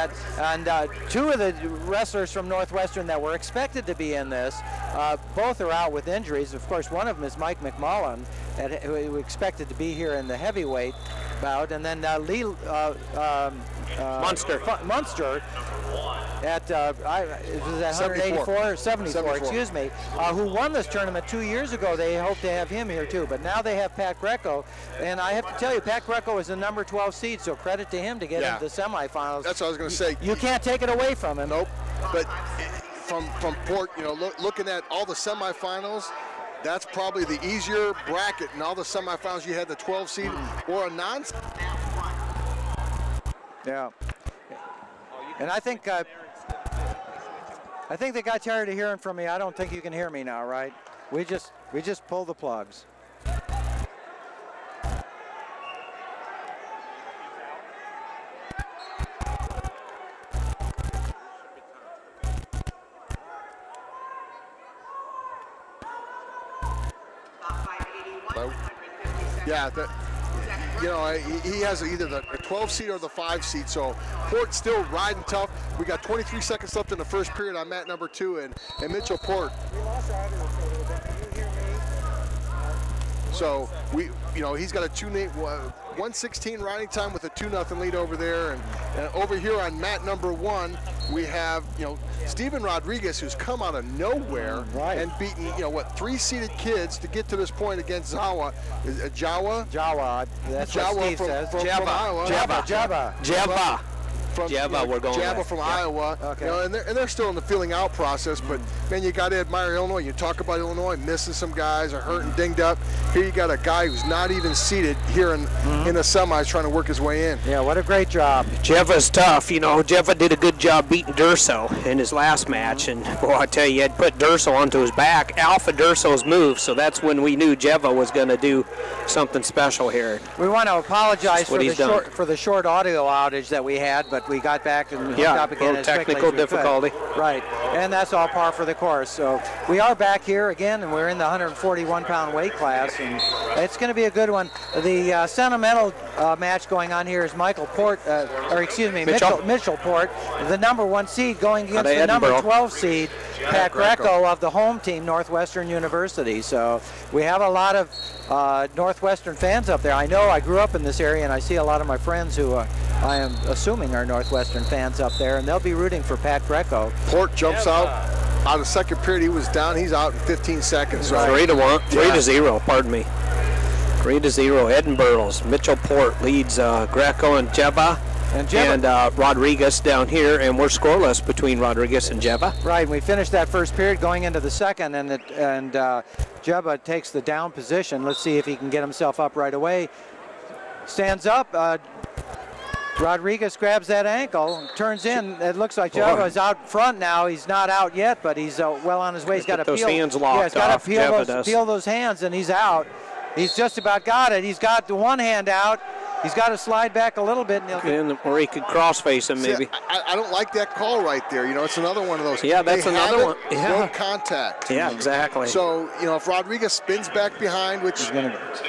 C: two of the wrestlers from Northwestern that were expected to be in this, both are out with injuries. Of course, one of them is Mike McMullen, who expected to be here in the heavyweight bout, and then Lee Munster at 74, excuse me, who won this tournament 2 years ago. They hope to have him here too, but now they have Pat Greco, and I have to tell you, Pat Greco is the number 12 seed, so credit to him to get into the semifinals.
D: That's what I was going to say.
C: You can't take it away from him.
D: Nope. But from Port, looking at all the semifinals, that's probably the easier bracket. In all the semifinals, you had the 12 seed or a non.
C: Yeah. And I think they got tired of hearing from me. I don't think you can hear me now, right? We just pull the plugs.
D: Yeah, he has either the 12 seed or the 5 seed, so Port's still riding tough. We got 23 seconds left in the first period on mat number 2, and Mitchell Port. So he's got a 1:16 riding time with a 2-0 lead over there, and over here on mat number 1, we have Steven Rodriguez, who's come out of nowhere and beaten 3-seeded kids to get to this point against Jawa.
C: Jawa. That's what Steve says.
D: From Iowa.
F: Jabba
D: from Iowa. Okay. And they're still in the filling out process, but man, you got to admire Illinois. You talk about Illinois missing some guys, are hurt and dinged up. Here you got a guy who's not even seated here in the semis trying to work his way in.
C: Yeah, what a great job.
F: Java's tough. Java did a good job beating Durso in his last match, and boy, I tell you, he had put Durso onto his back. Alpha Durso's move, so that's when we knew Java was going to do something special here.
C: We want to apologize for the short audio outage that we had, but we got back and hooked up again as quickly
F: technical
C: as we
F: difficulty.
C: could. Right, and that's all par for the course. So we are back here again, and we're in the 141-pound weight class, and it's going to be a good one. The sentimental match going on here is Mitchell Port, the number 1 seed going against the number 12 seed, Pat Greco of the home team, Northwestern University. So we have a lot of Northwestern fans up there. I know I grew up in this area, and I see a lot of my friends who I am assuming are Northwestern fans up there, and they'll be rooting for Pat Greco.
D: Port jumps out of second period. He was down. He's out in 15 seconds.
F: Right. 3-0. Pardon me. 3-0. Edinburgh's Mitchell Port leads Greco and Jeva. And Rodriguez down here, and we're scoreless between Rodriguez and Jeva.
C: Right, we finished that first period going into the second, and Jeva takes the down position. Let's see if he can get himself up right away. Stands up. Rodriguez grabs that ankle, turns in. It looks like Jeva is out front now. He's not out yet, but he's well on his way. He's got to
F: those hands locked off.
C: Peel those hands, and he's out. He's just about got it. He's got the one hand out. He's got to slide back a little bit.
F: Or he could cross-face him, maybe.
D: I don't like that call right there. It's another one of those.
F: Yeah, that's another one.
D: No contact.
F: Yeah, exactly.
D: So, if Rodriguez spins back behind, which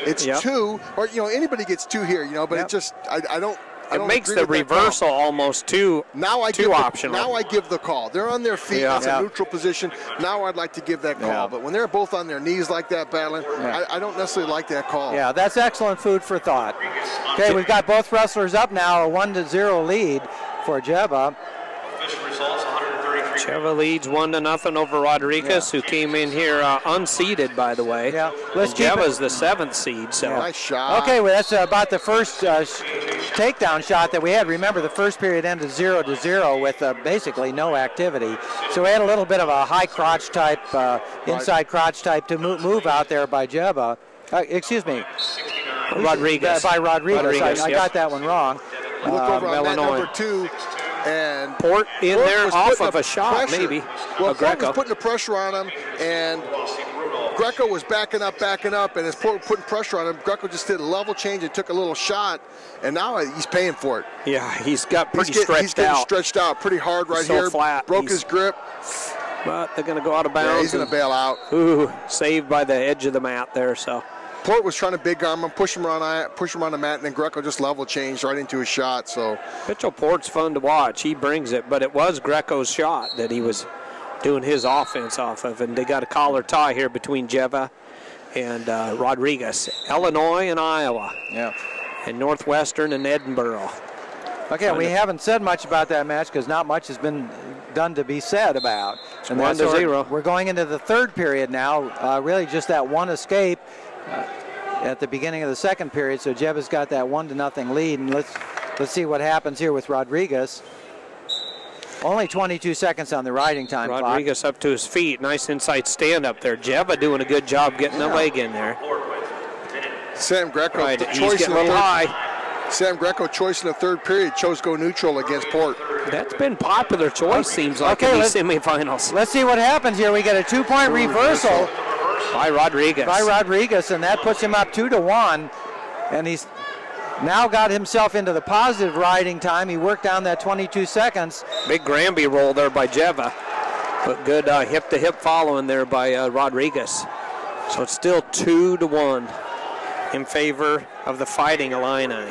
D: it's 2, or, anybody gets 2 here, but it just, I don't.
F: It makes the reversal almost too optional.
D: Now I give the call. They're on their feet. It's a neutral position. Now I'd like to give that call. Yeah. But when they're both on their knees like that battling, I don't necessarily like that call.
C: Yeah, that's excellent food for thought. Okay, we've got both wrestlers up now, a 1-0 lead for Jeva.
F: Jeva leads 1-0 over Rodriguez, who came in here unseeded, by the way.
C: Yeah,
F: Jeva's the 7th seed. So
D: nice shot.
C: Okay, well that's about the first takedown shot that we had. Remember, the first period ended 0-0 with basically no activity. So we had a little bit of a high crotch type, inside crotch type to move out there by Jeva. Excuse me,
F: Rodriguez.
C: By Rodriguez. I got that one wrong.
D: Look over on mat number 2. And
F: Port in
D: Port
F: there
D: was
F: off
D: putting
F: of a shot,
D: pressure.
F: maybe.
D: Well, Port
F: Greco
D: was putting the pressure on him, and Greco was backing up, and as Port was putting pressure on him, Greco just did a level change and took a little shot, and now he's paying for it.
F: Yeah, he's got pretty
D: He's getting stretched out pretty hard right
F: so
D: here.
F: Flat.
D: Broke his grip.
F: But they're going to go out of bounds.
D: Yeah, he's going to bail out.
F: Ooh, saved by the edge of the mat there, so.
D: Port was trying to big arm him, push him around the mat, and then Greco just level changed right into his shot. So
F: Mitchell Port's fun to watch. He brings it, but it was Greco's shot that he was doing his offense off of, and they got a collar tie here between Jeva and Rodriguez. Illinois and Iowa.
C: Yeah.
F: And Northwestern and Edinburgh.
C: Okay, we haven't said much about that match because not much has been done to be said about.
F: It's 1-0.
C: We're going into the third period now. Really just that one escape at the beginning of the second period. So Jeva's got that 1-0 lead, and let's see what happens here with Rodriguez. Only 22 seconds on the riding time clock.
F: Rodriguez up to his feet. Nice inside stand up there. Jeva doing a good job getting the leg in there.
D: Sam Greco,
F: right, he's getting a little high.
D: Sam Greco, choice in the third period, chose go neutral against Port.
F: That's been popular choice, seems like, in these semifinals.
C: Let's see what happens here. We get a 2-point reversal
F: by Rodriguez.
C: And that puts him up 2-1. And he's now got himself into the positive riding time. He worked down that 22 seconds.
F: Big Granby roll there by Jeva. But good hip-to-hip following there by Rodriguez. So it's still 2-1 in favor of the Fighting Illini.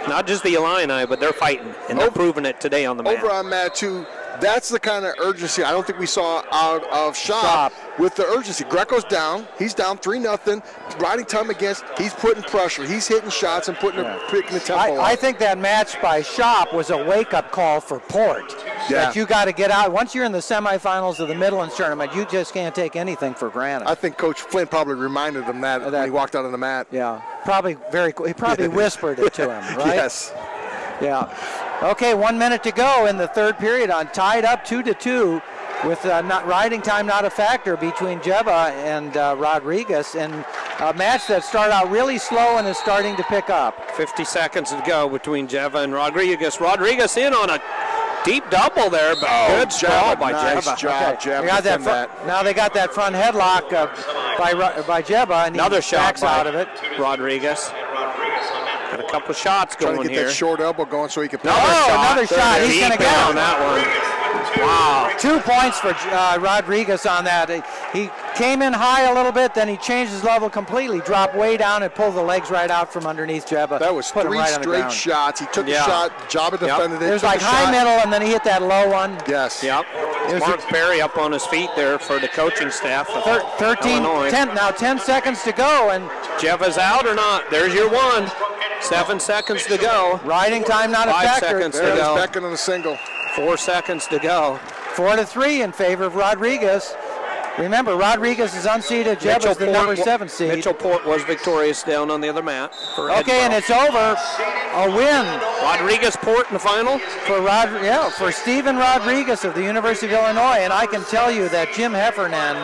F: Not just the Illini, but they're fighting, and they're proving it today on the mat.
D: Over on mat 2, that's the kind of urgency I don't think we saw out of Shop. With the urgency. Greco's down. He's down 3-0. Riding time against. He's putting pressure. He's hitting shots and putting the tempo
C: I think that match by Shop was a wake-up call for Port.
D: Yeah.
C: That you got to get out. Once you're in the semifinals of the Midlands tournament, you just can't take anything for granted.
D: I think Coach Flynn probably reminded him that when he walked out on the mat.
C: Yeah. He probably whispered it to him, right?
D: Yes.
C: Yeah. Okay, 1 minute to go in the third period on tied up 2-2 with not riding time not a factor between Jeva and Rodriguez, and a match that started out really slow and is starting to pick up.
F: 50 seconds to go between Jeva and Rodriguez. Rodriguez in on a deep double there, but good sprawl by
D: nice
F: Jeva.
D: Job, Jeva.
C: Now they got that front headlock by Jeva, and
F: another
C: he
F: shot
C: backs out of it.
F: Rodriguez. Got a couple shots going
D: trying to get
F: here.
D: that short elbow going so he can.
C: Another shot. He's going to get
F: on that one. Wow.
C: 2 points for Rodriguez on that. He came in high a little bit, then he changed his level completely, dropped way down and pulled the legs right out from underneath Jeva.
D: That was 3 straight shots. He took the shot, Jeva defended it.
C: It was like high middle, and then he hit that low one.
D: Yes.
F: Yep. Mark Perry up on his feet there for the coaching staff.
C: 10 seconds to go, and
F: Jeva's out or not? There's your one. 7 seconds to go.
C: Riding time not a factor.
F: 5 seconds to
D: There's
F: go.
D: Beckon on the single.
F: 4 seconds to go.
C: 4-3 in favor of Rodriguez. Remember, Rodriguez is unseeded. Jeva's the number 7 seed.
F: Mitchell Port was victorious down on the other mat.
C: Okay, and it's over. A win.
F: Rodriguez Port in the final.
C: For Stephen Rodriguez of the University of Illinois. And I can tell you that Jim Heffernan,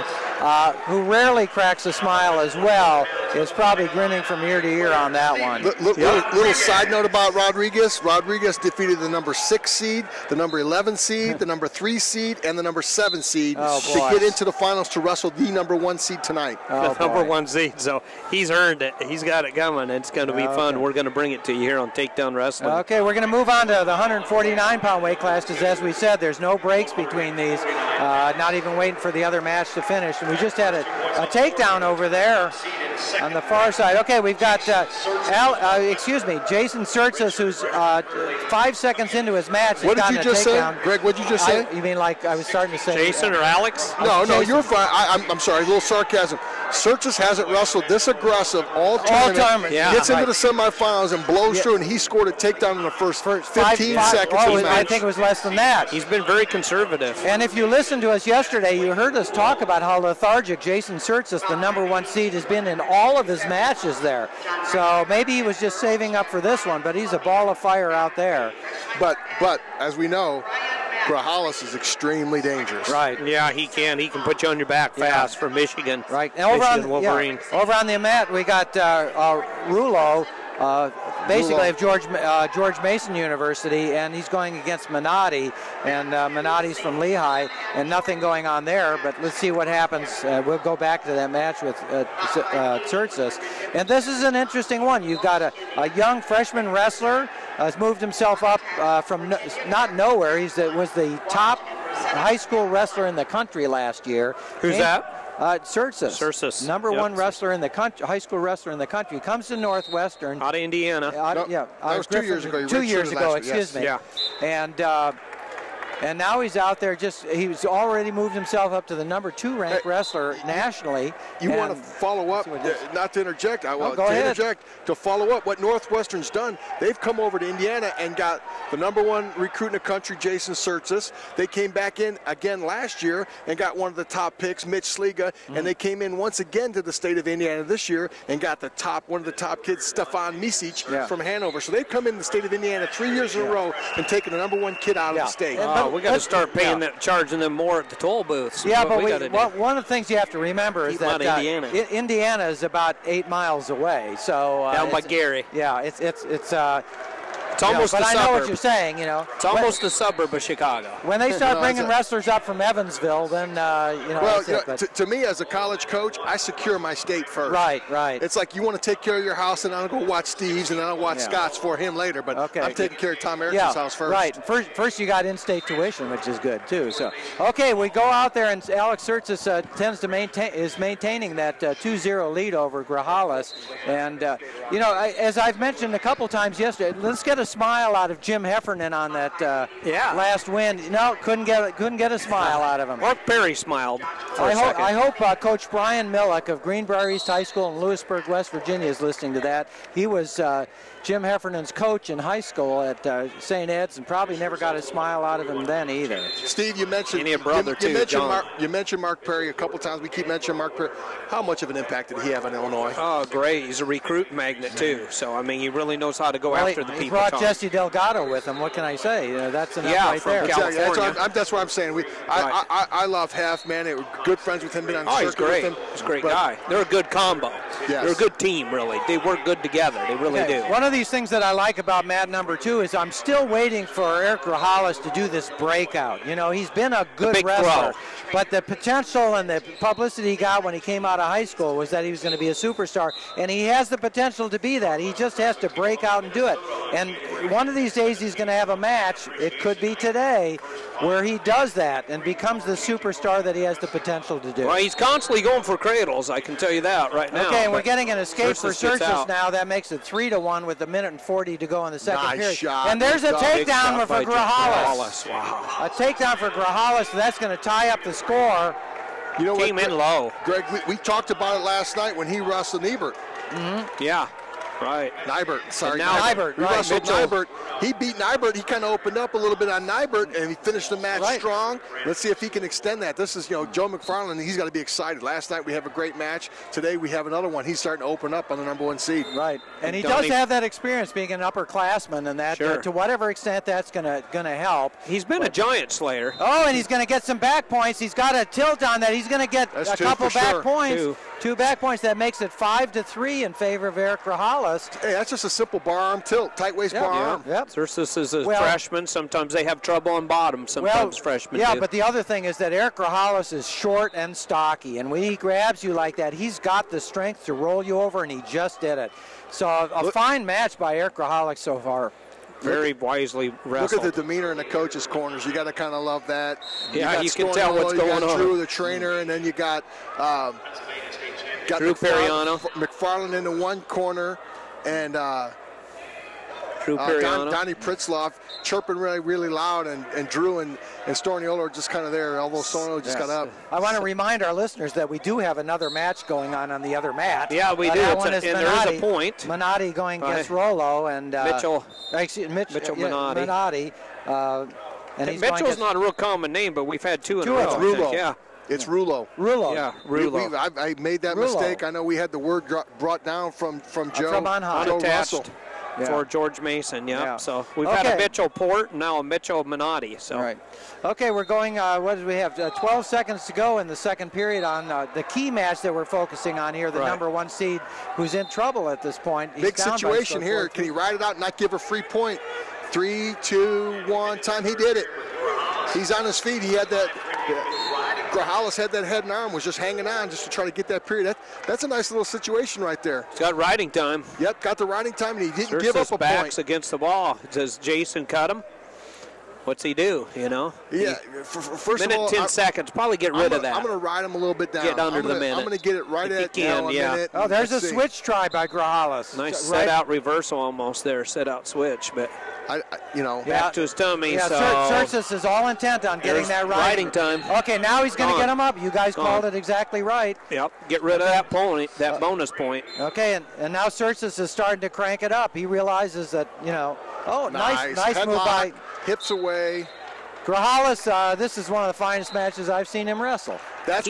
C: who rarely cracks a smile as well, is probably grinning from ear to ear on that one.
D: Little side note about Rodriguez. Rodriguez defeated the number 6 seed, the number 11 seed, the number 3 seed, and the number 7 seed to get into the finals to wrestle the number 1 seed tonight.
F: The number 1 seed. So he's earned it. He's got it coming. It's going to be fun. We're going to bring it to you here on Takedown Wrestling.
C: Okay, we're going to move on to the 149-pound weight class, because as we said, there's no breaks between these. Not even waiting for the other match to finish. And we just had a takedown over there on the far side. Okay, we've got Jason Surtzis, who's 5 seconds into his match.
D: What did you just say, Greg? What did you just say?
C: You mean like I was starting to say?
F: Jason or Alex?
D: No, you're fine. I'm sorry, a little sarcasm. Surtzis hasn't wrestled this aggressive all tournament. Gets into the semifinals and blows through, and he scored a takedown in the first 15 seconds of the match.
C: I think it was less than that.
F: He's been very conservative.
C: And if you listened to us yesterday, you heard us talk about how lethargic Jason Surtzis, the number 1 seed, has been in all of his matches there. So maybe he was just saving up for this one, but he's a ball of fire out there.
D: But as we know, Grajales is extremely dangerous.
F: Right. Yeah, he can. He can put you on your back fast for Michigan.
C: Right. And over
F: Wolverine.
C: over on the mat, we got Rulo basically of George Mason University, and he's going against Menotti, and Menotti's from Lehigh, and nothing going on there, but let's see what happens. We'll go back to that match with Tsurtsis. And this is an interesting one. You've got a young freshman wrestler, has moved himself up from not nowhere. He was the top high school wrestler in the country last year.
F: Who's that?
C: Tsurtsis. Number one wrestler in the country, high school wrestler in the country. Comes to Northwestern.
F: Out of Indiana.
C: That
D: was 2 years ago.
C: 2 years ago, excuse me.
F: Yeah.
C: And now he's out there he's already moved himself up to the number 2 ranked wrestler nationally.
D: You want to follow up, not to interject, to follow up what Northwestern's done. They've come over to Indiana and got the number 1 recruit in the country, Jason Tsurtsis. They came back in again last year and got one of the top picks, Mitch Sliga, and they came in once again to the state of Indiana this year and got one of the top kids, Stefan Misic from Hanover. So they've come in the state of Indiana 3 years in a row and taken the number 1 kid out of the state.
F: We got to start charging them more at the toll booths.
C: Yeah, but one of the things you have to remember is that Indiana is about 8 miles away. So
F: down by Gary.
C: Yeah, it's
F: almost a suburb.
C: But I know what you're saying,
F: It's almost a suburb of Chicago.
C: When they start bringing wrestlers up from Evansville, then,
D: to me, as a college coach, I secure my state first.
C: Right.
D: It's like you want to take care of your house, and I'll go watch Steve's, and I'll watch Scott's for him later, but I'm taking care of Tom Erickson's house first.
C: Right. First you got in-state tuition, which is good, too. So, okay, we go out there, and Alex Tsurtsis is maintaining that 2-0 lead over Grijalles. And, as I've mentioned a couple times yesterday, let's get a smile out of Jim Heffernan on that last win. No, couldn't get a smile out of him.
F: Mark Perry smiled.
C: I hope Coach Brian Millick of Greenbrier East High School in Lewisburg, West Virginia is listening to that. He was Jim Heffernan's coach in high school at St. Ed's, and probably never got a smile out of him then either.
D: Steve, you mentioned you mentioned Mark Perry a couple times. We keep mentioning Mark Perry. How much of an impact did he have in Illinois?
F: Oh, great. He's a recruit magnet, too. So, I mean, he really knows how to go after the people.
C: He brought Jesse Delgado with him. What can I say? That's enough right there.
D: Exactly. That's what I'm saying. I love Heff, man. They were good friends with him. Been on the circuit with him.
F: He's a great guy. They're a good combo. Yes. They're a good team, really. They work good together. They really do.
C: One of these things that I like about Mat number 2 is I'm still waiting for Eric Grijalles to do this breakout. He's been a good wrestler, but the potential and the publicity he got when he came out of high school was that he was going to be a superstar, and he has the potential to be that. He just has to break out and do it. And one of these days he's going to have a match, it could be today, where he does that and becomes the superstar that he has the potential to do.
F: Well, he's constantly going for cradles, I can tell you that right now.
C: Okay, and we're getting an escape for Tsurtsis now. That makes it 3-1 with 1:40 to go in the second period.
D: Shot.
C: And there's a takedown for Grijalles.
F: Wow.
C: A takedown for Grijalles, so that's going to tie up the score.
F: Came in low.
D: Greg, we talked about it last night when he wrestled Niebert.
F: Yeah. Right.
D: Nybert, sorry.
C: Nybert.
D: We wrestled Nybert. He beat Nybert. He kind of opened up a little bit on Nybert, and he finished the match strong. Let's see if he can extend that. This is, Joe McFarland. He's got to be excited. Last night we have a great match. Today we have another one. He's starting to open up on the number 1 seed.
C: Right. And he does have that experience being an upperclassman, and that to whatever extent that's going to help.
F: He's been a giant slayer.
C: Oh, and he's going to get some back points. He's got a tilt on that. He's going to get a couple back points. Two back points. That makes it 5-3 in favor of Eric Grijalles.
D: Hey, that's just a simple bar arm tilt, tight waist bar arm.
C: Yep.
F: Tsurtsis is a freshman. Sometimes they have trouble on bottom. Sometimes freshmen do.
C: But the other thing is that Eric Grijalles is short and stocky, and when he grabs you like that, he's got the strength to roll you over, and he just did it. So a fine match by Eric Grijalles so far.
F: Very wisely wrestled.
D: Look at the demeanor in the coaches' corners. You got to kind of love that.
F: Yeah, you can tell what's going on.
D: Drew, the trainer, and then you got
F: Drew Periano.
D: McFarland in the one corner, and
F: Drew Periano.
D: Donnie Pritzloff chirping really, really loud, and Drew and Storniolo are just kind of there, although Storniolo just got up.
C: I want to remind our listeners that we do have another match going on the other mat.
F: Yeah, we do.
C: And
F: there is a point.
C: Menotti going against Rollo, and
F: Mitchell
C: Menotti. And
F: Mitchell's not a real common name, but we've had two in a row.
D: Rulo.
F: Yeah.
D: It's Rulo.
F: Yeah, Rulo.
D: I made that mistake. I know we had the word brought down from Joe.
C: From on high.
D: Joe Russell.
F: for George Mason. Yeah. So we've had a Mitchell Port and now a Mitchell Minotti. So.
C: Right. Okay, we're going, what did we have? 12 seconds to go in the second period on the key match that we're focusing on here, the number 1 seed who's in trouble at this point. He's
D: big situation here. Can he ride it out and not give a free point? 3, 2, 1, time. He did it. He's on his feet. He had that. Grajales had that head and arm, was just hanging on just to try to get that period. That's a nice little situation right there.
F: He's got riding time.
D: Yep, got the riding time, and he didn't give up a
F: back's
D: point.
F: Against the ball. Does Jason cut him? What's he do, you know?
D: Yeah, first
F: minute
D: of all,
F: 10 seconds. Probably get rid of that.
D: I'm going to ride him a little bit down.
F: Get under the minute.
D: I'm going to get it right at a minute.
C: Oh, there's a switch try by Grajales.
F: Nice set-out reversal almost there, set-out switch. But, back to his tummy.
C: Yeah,
F: so
C: Surtis is all intent on getting that
F: riding time.
C: Okay, now he's going to get him up. You guys called it exactly right.
F: Yep, get rid of that point, that bonus point.
C: Okay, and now Surtis is starting to crank it up. He realizes that, nice move by.
D: Hips away.
C: Grajales, this is one of the finest matches I've seen him wrestle.
D: He's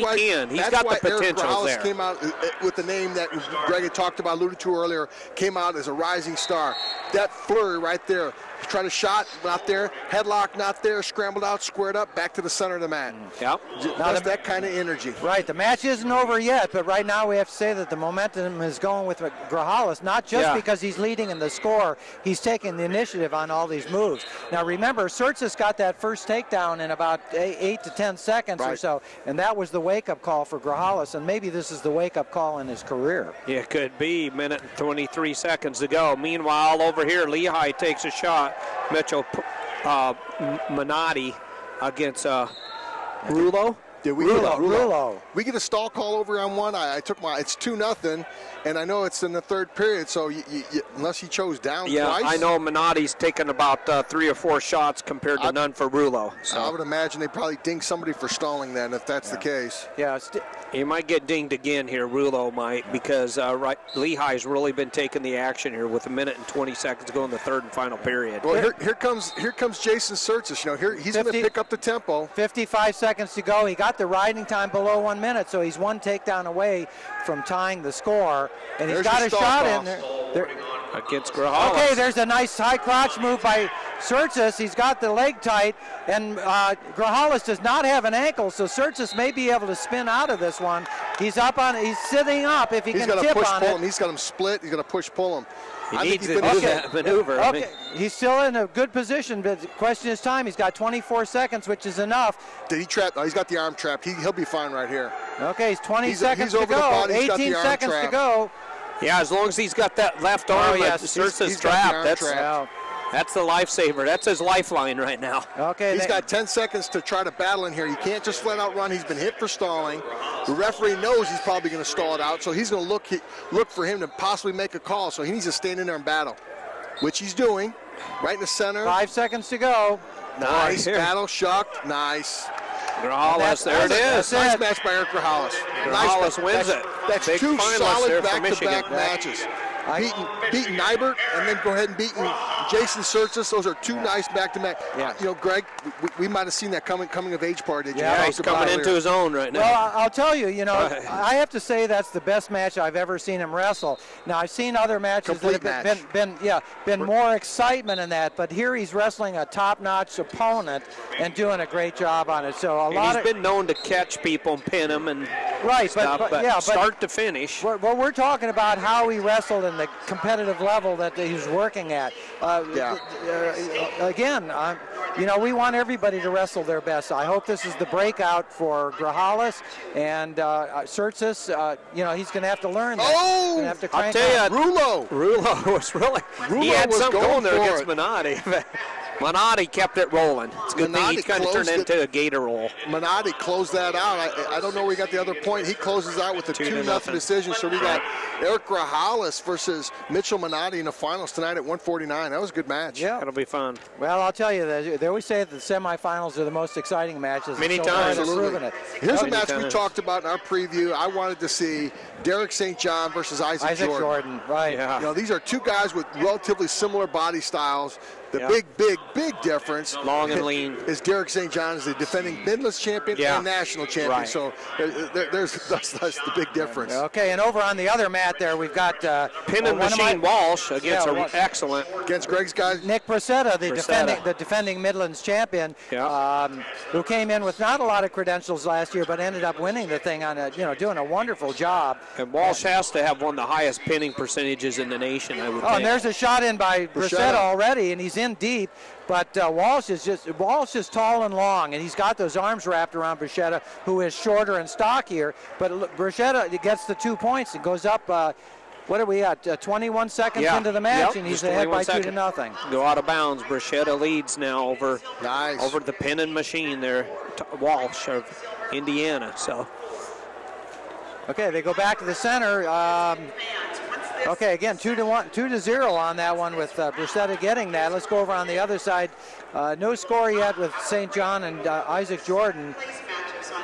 D: got the potential there. Came out with the name that Greg had talked about, alluded to earlier, came out as a rising star. That flurry right there. Tried a shot, not there. Headlock, not there. Scrambled out, squared up, back to the center of the mat.
F: Yep.
D: That's that kind of energy.
C: Right. The match isn't over yet, but right now we have to say that the momentum is going with Grajales, not just because he's leading in the score. He's taking the initiative on all these moves. Now remember, Surtis got that first takedown in about 8 to 10 seconds or so, and that was the wake-up call for Grajales, and maybe this is the wake-up call in his career.
F: Yeah, it could be. Minute and 23 seconds to go. Meanwhile, over here, Lehigh takes a shot. Mitchell Minotti against Rulo.
D: Rulo. We get a stall call over on one. I took it's 2-0, and I know it's in the third period, so unless he chose down twice.
F: I know Minotti's taken about 3 or 4 shots compared to none for Rulo. So.
D: I would imagine they probably ding somebody for stalling then, if that's the case.
C: Yeah,
F: he might get dinged again here, Rulo might, because Lehigh's really been taking the action here with 1 minute and 20 seconds to go in the third and final period.
D: Well, here comes Jason Surtis. He's going to pick up the tempo.
C: 55 seconds to go. He got the riding time below 1 minute, so he's 1 takedown away from tying the score. And he's got a shot in there.
F: Against Grajales.
C: Okay, there's a nice high crotch move by Surtis. He's got the leg tight, and Grajales does not have an ankle, so Surtis may be able to spin out of this one. He's sitting up if he can tip on it.
D: He's got him split. He's going to push-pull him.
F: He needs to do that maneuver.
C: Okay, he's still in a good position, but the question is time. He's got 24 seconds, which is enough.
D: Did he trap? Oh, he's got the arm trapped. He'll be fine right here.
C: Okay, he's 20 seconds to go. 18 seconds to go.
F: Yeah, as long as he's got that left arm, Surtis trapped. That's the lifesaver. That's his lifeline right now.
C: Okay,
D: he's got 10 seconds to try to battle in here. You can't just flat out run. He's been hit for stalling. The referee knows he's probably going to stall it out, so he's going to look for him to possibly make a call. So he needs to stand in there and battle, which he's doing. Right in the center.
C: 5 seconds to go.
D: Nice battle, shucked. Nice.
F: Grajales, there it is.
D: Nice match by Eric Grajales.
F: Grajales wins it.
D: That's
F: Big
D: 2 solid
F: back-to-back
D: matches. Beating Nybert and then go ahead and beating Jason Surtis. Those are 2 nice back-to-back. Yeah. Greg, we might have seen that coming of age part.
F: Yeah, he's coming into his own right now.
C: Well, I'll tell you, I have to say that's the best match I've ever seen him wrestle. Now, I've seen other matches that have been more excitement in that, but here he's wrestling a top-notch opponent and doing a great job on it. So
F: he's been known to catch people and pin them and stuff, but start to finish.
C: Well, we're talking about how he wrestled in the competitive level that he's working at. Again, we want everybody to wrestle their best. I hope this is the breakout for Grajales and Surtis. He's going to have to learn that.
D: Oh,
C: have to
F: I'll tell you,
C: Rulo
F: was really. He had something going there against Minotti. Minotti kept it rolling. It's a good thing he's kind of turned into a gator roll.
D: Minotti closed that out. I don't know where he got the other point. He closes out with a 2-0 decision. So we got Eric Grajales versus Mitchell Minotti in the finals tonight at 149. That was a good match.
C: Yeah,
F: that'll be fun.
C: Well, I'll tell you, they always say that the semifinals are the most exciting matches.
F: Many times.
D: Absolutely. Here's a match we talked about in our preview. I wanted to see Derek St. John versus Isaac Jordan.
C: Right.
D: Yeah. These are 2 guys with relatively similar body styles. The big big difference.
F: Long and lean.
D: Is Derek St. John is the defending Midlands champion and national champion.
F: Right.
D: So that's the big difference.
C: Okay, and over on the other mat there, we've got
F: Pin and Machine Walsh against excellent.
D: Against Greg's guys.
C: Nick Bracetta, the defending Midlands champion, who came in with not a lot of credentials last year, but ended up winning the thing on doing a wonderful job.
F: And Walsh has to have one of the highest pinning percentages in the nation, I would think.
C: And there's a shot in by Bracetta already, and he's in deep. But Walsh is tall and long, and he's got those arms wrapped around Bracetta, who is shorter and stockier. But Bracetta gets the 2 points and goes up. What are we at? 21 seconds into the match, and he's ahead by 2-0.
F: Go out of bounds. Bracetta leads now over the Pin and Machine there. Walsh of Indiana. So.
C: Okay, they go back to the center. Okay, again, 2-0 on that one with Bracetta getting that. Let's go over on the other side. No score yet with St. John and Isaac Jordan.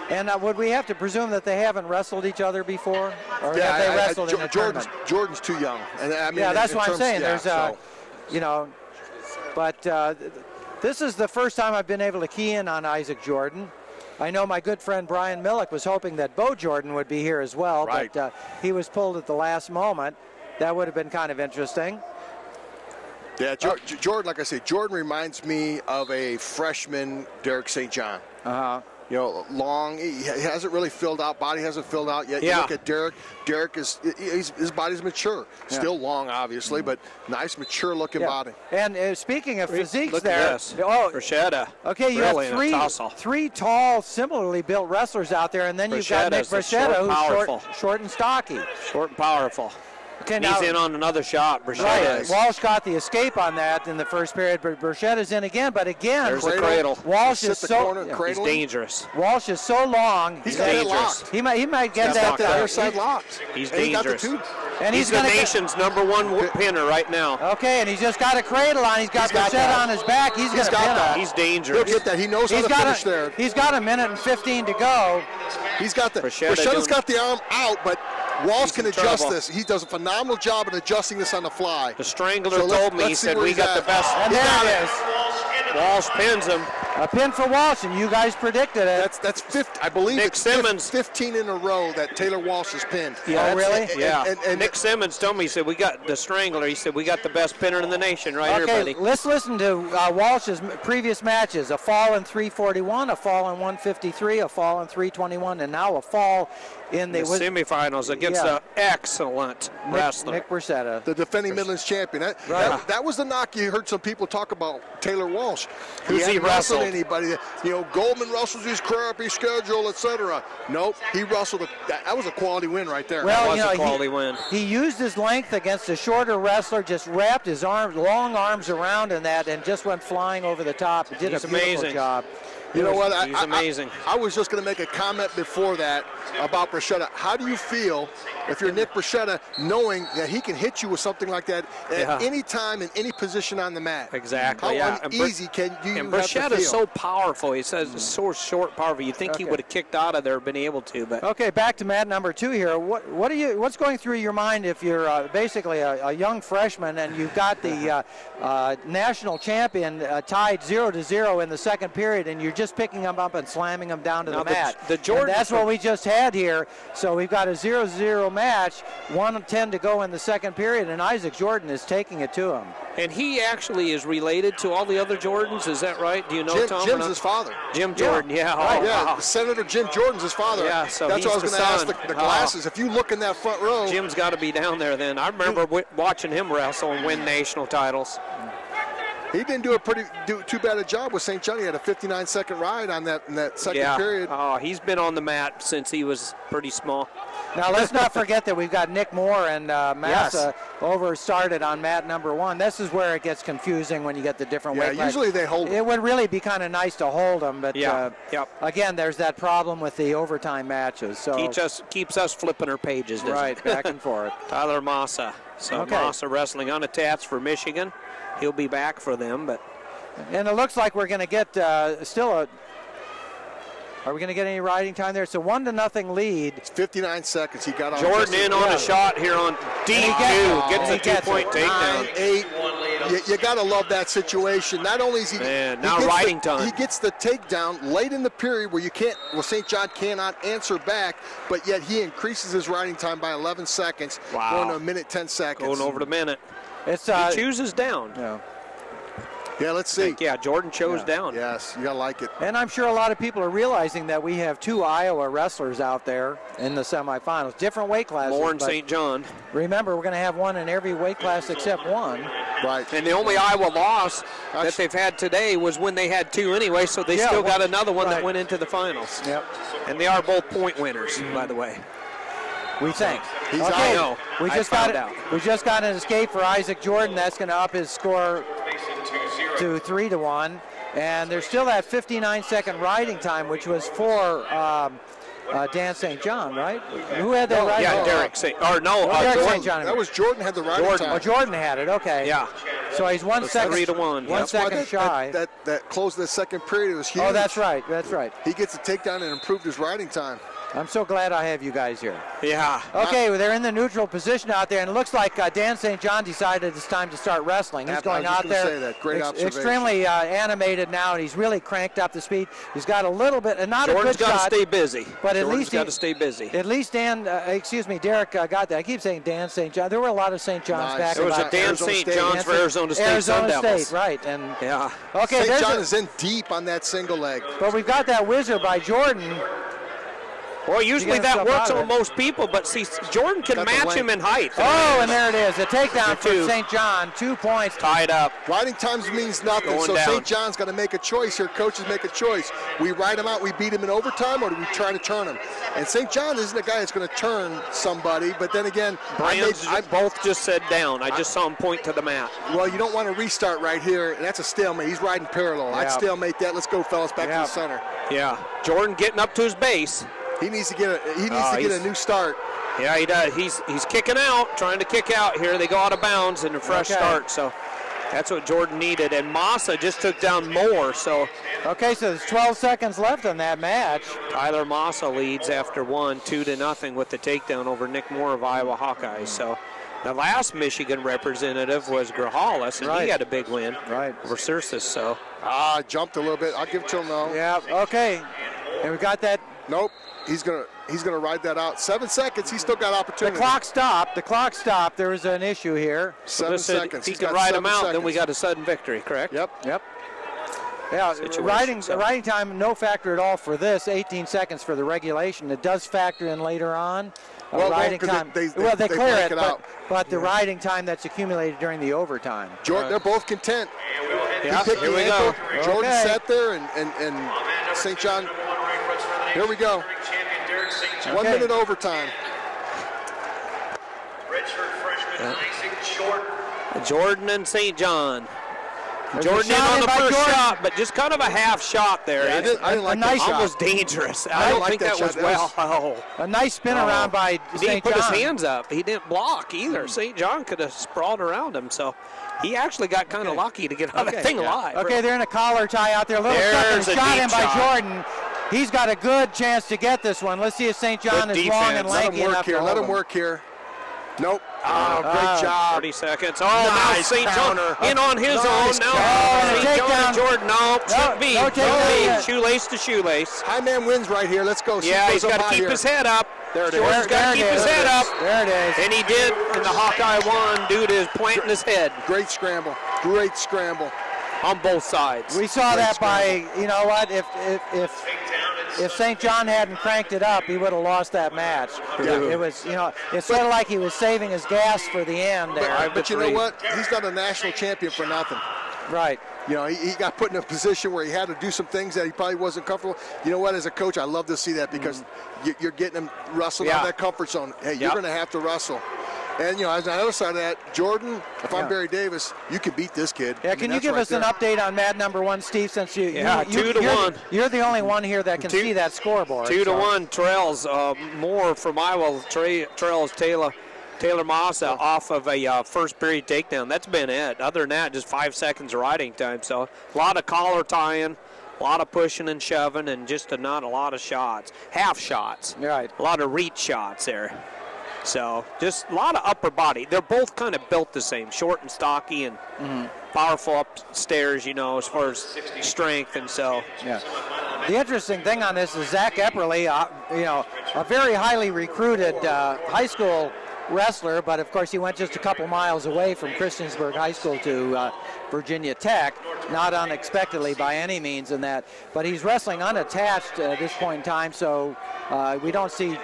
C: And would we have to presume that they haven't wrestled each other before? Or have they wrestled in a tournament?
D: Jordan's too young. And I mean,
C: that's what I'm saying. There's, but this is the first time I've been able to key in on Isaac Jordan. I know my good friend Brian Millick was hoping that Bo Jordan would be here as well, but he was pulled at the last moment. That would have been kind of interesting.
D: Yeah, Jordan, like I say, Jordan reminds me of a freshman Derek St. John. Long, he hasn't really filled out, body hasn't filled out yet. You look at Derek. Derek his body's mature. Still long, obviously, but nice, mature-looking body.
C: And speaking of physiques
F: look
C: there.
F: At this. Bracetta.
C: Okay, you have three tall, similarly built wrestlers out there, and then you've got Nick Bracetta, who's short and stocky.
F: Short and powerful.
C: Okay,
F: he's in on another shot. Bracetta is.
C: Walsh got the escape on that in the first period, but Bracetta's in again. But again,
F: there's the cradle.
C: Walsh is
F: he's dangerous.
C: Walsh is so long.
D: He's dangerous.
C: He might get that
D: other side locked.
F: He's dangerous.
C: And
F: he's the nation's #1 pinner right now.
C: Okay, and he's just got a cradle on. He's got Bracetta on his back. He's going to pin him.
F: He's dangerous.
D: He'll get that. He knows how to finish there.
C: He's got a minute and 15 to go.
D: He's got the. Bracetta's got the arm out, but Walsh can adjust this. He does a phenomenal job at adjusting this on the fly.
F: The Strangler told me, he said, we got the best.
C: And there it is.
F: Walsh pins him.
C: A pin for Walsh, and you guys predicted it.
D: That's 50, I believe.
F: Nick Simmons.
D: 15 in a row that Taylor Walsh has pinned.
C: Yeah, really?
F: And Nick Simmons told me, he said, we got the Strangler. He said, we got the best pinner in the nation here, buddy.
C: Okay, let's listen to Walsh's previous matches. A fall in 341, a fall in 153, a fall in 321, and now a fall in the
F: semifinals against an excellent wrestler.
C: Nick Bracetta.
D: The defending Midlands champion. That was the knock you heard some people talk about Taylor Walsh.
F: Who's he wrestled?
D: Anybody. Goldman wrestles his crappy schedule, etc. Nope, he wrestled. That was a quality win right there.
C: Well,
F: that was a quality win.
C: He used his length against a shorter wrestler, just wrapped his long arms around in that, and just went flying over the top. He did a beautiful job.
D: You know what?
F: He's amazing.
D: I was just going to make a comment before that about Bracetta. How do you feel if you're Nick Bracetta, knowing that he can hit you with something like that at any time in any position on the mat?
F: Exactly.
D: How uneasy can you
F: And Bracetta is so powerful. He says it's so short, powerful. You think he would have kicked out of there, been able to, but
C: okay. Back to mat number 2 here. What's going through your mind if you're basically a young freshman and you've got the national champion tied 0-0 in the second period, and you're just picking them up and slamming them down to the mat. That's what we just had here. So we've got a 0-0 match, 1:10 to go in the second period, and Isaac Jordan is taking it to him.
F: And he actually is related to all the other Jordans, is that right? Do you know, Tom?
D: Jim's his father.
F: Jim Jordan,
D: Wow. Senator Jim Jordan's his father.
F: Yeah, so
D: that's what I was going to ask the glasses. If you look in that front row.
F: Jim's got to be down there then. I remember watching him wrestle and win national titles.
D: He didn't do too bad a job with St. John. He had a 59-second ride on that in that second period.
F: Oh, he's been on the mat since he was pretty small.
C: Now, let's not forget that we've got Nick Moore and Massa started on mat number 1. This is where it gets confusing when you get the different weight classes.
D: Usually they hold them.
C: It would really be kind of nice to hold them, but again, there's that problem with the overtime matches. So
F: keeps us flipping our pages, doesn't it?
C: Back and forth.
F: Tyler Massa. So Massa wrestling unattached for Michigan. He'll be back for them,
C: and it looks like we're going to get Are we going to get any riding time there? It's a 1-0 lead.
D: It's 59 seconds. He got on.
F: Jordan in on a shot here on D2. Gets a 2-point takedown.
D: 9-8. You got to love that situation. Not only is he,
F: riding time.
D: He gets the takedown late in the period where St. John cannot answer back, but yet he increases his riding time by 11 seconds, going to a minute 10 seconds.
F: Going over the minute.
C: He
F: chooses down.
D: Yeah, let's see.
F: Jordan chose down.
D: Yes, you got to like it.
C: And I'm sure a lot of people are realizing that we have 2 Iowa wrestlers out there in the semifinals. Different weight classes.
F: More in St. John.
C: Remember, we're going to have one in every weight class except one.
D: Right.
F: And the only Iowa loss that they've had today was when they had 2 anyway, so they still got another one that went into the finals.
C: Yep.
F: And they are both point winners, by the way.
C: We think.
D: He's
F: out.
C: We just got an escape for Isaac Jordan. That's going to up his score to 3-1. And there's still that 59-second riding time, which was for Dan St. John, right? Who had that riding time?
F: Derek St. Jordan.
D: That was Jordan had the riding time.
C: Oh, Jordan had it. Okay.
F: Yeah.
C: So he's 1 second.
F: 3-1.
C: One second shy.
D: That closed the second period. It was huge.
C: Oh, that's right. That's right.
D: He gets a takedown and improved his riding time.
C: I'm so glad I have you guys here.
F: Yeah.
C: Okay, well, they're in the neutral position out there, and it looks like Dan St. John decided it's time to start wrestling. He's going out there.
D: Say that. Great observation.
C: Extremely animated now, and he's really cranked up the speed. He's got a little bit, not
F: Jordan's
C: a good shot.
F: Jordan's got to stay busy.
C: But
F: at least got to stay busy.
C: At least Derek got that. I keep saying Dan St. John. There were a lot of St. John's back.
F: There was a Dan St. John's for Arizona State.
C: Arizona State, right? And okay,
D: St. John is in deep on that single leg.
C: But we've got that whizzer by Jordan.
F: Well, usually that works on most people, but see, Jordan can match him in height.
C: Oh, and there it is. A takedown for St. John. 2 points.
F: Tied up.
D: Riding times means nothing, so St. John's got to make a choice here. Coaches make a choice. We ride him out, we beat him in overtime, or do we try to turn him? And St. John isn't a guy that's going to turn somebody, but then again,
F: I both just said down. I just saw him point to the mat.
D: Well, you don't want to restart right here, and that's a stalemate. He's riding parallel. I'd stalemate that. Let's go, fellas, back to the center.
F: Yeah, Jordan getting up to his base.
D: He needs to get a new start.
F: Yeah, he does. He's kicking out, trying to kick out here. They go out of bounds and a fresh start. So that's what Jordan needed. And Massa just took down Moore. So
C: there's 12 seconds left on that match.
F: Tyler Massa leads after 2-0 with the takedown over Nick Moore of Iowa Hawkeyes. So the last Michigan representative was Grijalles, and he had a big win over Sursus. So
D: jumped a little bit. I'll give it to him though.
C: Yeah. Okay. And we got that.
D: Nope. He's gonna ride that out. 7 seconds. He's still got opportunity.
C: The clock stopped. There was an issue here.
D: 7 seconds.
F: He can ride him out. Then we got a sudden victory. Correct.
C: Yep. Yeah. Riding time no factor at all for this. 18 seconds for the regulation. It does factor in later on. Riding time. They clear it, but the riding time that's accumulated during the overtime.
D: Jordan, they're both content.
F: Yeah. Here we go.
D: Jordan sat there, and St. John. Here we go. 1 minute overtime.
F: Jordan and St. John. Jordan in on the first shot, but just kind of a half shot there.
D: Yeah, I didn't like that shot.
F: Almost dangerous. I don't think that was
C: a nice spin around by St. John.
F: He didn't put his hands up. He didn't block either. St. John could have sprawled around him, so he actually got kind of lucky to get out of that thing alive.
C: Okay, they're in a collar tie out there. A little second shot in by Jordan. He's got a good chance to get this one. Let's see if St. John is long and lanky enough.
D: Let him work here. Nope. Great job.
F: 30 seconds. Now St. John in on his own. Now St. John and Jordan. No, shouldn't be. Shoelace to shoelace.
D: High man wins right here. Let's go.
F: Yeah, he's got to keep his head up.
C: There it is.
F: Jordan's got to keep his head up.
C: There it is.
F: And he did, and the Hawkeye won due to his planting his head.
D: Great scramble.
F: On both sides.
C: We saw that by, you know what, if St. John hadn't cranked it up, he would have lost that match. Yeah. It was, it's sort of like he was saving his gas for the end there.
D: But you know what? He's not a national champion for nothing.
C: Right.
D: He got put in a position where he had to do some things that he probably wasn't comfortable. You know what? As a coach, I love to see that because you're getting him wrestled out of that comfort zone. Hey, you're going to have to wrestle. And, as on the other side of that, Jordan, if I'm Barry Davis, you can beat this kid.
C: Yeah, can you give us an update on mat number 1, Steve, since you're
F: 2-1.
C: You're the only one here that can see that scoreboard.
F: 2-1, Trails. Moore from Iowa trails Taylor Massa off of a first period takedown. That's been it. Other than that, just 5 seconds of riding time. So a lot of collar tying, a lot of pushing and shoving, and just not a lot of shots. Half shots.
C: Right.
F: A lot of reach shots there. So just a lot of upper body. They're both kind of built the same, short and stocky and powerful upstairs, you know, as far as strength. And so,
C: yeah. The interesting thing on this is Zach Epperly, you know, a very highly recruited high school wrestler, but of course he went just a couple miles away from Christiansburg High School to Virginia Tech, not unexpectedly by any means in that, but he's wrestling unattached at this point in time, so we don't see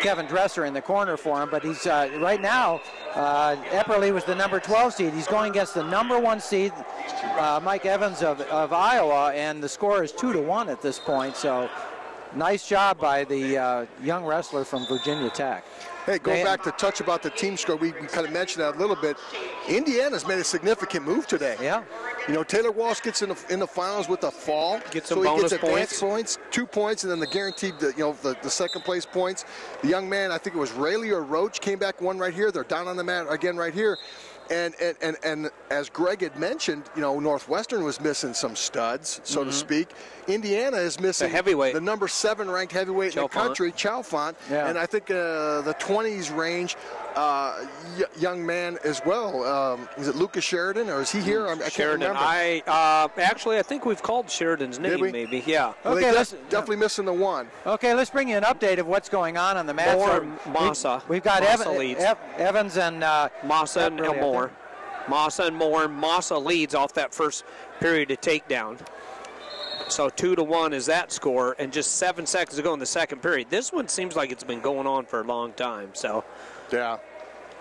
C: Kevin Dresser in the corner for him, but he's right now, Epperly was the number 12 seed. He's going against the number 1 seed, Mike Evans of Iowa, and the score is 2-1 at this point, so nice job by the young wrestler from Virginia Tech.
D: Hey, going back to touch about the team score, we kind of mentioned that a little bit. Indiana's made a significant move today.
C: Yeah.
D: You know, Taylor Walsh gets in the finals with a fall.
F: Gets some
D: so he
F: bonus
D: gets advanced points, 2 points, and then the guaranteed, the second place points. The young man, I think it was Rayleigh or Roach, came back one right here. They're down on the mat again right here. And as Greg had mentioned, you know, Northwestern was missing some studs, so to speak. Indiana is missing the number 7 ranked heavyweight in the country, Chalfont, and I think the 20s range young man as well. Is it Lucas Sheridan, or is he here? I can't remember.
F: Actually, I think we've called Sheridan's name, maybe. Yeah.
D: Well, okay, definitely missing the 1.
C: Okay, let's bring you an update of what's going on the match.
F: Massa.
C: We've got Evans and
F: Massa and Moore. Massa and Moore. Massa leads off that first period of takedown. So 2-1 is that score, and just 7 seconds to go in the second period. This one seems like it's been going on for a long time. So,
D: yeah.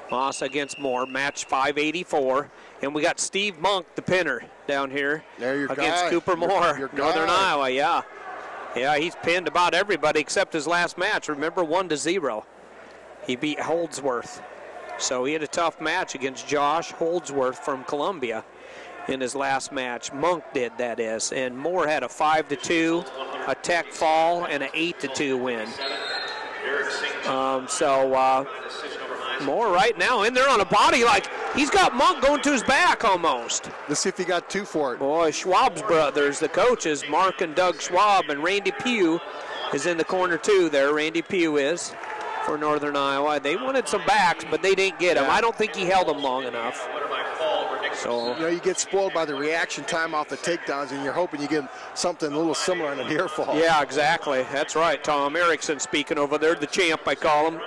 F: Massa against Moore, match 584, and we got Steve Monk, the pinner, down here against Cooper Moore, Northern Iowa. Yeah, he's pinned about everybody except his last match. Remember, 1-0. He beat Holdsworth. So he had a tough match against Josh Holdsworth from Columbia in his last match. Monk did, that is. And Moore had a 5-2, a tech fall, and an 8-2 win. Moore right now in there on a body like he's got Monk going to his back almost.
D: Let's see if he got 2 for it.
F: Boy, Schwab's brothers, the coaches, Mark and Doug Schwab, and Randy Pugh is in the corner too there. Randy Pugh is for Northern Iowa. They wanted some backs, but they didn't get him. I don't think he held them long enough. So,
D: you know, you get spoiled by the reaction time off the takedowns, and you're hoping you get something a little similar in a near fall.
F: Yeah, exactly. That's right. Tom Erickson speaking over there, the champ, I call him.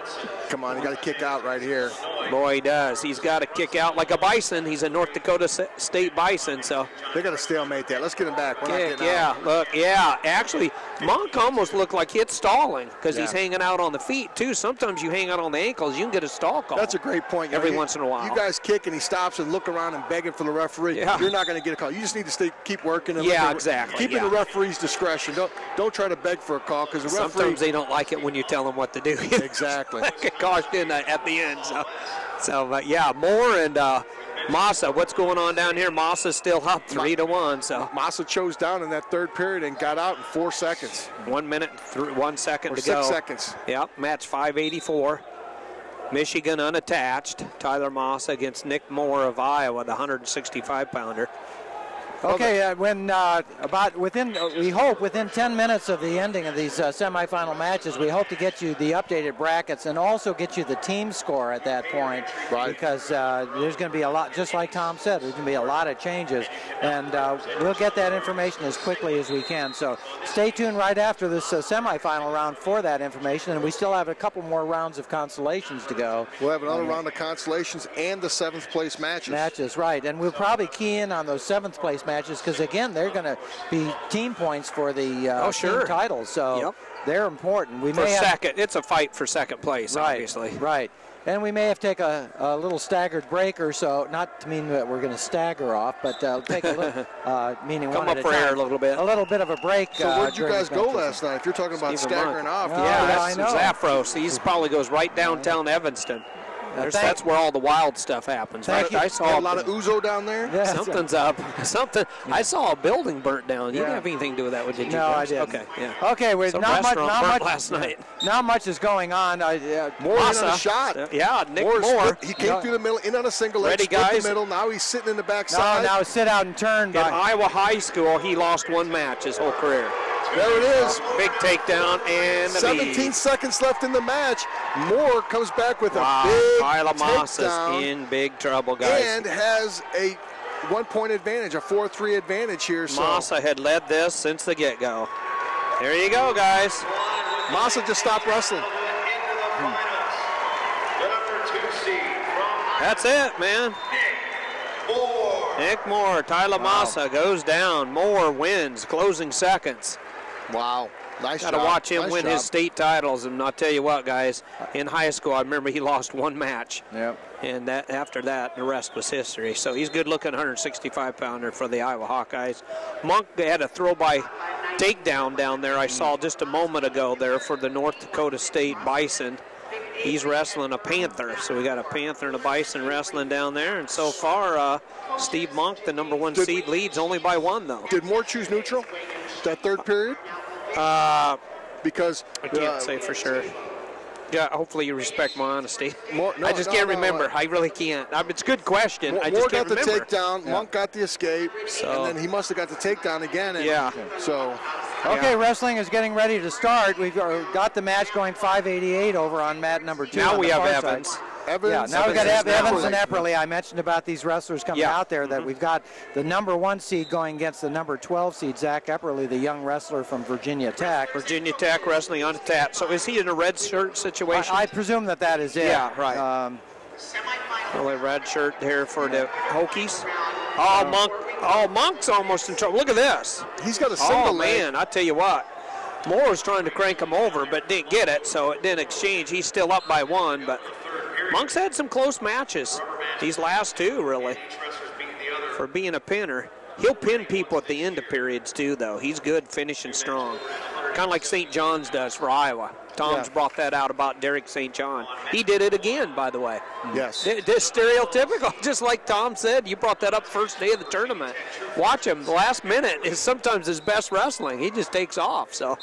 D: Come on, he got to kick out right here.
F: Boy, he does. He's got to kick out like a bison. He's a North Dakota State bison, so.
D: They got to stalemate that. Let's get him back. We're not getting out.
F: Look, actually, Monk almost looked like he's stalling because he's hanging out on the feet, too. Sometimes you hang out on the ankles, you can get a stall call.
D: That's a great point.
F: Every once in a while.
D: You guys kick and he stops and look around and begging for the referee.
F: Yeah.
D: You're not going to get a call. You just need to keep working. And
F: exactly.
D: Keeping the referee's discretion. Don't try to beg for a call because the referee.
F: Sometimes they don't like it when you tell them what to do.
D: Exactly.
F: Get caught in at the end. But yeah, Moore and Massa. What's going on down here? Massa's still up 3-1. So
D: Massa chose down in that third period and got out in 4 seconds.
F: 1 minute, 1 second
D: or
F: to go.
D: 6 seconds.
F: Yep. Match 584. Michigan unattached. Tyler Massa against Nick Moore of Iowa, the 165-pounder.
C: Okay, we hope within 10 minutes of the ending of these semifinal matches, we hope to get you the updated brackets and also get you the team score at that point.
D: Right.
C: Because there's going to be a lot, just like Tom said, there's going to be a lot of changes. And we'll get that information as quickly as we can. So stay tuned right after this semifinal round for that information. And we still have a couple more rounds of consolations to go.
D: We'll have another round of consolations and the 7th place matches.
C: Right. And we'll probably key in on those 7th place matches because, again, they're going to be team points for the team titles. So they're important.
F: It's a fight for second place, obviously.
C: Right. And we may have to take a little staggered break or so, not to mean that we're going to stagger off, but take a little, meaning
F: come
C: one
F: up
C: at
F: for
C: a time.
F: air a little bit.
C: A little bit of a break.
D: So where'd you guys go last night? If you're talking about staggering off.
F: I know. Zaffros. He probably goes right downtown Evanston. That's where all the wild stuff happens.
D: I saw a lot of Uzo down there.
C: Yeah,
F: something's up. I saw a building burnt down. You didn't have anything to do with that, did you?
C: No, I didn't.
F: Okay. Yeah.
C: Okay. Not much
F: last night.
C: Not much is going on.
D: Moore hit on a shot.
F: Nick Moore.
D: He came through the middle, in on a single leg, split the middle. Now he's sitting in the backside.
C: Now sit out and turn.
F: In Iowa High School, he lost one match his whole career.
D: There it is.
F: Big takedown and the
D: 17
F: lead.
D: seconds left in the match. Moore comes back with a big takedown.
F: In big trouble, guys.
D: And has a 1-point advantage, a 4-3 advantage here.
F: Massa had led this since the get-go. There you go, guys.
D: Massa just stopped wrestling.
F: That's it, man. Nick Moore, Tyler Massa goes down. Moore wins, closing seconds.
D: Wow. Nice job.
F: Got to watch him
D: Nice
F: win
D: job.
F: his state titles, and I'll tell you what, guys, in high school, I remember he lost one match.
C: Yep.
F: And after that, the rest was history. So he's good-looking 165-pounder for the Iowa Hawkeyes. Monk had a throw-by takedown down there I saw just a moment ago there for the North Dakota State Bison. He's wrestling a Panther. So we got a Panther and a Bison wrestling down there. And so far, Steve Monk, the #1 seed, leads only by 1, though.
D: Did Moore choose neutral that third period? Because
F: I can't say for sure. Yeah, hopefully you respect my honesty. I just can't remember. I really can't. It's a good question. I just can't remember.
D: Moore got the takedown. Yeah. Monk got the escape.
F: So,
D: and then he must have got the takedown again. And
F: yeah.
D: So.
C: Okay, wrestling is getting ready to start. We've got the match going 588 over on mat number 2.
F: Now we have Evans.
C: Yeah, now we've got Evans and Epperly. I mentioned about these wrestlers coming out there that we've got the #1 seed going against the #12 seed, Zach Epperly, the young wrestler from Virginia Tech.
F: Virginia Tech wrestling on a tap. So is he in a red shirt situation?
C: I presume that is it.
F: Yeah, right. Well, a red shirt here for the Hokies. Oh, Monk. Oh, Monk's almost in trouble. Look at this.
D: He's got a single leg.
F: Man, I tell you what. Moore was trying to crank him over, but didn't get it, so it didn't exchange. He's still up by 1, but Monk's had some close matches. These last 2, really, for being a pinner. He'll pin people at the end of periods, too, though. He's good finishing strong. Kind of like St. John's does for Iowa. Tom's brought that out about Derek St. John. He did it again, by the way.
D: Yes.
F: This stereotypical, just like Tom said. You brought that up first day of the tournament. Watch him. The last minute is sometimes his best wrestling. He just takes off, so.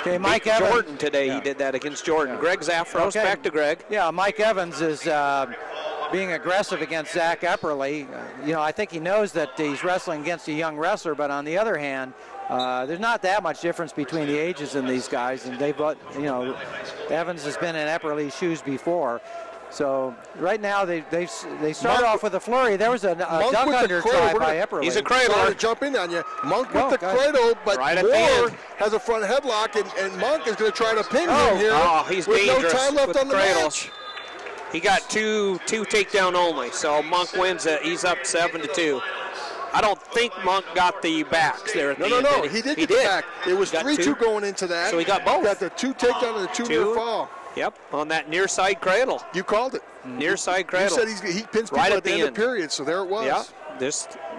C: Okay, Mike Evans.
F: Jordan today, he did that against Jordan. Greg Zaffros, back to Greg.
C: Yeah, Mike Evans is being aggressive against Zach Epperly. I think he knows that he's wrestling against a young wrestler, but on the other hand, there's not that much difference between the ages in these guys, and Evans has been in Epperly's shoes before. So right now they start off with a flurry. There was a duck under try by Epperly.
F: He's a cradler.
D: To jump in on you. Monk with the cradle, but Moore has a front headlock, and Monk is going to try to pin him here.
F: Oh, he's
D: with
F: dangerous
D: no time left on the
F: cradle.
D: match.
F: He got two takedown only, so Monk wins it. He's up 7-2. I don't think Monk got the backs there at the end.
D: No, he did get the back. It was 3-2 going into that.
F: So he got both.
D: He got the 2 takedown and the 2 near fall.
F: Yep, on that near side cradle.
D: You called it.
F: Near side cradle.
D: You said he pins people
F: right
D: at the end of the period, so there it was.
F: Yeah,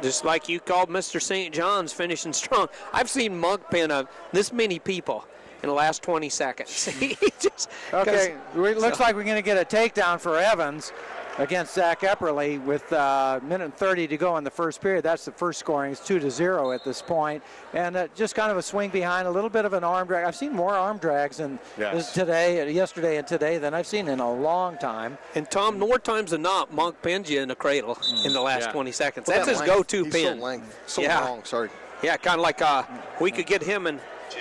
F: just like you called Mr. St. John's finishing strong. I've seen Monk pin this many people in the last 20 seconds.
C: Okay, it looks like we're going to get a takedown for Evans against Zach Epperly with minute and 30 to go in the first period. That's the first scoring. It's 2-0 at this point. And just kind of a swing behind, a little bit of an arm drag. I've seen more arm drags yesterday and today than I've seen in a long time.
F: And Tom, more times than not, Monk pins you in a cradle in the last 20 seconds. That's his go-to pin.
D: So long, sorry.
F: Yeah, kind of like we could get him and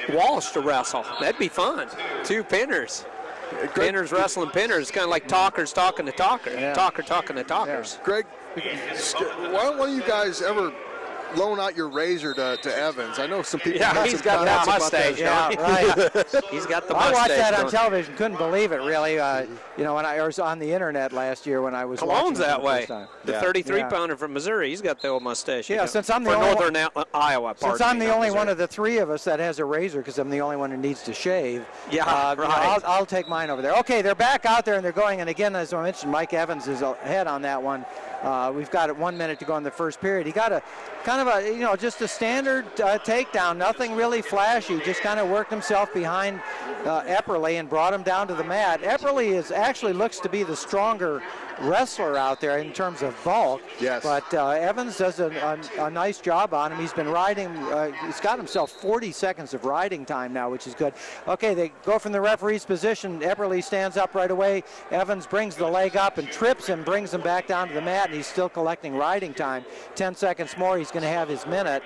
F: Walsh to wrestle. That'd be fun. 2 pinners. Pinners wrestling pinners, kind of like talkers talking to talkers. Talker talking to talkers.
D: Greg, why don't one of you guys ever loan out your razor to Evans? I know some people.
F: Yeah, he's got that mustache.
C: Yeah, right.
F: He's got the mustache.
C: I watched that on television. Couldn't believe it, really. When I was on the internet last year when I was watching
F: that way.
C: The
F: 33-pounder from Missouri. He's got the old mustache.
C: Yeah, since I'm the
F: Northern Iowa.
C: Since I'm the only one of the 3 of us that has a razor, because I'm the only one who needs to shave.
F: Yeah, right.
C: I'll take mine over there. Okay, they're back out there and they're going. And again, as I mentioned, Mike Evans is ahead on that one. We've got 1 minute to go in the first period. He got just a standard takedown, nothing really flashy. Just kind of worked himself behind Epperly and brought him down to the mat. Epperly actually looks to be the stronger wrestler out there in terms of bulk.
D: Yes.
C: But Evans does a nice job on him. He's been riding. He's got himself 40 seconds of riding time now, which is good. Okay, they go from the referee's position. Epperly stands up right away. Evans brings the leg up and trips him, brings him back down to the mat, and he's still collecting riding time. 10 seconds more, he's going to have his minute.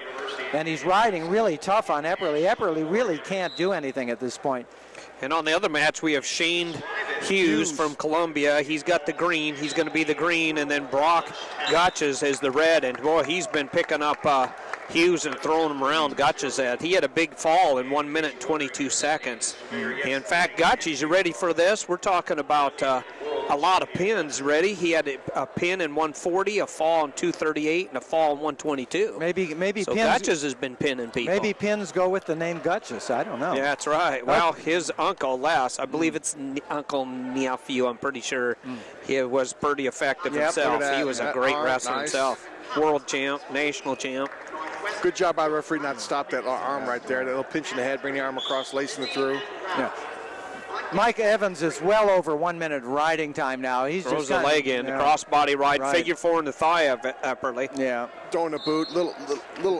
C: And he's riding really tough on Epperly. Epperly really can't do anything at this point.
F: And on the other match, we have Shane Hughes from Columbia. He's got the green. He's going to be the green. And then Brock Gotches is the red. And, boy, he's been picking up Hughes and throwing him around. Gotches he had a big fall in 1 minute 22 seconds. In fact, Gotches, you ready for this? We're talking about a lot of pins ready. He had a pin in 140, a fall in 238, and a fall in 122.
C: Maybe
F: so
C: pins,
F: Gotches has been pinning people.
C: Maybe pins go with the name Gotches. I don't know.
F: Yeah, that's right. Well, his uncle Les, I believe it's Uncle Nephew. I'm pretty sure he was pretty effective himself. He was a great wrestler himself. World champ, national champ.
D: Good job by the referee not to stop that arm right there. That little pinch in the head, bring the arm across, lacing it through.
C: Yeah. Mike Evans is well over 1 minute riding time now. He's
F: throws
C: just
F: the leg in, the crossbody ride, figure four in the thigh of Epperly.
C: Yeah.
D: Throwing a boot, little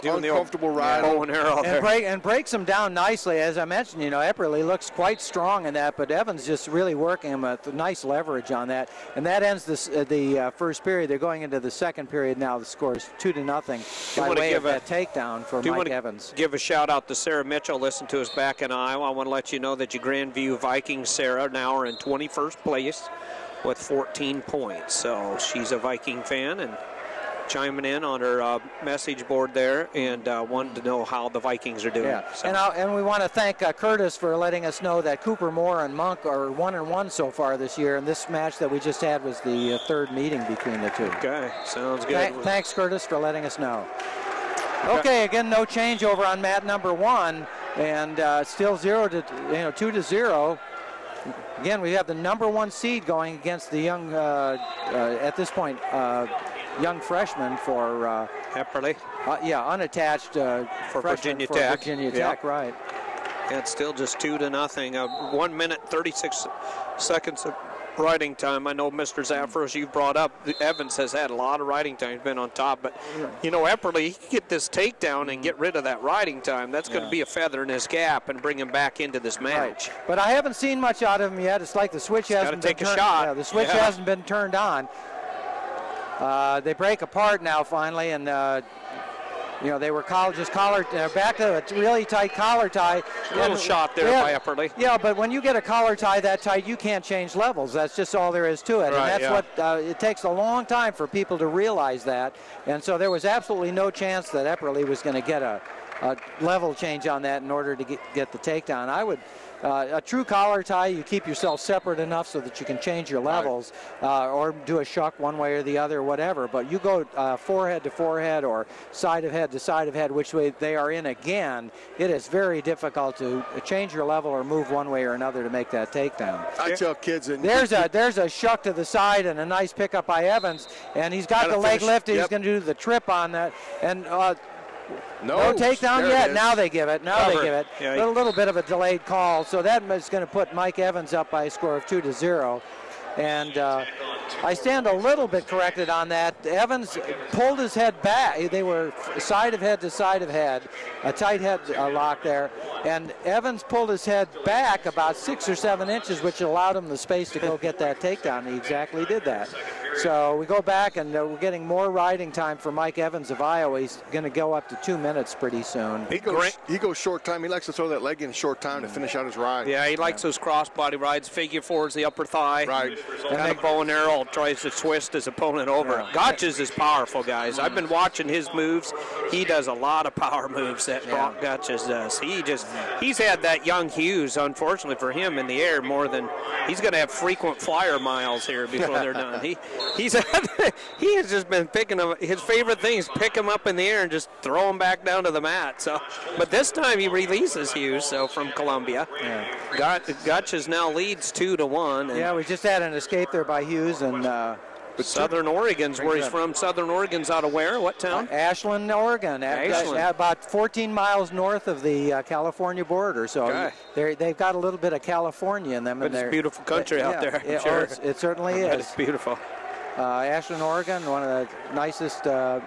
F: doing
D: uncomfortable ride.
F: Bow and arrow there.
C: And breaks him down nicely. As I mentioned, Epperly looks quite strong in that, but Evans just really working him with nice leverage on that. And that ends the first period. They're going into the second period now. The score is 2-0 by way of that takedown for Mike Evans.
F: Give a shout out to Sarah Mitchell. Listen to us back in Iowa. I want to let you know that your Grandview Vikings, Sarah, now are in 21st place with 14 points. So she's a Viking fan and chiming in on her message board there and wanted to know how the Vikings are doing.
C: Yeah.
F: So.
C: And we want to thank Curtis for letting us know that Cooper Moore and Monk are 1-1 so far this year, and this match that we just had was the third meeting between the two.
F: Okay, sounds good.
C: Thanks, Curtis, for letting us know. Okay, again, no change over on mat number 1, and still 2-0. Again, we have the number 1 seed going against the young, at this point, young freshman for
F: Epperly.
C: Unattached
F: for Virginia Tech.
C: Virginia Tech, right.
F: Yeah, it's still just 2-0. 1 minute 36 seconds of riding time. I know Mr. Zaffros, you brought up Evans has had a lot of riding time. He's been on top, but Epperly, he can get this takedown and get rid of that riding time. That's going to be a feather in his cap and bring him back into this match.
C: Right. But I haven't seen much out of him yet. It's like the switch hasn't been turned on. Yeah, the switch hasn't been turned on. They break apart now finally, and they were back to a really tight collar tie.
F: A little shot there by Epperly.
C: Yeah, but when you get a collar tie that tight, you can't change levels. That's just all there is to it.
F: Right,
C: and that's what it takes a long time for people to realize that. And so there was absolutely no chance that Epperly was going to get a level change on that in order to get the takedown. I would. A true collar tie, you keep yourself separate enough so that you can change your levels or do a shuck one way or the other or whatever. But you go forehead to forehead or side of head to side of head, which way they are in again, it is very difficult to change your level or move one way or another to make that takedown.
D: I tell kids that
C: there's a shuck to the side and a nice pickup by Evans, and he's got the leg lifted. He's going to do the trip on that. And no takedown yet. Now they give it. Yeah, a little bit of a delayed call. So that is going to put Mike Evans up by a score of 2-0. And I stand a little bit corrected on that. Evans pulled his head back. They were side of head to side of head, a tight head lock there. And Evans pulled his head back about 6 or 7 inches, which allowed him the space to go get that takedown. He exactly did that. So we go back, and we're getting more riding time for Mike Evans of Iowa. He's going to go up to 2 minutes pretty soon.
D: He goes short time. He likes to throw that leg in short time to finish out his ride.
F: Yeah, he likes those crossbody rides. Figure fours, the upper thigh.
D: Right.
F: And a bow and arrow, tries to twist his opponent over. Gotches is powerful, guys. I've been watching his moves. He does a lot of power moves that Brock Gotches does. He's had that young Hughes, unfortunately for him, in the air more than he's going to have frequent flyer miles here before they're done. He has just been picking him. His favorite thing is pick him up in the air and just throw him back down to the mat. So, but this time he releases Hughes. So from Columbia, Gotches now leads 2-1.
C: Yeah, we just had an escape there by Hughes and.
F: But Southern Oregon's where he's from. Southern Oregon's out of where? What town?
C: Ashland, Oregon. About 14 miles north of the California border. So they've got a little bit of California in them.
F: But it's a beautiful country out there, I'm sure.
C: It certainly is.
F: It's beautiful.
C: Ashland, Oregon, one of the nicest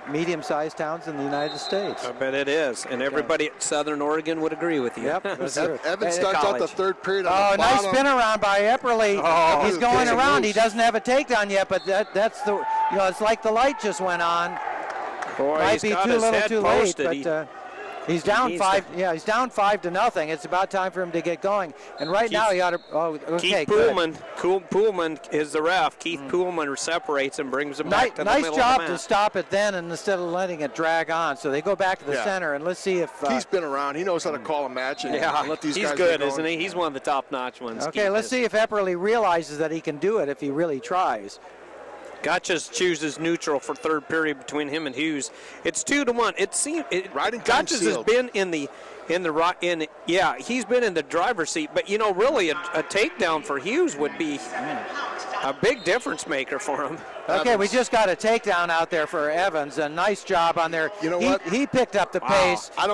C: medium-sized towns in the United States.
F: I bet it is, and everybody at Southern Oregon would agree with you.
C: Yep.
D: Evans starts out the third period.
C: Oh, nice spin around by Epperly.
F: Oh,
C: he's going around. He doesn't have a takedown yet, but that's the, it's like the light just went on.
F: Boy,
C: might be too little, too late, but he's down 5. Yeah, he's down 5-0. It's about time for him to get going. And right now he ought to. Oh, okay.
F: Keith Poolman is the ref. Keith Poolman separates and brings him back to the middle of the mat.
C: Nice job to stop it then, and instead of letting it drag on. So they go back to the center, and let's see if.
D: Keith's been around. He knows how to call a match and let these guys.
F: He's good, isn't he? He's one of the top-notch ones.
C: Okay,
F: Keith
C: let's see if Epperly realizes that he can do it if he really tries.
F: Gotches chooses neutral for third period between him and Hughes. It's 2-1. It seems Gotches has been he's been in the driver's seat. But really a takedown for Hughes would be a big difference maker for him.
C: Okay, we just got a takedown out there for Evans. A nice job on there.
D: You know what?
C: He picked up the pace.
D: I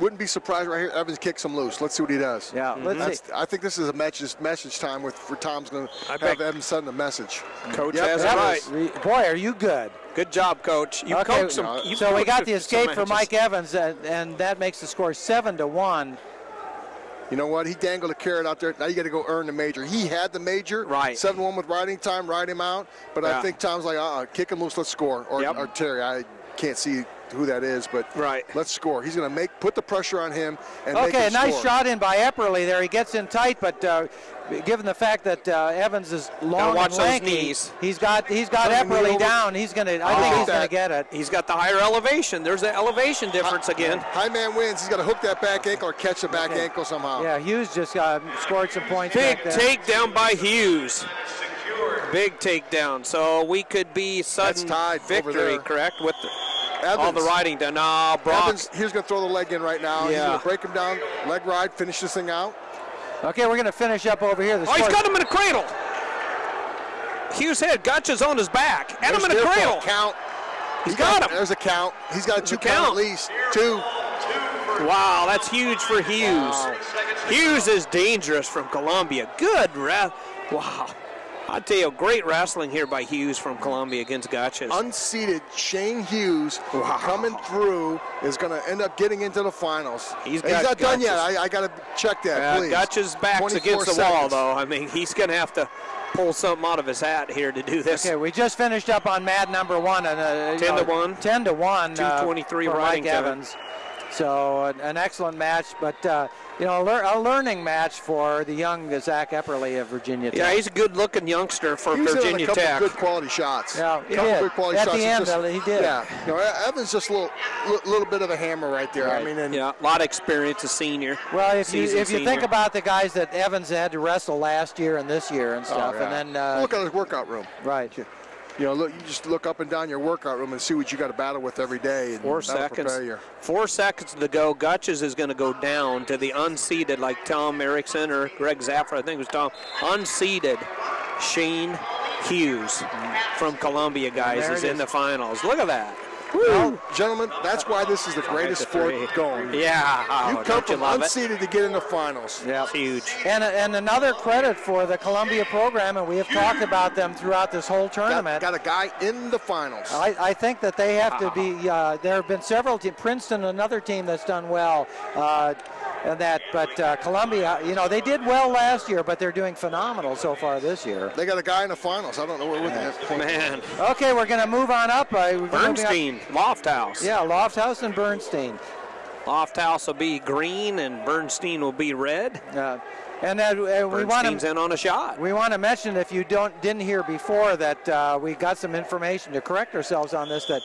D: wouldn't be surprised right here. Evans kicks him loose. Let's see what he does.
C: Yeah, let's see.
D: I think this is a message time for Tom's going to have Evans send a message.
F: Coach has it right.
C: Boy, are you good.
F: Good job, Coach. You coached him.
C: So we got the escape for Mike Evans, and that makes the score 7-1.
D: You know what? He dangled a carrot out there. Now you got to go earn the major. He had the major.
F: Right.
D: 7-1 with riding time, ride him out. But I think Tom's like, kick him loose, let's score. Or Terry, I can't see who that is, but let's score. He's going to put the pressure on him and make him
C: nice
D: score.
C: shot in by Epperly there. He gets in tight, but given the fact that Evans is long and lanky, he's got Epperly down. I think he's going to get it.
F: He's got the higher elevation. There's that elevation difference again.
D: High man wins. He's got to hook that back ankle or catch the back ankle somehow.
C: Yeah, Hughes just scored some points.
F: Big takedown by Hughes. Big takedown. So we could be sudden victory, correct? With all the riding done. No, Brock.
D: Evans, he's going to throw the leg in right now. He's going to break him down, leg ride, finish this thing out.
C: Okay, we're going to finish up over here.
F: He's got him in a cradle. Hughes' head, Gotcha's on his back. And him in a cradle.
D: Count.
F: He's got him.
D: There's a count. He's got a 2 count at least. 2.
F: Wow, that's huge for Hughes. Wow. Hughes is dangerous from Columbia. Good ref. Wow. I tell you, great wrestling here by Hughes from Columbia against Gotches.
D: Unseated Shane Hughes coming through is going to end up getting into the finals. He's not done yet. I got to check that, please.
F: Gotches' back's against the wall, though. I mean, he's going to have to pull something out of his hat here to do this.
C: Okay, we just finished up on mat number 1.
F: 10-1.
C: 10-1.
F: 223
C: for
F: riding
C: Mike Evans. So an excellent match, but a learning match for the young Zach Epperly of Virginia Tech.
F: Yeah, he's a good-looking youngster for Virginia Tech.
D: A couple good quality shots.
C: Yeah, he did. At the end, he did.
D: Yeah, Evans just a little bit of a hammer right there.
F: Right.
D: I mean,
F: a lot of experience, a senior.
C: Well, if you think about the guys that Evans had to wrestle last year and this year and stuff, and then
D: look at his workout room.
C: Right.
D: You just look up and down your workout room and see what you got to battle with every day. And
F: 4 seconds. 4 seconds to go. Gutches is going to go down to the unseeded, like Tom Erickson or Greg Zaffer. I think it was Tom. Unseeded Shane Hughes from Columbia, guys, is in the finals. Look at that.
D: Well, gentlemen, that's why this is the greatest sport going.
F: Yeah.
D: You come from unseeded to get in the finals.
F: Yeah, huge.
C: And another credit for the Columbia program, and we have talked about them throughout this whole tournament.
D: Got a guy in the finals.
C: I think that they have to be. There have been several teams. Princeton, another team that's done well. But Columbia, they did well last year, but they're doing phenomenal so far this year.
D: They got a guy in the finals. I don't know where they're
F: man.
C: Okay, we're going to move on up.
F: Bernstein, Lofthouse.
C: Yeah, Lofthouse and Bernstein.
F: Lofthouse will be green, and Bernstein will be red.
C: And we want
F: to in on a shot.
C: We want to mention, if you didn't hear before, that we got some information to correct ourselves on this. That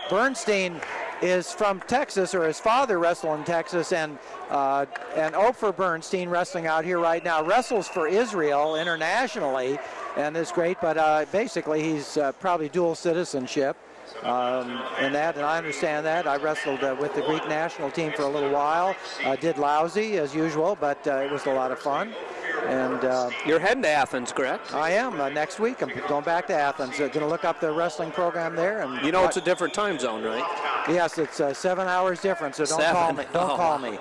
C: Bernstein is from Texas, or his father wrestled in Texas, and Ofer Bernstein, wrestling out here right now, wrestles for Israel internationally, and is great. But basically, he's probably dual citizenship. And I understand that. I wrestled with the Greek national team for a little while. Did lousy as usual, but it was a lot of fun. And
F: you're heading to Athens, correct?
C: I am. Next week, I'm going back to Athens. Going to look up the wrestling program there. And
F: it's a different time zone, right?
C: Yes, it's 7 hours different. So don't call me. Don't call me.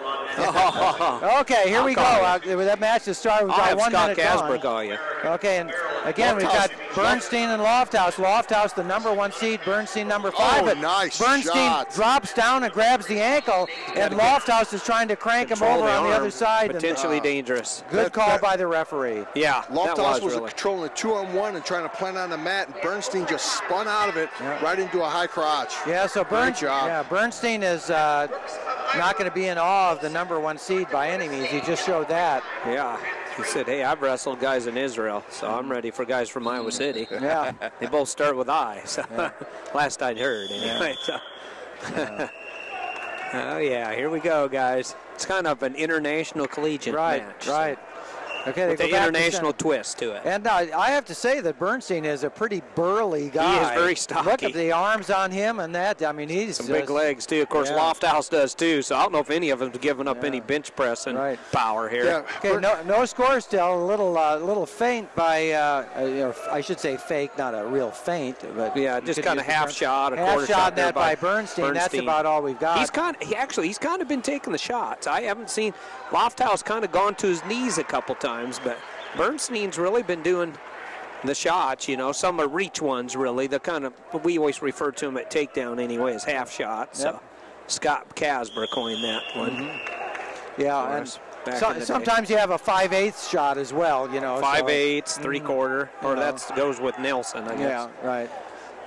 C: Okay, here we go. That match has started. We've got 1 minute gone.
F: Are you?
C: Okay, and Again, we've got Bernstein and Lofthouse. Lofthouse, the number 1 seed, Bernstein, number 5.
D: Oh, nice
C: Bernstein
D: shot.
C: drops down and grabs the ankle, and Lofthouse is trying to crank him over on the other side.
F: Potentially dangerous.
C: Good call by the referee.
F: Yeah,
D: Lofthouse was controlling a 2-on-1 and trying to plant on the mat, and Bernstein just spun out of it right into a high crotch.
C: Yeah, so Bernstein is not going to be in awe of the number 1 seed by any means. He just showed that.
F: Yeah. He said, hey, I've wrestled guys in Israel, so I'm ready for guys from Iowa City.
C: Yeah.
F: They both start with I, so last I'd heard anyway. So. Oh, yeah, here we go, guys. It's kind of an international collegiate match.
C: Right. Okay,
F: with the international twist to it.
C: And I have to say that Bernstein is a pretty burly guy.
F: He is very stocky.
C: Look at the arms on him and that. I mean, he's
F: some big legs too. Of course, Lofthouse does too. So I don't know if any of them's given up any bench press and power here.
C: Yeah. Okay, no score still. A little feint by, I should say fake, not a real feint, but
F: just kind of half shot,
C: half shot net by Bernstein. That's about all we've got.
F: He's kind of been taking the shots. I haven't seen Lofthouse kind of gone to his knees a couple times, but Bernstein's really been doing the shots, some are reach ones really. The kind of, we always refer to them at takedown anyway as half shots. So Scott Casper coined that one.
C: Mm-hmm. Yeah, and sometimes you have a 5/8 shot as well,
F: 5/8, 3/4, or that goes with Nelson, I guess.
C: Yeah, right.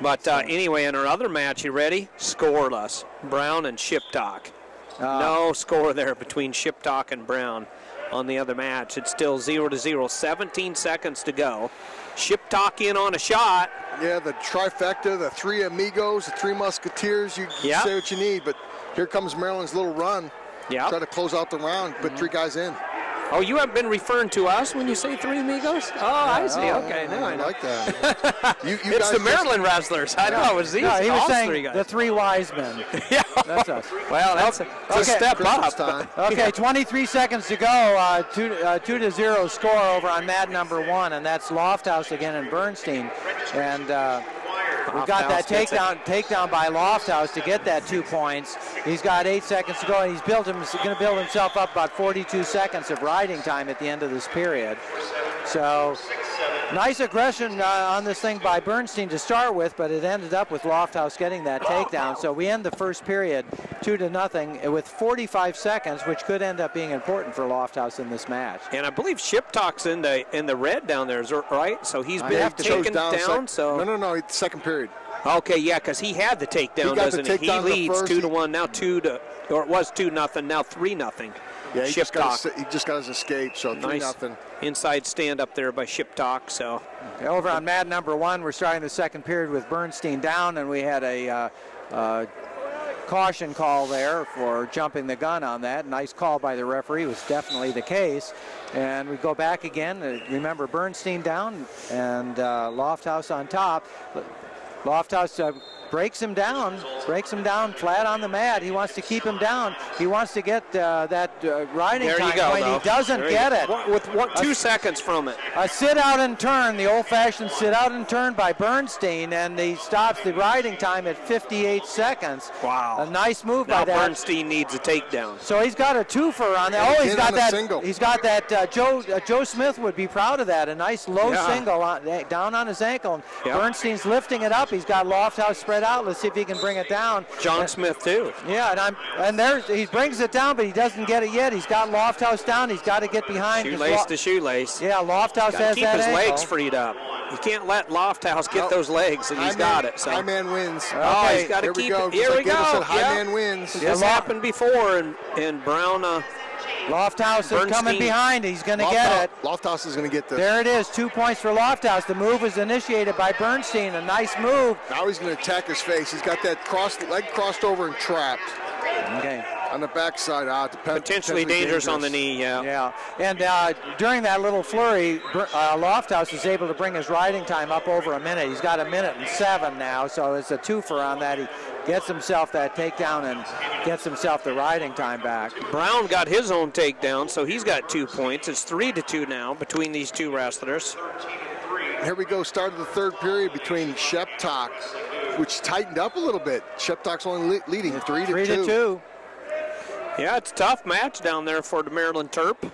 F: But anyway, in our other match, you ready? Scoreless. Brown and Shiptalk. No score there between Shiptalk and Brown on the other match. It's still 0-0, 17 seconds to go. Shiptalk in on a shot.
D: Yeah, the trifecta, the 3 amigos, the 3 musketeers. You say what you need, but here comes Maryland's little run.
F: Yeah.
D: Try to close out the round, put 3 guys in.
F: Oh, you haven't been referring to us when you say 3 amigos? Oh, I see. Okay, now I know.
D: Like that.
F: It's the Maryland wrestlers. I know. It was these.
C: No, he was saying
F: 3 guys.
C: The 3 wise men.
F: Yeah.
C: That's us.
F: Well, that's a step up.
C: Okay, 23 seconds to go. 2-0 score over on mat number 1, and that's Lofthouse again and Bernstein. And we've got that takedown by Lofthouse to get that 2 points. He's got 8 seconds to go, and he's going to build himself up about 42 seconds of riding time at the end of this period. So nice aggression on this thing by Bernstein to start with, but it ended up with Lofthouse getting that takedown. So we end the first period 2-0 with 45 seconds, which could end up being important for Lofthouse in this match.
F: And I believe Shiptalk's in the red down there, right? So he's been taken down. So
D: no, it's second period.
F: Okay, yeah, because he had the takedown, doesn't he? He leads 2-1 now, or it was 2-0 now 3-0.
D: Yeah, he just got his escape, so 3-0.
F: Inside stand up there by Shiptalk. So
C: over on mat number 1, we're starting the second period with Bernstein down, and we had a caution call there for jumping the gun on that. Nice call by the referee. It was definitely the case. And we go back again. Remember, Bernstein down and Lofthouse on top. Lofthouse breaks him down flat on the mat. He wants to keep him down. He wants to get that riding time.
F: There you go,
C: when he doesn't get it.
F: With 2 seconds from it.
C: A sit out and turn, the old-fashioned sit out and turn by Bernstein, and he stops the riding time at 58 seconds.
F: Wow.
C: A nice move by that.
F: Bernstein needs a takedown.
C: So he's got a twofer on that. Oh, he's got that.
D: Single.
C: He's got that. Joe Smith would be proud of that. A nice low single down on his ankle.
F: Yep.
C: Bernstein's lifting it up. He's got Lofthouse spread out. Let's see if he can bring it down.
F: John Smith too.
C: Yeah, and he brings it down, but he doesn't get it yet. He's got Lofthouse down. He's got to get behind.
F: Shoelace to shoelace.
C: Yeah, Lofthouse has
F: keep
C: that
F: his
C: ankle.
F: legs freed up. You can't let Lofthouse get those legs, and he's got it. So.
D: High man wins.
F: Oh, he's got to keep it. Here we go.
D: High man wins.
F: This happened before, and Brown.
C: Lofthouse is coming behind. He's going to get it.
D: Lofthouse is going to get this.
C: There it is. 2 points for Lofthouse. The move was initiated by Bernstein. A nice move.
D: Now he's going to attack his face. He's got that leg crossed over and trapped.
C: Okay.
D: On the backside,
F: potentially dangerous on the knee,
C: Yeah, and during that little flurry, Lofthouse is able to bring his riding time up over a minute. He's got 1:07 now, so it's a twofer on that. He gets himself that takedown and gets himself the riding time back.
F: Brown got his own takedown, so he's got 2 points. It's 3-2 now between these two wrestlers.
D: Here we go, start of the third period between Shiptalk, which tightened up a little bit. Shiptalk's only leading 3-2.
F: Yeah, it's a tough match down there for the Maryland Terp.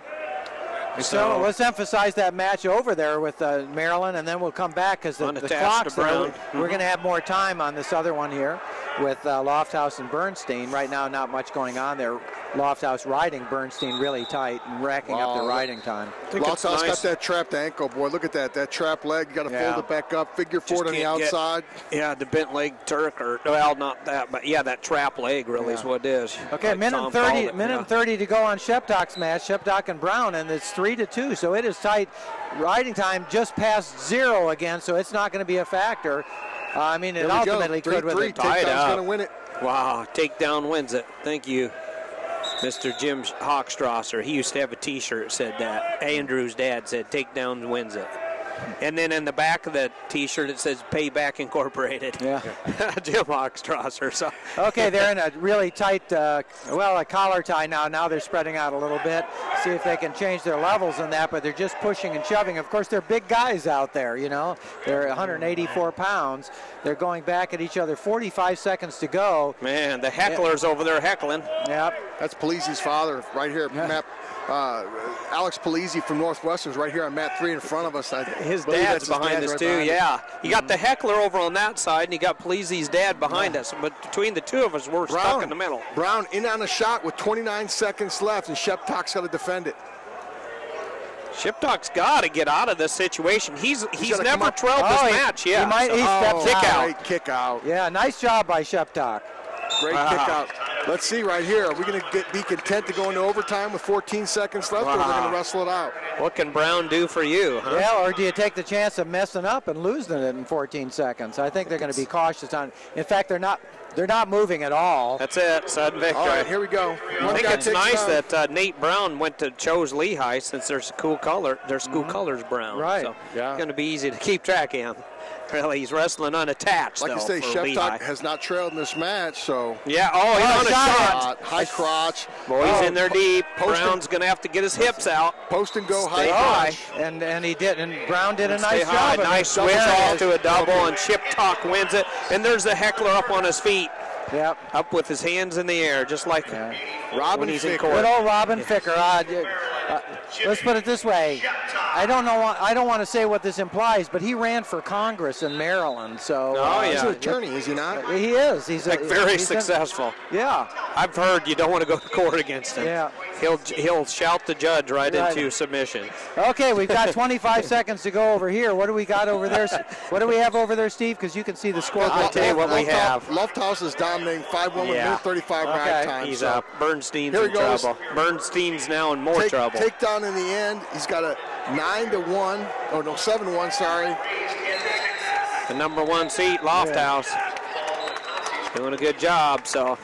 C: So let's emphasize that match over there with Maryland, and then we'll come back because the clock's there. We're going to have more time on this other one here with Lofthouse and Bernstein. Right now, not much going on there. Lofthouse riding Bernstein really tight and racking up the riding time.
D: Lofthouse got that trapped ankle, boy. Look at that. That trapped leg. You got to fold it back up. Figure four on the outside.
F: The bent leg Turk, or well, not that, but that trap leg really is what it is.
C: Okay,
F: like
C: minute 30 to go on Sheptock's match. Sheptock and Brown, and it's 3-2, so it is tight. Riding time just past 0 again, so it's not going to be a factor. I mean, it ultimately could with it.
D: Takedown's going to win it.
F: Wow, Takedown wins it. Thank you, Mr. Jim Hochstrasser. He used to have a T-shirt that said that. Andrew's dad said, Takedown wins it. And then in the back of the T-shirt it says Payback Incorporated. Yeah. Jim Hochstrasser. So.
C: Okay, they're in a really tight, a collar tie now. Now they're spreading out a little bit. See if they can change their levels in that, but they're just pushing and shoving. Of course, they're big guys out there, you know. They're 184 pounds. They're going back at each other. 45 seconds to go.
F: Man, the heckler's over there heckling.
C: Yep.
D: That's Polizzi's father right here. Map. Alex Polizzi from Northwestern is right here on map 3 in front of us.
F: His dad's behind us, too, You got the heckler over on that side, and you got Polizzi's dad behind us. But between the two of us, we're stuck in the middle.
D: Brown in on a shot with 29 seconds left, and Sheptock's got to defend it.
F: Sheptock's got to get out of this situation. He's never trailed this match yet.
D: Kick out.
C: Yeah, nice job by Sheptock.
D: Great kick out. Let's see right here. Are we going to be content to go into overtime with 14 seconds left, or are we going to wrestle it out?
F: What can Brown do for you? Huh?
C: Yeah, or do you take the chance of messing up and losing it in 14 seconds? I think they're going to be cautious on. In fact, they're not moving at all.
F: That's it. Sudden victory.
D: All right, here we go.
F: I think it's nice that Nate Brown chose Lehigh since their school color. Their school color's brown.
C: Right.
F: So it's going to be easy to keep track of him. Really, he's wrestling unattached.
D: Like I say, Sheptock has not trailed in this match, so.
F: Yeah, he's on a shot.
D: High crotch.
F: Boy, he's in there deep. Brown's going to have to get his hips out.
D: Post and go high crotch.
C: And he did, and Brown did a nice job.
F: Nice switch off to a double, and Sheptock wins it. And there's the heckler up on his feet.
C: Yep.
F: Up with his hands in the air, just like when he's in court.
C: Good old Robin Ficker. Let's put it this way. I don't want to say what this implies, but he ran for Congress in Maryland. So
D: he's an attorney, is he not?
C: He is. He's
F: very successful.
C: Yeah.
F: I've heard you don't want to go to court against him.
C: Yeah.
F: He'll shout the judge right into submission.
C: Okay, we've got 25 seconds to go over here. What do we got over there? What do we have over there, Steve? Because you can see the score.
F: I'll tell you what we have.
D: Lofthouse is dominating 5-1 with minute 35 ride time.
F: He's up. Bernstein's in trouble. Bernstein's now in more trouble.
D: Takedown in the end. He's got a 7-1, sorry.
F: The number 1 seat, Lofthouse. Doing a good job, so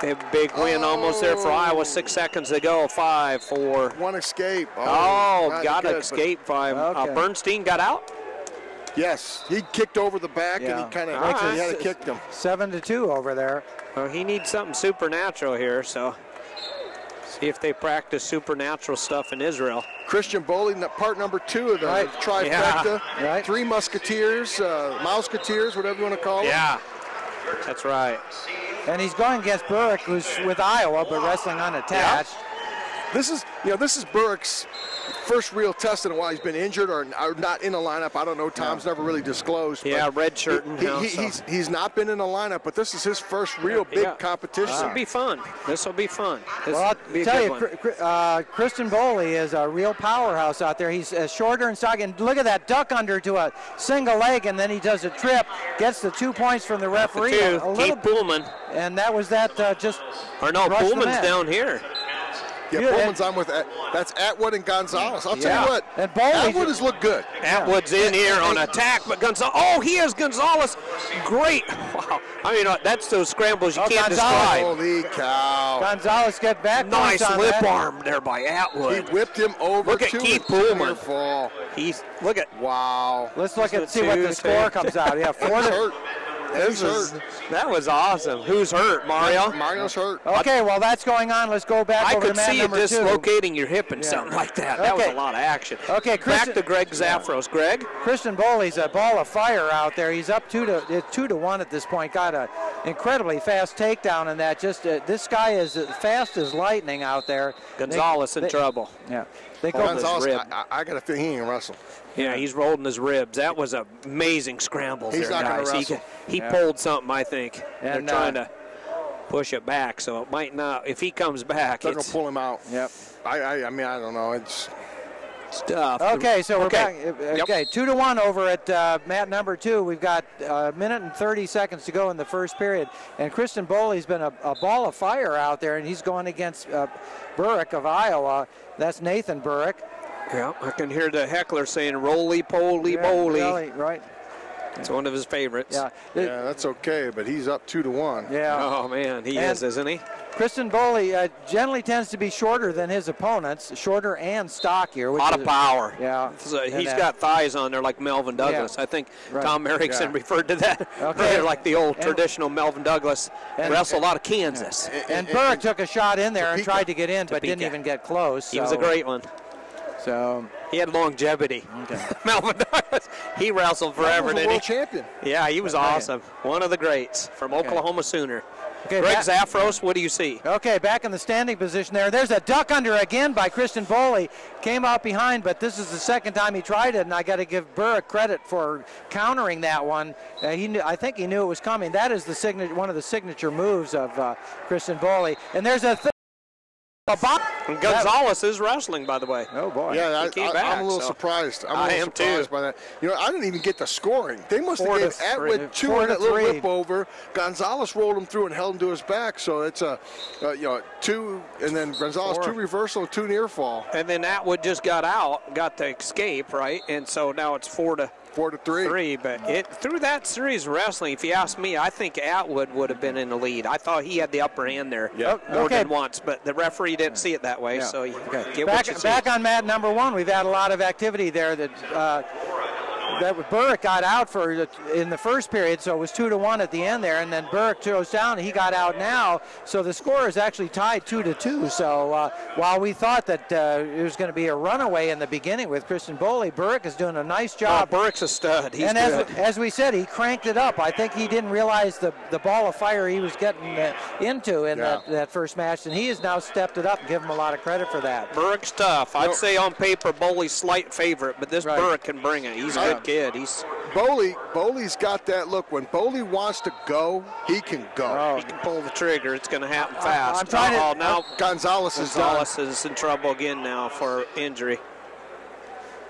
F: a big win almost there for Iowa. 6 seconds to go. 5, 4.
D: One escape.
F: Got an escape. 5. Bernstein got out?
D: Yes. He kicked over the back and he kind of had to kick him.
C: 7-2 over there.
F: Well, he needs something supernatural here, so see if they practice supernatural stuff in Israel.
D: Christian Bowley, part number 2 of the trifecta.
C: Yeah.
D: 3 Musketeers, Mouseketeers, whatever you want to call them.
F: Yeah, that's right.
C: And he's going against Burrick, who's with Iowa, but wrestling unattached.
D: This is Burrick's first real test in a while. He's been injured or not in a lineup. I don't know. Tom's never really disclosed.
F: Yeah, red shirt.
D: He's not been in a lineup, but this is his first real big competition.
F: This will be fun.
C: I'll tell you, Christian Bowley is a real powerhouse out there. He's shorter and stocky. And look at that duck under to a single leg, and then he does a trip, gets the 2 points from the referee.
F: Keith Pullman.
C: And that was that
F: Pullman's down here.
D: Yeah, Pullman's on with that's Atwood and Gonzalez. I'll tell you what, Atwood has looked good.
F: Atwood's in here on attack, but Gonzalez. He has Gonzalez. Great. Wow. I mean, that's those scrambles you can't describe.
D: Holy cow.
C: Gonzalez get back.
F: Nice lip arm there by Atwood.
D: He whipped him over.
F: Look at Keith Pullman.
D: Wow.
C: Let's look at see what the score comes out. Yeah, 4-2.
F: That was awesome. Who's hurt, Mario?
D: Mario's hurt.
C: Okay, well, that's going on. Let's go back over to man number 2.
F: I could see it dislocating your hip and something like that. That was a lot of action.
C: Okay,
F: back to Greg Zafros. Greg?
C: Christian Bowley's a ball of fire out there. He's up 2-1 at this point. Got an incredibly fast takedown in that. This guy is as fast as lightning out there.
F: Gonzalez in trouble.
C: Yeah. They go
D: Gonzalez, I got a feeling he ain't wrestle.
F: Yeah, he's rolling his ribs. That was an amazing scramble.
D: He's
F: there,
D: not going to
F: guys.
D: wrestle.
F: He pulled something, I think.
C: And,
F: they're trying to push it back, so it might not. If he comes back,
D: they're going to pull him out.
C: Yep.
D: I mean, I don't know. It's
F: tough.
C: Okay, so we're back. Okay, 2-1 over at mat number 2. We've got a minute and 30 seconds to go in the first period. And Kristen Boley's been a ball of fire out there, and he's going against Burrick of Iowa. That's Nathan Burrick.
F: Yeah, I can hear the heckler saying roly-poly, bowly.
C: Really, right.
F: It's one of his favorites.
C: Yeah,
D: that's okay, but he's up 2-1.
C: Yeah.
F: Oh, man, he is, isn't he?
C: Kristen Boley generally tends to be shorter than his opponents, shorter and stockier.
F: A lot of power.
C: Yeah.
F: So he's got thighs on there like Melvin Douglas. I think Tom Erickson referred to that. Okay. Like the old traditional Melvin Douglas. Wrestled a lot of Kansas.
C: And Burrick took a shot in there and tried to get in, but didn't even get close.
F: He was a great one.
C: So
F: he had longevity. Okay. Melvin Douglas, he wrestled forever, didn't he?
D: World champion.
F: Yeah, he was awesome. One of the greats from Oklahoma Sooner.
C: Okay,
F: Greg Zafros, what do you see?
C: Okay, back in the standing position there. There's a duck under again by Kristen Boley. Came out behind, but this is the second time he tried it, and I got to give Burrick credit for countering that one. I think he knew it was coming. That is the one of the signature moves of Kristen Boley. And there's a
F: and Gonzalez is wrestling, by the way.
C: Oh, boy.
D: Yeah,
F: I'm
D: a little surprised. I am surprised by that. You know, I didn't even get the scoring. They must have given Atwood 2 on that little whip over. Gonzalez rolled him through and held him to his back. So it's a 2, and then Gonzalez 2 reversal, 2 near fall.
F: And then Atwood just got to escape, right? And so now it's 4-3. But through that series of wrestling, if you ask me, I think Atwood would have been in the lead. I thought he had the upper hand there more than once, but the referee didn't see it that way. So you get what you see.
C: Back on mat number 1, we've had a lot of activity there that Burrick got out in the first period, so it was 2-1 at the end there, and then Burrick goes down, and he got out now, so the score is actually tied 2-2. So while we thought that it was going to be a runaway in the beginning with Kristen Boley, Burrick is doing a nice job.
F: Burrick's a stud. He's
C: good. As we said, he cranked it up. I think he didn't realize the ball of fire he was getting into in that first match, and he has now stepped it up and give him a lot of credit for that.
F: Burrick's tough. I'd say on paper Boley's slight favorite, but this Burrick can bring it. He's a good kid.
D: Boley's got that look. When Boley wants to go, he can go.
F: He can pull the trigger. It's going to happen fast.
C: I'm trying
F: now
D: Gonzalez
F: is in trouble again now for injury.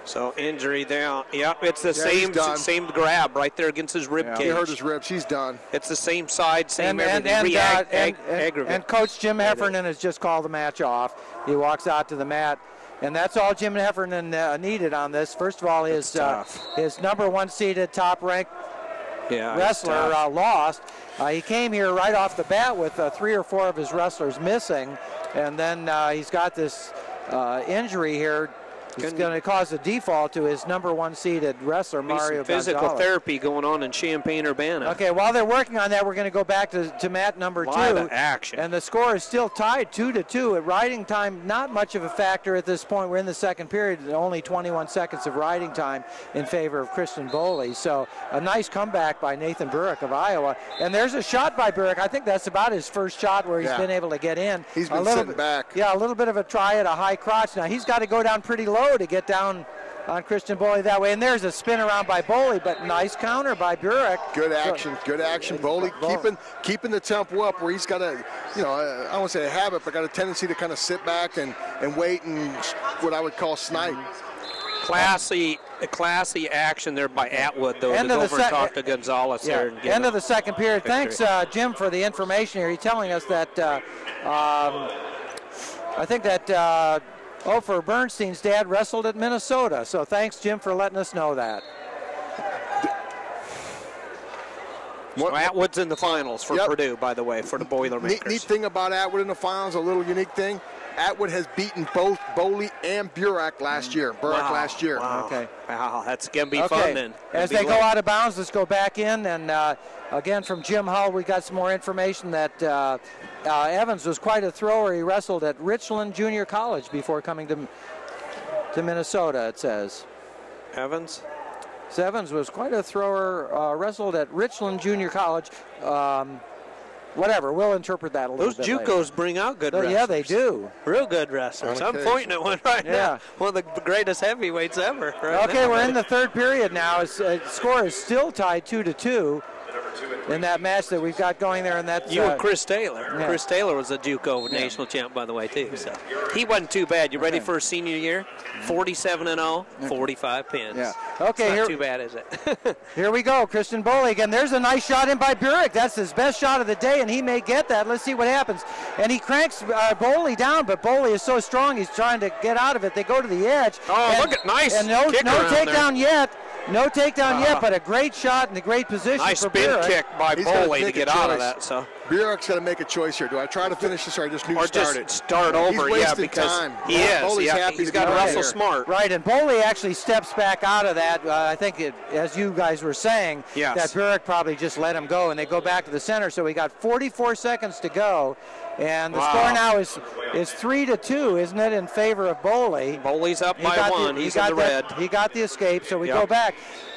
F: So injury down. Yep, it's the same grab right there against his rib cage.
D: He hurt his ribs. He's done.
F: It's the same side, same everything.
C: And Coach Jim Heffernan has just called the match off. He walks out to the mat. And that's all Jim Heffernan needed on this. First of all, his number 1 seeded top-ranked wrestler lost. He came here right off the bat with 3 or 4 of his wrestlers missing. And then he's got this injury here. It's going to cause a default to his number 1 seeded wrestler, Mario Gonzalez.
F: Physical therapy going on in Champaign-Urbana.
C: Okay, while they're working on that, we're going to go back to mat number 2.
F: Action.
C: And the score is still tied 2-2. At riding time, not much of a factor at this point. We're in the second period, only 21 seconds of riding time in favor of Kristen Boley. So a nice comeback by Nathan Burrick of Iowa. And there's a shot by Burrick. I think that's about his first shot where he's been able to get in.
D: He's been sitting back.
C: Yeah, a little bit of a try at a high crotch. Now he's got to go down pretty low to get down on Kristen Boley that way. And there's a spin around by Boley, but nice counter by Burrick.
D: Good action. Boley keeping the tempo up where he's got a, I don't want to say a habit, but got a tendency to kind of sit back and wait and what I would call snipe.
F: Classy action there by Atwood, though, to go over and talk to Gonzalez there. And
C: end of the second period. Thanks, Jim, for the information here. He's telling us that I think that Ofer Bernstein's dad wrestled at Minnesota. So thanks, Jim, for letting us know that.
F: So Atwood's in the finals for Purdue, by the way, for the Boilermakers.
D: Neat thing about Atwood in the finals, a little unique thing. Atwood has beaten both Boley and Burrick last year. Last year.
F: Wow. Okay. Wow, that's going to be fun then.
C: As they go out of bounds, let's go back in. And again, from Jim Hull, we got some more information that Evans was quite a thrower. He wrestled at Richland Junior College before coming to Minnesota, it says.
F: Evans
C: was quite a thrower, wrestled at Richland Junior College. whatever. We'll interpret that a little
F: Those
C: bit
F: JUCOs
C: later.
F: bring out good wrestlers.
C: Yeah, they do.
F: Real good wrestlers. I'm pointing at one right now. One of the greatest heavyweights ever.
C: Okay, we're in the third period now. Score is still tied 2-2 in that match that we've got going there. And that's
F: you and Chris Taylor.
C: Yeah.
F: Chris Taylor was a JUCO national champ, by the way, too. So he wasn't too bad. You ready for his senior year? 47-0, 45 pins.
C: Yeah. Okay,
F: it's not too bad, is it?
C: Here we go. Christian Boley again. There's a nice shot in by Burek. That's his best shot of the day, and he may get that. Let's see what happens. And he cranks Boley down, but Boley is so strong, he's trying to get out of it. They go to the edge.
F: Oh, look at nice.
C: And no takedown yet. No takedown yet, but a great shot and a great position
F: nice
C: for
F: spin
C: Burek.
F: kick by Boley to get out of that. So
D: Burek's got to make a choice here. Do I try to finish this or I just start it?
F: Just start over,
D: because
F: time. He is.
D: Boley's happy
F: he's got to wrestle smart.
C: Right, and Boley actually steps back out of that. I think, as you guys were saying, that Burek probably just let him go, and they go back to the center. So we got 44 seconds to go. And the score now is 3-2, isn't it, in favor of Boley?
F: Boley's up by one. He's in the red.
C: He got the escape, so we go back.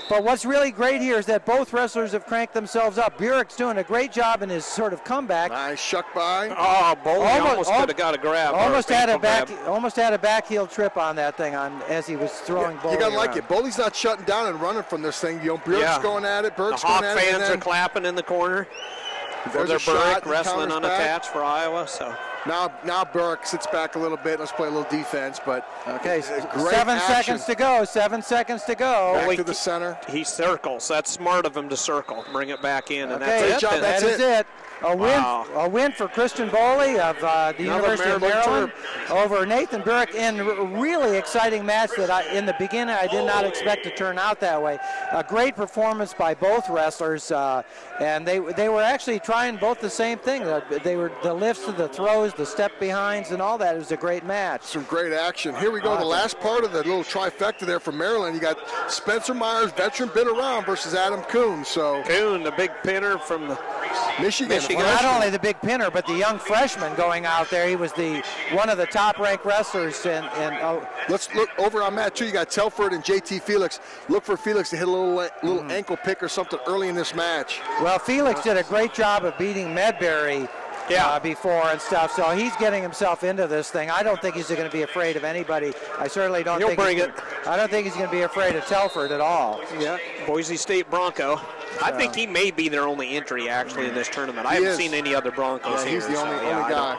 C: But what's really great here is that both wrestlers have cranked themselves up. Burek's doing a great job in his sort of comeback.
D: Nice shuck by.
F: Oh, Boley almost could have got a grab.
C: Almost had a back heel trip on that thing as he was throwing Boley.
D: You got to like
C: around.
D: it. Boley's not shutting down and running from this thing. Burek's going at it. Burke's going at it.
F: The Hawk fans are clapping in the corner.
D: There's
F: a Burke wrestling unattached for Iowa. So
D: now Burke sits back a little bit. Let's play a little defense. But
C: okay,
D: great
C: 7
D: action.
C: seconds to go. 7 seconds to go.
D: Back to the center.
F: He circles. That's smart of him to circle. Bring it back in, and
C: okay,
F: that's it.
C: That is it. A win for Christian Boley of the University of Maryland over Nathan Burke in a really exciting match that in the beginning I did not expect to turn out that way. A great performance by both wrestlers, and they were actually trying both the same thing. They were the lifts, the throws, the step behinds, and all that. It was a great match.
D: Some great action. Here we go. The last part of the little trifecta there for Maryland. You got Spencer Myers, veteran, been around, versus Adam Kuhn. So
F: Kuhn, the big pinner from the
D: Michigan.
C: Well, not only the big pinner, but the young freshman going out there. He was one of the top-ranked wrestlers.
D: Let's look over on Matt too. You got Telford and JT Felix. Look for Felix to hit a little ankle pick or something early in this match.
C: Well, Felix did a great job of beating Medbury before and stuff, so he's getting himself into this thing. I don't think he's going to be afraid of anybody. I certainly don't think I don't think he's going to be afraid of Telford at all.
F: Yeah, Boise State Bronco. I think he may be their only entry, actually, in this tournament. I haven't seen any other Broncos here.
D: He's the only guy.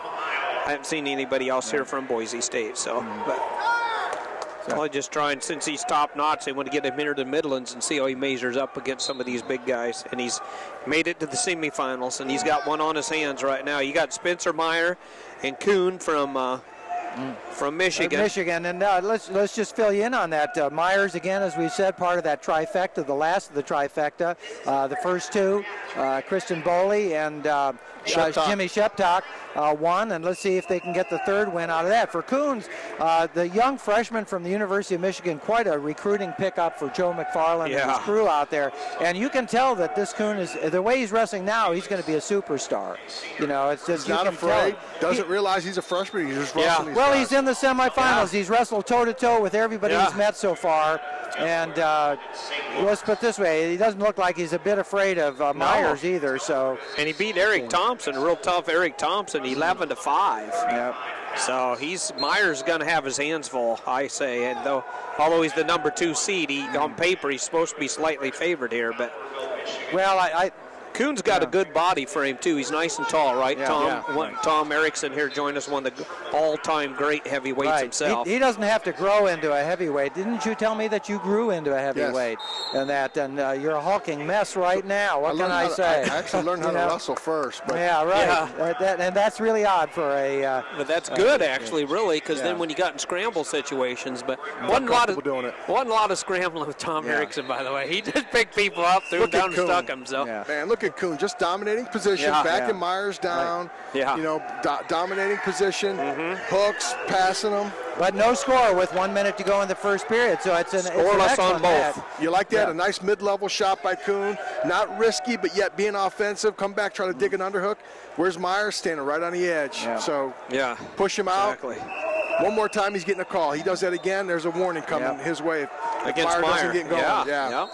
F: I haven't seen anybody else here from Boise State. So, probably just trying, since he's top-notch, they want to get him into the Midlands and see how he measures up against some of these big guys. And he's made it to the semifinals, and he's got one on his hands right now. You got Spencer Meyer and Kuhn from Michigan.
C: And let's just fill you in on that. Myers, again, as we said, part of that trifecta, the last of the trifecta. The first two, Christian Boley and Jimmy Sheptock won, and let's see if they can get the third win out of that. For Coons, the young freshman from the University of Michigan, quite a recruiting pickup for Joe McFarland and his crew out there. And you can tell that this Coon is, the way he's wrestling now, he's going to be a superstar. You know, it's just,
D: he's not afraid, doesn't realize he's a freshman, he's just wrestling.
C: Well, he's in the semifinals. He's wrestled toe-to-toe with everybody he's met so far. And let's put it this way, he doesn't look like he's a bit afraid of Myers either. So.
F: And he beat Eric Thompson, real tough Eric Thompson, 11-5.
C: Yep.
F: So Myers going to have his hands full, I say. And although he's the number 2 seed, on paper he's supposed to be slightly favored here. But
C: well,
F: Kuhn's got a good body frame too. He's nice and tall, right? Tom Erickson here joined us, one of the all-time great heavyweights himself.
C: He doesn't have to grow into a heavyweight. Didn't you tell me that you grew into a heavyweight? Yes. And you're a hulking mess right now. What can I say?
D: I actually learned how to wrestle first. But
C: yeah, right. Yeah. And that's really odd for a.
F: But that's good actually, really, because then when you got in scramble situations, but wasn't a lot of scrambling with Tom Erickson, by the way. He just picked people up, threw them down, and stuck them. So.
D: Yeah. Man, look at Kuhn, just dominating position, backing Myers down, dominating position, hooks, passing them.
C: But no score with 1 minute to go in the first period, so it's an excellent
F: on both.
C: match.
D: You like that? A nice mid-level shot by Kuhn. Not risky, but yet being offensive. Come back, try to dig an underhook. Where's Myers? Standing right on the edge. Yeah. So push him out.
F: Exactly.
D: One more time, he's getting a call. He does that again, there's a warning coming his way.
F: Against
D: Myers doesn't get going.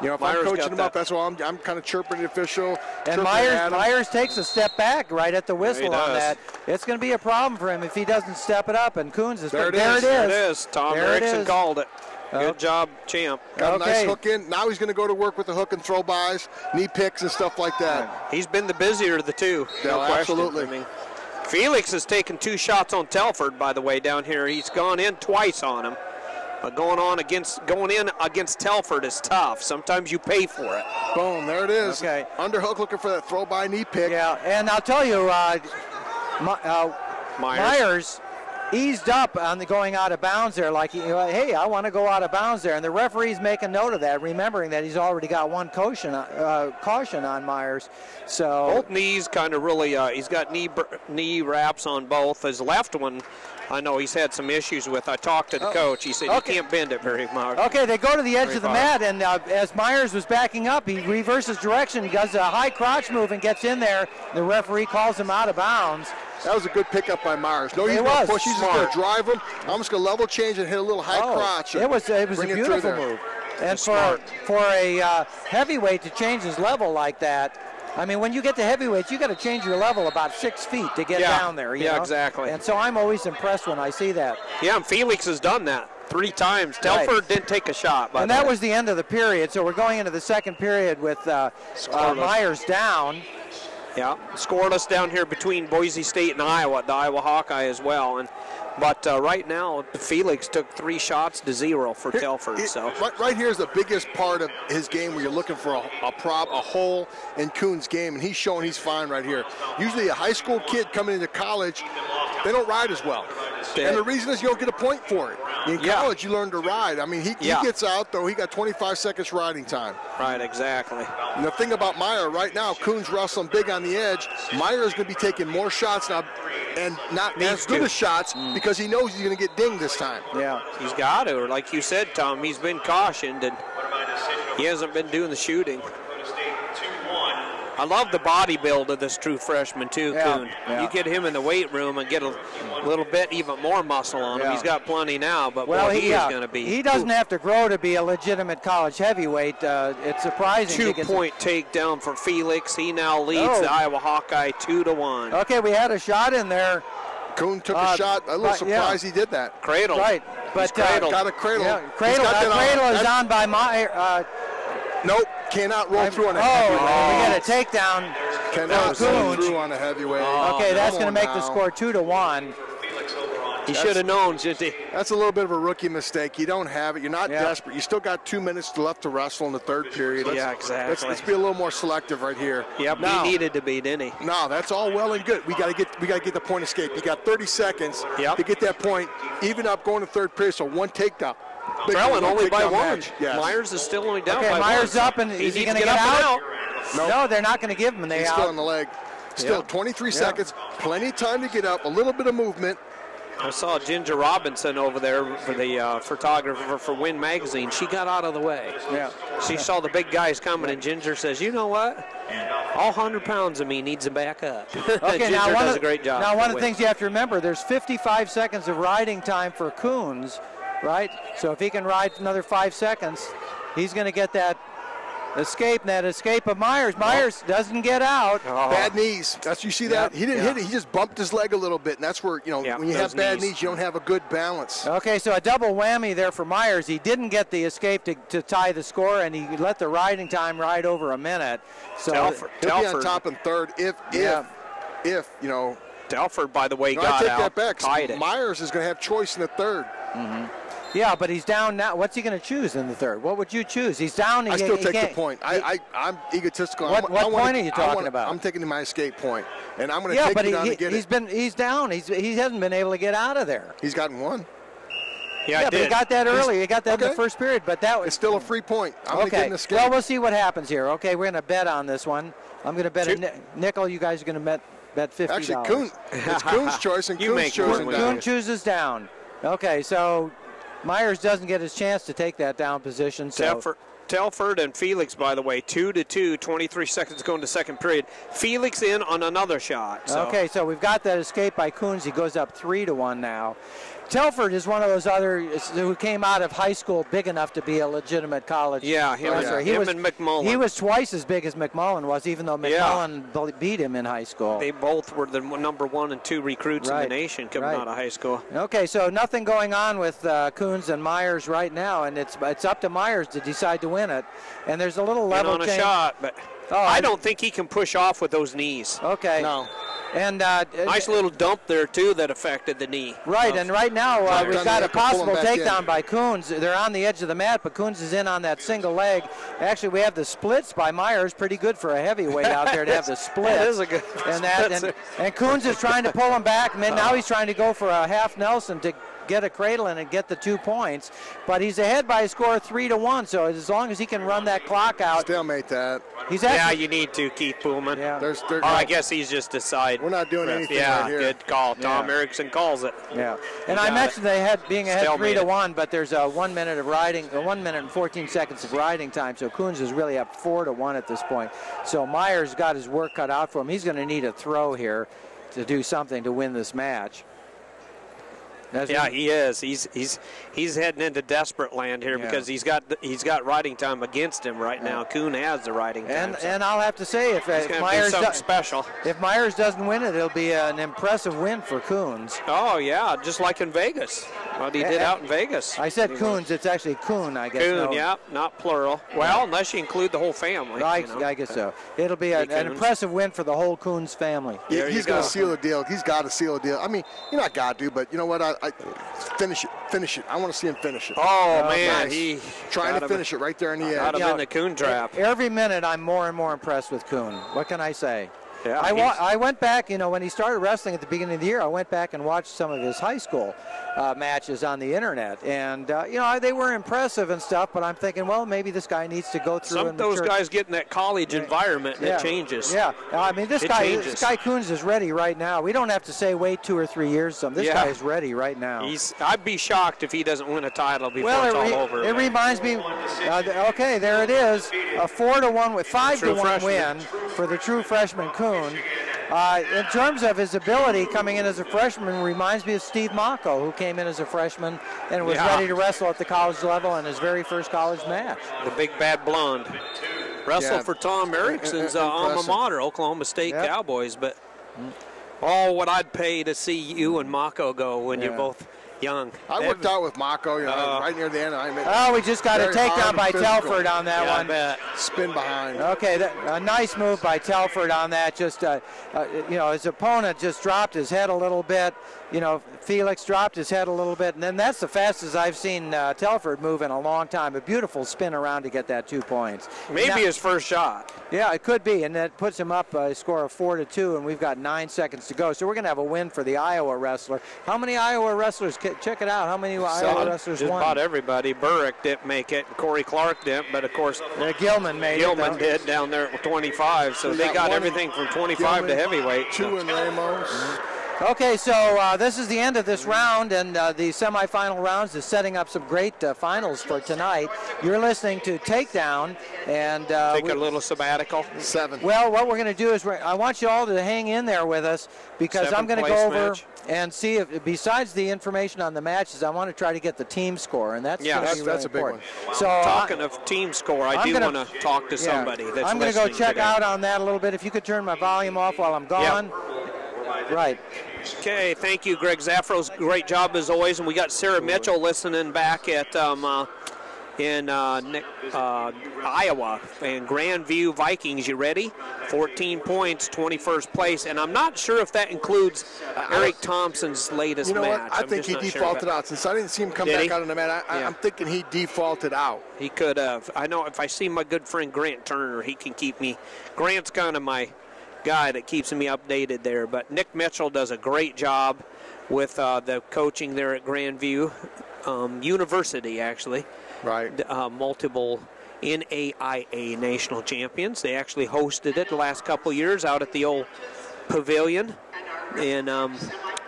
D: if I'm coaching him up, that's why I'm kind of chirping the official.
C: And Myers takes a step back right at the whistle on that. It's going to be a problem for him if he doesn't step it up. And Coons is
F: there. It is. Tom Erickson called it. Good job, champ.
D: Got a nice hook in. Now he's going to go to work with the hook and throw bys, knee picks, and stuff like that.
F: He's been the busier of the two. No
D: absolutely.
F: I mean, Felix has taken 2 shots on Telford, by the way, down here. He's gone in twice on him. But going in against Telford is tough. Sometimes you pay for it.
D: Boom, there it is. Okay. Underhook looking for that throw by knee pick.
C: Yeah, and I'll tell you, Myers eased up on the going out of bounds there, like, hey, I want to go out of bounds there. And the referee's making note of that, remembering that he's already got 1 caution on Myers. So
F: both knees kind of really, he's got knee wraps on both. His left one, I know he's had some issues with. I talked to the coach. He said he can't bend it very much.
C: Okay, they go to the edge of the mat, and as Myers was backing up, he reverses direction, does a high crotch move, and gets in there. The referee calls him out of bounds.
D: That was a good pickup by Myers. No, he's going to push. He's just going to drive him. I'm just going to level change and hit a little high crotch.
C: It was a beautiful move. And for a heavyweight to change his level like that, I mean, when you get to heavyweights, you got to change your level about 6 feet to get down there. You know?
F: Exactly.
C: And so I'm always impressed when I see that.
F: Yeah, and Felix has done that 3 times. Telford didn't take a shot.
C: And that was the end of the period. So we're going into the second period with Myers down.
F: Yeah, scoreless down here between Boise State and Iowa, the Iowa Hawkeye as well. But right now, Felix took 3 shots to 0 for Telford. So
D: right here is the biggest part of his game where you're looking for a hole in Kuhn's game, and he's showing he's fine right here. Usually a high school kid coming into college, they don't ride as well. And the reason is you don't get a point for it. In college, you learn to ride. I mean, he gets out, though. He got 25 seconds riding time.
F: Right, exactly.
D: And the thing about Meyer right now, Kuhn's wrestling big on the edge. Meyer is going to be taking more shots now and not as good as shots because he knows he's going to get dinged this time.
F: Yeah, he's got to. Like you said, Tom, he's been cautioned, and he hasn't been doing the shooting. I love the body build of this true freshman, too, Kuhn. Yeah. You get him in the weight room and get a little bit even more muscle on him. He's got plenty now, but he is going to be.
C: He doesn't have to grow to be a legitimate college heavyweight. It's surprising.
F: 2-point takedown for Felix. He now leads the Iowa Hawkeye 2-1.
C: Okay, we had a shot in there.
D: Kuhn took a shot. A little surprised he did that.
F: Cradle.
C: Right. But
D: got a cradle.
C: Yeah, cradle is on by Meyer.
D: Nope, cannot roll through on a heavyweight.
C: We got a takedown.
D: Cannot roll through on a heavyweight.
C: Okay, that's going to make the score 2-1.
F: He should have known, shouldn't he?
D: That's a little bit of a rookie mistake. You don't have it. You're not desperate. You still got 2 minutes left to wrestle in the third period.
F: Exactly.
D: Let's be a little more selective right here.
F: Yep, he needed to be, didn't he?
D: No, that's all well and good. We got to get the point escape. You got 30 seconds to get that point. Even up going to third period, so 1 takedown.
F: Trailing only by 1. Yes. Myers is still only down by 1.
C: Myers up, and is he going to get out? No, they're not going to give him.
D: He's still on the leg. Still 23 seconds. Plenty of time to get up. A little bit of movement.
F: I saw Ginger Robinson over there for the photographer for Win Magazine. She got out of the way.
C: Yeah.
F: She saw the big guys coming, and Ginger says, you know what? All 100 pounds of me needs to back up.
C: Okay,
F: Ginger does a great job.
C: Now, one of the things you have to remember, there's 55 seconds of riding time for Kuhns, right? So if he can ride another 5 seconds, he's going to get that escape of Myers. Myers doesn't get out.
D: Bad knees. You see that? He didn't hit it. He just bumped his leg a little bit, and that's where, when you have bad knees, you don't have a good balance.
C: Okay, so a double whammy there for Myers. He didn't get the escape to tie the score, and he let the riding time ride over a minute. So
D: he'll be on top in third if
F: Telford, by the way, got out.
D: I take that back.
F: Tied it.
D: Myers is going to have choice in the third.
C: Mm-hmm. Yeah, but he's down now. What's he going to choose in the third? What would you choose? He's down.
D: I still take the point. I'm egotistical.
C: What point are you talking about?
D: I'm taking my escape point, and I'm going to take it down to get it.
C: He's down. He hasn't been able to get out of there.
D: He's gotten 1.
C: Yeah, but he got that early. He got that in the first period, but that was
D: it's still a free point. I'm going to get an escape.
C: Well, we'll see what happens here. Okay, we're going to bet on this one. I'm going to bet a nickel. You guys are going to bet $50.
D: Actually, it's Kuhn's choice, and Kuhn's choosing down.
C: Kuhn chooses down. Okay, so Myers doesn't get his chance to take that down position. So
F: Telford and Felix, by the way, 2-2, 23 seconds going to second period. Felix in on another shot. So.
C: Okay, so we've got that escape by Coons. He goes up 3-1 now. Telford is one of those others who came out of high school big enough to be a legitimate college wrestler.
F: Him and McMullen.
C: He was twice as big as McMullen was, even though McMullen beat him in high school.
F: They both were the number 1 and 2 recruits in the nation coming out of high school.
C: Okay, so nothing going on with Coons and Myers right now, and it's up to Myers to decide to win it. And there's a little level
F: on
C: change.
F: A shot, but I don't think he can push off with those knees.
C: Okay.
F: No.
C: And
F: nice little dump there, too, that affected the knee.
C: Right, and right now we've got a possible takedown by Coons. They're on the edge of the mat, but Coons is in on that single leg. Actually, we have the splits by Myers. Pretty good for a heavyweight out there to have the splits.
F: That is a good
C: and Coons is trying to pull him back. And now he's trying to go for a half Nelson to get a cradle in and get the 2 points. But he's ahead by a score of 3-1, so as long as he can run that clock out.
D: Stalemate that.
C: He's actually,
F: you need to, Keith Pullman.
C: Yeah.
F: I guess he's just decided.
D: We're not doing anything right here.
F: Good call. Tom Erickson calls it.
C: Yeah. And I mentioned they had being ahead 3-1, but there's a 1 minute of riding, 1 minute and 14 seconds of riding time, so Coons is really up 4-1 at this point. So Myers got his work cut out for him. He's going to need a throw here to do something to win this match.
F: He is. He's heading into desperate land here because he's got riding time against him right now. Kuhn has the riding time.
C: And I'll have to say, if Myers
F: special,
C: if Myers doesn't win it, it'll be an impressive win for Coons.
F: Oh yeah, just like in Vegas. What he did out in Vegas.
C: I said Coons. It's actually Kuhn, I guess.
F: Kuhn, not plural. Well, unless you include the whole family.
C: I guess so. It'll be an impressive win for the whole Coons family.
D: Yeah, he's going to seal the deal. He's got to seal the deal. I mean, you're not got to, but you know what? I finish it. I want to see him finish it.
F: Oh man,
D: nice.
F: He
D: trying to finish it right there in the end.
F: Got him in the Kuhn trap.
C: Every minute, I'm more and more impressed with Kuhn. What can I say?
F: Yeah,
C: I went back, when he started wrestling at the beginning of the year, I went back and watched some of his high school matches on the internet. And, they were impressive and stuff, but I'm thinking, well, maybe this guy needs to go through
F: Some of those guys get in that college environment and it changes.
C: Yeah, I mean, this guy Coons is ready right now. We don't have to say wait 2 or 3 years. This guy is ready right now.
F: I'd be shocked if he doesn't win a title before it's all over.
C: It reminds me, okay, there it is, a 4-1 with 5-1 win for the true freshman Kuhn. In terms of his ability coming in as a freshman, reminds me of Steve Mocco, who came in as a freshman and was ready to wrestle at the college level in his very first college match.
F: The big bad blonde. Wrestled for Tom Erickson's alma mater, Oklahoma State Cowboys. But what I'd pay to see you and Mocco go when you're both young.
D: I worked out with Mocco, right near the end.
C: We just got a takedown by Telford on that one.
F: I bet.
D: Spin behind.
C: Okay, a nice move by Telford on that. Just, his opponent just dropped his head a little bit. Felix dropped his head a little bit, and then that's the fastest I've seen Telford move in a long time. A beautiful spin around to get that 2 points.
F: Maybe his first shot.
C: Yeah, it could be, and that puts him up a score of 4-2, and we've got 9 seconds to go. So we're going to have a win for the Iowa wrestler. How many Iowa wrestlers? Check it out. How many Iowa wrestlers won?
F: Just about everybody. Burrick didn't make it. Corey Clark didn't, but of course
C: Gilman made it.
F: Gilman did down there at 25. So they got everything from 25 to heavyweight.
D: 2 in Ramos.
C: Okay, so this is the end of this round, and the semifinal rounds is setting up some great finals for tonight. You're listening to Takedown, and
F: take a little sabbatical.
D: 7.
C: Well, what we're going to do is I want you all to hang in there with us, because I'm going to go over and see if, besides the information on the matches, I want to try to get the team score, and that's really
D: that's a big
C: important.
D: one.
C: So
F: talking of team score, I do want to talk to somebody that's
C: I'm going to go check
F: today.
C: out on that a little bit. If you could turn my volume off while I'm gone.
F: Yep.
C: Right.
F: Okay, thank you, Greg Zaffro's great job as always, and we got Sarah Mitchell listening back at in Iowa and Grandview Vikings. You ready? 14 points, 21st place, and I'm not sure if that includes Eric Thompson's latest match.
D: You know what? I think he defaulted out. Since I didn't see him come back out on the mat, I'm thinking he defaulted out.
F: He could have. I know if I see my good friend Grant Turner, he can keep me. Grant's kind of my guy that keeps me updated there, but Nick Mitchell does a great job with the coaching there at Grandview University, actually.
D: Right.
F: Multiple NAIA national champions. They actually hosted it the last couple years out at the old pavilion in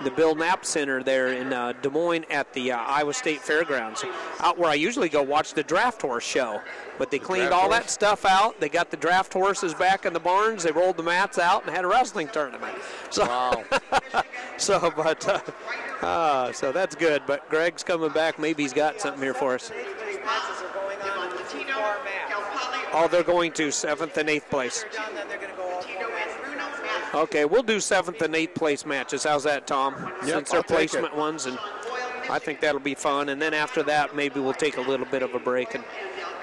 F: the Bill Knapp Center there in Des Moines at the Iowa State Fairgrounds, out where I usually go watch the draft horse show. But they cleaned all that stuff out. They got the draft horses back in the barns. They rolled the mats out and had a wrestling tournament. So,
D: wow.
F: so that's good. But Greg's coming back. Maybe he's got something here for us. Oh, they're going to 7th and 8th place. Okay, we'll do 7th and 8th place matches. How's that, Tom?
D: Yep,
F: Since they're
D: I'll take
F: placement ones, and I think that'll be fun. And then after that, maybe we'll take a little bit of a break and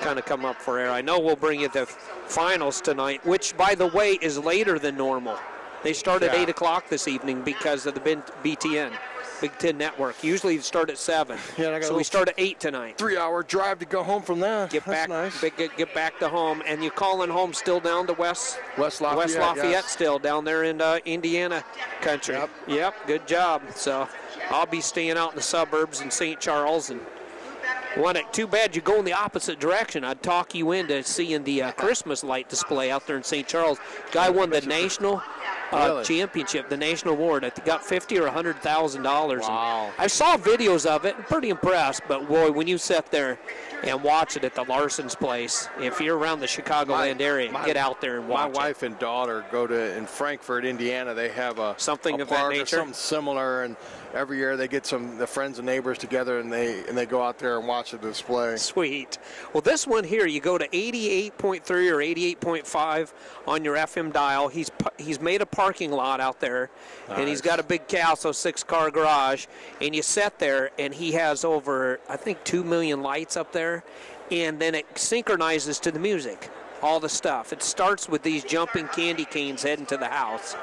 F: kind of come up for air. I know we'll bring you the finals tonight, which, by the way, is later than normal. They start at 8 o'clock this evening because of the BTN, Big Ten Network. Usually you start at 7.
D: Yeah,
F: so we start at 8 tonight.
D: 3-hour drive to go home from there.
F: Get
D: That's
F: back,
D: nice.
F: get back to home. And you calling home still down to West Lafayette
D: yes.
F: still, down there in Indiana country. Yep, good job. So I'll be staying out in the suburbs in St. Charles. And too bad you go in the opposite direction. I'd talk you into seeing the Christmas light display out there in St. Charles. Guy won the national championship, the national award. I think got $50,000 or $100,000.
D: Wow.
F: I saw videos of it. I'm pretty impressed. But boy, when you sit there and watch it at the Larson's place, if you're around the Chicagoland area, get out there and watch it.
D: My wife and daughter go to, in Frankfort, Indiana, they have
F: something
D: a
F: of that
D: park
F: nature.
D: Or something similar, and every year they get the friends and neighbors together, and they go out there and watch the display.
F: Sweet. Well, this one here, you go to 88.3 or 88.5 on your FM dial. He's made a parking lot out there, nice. And he's got a big castle, 6-car garage, and you sit there, and he has over, I think, 2 million lights up there, and then it synchronizes to the music, all the stuff. It starts with these jumping candy canes heading to the house,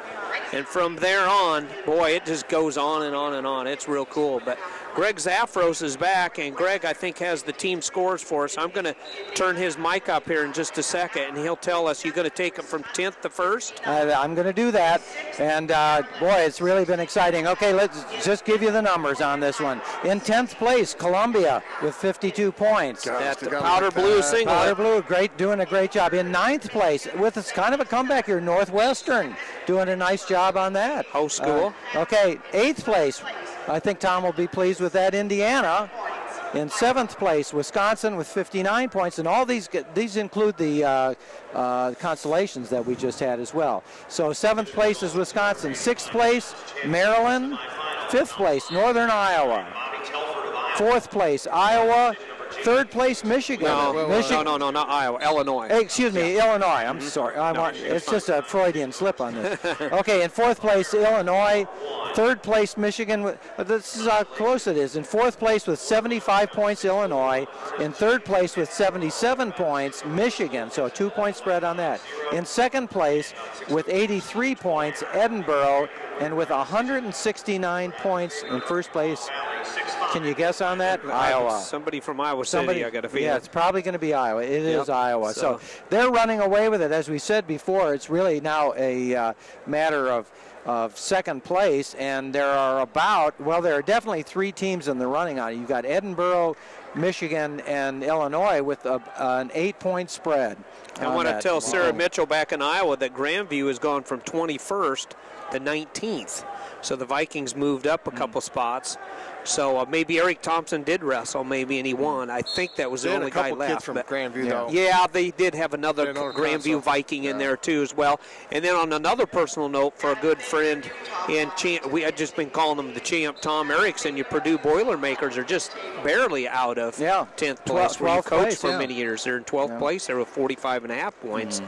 F: and from there on, boy, it just goes on and on and on. It's real cool. But Greg Zafros is back, and Greg, I think, has the team scores for us. I'm going to turn his mic up here in just a second, and he'll tell us, you're going to take it from 10th to 1st?
C: I'm going to do that, and boy, it's really been exciting. Okay, let's just give you the numbers on this one. In 10th place, Columbia with 52 points.
F: That Powder Blue singlet.
C: Powder Blue, doing a great job. In 9th place, with kind of a comeback here, Northwestern doing a nice job on that.
F: Host school.
C: Okay, 8th place, I think Tom will be pleased with that, Indiana. In 7th place, Wisconsin with 59 points, and all these include the Consolations that we just had as well. So 7th place is Wisconsin. 6th place, Maryland. 5th place, Northern Iowa. 4th place, Iowa. 3rd place, Michigan.
F: No, not Iowa. Illinois.
C: Excuse me, Illinois. I'm sorry. It's just a Freudian slip on this. Okay, in 4th place, Illinois. 3rd place, Michigan. This is how close it is. In 4th place with 75 points, Illinois. In 3rd place with 77 points, Michigan. So a 2-point spread on that. In 2nd place with 83 points, Edinburgh. And with 169 points in 1st place, can you guess on that? Iowa.
F: Somebody from Iowa City, I got a feeling.
C: Yeah, it's probably going to be Iowa. It is Iowa. So they're running away with it. As we said before, it's really now a matter of 2nd place, and there are there are definitely 3 teams in the running on it. You've got Edinburgh, Michigan, and Illinois with an 8-point spread.
F: I want to tell Sarah Mitchell back in Iowa that Grandview has gone from 21st to 19th. So the Vikings moved up a couple spots. So maybe Eric Thompson did wrestle, maybe, and he won. I think that was the only guy left.
D: Kids from Grandview, though.
F: Yeah, they did have another Grandview Viking in there, too, as well. And then on another personal note, for a good friend and champ, we had just been calling him the champ, Tom Erickson, your Purdue Boilermakers are just barely out of 10th place, where you coached for many years. They're in 12th place. They're with 45.5 points.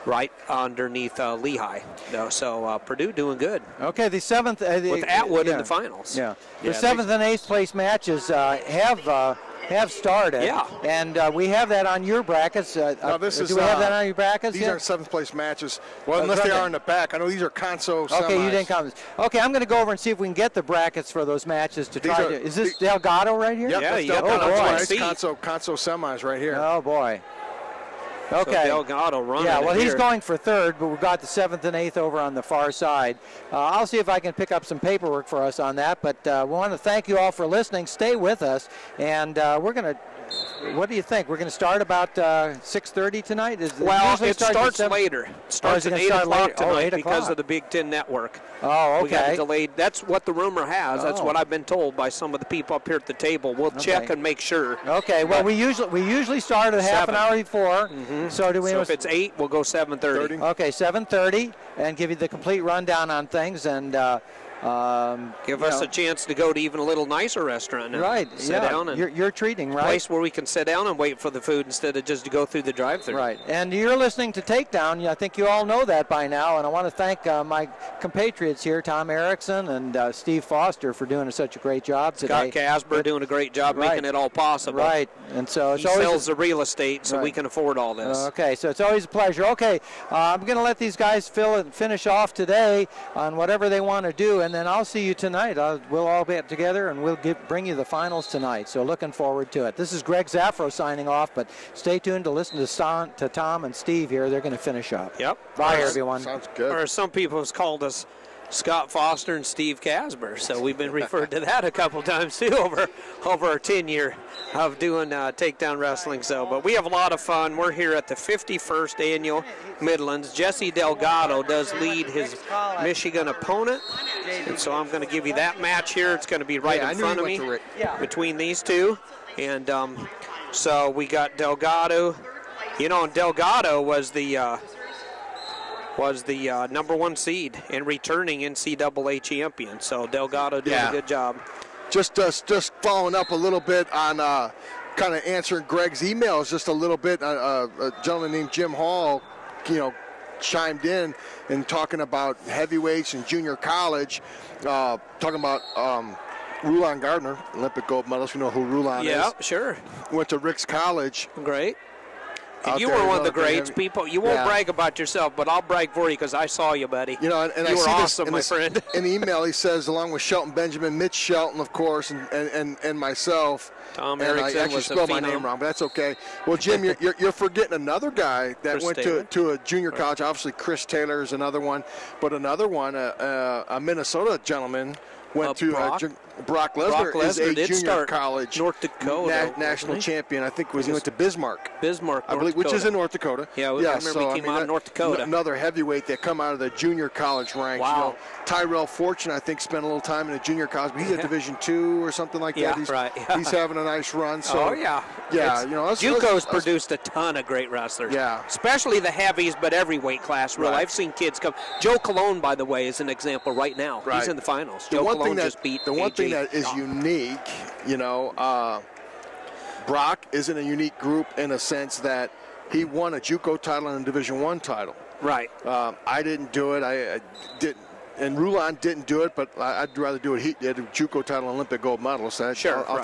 F: Right underneath Lehigh. So Purdue doing good.
C: Okay, the 7th...
F: with Atwood in the finals.
C: The 7th and 8th place matches have started.
F: Yeah.
C: And we have that on your brackets.
D: No,
C: do we have that on your brackets?
D: These aren't 7th place matches. Well, unless they are in the back. I know these are Consolations.
C: Okay, you didn't come. Okay, I'm going to go over and see if we can get the brackets for those matches to try to... Is this Delgado right here?
D: Yep,
F: yeah,
D: you got Consol semis right here.
C: Oh, boy. Okay.
F: So Delgado running.
C: Yeah, well, he's going for 3rd, but we've got the 7th and 8th over on the far side. I'll see if I can pick up some paperwork for us on that, but we want to thank you all for listening. Stay with us, and we're going to what do you think? We're going to start about 6:30 tonight?
F: Well, it starts later. It starts at 8 o'clock tonight
C: 8
F: because of the Big Ten Network.
C: Oh, okay.
F: We got it delayed. That's what the rumor has. That's what I've been told by some of the people up here at the table. We'll check and make sure.
C: Okay. Well, we usually start at half an hour before. So
F: if it's 8, we'll go 7:30.
C: Okay, 7:30, and give you the complete rundown on things and.
F: Give us a chance to go to even a little nicer restaurant. And
C: right.
F: Sit down and
C: you're treating, right?
F: Place where we can sit down and wait for the food instead of just to go through the drive-thru.
C: Right. And you're listening to Takedown. I think you all know that by now. And I want to thank my compatriots here, Tom Erickson and Steve Foster, for doing such a great job today.
F: Scott Casper doing a great job making it all possible.
C: Right. And so
F: he sells the real estate, so we can afford all this.
C: Okay. So it's always a pleasure. Okay. I'm going to let these guys finish off today on whatever they want to do, and then I'll see you tonight. We'll all get together and we'll bring you the finals tonight. So looking forward to it. This is Greg Zaffro signing off, but stay tuned to listen to Tom and Steve here. They're going to finish up.
F: Yep.
C: Bye, everyone.
D: Sounds good.
F: Or some people have called us Scott Foster and Steve Casper, so we've been referred to that a couple times too over our tenure of doing takedown wrestling. So, but we have a lot of fun. We're here at the 51st annual Midlands. Jesse Delgado does lead his Michigan opponent, and so I'm going to give you that match here. It's going to be right in front of me between these two, and so we got Delgado. You know, Delgado was the number 1 seed and returning NCAA champion. So Delgado did a good job.
D: Just following up a little bit on kind of answering Greg's emails just a little bit. A gentleman named Jim Hall, chimed in and talking about heavyweights and junior college, talking about Rulon Gardner, Olympic gold medalist. You know who Rulon is.
F: Yeah, sure.
D: Went to Rick's College.
F: Great. You were one of the greats, people. You won't brag about yourself, but I'll brag for you because I saw you, buddy.
D: And
F: you
D: I
F: were awesome, my friend.
D: In the email, he says, along with Shelton Benjamin, Mitch Shelton, of course, and myself.
F: Tom
D: and
F: Erickson
D: I actually
F: was
D: spelled my name wrong, but that's okay. Well, Jim, you're forgetting another guy that went to a junior college. Obviously, Chris Taylor is another one, but another one, a Minnesota gentleman, went to Brock Lesnar is a junior college
F: North Dakota
D: national champion. I think he went to Bismarck,
F: I
D: believe, which is in North Dakota.
F: Yeah, I remember he came out of North Dakota.
D: Another heavyweight that come out of the junior college ranks.
F: Wow.
D: Tyrell Fortune, I think, spent a little time in a junior college, but he's at Division II or something like that. He's having a nice run. So
F: JUCO's produced a ton of great wrestlers.
D: Yeah,
F: especially the heavies, but every weight class. Really, I've seen kids come. Joe Colon, by the way, is an example right now. He's in the finals. Joe Colon just beat
D: the one thing that is unique, Brock is in a unique group in a sense that he won a JUCO title and a Division I title.
F: Right.
D: I didn't do it. I didn't. And Rulon didn't do it, but I'd rather do it. He did a JUCO title and Olympic gold medalist. I'll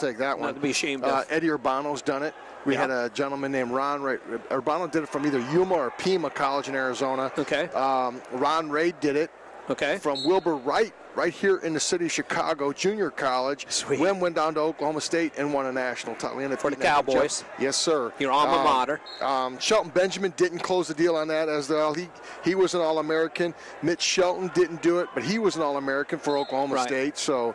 D: take that one.
F: Not to be ashamed of.
D: Eddie Urbano's done it. We had a gentleman named Ron Ray. Urbano did it from either Yuma or Pima College in Arizona.
F: Okay.
D: Ron Ray did it.
F: Okay.
D: From Wilbur Wright, right here in the city of Chicago, junior college.
F: Sweet.
D: Went down to Oklahoma State and won a national title.
F: For the Cowboys.
D: Yes, sir.
F: Your alma mater.
D: Shelton Benjamin didn't close the deal on that as well. He was an All-American. Mitch Shelton didn't do it, but he was an All-American for Oklahoma State. So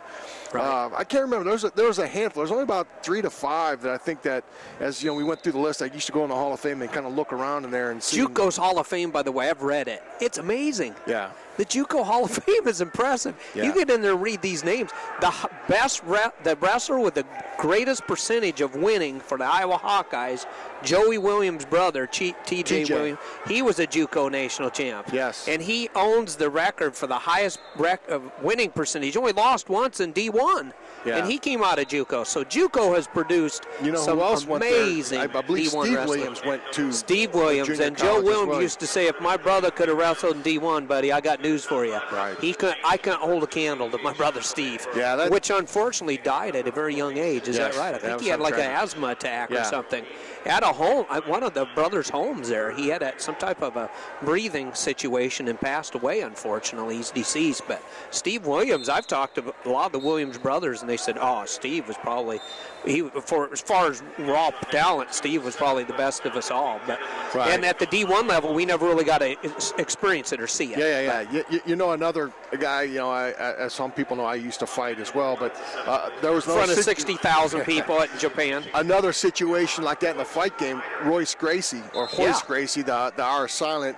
D: I can't remember. There was a handful. There's only about 3 to 5 that I think that, as we went through the list, I used to go in the Hall of Fame and kind of look around in there and see.
F: JUCO's Hall of Fame, by the way, I've read it. It's amazing.
D: Yeah.
F: The JUCO Hall of Fame is impressive. Yeah. You get in there and read these names. The wrestler with the greatest percentage of winning for the Iowa Hawkeyes, Joey Williams' brother, T.J. Williams, he was a JUCO national champ.
D: Yes.
F: And he owns the record for the highest winning percentage. He only lost once in D1. Yeah. And he came out of JUCO. So JUCO has produced some amazing
D: I believe
F: D1
D: Steve
F: wrestlers.
D: Williams went to
F: Steve Williams and Joe Williams used to say, if my brother could have wrestled in D1, buddy, I got news for you.
D: Right.
F: I couldn't hold a candle to my brother Steve, which unfortunately died at a very young age. Is that right? I think he had like an asthma attack or something. At a home, one of the brothers' homes there, he had some type of a breathing situation and passed away, unfortunately. He's deceased. But Steve Williams, I've talked to a lot of the Williams brothers, and they said, Steve was probably, as far as raw talent, Steve was probably the best of us all. But And at the D1 level, we never really got to experience it or see it.
D: You know, another guy, you know, as some people know, I used to fight as well, but there was
F: in front of 60,000 people in Japan.
D: Another situation like that in the fight game, Royce Gracie, or Hoyce Gracie, the R silent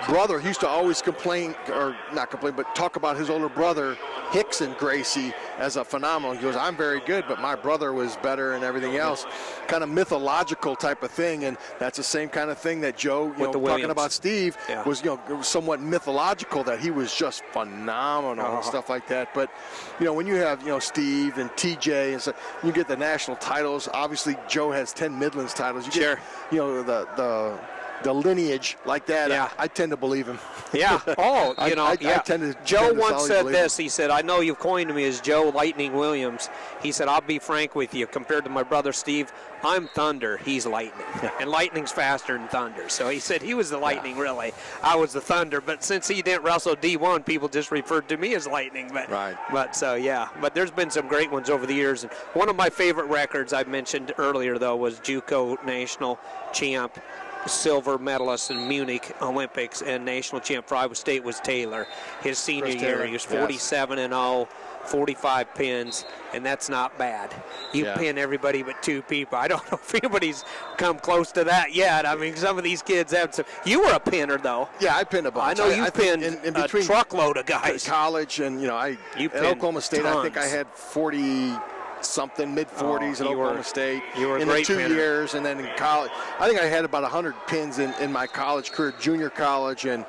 D: brother, he used to always complain, or not complain, but talk about his older brother, Hickson Gracie, as a phenomenal. He goes, I'm very good, but my brother was better and everything else. Kind of mythological type of thing, and that's the same kind of thing that Joe, you know, talking about Steve, was, you know, it was somewhat mythological, that he was just phenomenal and stuff like that. But, you know, when you have, you know, Steve and TJ, and so you get the national titles. Obviously, Joe has 10 Midlands titles. You get, you know, the lineage like that. I tend to believe him.
F: Oh, you know,
D: I tend to.
F: Joe once said this. He said, I know you've coined me as Joe Lightning Williams. He said, I'll be frank with you. Compared to my brother Steve, I'm thunder, he's lightning. And lightning's faster than thunder. So he said he was the lightning, really. I was the thunder. But since he didn't wrestle D1, people just referred to me as lightning. But, but but there's been some great ones over the years. And one of my favorite records I mentioned earlier, though, was JUCO national champ, silver medalist in Munich Olympics, and national champ for Iowa State was Taylor. His senior year, he was 47-0, 45 pins, and that's not bad. You pin everybody but 2 people. I don't know if anybody's come close to that yet. I mean, some of these kids have some. You were a pinner, though.
D: Yeah, I pinned a bunch.
F: I know you pinned in a truckload of guys.
D: College and, you know, at Oklahoma State, I think I had 40 something, mid-40s at Oklahoma State in the 2 years, and then in college I think I had about 100 pins in my college career, junior college, and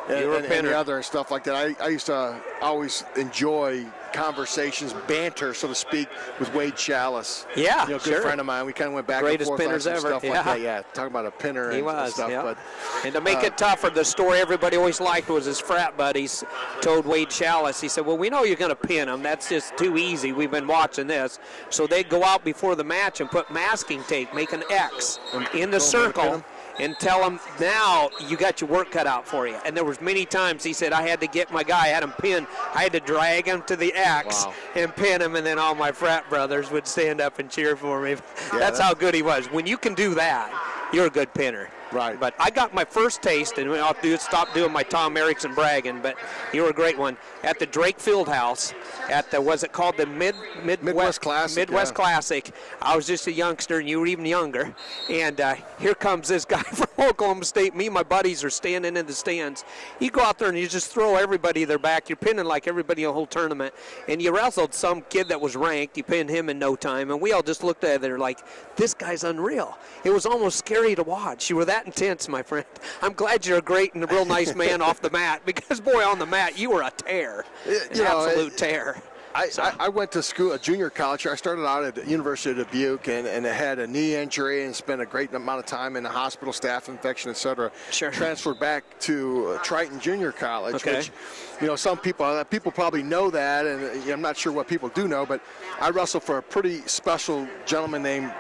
D: the other stuff like that. I used to always enjoy conversations, banter, so to speak, with Wade Chalice.
F: Yeah,
D: you know, good friend of mine. We kind of went back and forth on some stuff like that. Yeah, talking about a pinner and stuff. But,
F: and to make it tougher, the story everybody always liked was his frat buddies told Wade Chalice, he said, well, we know you're going to pin him. That's just too easy. We've been watching this. So they'd go out before the match and put masking tape, make an X in the circle, and tell him, now you got your work cut out for you. And there was many times he said, I had to get my guy, I had him pinned, I had to drag him to the X and pin him, and then all my frat brothers would stand up and cheer for me. That's how good he was. When you can do that, you're a good pinner.
D: Right.
F: But I got my first taste, and I'll stop doing my Tom Erickson bragging, but you were a great one, at the Drake Fieldhouse, at the, was it called the Midwest
D: Classic?
F: Midwest Classic. I was just a youngster, and you were even younger. And here comes this guy from Oklahoma State. Me and my buddies are standing in the stands. You go out there and you just throw everybody their back. You're pinning like everybody in the whole tournament. And you wrestled some kid that was ranked. You pinned him in no time. And we all just looked at it like, this guy's unreal. It was almost scary to watch. You were that intense, my friend. I'm glad you're a great and a real nice man off the mat, because, boy, on the mat, you were a tear. An absolute tear.
D: I went to school, a junior college. I started out at the University of Dubuque and I had a knee injury and spent a great amount of time in the hospital, staph infection, et cetera. Transferred back to Triton Junior College, which, you know, some people probably know that, and I'm not sure what people do know, but I wrestled for a pretty special gentleman named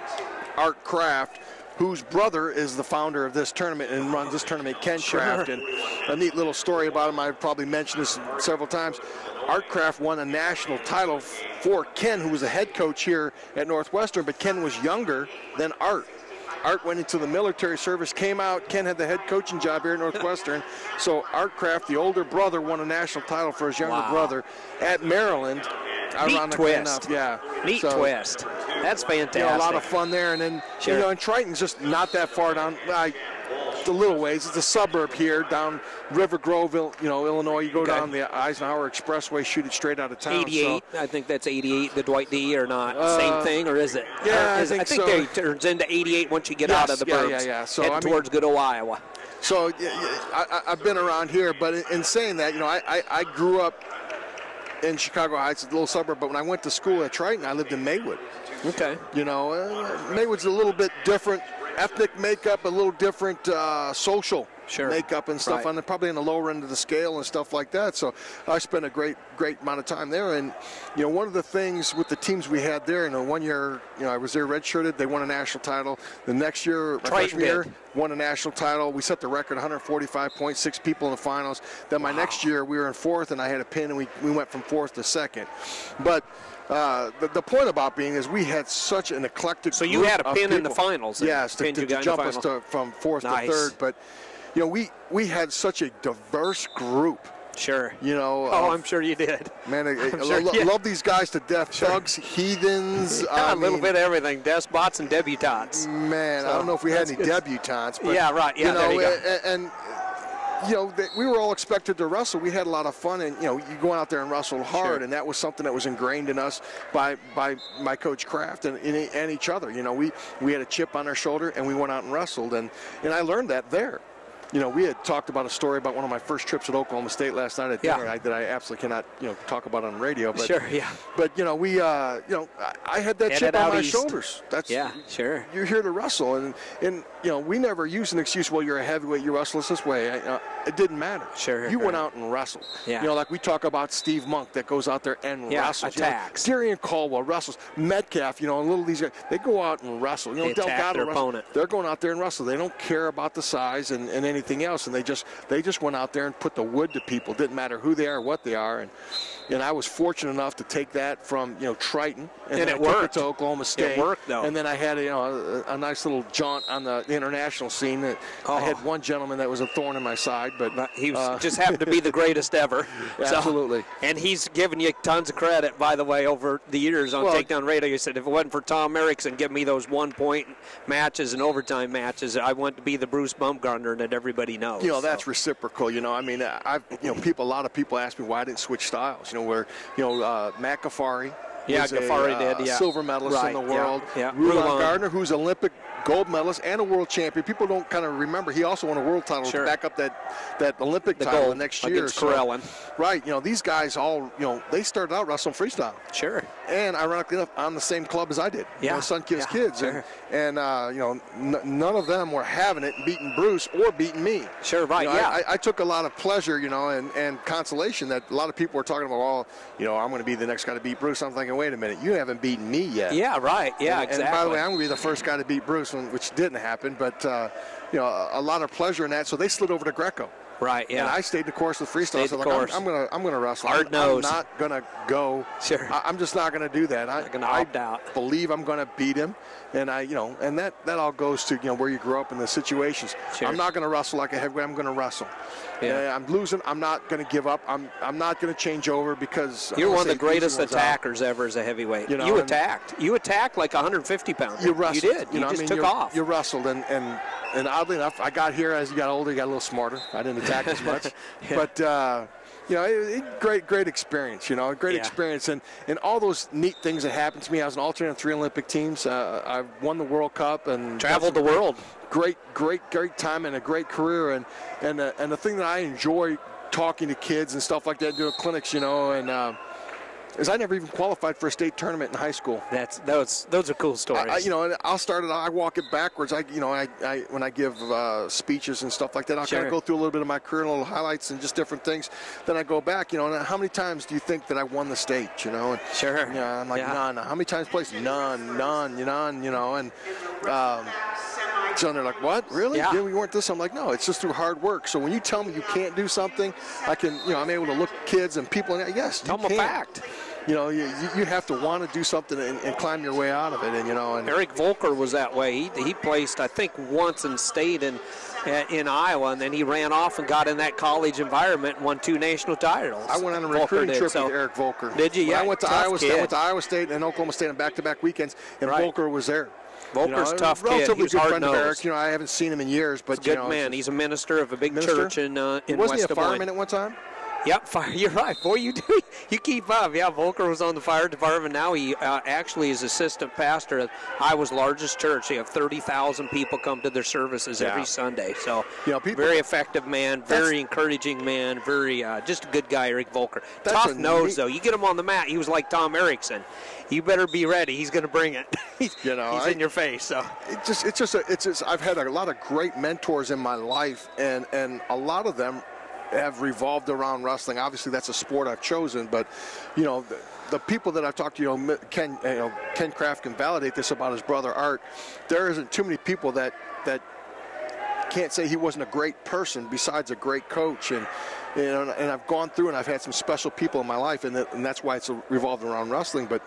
D: Art Kraft, whose brother is the founder of this tournament and runs this tournament, Ken Kraft. And a neat little story about him, I've probably mentioned this several times. Art Kraft won a national title for Ken, who was a head coach here at Northwestern, but Ken was younger than Art. Art went into the military service, came out. Ken had the head coaching job here at Northwestern. So Art Kraft, the older brother, won a national title for his younger brother at Maryland.
F: Neat twist. Neat twist. That's fantastic.
D: You know, a lot of fun there. And then, you know, and Triton's just not that far down. The little ways. It's a suburb here down River Grove, you know, Illinois. You go down the Eisenhower Expressway, shoot it straight out of town.
F: 88. So. I think that's 88, the Dwight D, or not. Same thing, or is it?
D: Yeah,
F: I think so. It turns into 88 once you get out of the burbs.
D: So,
F: head towards good old Iowa.
D: So I've been around here, but in saying that, you know, I grew up in Chicago Heights, a little suburb, but when I went to school at Triton, I lived in Maywood.
F: Okay.
D: You know, Maywood's a little bit different ethnic makeup, a little different social makeup and stuff, on probably on the lower end of the scale and stuff like that. So I spent a great amount of time there. And, you know, one of the things with the teams we had there, you know, 1 year, you know, I was there redshirted. They won a national title. The next year, my freshman year, won a national title. We set the record, 145.6 people in the finals. Then my next year, we were in fourth, and I had a pin, and we went from fourth to second. But the point about being is we had such an eclectic
F: So you
D: group
F: had a pin in the finals.
D: Yes, to jump us from fourth to third. But, you know, we had such a diverse group
F: Sure.
D: You know.
F: I'm sure you did.
D: Man, love these guys to death. Sure. Thugs, heathens.
F: A little bit of everything. Despots and debutantes.
D: Man, so, I don't know if we had any debutantes. But,
F: yeah, right. Yeah, there you go.
D: And you know, we were all expected to wrestle. We had a lot of fun, and you know, you go out there and wrestle hard, and that was something that was ingrained in us by my coach Kraft and each other. You know, we had a chip on our shoulder, and we went out and wrestled, and I learned that there. You know, we had talked about a story about one of my first trips at Oklahoma State last night at dinner that I absolutely cannot, you know, talk about on radio. But,
F: sure, yeah.
D: But, you know, we, you know, I had that chip on my shoulders. That's,
F: sure.
D: You're here to wrestle. And you know, we never used an excuse, well, you're a heavyweight, you wrestle this way. It didn't matter.
F: Sure.
D: You went out and wrestled.
F: Yeah.
D: You know, like we talk about Steve Monk that goes out there and wrestles.
F: Attacks.
D: You know, Darian Caldwell wrestles. Metcalf, you know, and little these guys, they go out and wrestle. You know,
F: Delgado their opponent.
D: They're going out there and wrestle. They don't care about the size and anything else, and they just went out there and put the wood to people. Didn't matter who they are, what they are, and I was fortunate enough to take that from, you know, Triton, and then
F: it
D: I
F: worked.
D: took it to Oklahoma State.
F: It worked though.
D: And then I had a nice little jaunt on the international scene. That I had one gentleman that was a thorn in my side, but
F: he was, just happened to be the greatest ever.
D: Absolutely.
F: So, and he's given you tons of credit, by the way, over the years on Takedown Radio. He said if it wasn't for Tom Erickson giving me those 1-point matches and overtime matches, I went to be the Bruce Bumgarner that everybody knows.
D: You know, that's reciprocal. You know, I mean, a lot of people ask me why I didn't switch styles. You know, where, you know, Matt Gaffari.
F: Yeah, Gaffari did. Yeah,
D: silver medalist in the world.
F: Yeah.
D: Rulon Gardner, who's Olympic gold medalist and a world champion. People don't kind of remember he also won a world title to back up that Olympic title the next year.
F: Against Corellin.
D: Right. You know, these guys all, you know, they started out wrestling freestyle.
F: Sure.
D: And ironically enough, on the same club as I did.
F: Yeah.
D: My son Kids Kids.
F: Sure.
D: And you know, none of them were having it and beating Bruce or beating me.
F: Sure. Right.
D: You know, I took a lot of pleasure, you know, and consolation that a lot of people were talking about, well, you know, I'm going to be the next guy to beat Bruce. I'm thinking, wait a minute, you haven't beaten me yet.
F: Yeah. Right. Yeah. Exactly.
D: And by the way, I'm going to be the first guy to beat Bruce, which didn't happen. But you know, a lot of pleasure in that. So they slid over to Greco.
F: Right. Yeah.
D: And I stayed the course with freestyle. So like, I'm gonna wrestle.
F: Hard nose.
D: I'm not gonna go.
F: Sure.
D: I'm just not gonna do that.
F: I'm gonna opt out.
D: Believe I'm gonna beat him, and and that all goes to, you know, where you grew up in the situations.
F: Sure.
D: I'm not gonna wrestle like a heavyweight. I'm gonna wrestle.
F: Yeah.
D: I'm losing. I'm not gonna give up. I'm not gonna change over because
F: you're one of the greatest attackers ever as a heavyweight.
D: You know,
F: you attacked like 150 pounds.
D: You wrestled.
F: You did.
D: You know,
F: just took off.
D: You wrestled, and oddly enough, I got here as you got older. You got a little smarter. I didn't attack as much, but you know, great experience. You know, great experience, and all those neat things that happened to me. I was an alternate on 3 Olympic teams. I won the World Cup and
F: traveled the world.
D: Great time and a great career, and the thing that I enjoy talking to kids and stuff like that, doing clinics, you know, and is I never even qualified for a state tournament in high school.
F: Those are cool stories.
D: You know, and I'll start it. I walk it backwards. When I give speeches and stuff like that, I'll kind of go through a little bit of my career, little highlights and just different things. Then I go back. You know, and how many times do you think that I won the state? You know, and yeah, I'm like none. How many times placed? None. You know, and so they're like, what? Really?
F: Yeah.
D: We weren't this. I'm like, no, it's just through hard work. So when you tell me you can't do something, I can. You know, I'm able to look at kids and people and yes,
F: tell them a fact.
D: You know, you have to want to do something and climb your way out of it, and you know. And
F: Eric Volker was that way. He placed, I think, once in state in Iowa, and then he ran off and got in that college environment and won 2 national titles.
D: I went on a recruiting trip with Eric Volker.
F: Did you?
D: When
F: yeah.
D: I went to Iowa State and Oklahoma State on back-to-back weekends, and Volker was there.
F: Volker's tough kid.
D: Relatively
F: He's
D: good friend
F: hard-nosed.
D: of Eric's. You know, I haven't seen him in years, but
F: he's a good man. He's a minister of a big church in West Des Moines.
D: Wasn't he a fireman at one time?
F: Yep, you're right. Boy, you keep up. Yeah, Volker was on the fire department. Now he actually is assistant pastor at Iowa's largest church. They have 30,000 people come to their services every Sunday. So, very effective man, very encouraging man, very just a good guy, Eric Volker. Tough nose, though. You get him on the mat, he was like Tom Erickson. You better be ready. He's going to bring it. He's in your face. So
D: it's just I've had a lot of great mentors in my life, and a lot of them have revolved around wrestling. Obviously, that's a sport I've chosen, but you know, the people that I've talked to, Ken Kraft can validate this about his brother Art. There isn't too many people that can't say he wasn't a great person besides a great coach. And I've gone through and I've had some special people in my life, and that's why it's revolved around wrestling. But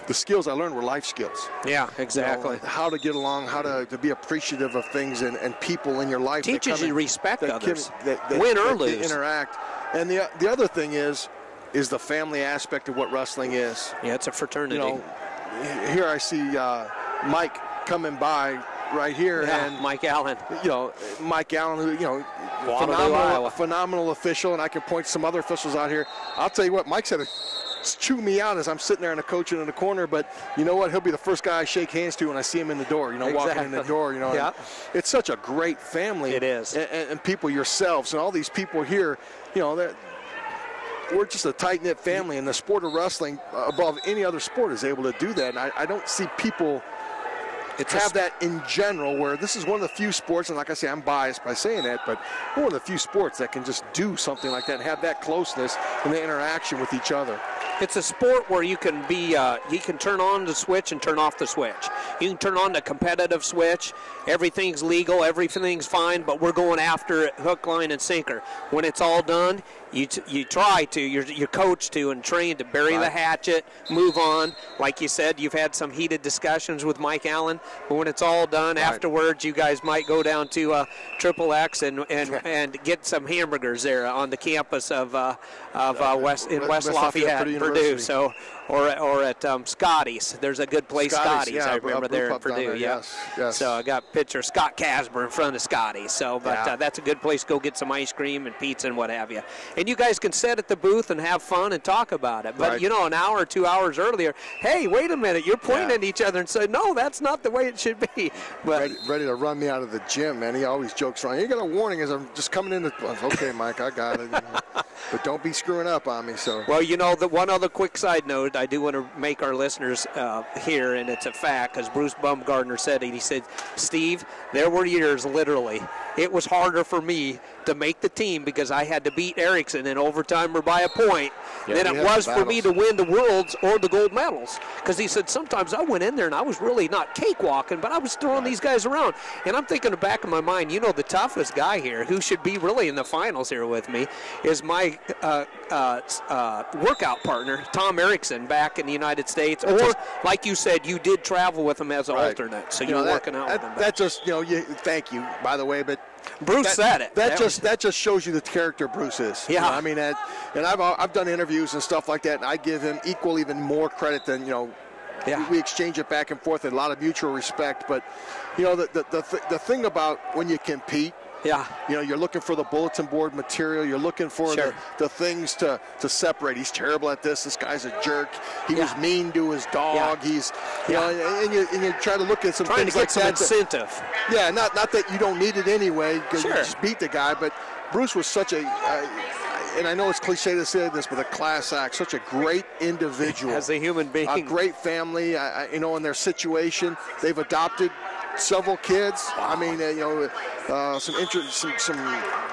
D: the skills I learned were life skills.
F: Yeah, exactly.
D: You know, how to get along, how to be appreciative of things and people in your life.
F: Teaches you respect others. Win or lose.
D: Interact. And the other thing is the family aspect of what wrestling is.
F: Yeah, it's a fraternity.
D: You know, here I see Mike coming by right here, and
F: Mike Allen.
D: You know, Mike Allen, who, you know, phenomenal official, and I can point to some other officials out here. I'll tell you what, Mike's had to chew me out as I'm sitting there and the coaching in the corner, but you know what? He'll be the first guy I shake hands to when I see him in the door, you know, walking in the door, you know.
F: Yeah.
D: It's such a great family.
F: It is.
D: And people yourselves and all these people here, you know, we're just a tight-knit family, and the sport of wrestling, above any other sport, is able to do that. And I don't see people have that in general, where this is one of the few sports, and like I say, I'm biased by saying that, but one of the few sports that can just do something like that and have that closeness and the interaction with each other.
F: It's a sport where you can be, you can turn on the switch and turn off the switch. You can turn on the competitive switch. Everything's legal, everything's fine, but we're going after it, hook, line, and sinker. When it's all done, you try to, you're coached to and trained to bury the hatchet, move on. Like you said, you've had some heated discussions with Mike Allen, but when it's all done, afterwards, you guys might go down to Triple X and get some hamburgers there on the campus of West Lafayette, Purdue. So, or at Scotty's. There's a good place, Scotty's. I remember there in Purdue.
D: There, yes.
F: So I got a picture of Scott Casper in front of Scotty's. So, but that's a good place to go get some ice cream and pizza and what have you. And you guys can sit at the booth and have fun and talk about it. But you know, an hour or 2 hours earlier, hey, wait a minute, you're pointing at each other and saying, no, that's not the way it should be. But
D: ready to run me out of the gym, man. He always jokes around. You got a warning as I'm just coming in. Okay, Mike, I got it. But don't be screwing up on me. So.
F: Well, you know, the one other quick side note I do want to make our listeners hear, and it's a fact, because Bruce Bumgardner said it. He said, Steve, there were years, literally, it was harder for me to make the team because I had to beat Erickson in overtime or by a point than it was for me to win the worlds or the gold medals. Because he said sometimes I went in there and I was really not cakewalking, but I was throwing these guys around. And I'm thinking in the back of my mind, you know, the toughest guy here, who should be really in the finals here with me, is my workout partner, Tom Erickson, back in the United States. Or, like you said, you did travel with him as an alternate, so you were working out with him.
D: That just, you know, thank you, by the way, but
F: Bruce said it.
D: That just shows you the character Bruce is.
F: Yeah.
D: You know, I mean, and I've done interviews and stuff like that, and I give him even more credit than, you know, we exchange it back and forth, and a lot of mutual respect. But, you know, the thing about when you compete, you know, you're looking for the bulletin board material. You're looking for the things to separate. He's terrible at this. This guy's a jerk. He was mean to his dog. He's, you know, and you try to look at some things like that.
F: Trying to get some incentive.
D: Yeah, not that you don't need it anyway because you just beat the guy. But Bruce was such a, and I know it's cliche to say this, but a class act, such a great individual.
F: As a human being.
D: A great family, you know, in their situation. They've adopted several kids. I mean, you know, some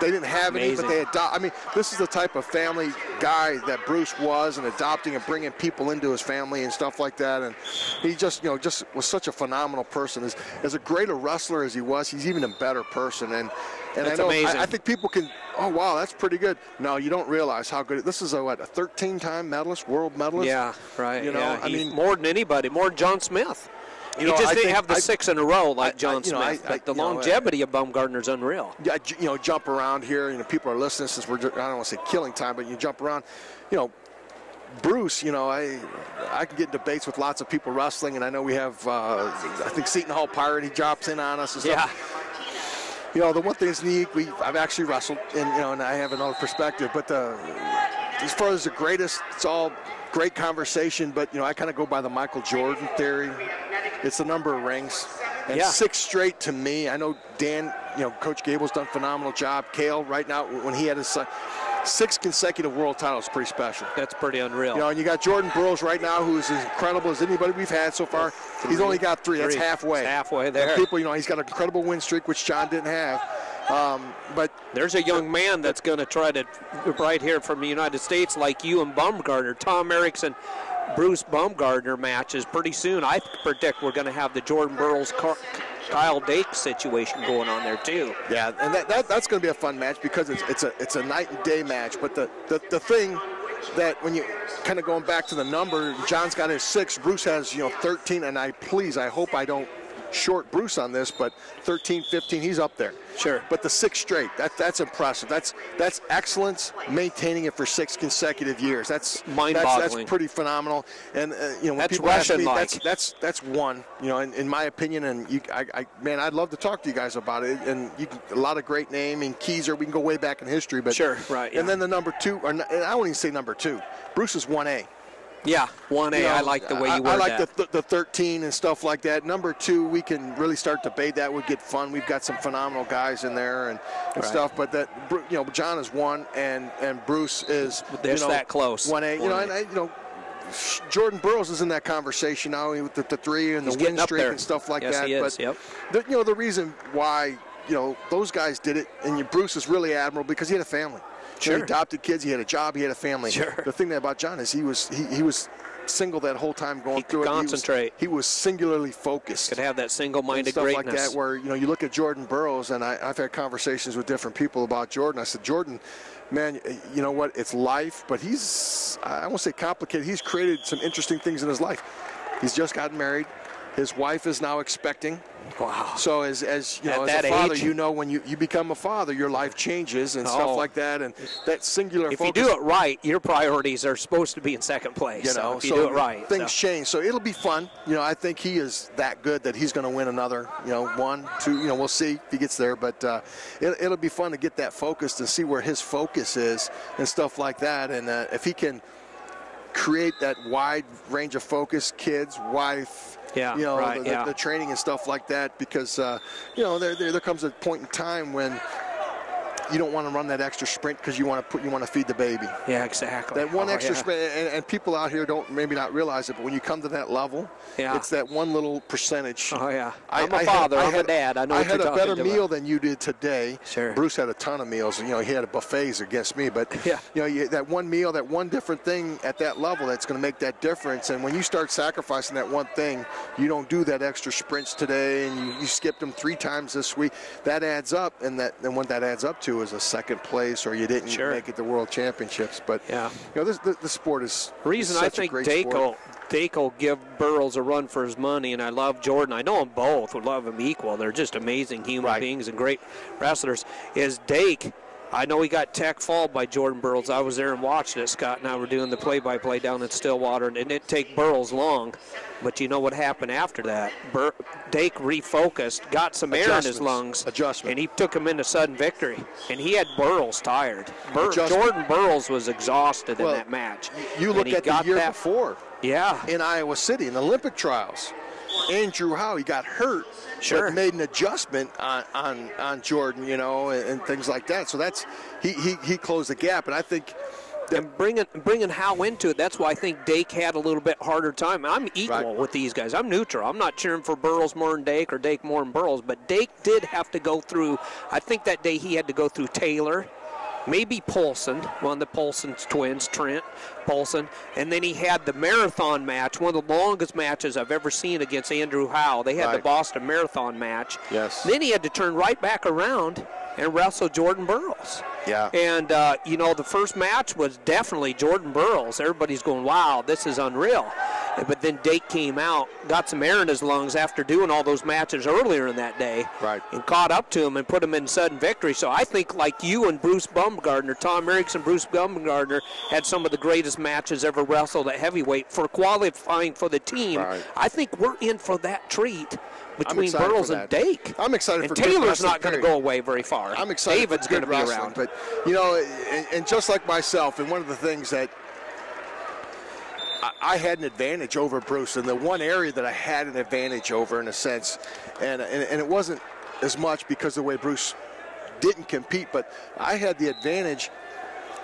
D: they didn't have any, but they adopt. I mean, this is the type of family guy that Bruce was, and adopting and bringing people into his family and stuff like that. And he just, you know, just was such a phenomenal person. As a great a wrestler as he was, he's even a better person. And I know, I think people can, oh, wow, that's pretty good. No, you don't realize how good. This is a 13-time medalist, world medalist.
F: Yeah, right.
D: You know, I mean,
F: more than anybody, more than John Smith. You know, just didn't have the 6 in a row like John Smith, but the longevity of Bumgardner's unreal.
D: Yeah, you know, jump around here. You know, people are listening since we're, I don't want to say killing time, but you jump around. You know, Bruce, you know, I can get in debates with lots of people wrestling, and I know we have, I think Seton Hall Pirate, he drops in on us and stuff. Yeah. You know, the one thing that's neat, I've actually wrestled, and you know, and I have another perspective. But as far as the greatest, it's all great conversation. But you know, I kind of go by the Michael Jordan theory. It's the number of rings, and 6 straight to me. I know Dan, you know, Coach Gable's done a phenomenal job. Kale, right now, when he had his 6 consecutive world titles, pretty special.
F: That's pretty unreal.
D: You know, and you got Jordan Burroughs right now, who's as incredible as anybody we've had so far. He's only got 3. That's halfway.
F: It's halfway there.
D: And people, you know, he's got an incredible win streak, which John didn't have. But
F: there's a young man that's going to try to, right here from the United States, like you and Bumgardner, Tom Erickson, Bruce Bumgardner matches pretty soon. I predict we're going to have the Jordan Burroughs Kyle Dake situation going on there too.
D: Yeah, and that's going to be a fun match because it's a night and day match. But the thing that when you kind of going back to the number, John's got his 6, Bruce has, you know, 13, and I hope I don't short Bruce on this, but 13, 15, he's up there.
F: Sure.
D: But the 6 straight, that's impressive. That's excellence, maintaining it for 6 consecutive years. That's
F: mind-boggling.
D: That's pretty phenomenal. And when
F: that's
D: people ask me,
F: Russian-like.
D: that's one. In my opinion, and man, I'd love to talk to you guys about it. And a lot of great name and Keyser. We can go way back in history, but
F: sure, right. Yeah.
D: And then the number 2, and I won't even say number 2. Bruce is 1A.
F: Yeah, 1A. I like the way you word
D: I like
F: that.
D: the 13 and stuff like that. Number 2, we can really start to debate that. Would get fun. We've got some phenomenal guys in there and right. stuff. But that John is 1, and Bruce is
F: that close.
D: 1A.
F: 1A.
D: Jordan Burroughs is in that conversation now with the 3 and
F: He's
D: the win streak
F: there.
D: and stuff like
F: yes,
D: that.
F: He is.
D: But
F: yep.
D: The reason why those guys did it, and Bruce is really admirable because he had a family.
F: Sure.
D: He adopted kids. He had a job. He had a family.
F: Sure.
D: The thing about John is he was single that whole time going through it.
F: Concentrate.
D: He was singularly focused.
F: Could have that single-minded
D: stuff
F: greatness.
D: Like that where, you look at Jordan Burroughs, and I've had conversations with different people about Jordan. I said, Jordan, man, you know what? It's life, but I won't say complicated. He's created some interesting things in his life. He's just gotten married. His wife is now expecting.
F: Wow.
D: So as as a father, when you become a father, your life changes and stuff like that. And that singular
F: if
D: focus.
F: you do it right, your priorities are supposed to be in second place. If you do it right.
D: Things change. So it'll be fun. I think he is that good that he's going to win another, 1, 2, we'll see if he gets there. But it'll be fun to get that focused and see where his focus is and stuff like that. And if he can create that wide range of focus, kids, wife, the training and stuff like that, because there comes a point in time when you don't want to run that extra sprint because you want to feed the baby.
F: Yeah, exactly.
D: That one extra sprint, and people out here don't maybe not realize it, but when you come to that level, it's that one little percentage.
F: Oh yeah, I'm a father. I'm a dad. I know.
D: I had a better meal than you did today.
F: Sure.
D: Bruce had a ton of meals. He had buffets against me, but that one meal, that one different thing at that level, that's going to make that difference. And when you start sacrificing that one thing, you don't do that extra sprints today, and you skipped them 3 times this week. That adds up, and what that adds up to is a second place, or you didn't make it to World Championships. But the sport is
F: reason
D: such
F: I think
D: a great sport.
F: Dake will give Burroughs a run for his money, and I love Jordan. I know them both. Would love them equal. They're just amazing human beings and great wrestlers. Is Dake? I know he got tech fouled by Jordan Burroughs. I was there and watched it. Scott and I were doing the play-by-play down in Stillwater, and it didn't take Burroughs long. But you know what happened after that? Dake refocused, got some air in his lungs, and he took him into sudden victory. And he had Burroughs tired. Jordan Burroughs was exhausted in that match.
D: You look at the year before.
F: Yeah.
D: In Iowa City, in the Olympic trials. Andrew Howe, he got hurt.
F: Sure.
D: But made an adjustment on Jordan, and things like that. So that's he closed the gap, and I think.
F: And bringing Howe into it, that's why I think Dake had a little bit harder time. I'm equal with these guys. I'm neutral. I'm not cheering for Burroughs more than Dake or Dake more than Burroughs, but Dake did have to go through. I think that day he had to go through Taylor. Maybe Polson, one of the Polson twins, Trent Polson, and then he had the marathon match, one of the longest matches I've ever seen against Andrew Howe. They had the Boston Marathon match.
D: Yes.
F: Then he had to turn right back around and wrestle Jordan Burroughs.
D: Yeah.
F: And, the first match was definitely Jordan Burroughs. Everybody's going, wow, this is unreal. But then Dake came out, got some air in his lungs after doing all those matches earlier in that day.
D: Right.
F: And caught up to him and put him in sudden victory. So I think like you and Bruce Bumgardner, Tom Erickson, Bruce Bumgardner had some of the greatest matches ever wrestled at heavyweight for qualifying for the team.
D: Right.
F: I think we're in for that treat between Burroughs and Dake.
D: I'm excited for
F: Taylor's not going to go away very far.
D: I'm excited.
F: David's going to be around.
D: But, and just like myself, and one of the things that I had an advantage over Bruce, and the one area that I had an advantage over in a sense, and it wasn't as much because of the way Bruce didn't compete, but I had the advantage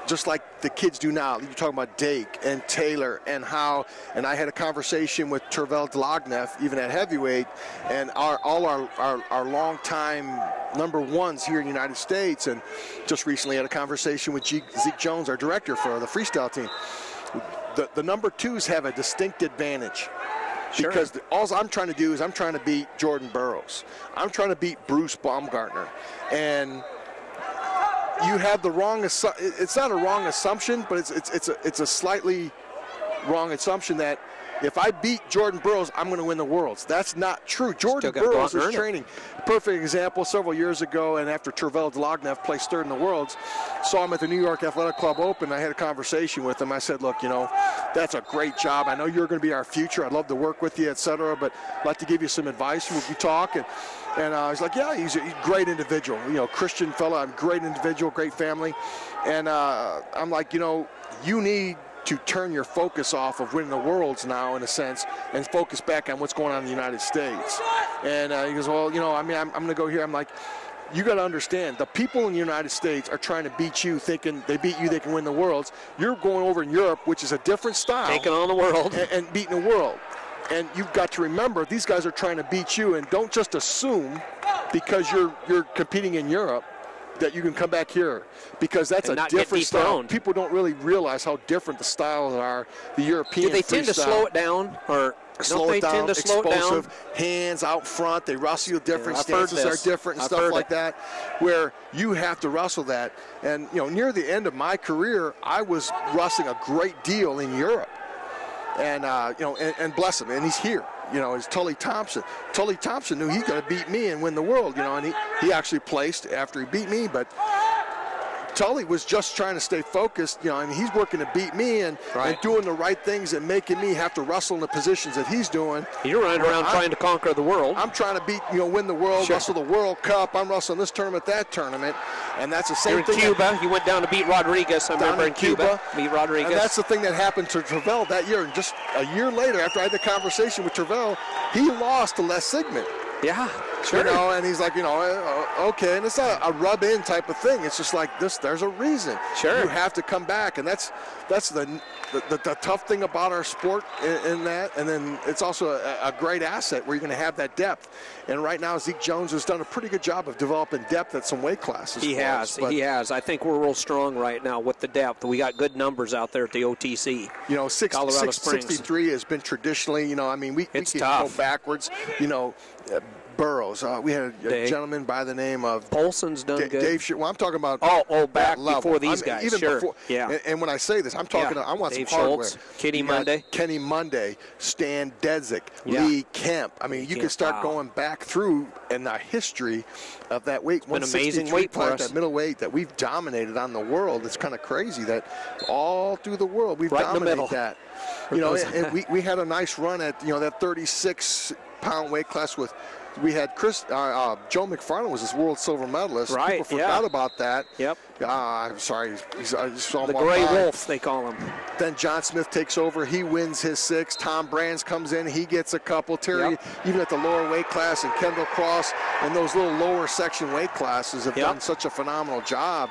D: just like the kids do now. You're talking about Dake and Taylor and Howe, and I had a conversation with Tervel Dlognev, even at heavyweight, and all our long-time number ones here in the United States, and just recently had a conversation with Zeke Jones, our director for the freestyle team. The number 2s have a distinct advantage.
F: Sure.
D: Because all I'm trying to do is I'm trying to beat Jordan Burroughs. I'm trying to beat Bruce Baumgartner. And you have the wrong it's not a wrong assumption, but it's a slightly wrong assumption that if I beat Jordan Burroughs, I'm going to win the Worlds. That's not true. Jordan Burroughs was training. Perfect example several years ago, and after Tervel Dlognev placed third in the Worlds, saw him at the New York Athletic Club Open. I had a conversation with him. I said, look, that's a great job. I know you're going to be our future. I'd love to work with you, et cetera, but I'd like to give you some advice. We talk, and he's like, yeah, he's a great individual. Christian fella, great individual, great family. And I'm like, you need to turn your focus off of winning the Worlds now, in a sense, and focus back on what's going on in the United States. And he goes, well, I'm going to go here. I'm like, you got to understand, the people in the United States are trying to beat you, thinking they beat you, they can win the Worlds. You're going over in Europe, which is a different style.
F: Taking on the world.
D: And beating the world. And you've got to remember, these guys are trying to beat you, and don't just assume because you're competing in Europe that you can come back here, because that's a different style. People don't really realize how different the styles are. The European.
F: Do they tend to slow it down, or
D: slow it down? Explosive, hands out front. They wrestle you different. Stances are different and stuff like that. Where you have to wrestle that. And near the end of my career, I was wrestling a great deal in Europe. And and bless him, and he's here. Is Tully Thompson. Tully Thompson knew he's going to beat me and win the world, and he actually placed after he beat me, but Tully was just trying to stay focused, and he's working to beat me and doing the right things and making me have to wrestle in the positions that he's doing.
F: You're running around trying to conquer the world.
D: I'm trying to beat, win the world, wrestle the World Cup. I'm wrestling this tournament, that tournament, and that's the same thing.
F: In Cuba, you went down to beat Rodriguez. I remember in Cuba, beat Rodriguez.
D: And that's the thing that happened to Tervel that year. And just a year later, after I had the conversation with Tervel, he lost to Les Sigmund.
F: Yeah, sure.
D: And he's like, okay. And it's not a rub-in type of thing. It's just like this. There's a reason.
F: Sure.
D: You have to come back, and that's the tough thing about our sport in that. And then it's also a great asset where you're going to have that depth. And right now, Zeke Jones has done a pretty good job of developing depth at some weight classes.
F: He has. I think we're real strong right now with the depth. We got good numbers out there at the OTC.
D: 663 has been traditionally, we can go backwards. Burroughs. We had a gentleman by the name of
F: Polson's done good.
D: Dave. Well, I'm talking about
F: back before these guys.
D: Even
F: sure.
D: Before. Yeah. And when I say this, I'm talking. I want
F: Dave
D: some hardware.
F: Schultz, Kenny Monday,
D: Stan Dedzik, Lee Kemp. You can start going back through in the history of that weight.
F: It's been an amazing weight for us.
D: That middleweight that we've dominated on the world. It's kind of crazy that all through the world we've dominated that. And we had a nice run at that 36-pound weight class with. We had Joe McFarland was this world silver medalist.
F: Right,
D: people forgot about that.
F: Yep.
D: I'm sorry. I saw
F: the Gray Wolf, they call him.
D: Then John Smith takes over. He wins his 6. Tom Brands comes in. He gets a couple. Terry, even at the lower weight class, and Kendall Cross and those little lower section weight classes have done such a phenomenal job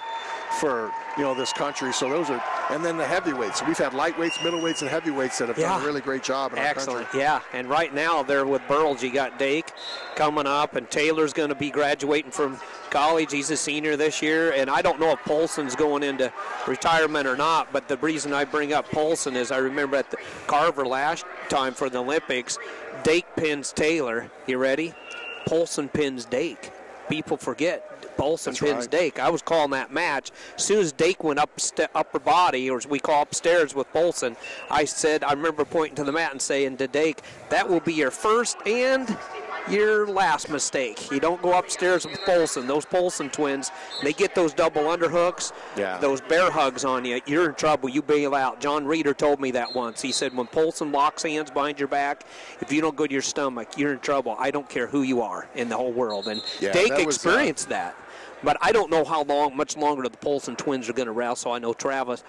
D: for this country. So those are, and then the heavyweights. We've had lightweights, middleweights, and heavyweights that have done a really great job in our country.
F: Yeah, and right now there with Burroughs, you got Dake coming up, and Taylor's going to be graduating from college. He's a senior this year, and I don't know if Polson's going into retirement or not, but the reason I bring up Polson is I remember at the Carver last time for the Olympics, Dake pins Taylor. You ready? Polson pins Dake. People forget. Polson pins Dake. I was calling that match. As soon as Dake went upper body, or as we call upstairs with Polson, I remember pointing to the mat and saying to Dake, that will be your first and your last mistake. You don't go upstairs with Polson. Those Polson twins, they get those double underhooks, those bear hugs on you. You're in trouble. You bail out. John Reeder told me that once. He said when Polson locks hands behind your back, if you don't go to your stomach, you're in trouble. I don't care who you are in the whole world. And Dake experienced that. But I don't know how much longer the Polson twins are going to wrestle. I know Travis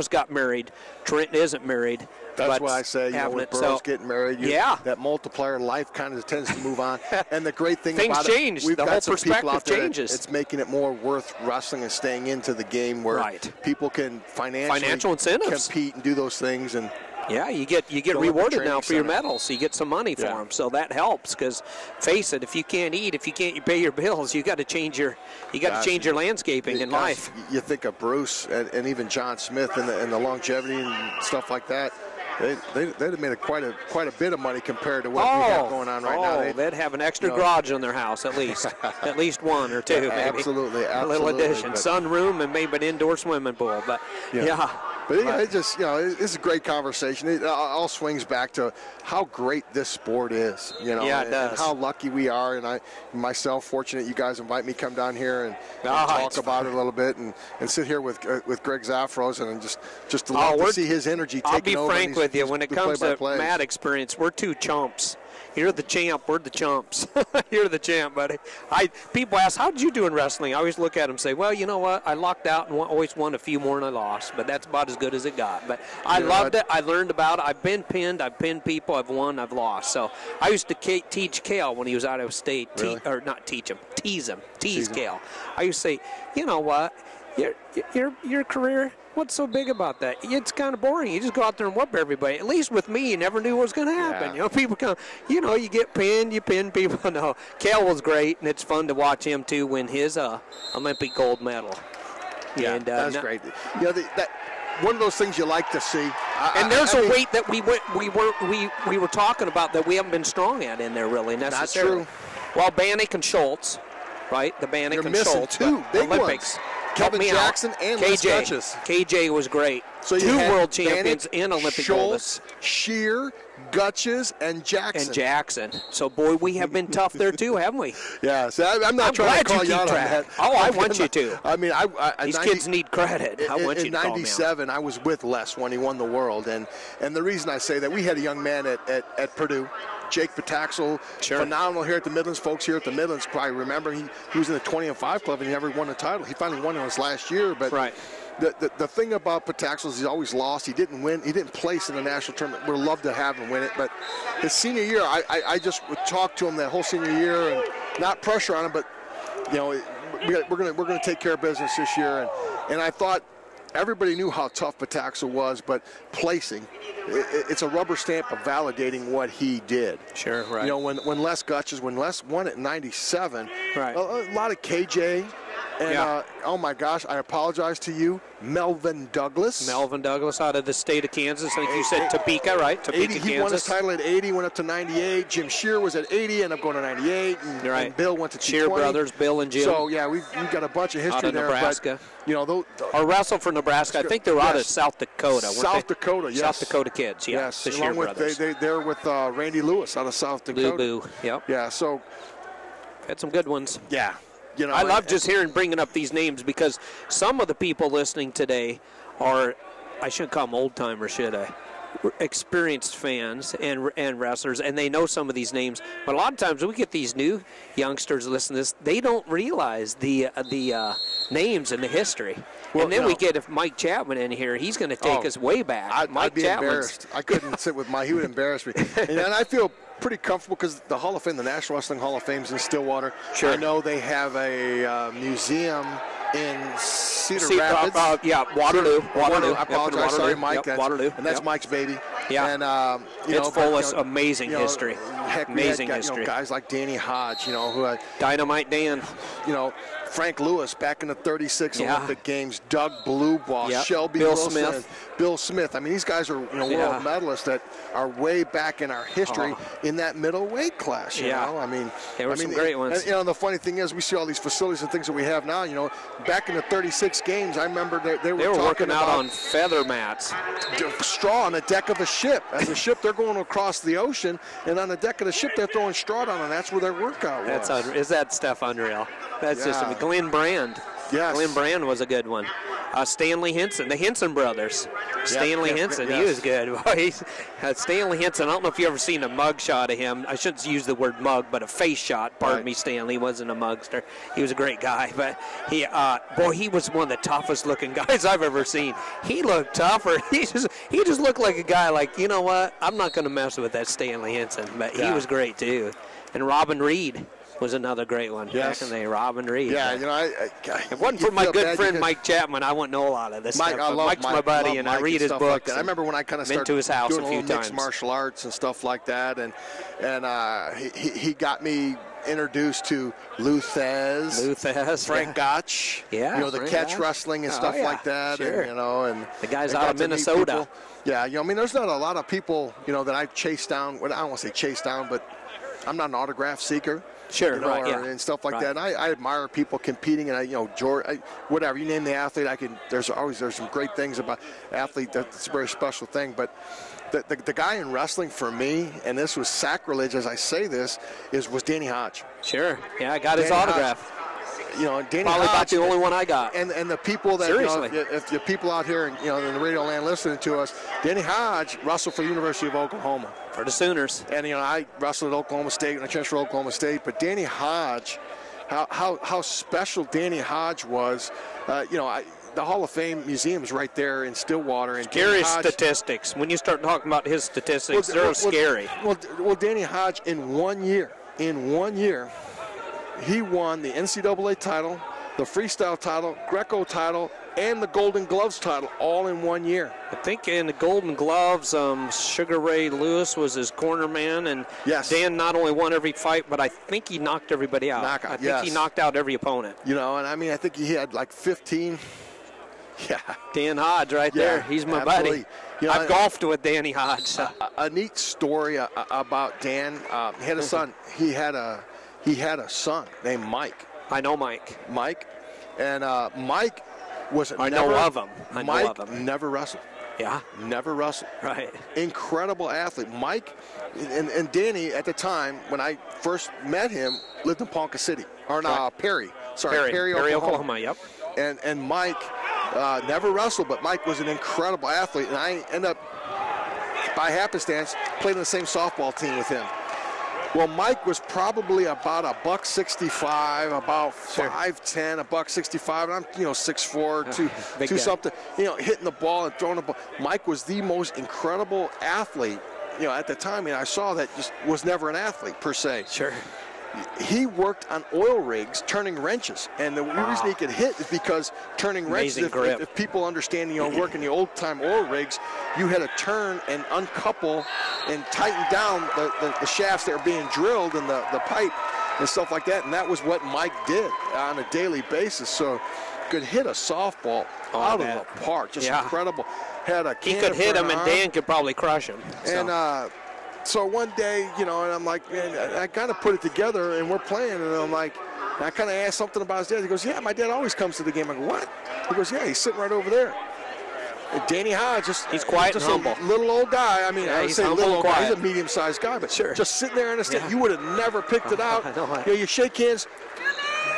F: got married. Trenton isn't married.
D: That's why I say, with Burroughs getting married, that multiplier life kind of tends to move on. And the great thing about
F: change.
D: We've
F: the
D: got
F: whole
D: some people out there
F: changes.
D: It's making it more worth wrestling and staying into the game where people can financial incentives compete and do those things. And
F: yeah, you get rewarded now for your medals, so you get some money for them. So that helps because, face it, if you can't eat, if you can't pay your bills, you got to change your your landscaping in life.
D: You think of Bruce and even John Smith and the longevity and stuff like that. They'd have made quite a bit of money compared to what we have going on right now.
F: They'd have an extra garage in their house at least, at least one or two, maybe.
D: Absolutely.
F: A little addition, sunroom and maybe an indoor swimming pool. But
D: But it just, it's a great conversation. It all swings back to how great this sport is,
F: Yeah, it does.
D: And how lucky we are. And myself, fortunate you guys invite me to come down here and talk about it a little bit and sit here with Greg Zaffros and just to love to see his energy taking over.
F: I'll be frank with you. When it comes to Matt experience, we're two chumps. You're the champ. We're the chumps. You're the champ, buddy. People ask, how did you do in wrestling? I always look at them and say, well, you know what? I lucked out and always won a few more than I lost, but that's about as good as it got. But I loved it. I learned about it. I've been pinned. I've pinned people. I've won. I've lost. So I used to teach Kale when he was out of state.
D: Really?
F: Tease Kale. I used to say, you know what? Your career, what's so big about that? It's kind of boring. You just go out there and whoop everybody. At least with me, you never knew what was going to happen.
D: Yeah.
F: People come, you get pinned, you pin people. No, Kale was great, and it's fun to watch him, too, win his Olympic gold medal.
D: Yeah, and, that's great. One of those things you like to see.
F: And there's a weight that we were talking about that we haven't been strong at in there, really, necessarily.
D: Not true.
F: Well, Bannock and Schultz, right? The Bannock
D: You're
F: and
D: missing
F: Schultz.
D: two big
F: Olympics.
D: ones. Kelvin Jackson and Les Gutches.
F: KJ was great.
D: So
F: two world champions and Olympic
D: Schultz,
F: gold.
D: Shear, Gutches, and Jackson.
F: So, boy, we have been tough there, too, haven't we?
D: Yeah. So I'm not trying to call you out on that.
F: Oh, I want you to.
D: I mean,
F: these kids need credit. I want you to call me out.
D: In 97, I was with Les when he won the world. And the reason I say that, we had a young man at Purdue, Jake Pataxel, phenomenal here at the Midlands. Folks here at the Midlands probably remember he was in the 20-5 club and he never won a title. He finally won it his last year. But the thing about Pataxel is he's always lost. He didn't win. He didn't place in the national tournament. We'd love to have him win it. But his senior year, I just would talk to him that whole senior year and not pressure on him, but we're gonna take care of business this year. And I thought everybody knew how tough Pataxel was, but placing, it's a rubber stamp of validating what he did.
F: Sure, right.
D: When Les Gutches, when Les won it in 97,
F: right.
D: A lot of KJ. And, oh, my gosh, I apologize to you, Melvin Douglas.
F: Melvin Douglas out of the state of Kansas. I think you said Topeka, right? Topeka,
D: 80,
F: Kansas.
D: He won his title at 80, went up to 98. Jim Shear was at 80, ended up going to 98. And Bill went to 220.
F: Shear brothers, Bill and Jim.
D: So, yeah, we've got a bunch of history
F: out of Nebraska.
D: But,
F: or wrestled for Nebraska. I think they were out of South Dakota.
D: South Dakota, yes.
F: South Dakota kids,
D: yes.
F: The Shear brothers.
D: They're with Randy Lewis out of South Dakota.
F: Boo, yep.
D: Yeah, so.
F: Had some good ones.
D: Yeah.
F: I love just bringing up these names because some of the people listening today are, I shouldn't call them old timers, should I? Experienced fans and wrestlers, and they know some of these names. But a lot of times we get these new youngsters listening to this, they don't realize the names and the history. Well, and then we get Mike Chapman in here, he's going to take us way back.
D: I'd be embarrassed. I couldn't sit with Mike. He would embarrass me. And I feel pretty comfortable because the Hall of Fame, the National Wrestling Hall of Fame is in Stillwater.
F: Sure.
D: I know they have a museum in Cedar Rapids.
F: Waterloo.
D: I apologize. Sorry, Mike.
F: Waterloo.
D: And that's Mike's baby.
F: Yeah.
D: And,
F: it's full of amazing history.
D: Heck,
F: amazing
D: history. Guys like Danny Hodge, who
F: Dynamite Dan.
D: Frank Lewis back in the 36 Olympic Games, Doug Blueboss, Shelby
F: Bill
D: Wilson,
F: Smith.
D: Bill Smith. I mean, these guys are world medalists that are way back in our history in that middleweight class. You know, I mean,
F: there were some great ones.
D: And, the funny thing is, we see all these facilities and things that we have now. Back in the 36 Games, I remember they were
F: working out on feather mats,
D: straw on the deck of a ship. As a ship, they're going across the ocean, and on the deck of the ship, they're throwing straw down, and that's where their workout was.
F: Is that stuff unreal? That's just Glenn Brand.
D: Yes.
F: Glenn Brand was a good one. Stanley Henson, the Henson brothers. Stanley Henson, he was good. Stanley Henson, I don't know if you've ever seen a mug shot of him. I shouldn't use the word mug, but a face shot. Pardon me, Stanley. He wasn't a mugster. He was a great guy. But he was one of the toughest looking guys I've ever seen. He looked tougher. He just looked like a guy like, you know what, I'm not going to mess with that Stanley Henson. But he was great, too. And Robin Reed was another great one.
D: Yes.
F: Back in the day, Robin Reed.
D: Yeah,
F: if it wasn't for my good friend Mike Chapman, I wouldn't know a lot of this stuff. Mike's my buddy, and I read his books.
D: I remember when I kind of started
F: to his house
D: doing
F: a few
D: mixed
F: times.
D: martial arts and stuff like that, and he got me introduced to Luthez, Frank Gotch, the catch wrestling and stuff like that,
F: sure.
D: and
F: the guys out of Minnesota.
D: Yeah, I mean, there's not a lot of people, that I've chased down. Well, I don't want to say chased down, but I'm not an autograph seeker.
F: Sure,
D: you know,
F: right, yeah.
D: and stuff like
F: Right.
D: that. And I admire people competing, and whatever you name the athlete, there's some great things about athlete. That's a very special thing. But the guy in wrestling for me, and this was sacrilege as I say this, was Danny Hodge.
F: Sure, yeah, I got his autograph.
D: You know, Danny
F: Probably
D: Hodge,
F: about the only one I got.
D: And the people that,
F: Seriously.
D: if the people out here, in the radio land listening to us, Danny Hodge wrestled for the University of Oklahoma.
F: For the Sooners.
D: And, I wrestled at Oklahoma State when I transferred to Oklahoma State. But Danny Hodge, how special Danny Hodge was, the Hall of Fame Museum is right there in Stillwater. And
F: Scary statistics. When you start talking about his statistics, they're scary.
D: Well, Danny Hodge, in 1 year, he won the NCAA title, the freestyle title, Greco title, and the Golden Gloves title all in 1 year.
F: I think in the Golden Gloves, Sugar Ray Lewis was his corner man, and
D: yes.
F: Dan not only won every fight, but I think he knocked everybody out. I think he knocked out every opponent.
D: And I think he had like 15. Yeah.
F: Dan Hodge right there. He's my buddy. I've golfed with Danny Hodge. So.
D: A neat story about Dan. He had a son. He had a son named Mike.
F: I know Mike.
D: And Mike was
F: I know of him.
D: Mike never wrestled.
F: Yeah.
D: Never wrestled.
F: Right.
D: Incredible athlete. Mike and Danny at the time when I first met him lived in Ponca City. Perry. Sorry, Perry,
F: Oklahoma. Yep.
D: And Mike never wrestled, but Mike was an incredible athlete, and I ended up by happenstance playing on the same softball team with him. Well, Mike was probably about $165, about 5'10", $165, and I'm 6'4", 2 something, hitting the ball and throwing the ball. Mike was the most incredible athlete, at the time, and I saw that just was never an athlete per se.
F: Sure.
D: He worked on oil rigs, turning wrenches, and the reason he could hit is because turning wrenches. If people understand, working the old-time oil rigs, you had to turn and uncouple and tighten down the shafts that were being drilled and the pipe and stuff like that, and that was what Mike did on a daily basis. So could hit a softball out of the park, just incredible.
F: He could hit him, and Dan could probably crush him.
D: So. And so one day, and I'm like, man, I kind of put it together, and we're playing, and I'm like, I kind of asked something about his dad. He goes, yeah, my dad always comes to the game. I go, what? He goes, yeah, he's sitting right over there. And Danny Hodge, he's
F: quiet
D: just
F: and humble.
D: A little old guy. I mean, I would say little old guy. He's a medium-sized guy, but just sitting there in the stand, you would have never picked it out. You shake hands.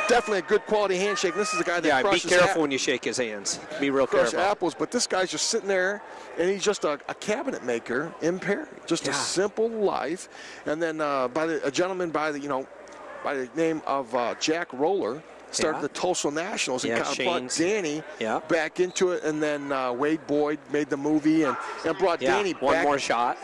D: Definitely a good quality handshake. This is a guy that crushes.
F: Be careful when you shake his hands. Be real careful.
D: Apples, but this guy's just sitting there, and he's just a cabinet maker in Perry. Just a simple life. And then a gentleman by the name of Jack Roller started the Tulsa Nationals and kind of brought Danny back into it. And then Wade Boyd made the movie and brought Danny back.
F: One more shot.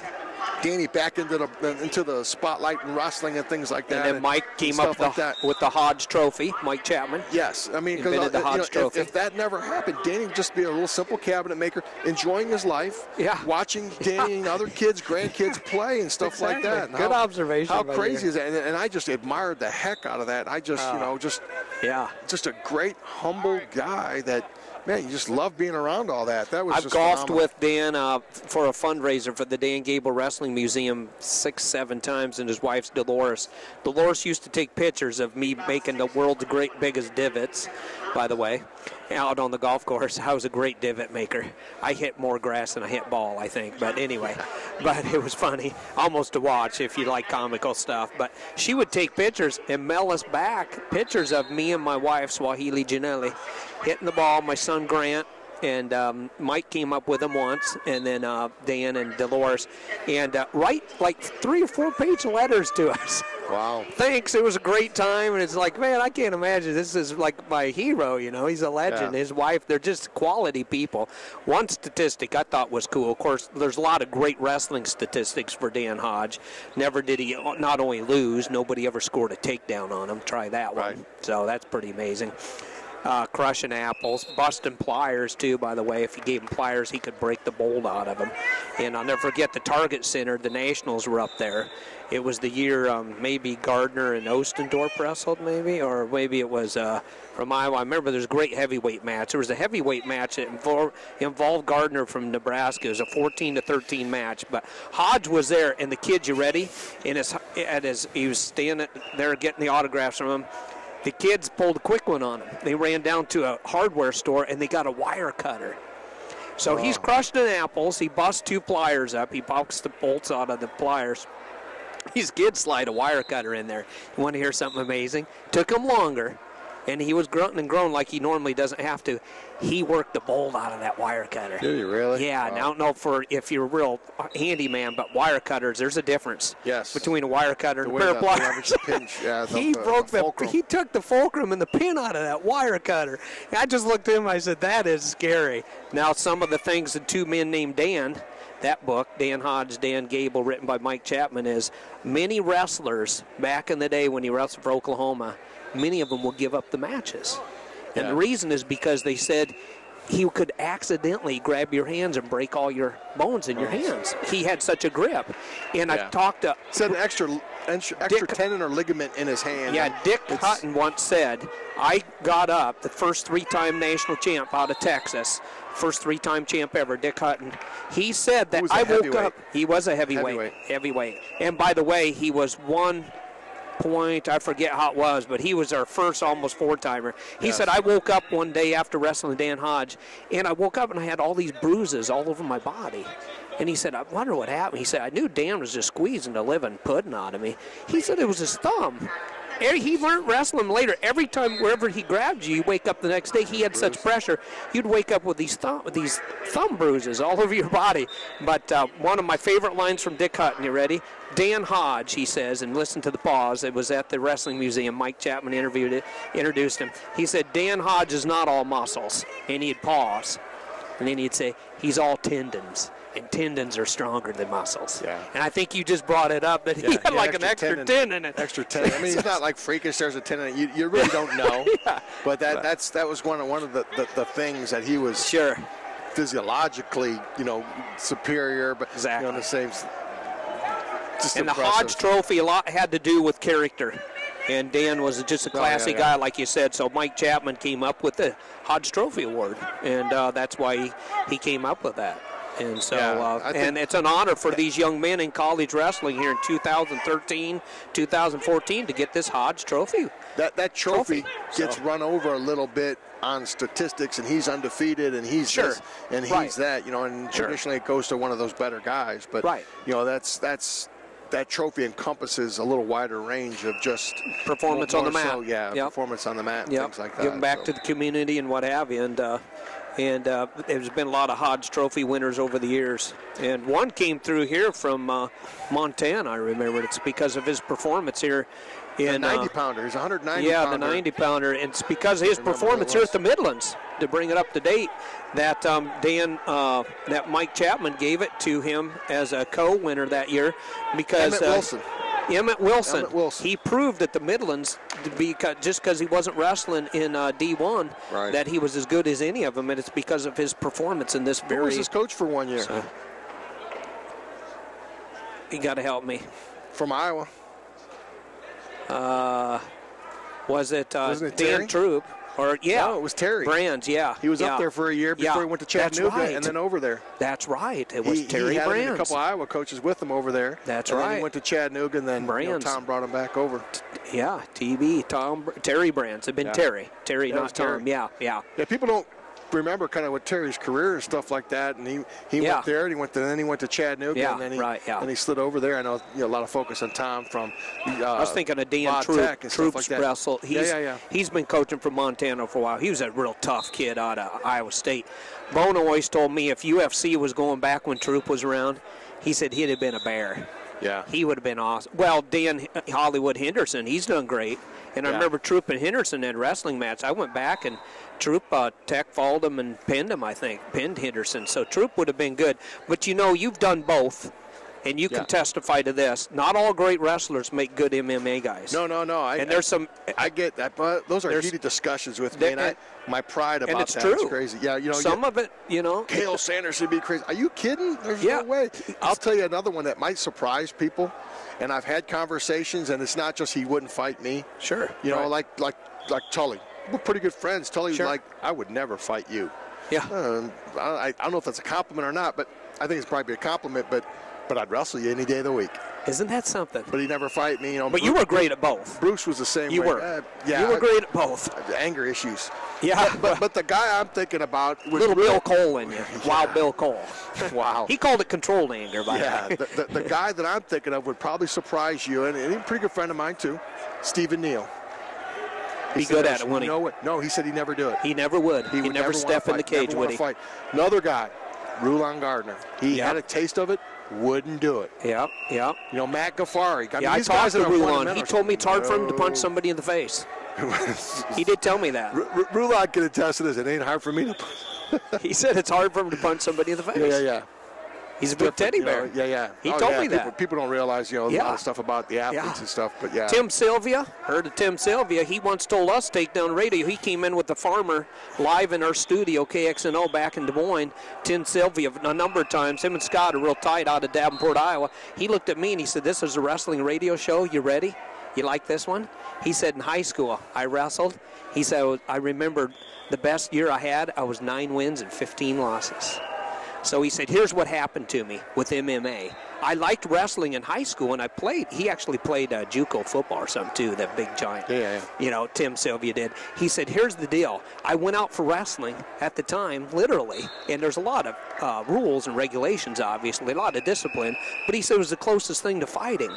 D: Danny back into the spotlight and wrestling and things like that.
F: And then Mike came up with the Hodge Trophy, Mike Chapman.
D: Yes, I mean, because if that never happened, Danny would just be a little simple cabinet maker, enjoying his life, watching Danny and other kids, grandkids play and stuff like that. And
F: good observation.
D: How crazy is that? And I just admired the heck out of that. I just, just a great, humble guy that. Man, you just love being around all that. That was
F: I've golfed with Dan for a fundraiser for the Dan Gable Wrestling Museum 6-7 times, and his wife's Dolores. Dolores used to take pictures of me making the world's biggest divots, by the way, out on the golf course. I was a great divot maker. I hit more grass than I hit ball, I think. But anyway, it was funny, almost to watch if you like comical stuff. But she would take pictures and mail us back pictures of me and my wife, Swahili Janelli, hitting the ball, my son Grant, and Mike came up with them once, and then Dan and Dolores, and write like 3 or 4 page letters to us.
D: Wow.
F: Thanks, it was a great time, and it's like, man, I can't imagine. This is like my hero, he's a legend. His wife, they're just quality people. One statistic I thought was cool, of course, there's a lot of great wrestling statistics for Dan Hodge. Never did he not only lose, nobody ever scored a takedown on him. Try that one. So that's pretty amazing. crushing apples, busting pliers too, by the way. If you gave him pliers, he could break the bolt out of them. And I'll never forget the Target Center, the Nationals were up there. It was the year maybe Gardner and Ostendorf wrestled, maybe, or maybe it was from Iowa. I remember there's a great heavyweight match. There was a heavyweight match that involved Gardner from Nebraska. It was a 14-13 match. But Hodge was there, and the kid, you ready? He was standing there getting the autographs from him. The kids pulled a quick one on him. They ran down to a hardware store, and they got a wire cutter. So he's crushing apples. He busts 2 pliers up. He bucks the bolts out of the pliers. These kids slide a wire cutter in there. You want to hear something amazing? Took him longer, and he was grunting and groaning like he normally doesn't have to. He worked the bolt out of that wire cutter.
D: Did he really?
F: Yeah, and I don't know if you're a real handyman, but wire cutters, there's a difference between a wire cutter and a pair of pliers. He took the fulcrum and the pin out of that wire cutter. And I just looked at him and I said, that is scary. Now, some of the things the 2 men named Dan, that book, Dan Hodge, Dan Gable, written by Mike Chapman, is many wrestlers back in the day when he wrestled for Oklahoma, many of them will give up the matches. And the reason is because they said he could accidentally grab your hands and break all your bones in your hands. He had such a grip. And I talked to...
D: Said an extra tendon or ligament in his hand.
F: Yeah, Dick Hutton once said, I got up, the first 3-time national champ out of Texas, first 3-time champ ever, Dick Hutton. He said that I woke up... He was a heavyweight. And by the way, he was 1 point, I forget how it was, but he was our first almost 4-timer. He said, I woke up one day after wrestling Dan Hodge, and I woke up and I had all these bruises all over my body. And he said, I wonder what happened. He said, I knew Dan was just squeezing the living pudding out of me. He said it was his thumb. He learned wrestling later. Every time wherever he grabbed you, you wake up the next day, he had such pressure, you'd wake up with these thumb bruises all over your body. But one of my favorite lines from Dick Hutton, you ready? Dan Hodge, he says, and listen to the pause. It was at the Wrestling Museum. Mike Chapman introduced him. He said, Dan Hodge is not all muscles. And he'd pause. And then he'd say, he's all tendons. And tendons are stronger than muscles. Yeah. And I think you just brought it up that he had like an extra tendon.
D: Extra tendon. I mean, he's not like freakish. There's a tendon. You really don't know. But that was one of the things that he was physiologically, superior, but on the same. Just
F: and
D: impressive.
F: The Hodge Trophy a lot had to do with character. And Dan was just a classy guy, like you said. So Mike Chapman came up with the Hodge Trophy Award, and that's why he came up with that. And so, and it's an honor for these young men in college wrestling here in 2013, 2014 to get this Hodge Trophy.
D: That trophy gets run over a little bit on statistics, and he's undefeated, and he's this, and he's that, and traditionally it goes to one of those better guys. But that trophy encompasses a little wider range of just
F: performance on the mat.
D: Performance on the mat, and things like that.
F: Giving back to the community and what have you, and there's been a lot of Hodge Trophy winners over the years. And one came through here from Montana, I remember. It's because of his performance here.
D: The 90-pounder. He's 190-pounder.
F: Yeah, the 90-pounder. And it's because of his performance here at the Midlands, to bring it up to date, that that Mike Chapman gave it to him as a co-winner that year. Because Emmett Wilson. He proved at the Midlands, just because he wasn't wrestling in D1, that he was as good as any of them, and it's because of his performance in this very...
D: Who was his coach for 1 year?
F: So, you got to help me.
D: From Iowa.
F: Was it
D: Dan
F: Terry? Troop? Or
D: no, it was Terry
F: Brands. Yeah,
D: he was up there for a year before he went to Chattanooga and then over there.
F: That's right. It was Terry
D: he had
F: Brands.
D: A couple of Iowa coaches with him over there.
F: That's
D: and
F: right.
D: Then he went to Chattanooga, and then Tom brought him back over.
F: Terry Brands. It'd been Terry, not Tom. Yeah.
D: People don't remember kind of what Terry's career and stuff like that, and he went there, and then he went to Chattanooga, and then he slid over there. I know a lot of focus on Tom from.
F: I was thinking of Dan Troop's wrestle. He's been coaching for Montana for a while. He was a real tough kid out of Iowa State. Bono always told me if UFC was going back when Troop was around, he said he'd have been a bear.
D: Yeah,
F: he would have been awesome. Well, Dan Hollywood Henderson, he's done great. And I remember Troop and Henderson in a wrestling match. I went back and Troop tech followed him and pinned him, I think. Pinned Henderson. So Troop would have been good. But, you've done both. and you can testify to this. Not all great wrestlers make good MMA guys.
D: No.
F: There's some.
D: I get that, but those are heated discussions with me, and my pride about that is crazy. Yeah,
F: some of it,
D: Cael Sanders should be crazy. Are you kidding? There's no way. I'll tell you another one that might surprise people, and I've had conversations, and it's not just he wouldn't fight me.
F: Sure.
D: Like Tully. We're pretty good friends. Tully's like, I would never fight you.
F: Yeah.
D: I don't know if that's a compliment or not, but I think it's probably a compliment. But I'd wrestle you any day of the week.
F: Isn't that something?
D: But he never fight me.
F: But Bruce, you were great at both.
D: Bruce was the same way.
F: You were. You were great at both.
D: Anger issues.
F: Yeah.
D: But the guy I'm thinking about was
F: little Bill Cole in you. Wild Bill Cole.
D: Wow.
F: He called it controlled anger, by the way.
D: The guy that I'm thinking of would probably surprise you, and he's a pretty good friend of mine too, Stephen Neal.
F: Be good at it, wouldn't he?
D: No, he said he'd never do it.
F: He never would. He'd never step in the cage, would he?
D: Fight. Another guy, Rulon Gardner. He had a taste of it, wouldn't do it.
F: Yep.
D: Matt Gaffari.
F: I talked to Rulon. He told me it's hard for him to punch somebody in the face. He did tell me that.
D: Rulon can attest to this. It ain't hard for me to.
F: He said it's hard for him to punch somebody in the face.
D: Yeah.
F: He's a big teddy bear. He told me that.
D: People don't realize, a lot of stuff about the athletes and stuff, but yeah.
F: Tim Sylvia, heard of Tim Sylvia. He once told us, Takedown Radio, he came in with the farmer live in our studio, KXNO, back in Des Moines. Tim Sylvia, a number of times, him and Scott are real tight out of Davenport, Iowa. He looked at me and he said, this is a wrestling radio show. You ready? You like this one? He said, in high school, I wrestled. He said, I remember the best year I had, I was 9 wins and 15 losses. So he said, here's what happened to me with MMA. I liked wrestling in high school, and he actually played JUCO football or something, too, that big giant.
D: Yeah.
F: Tim Sylvia did. He said, here's the deal. I went out for wrestling at the time, literally, and there's a lot of rules and regulations, obviously, a lot of discipline, but he said it was the closest thing to fighting.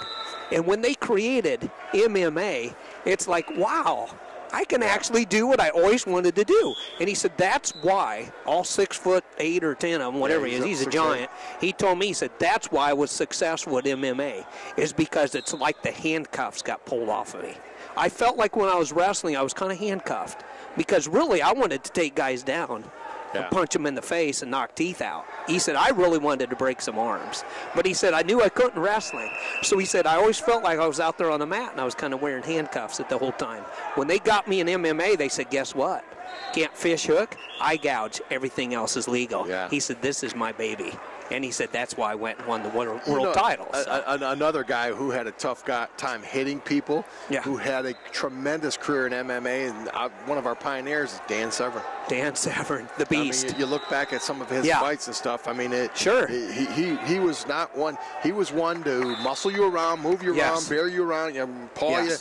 F: And when they created MMA, it's like, wow, I can actually do what I always wanted to do. And he said that's why all 6'8" or 10 of them, whatever he is, he's a giant. He told me, he said that's why I was successful at MMA, is because it's like the handcuffs got pulled off of me. I felt like when I was wrestling, I was kind of handcuffed because really I wanted to take guys down and punch them in the face and knock teeth out. He said, I really wanted to break some arms. But he said, I knew I couldn't wrestling. So he said, I always felt like I was out there on the mat and I was kind of wearing handcuffs the whole time. When they got me in MMA, they said, guess what? Can't fish hook, eye gouge, everything else is legal.
D: Yeah.
F: He said, this is my baby. And he said, that's why I went and won the world title. So.
D: Another guy who had a tough time hitting people, who had a tremendous career in MMA, and one of our pioneers is Dan Severn.
F: Dan Severn, the beast.
D: I mean, you look back at some of his fights and stuff. I mean, he was not one. He was one to muscle you around, move you around, bear you around, paw you.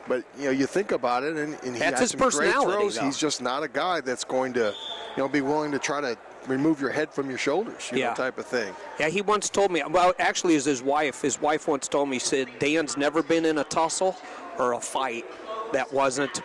D: But you think about it, and he
F: that's
D: has
F: his
D: some
F: personality.
D: Great throws.
F: Though.
D: He's just not a guy that's going to, be willing to try to remove your head from your shoulders, type of thing.
F: Yeah, he once told me. Well, actually, is his wife. His wife once told me. Said Dan's never been in a tussle or a fight that wasn't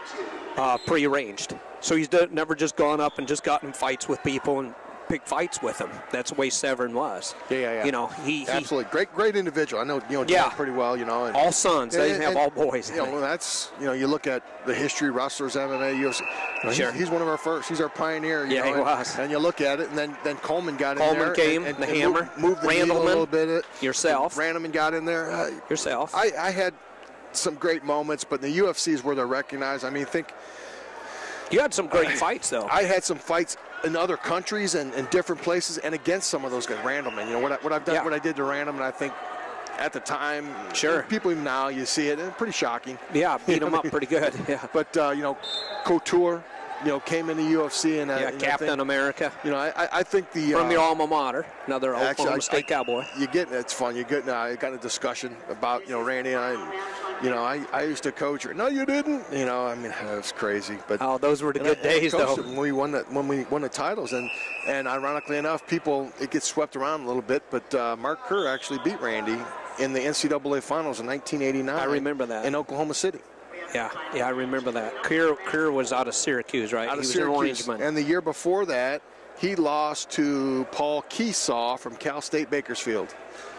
F: prearranged. So he's never just gone up and just gotten in fights with people and picked fights with them. That's the way Severn was.
D: Yeah.
F: He
D: absolutely great individual. I know Dan pretty well. And
F: all sons. They didn't have all boys.
D: That's you look at the history, wrestlers, MMA, UFC.
F: Sure.
D: He's one of our first. He's our pioneer.
F: He was.
D: And you look at it, and then Coleman got in there.
F: Coleman came,
D: and
F: the hammer.
D: Moved the needle a little bit.
F: Yourself.
D: Randleman got in there.
F: Yourself.
D: I had some great moments, but the UFC is where they're recognized. I mean,
F: you had some great fights, though.
D: I had some fights in other countries and different places and against some of those guys. Randleman, what I've done, what I did to Randleman, I think at the time, people even now, you see it, and it's pretty shocking.
F: Yeah, beat him up pretty good. Yeah.
D: But, Couture, came in the UFC. And,
F: Captain America.
D: I think
F: from your alma mater, another Oklahoma State Cowboy.
D: It's fun. I got a discussion about, Randy and I, I used to coach her. No, you didn't. It was crazy. But
F: those were the good days, though.
D: When we won the titles, and ironically enough, it gets swept around a little bit. But Mark Kerr actually beat Randy in the NCAA finals in 1989.
F: I remember that
D: in Oklahoma City.
F: Yeah, I remember that. Kerr was out of Syracuse, right?
D: He
F: was
D: Syracuse.
F: An Orangeman.
D: And the year before that, he lost to Paul Keesaw from Cal State Bakersfield,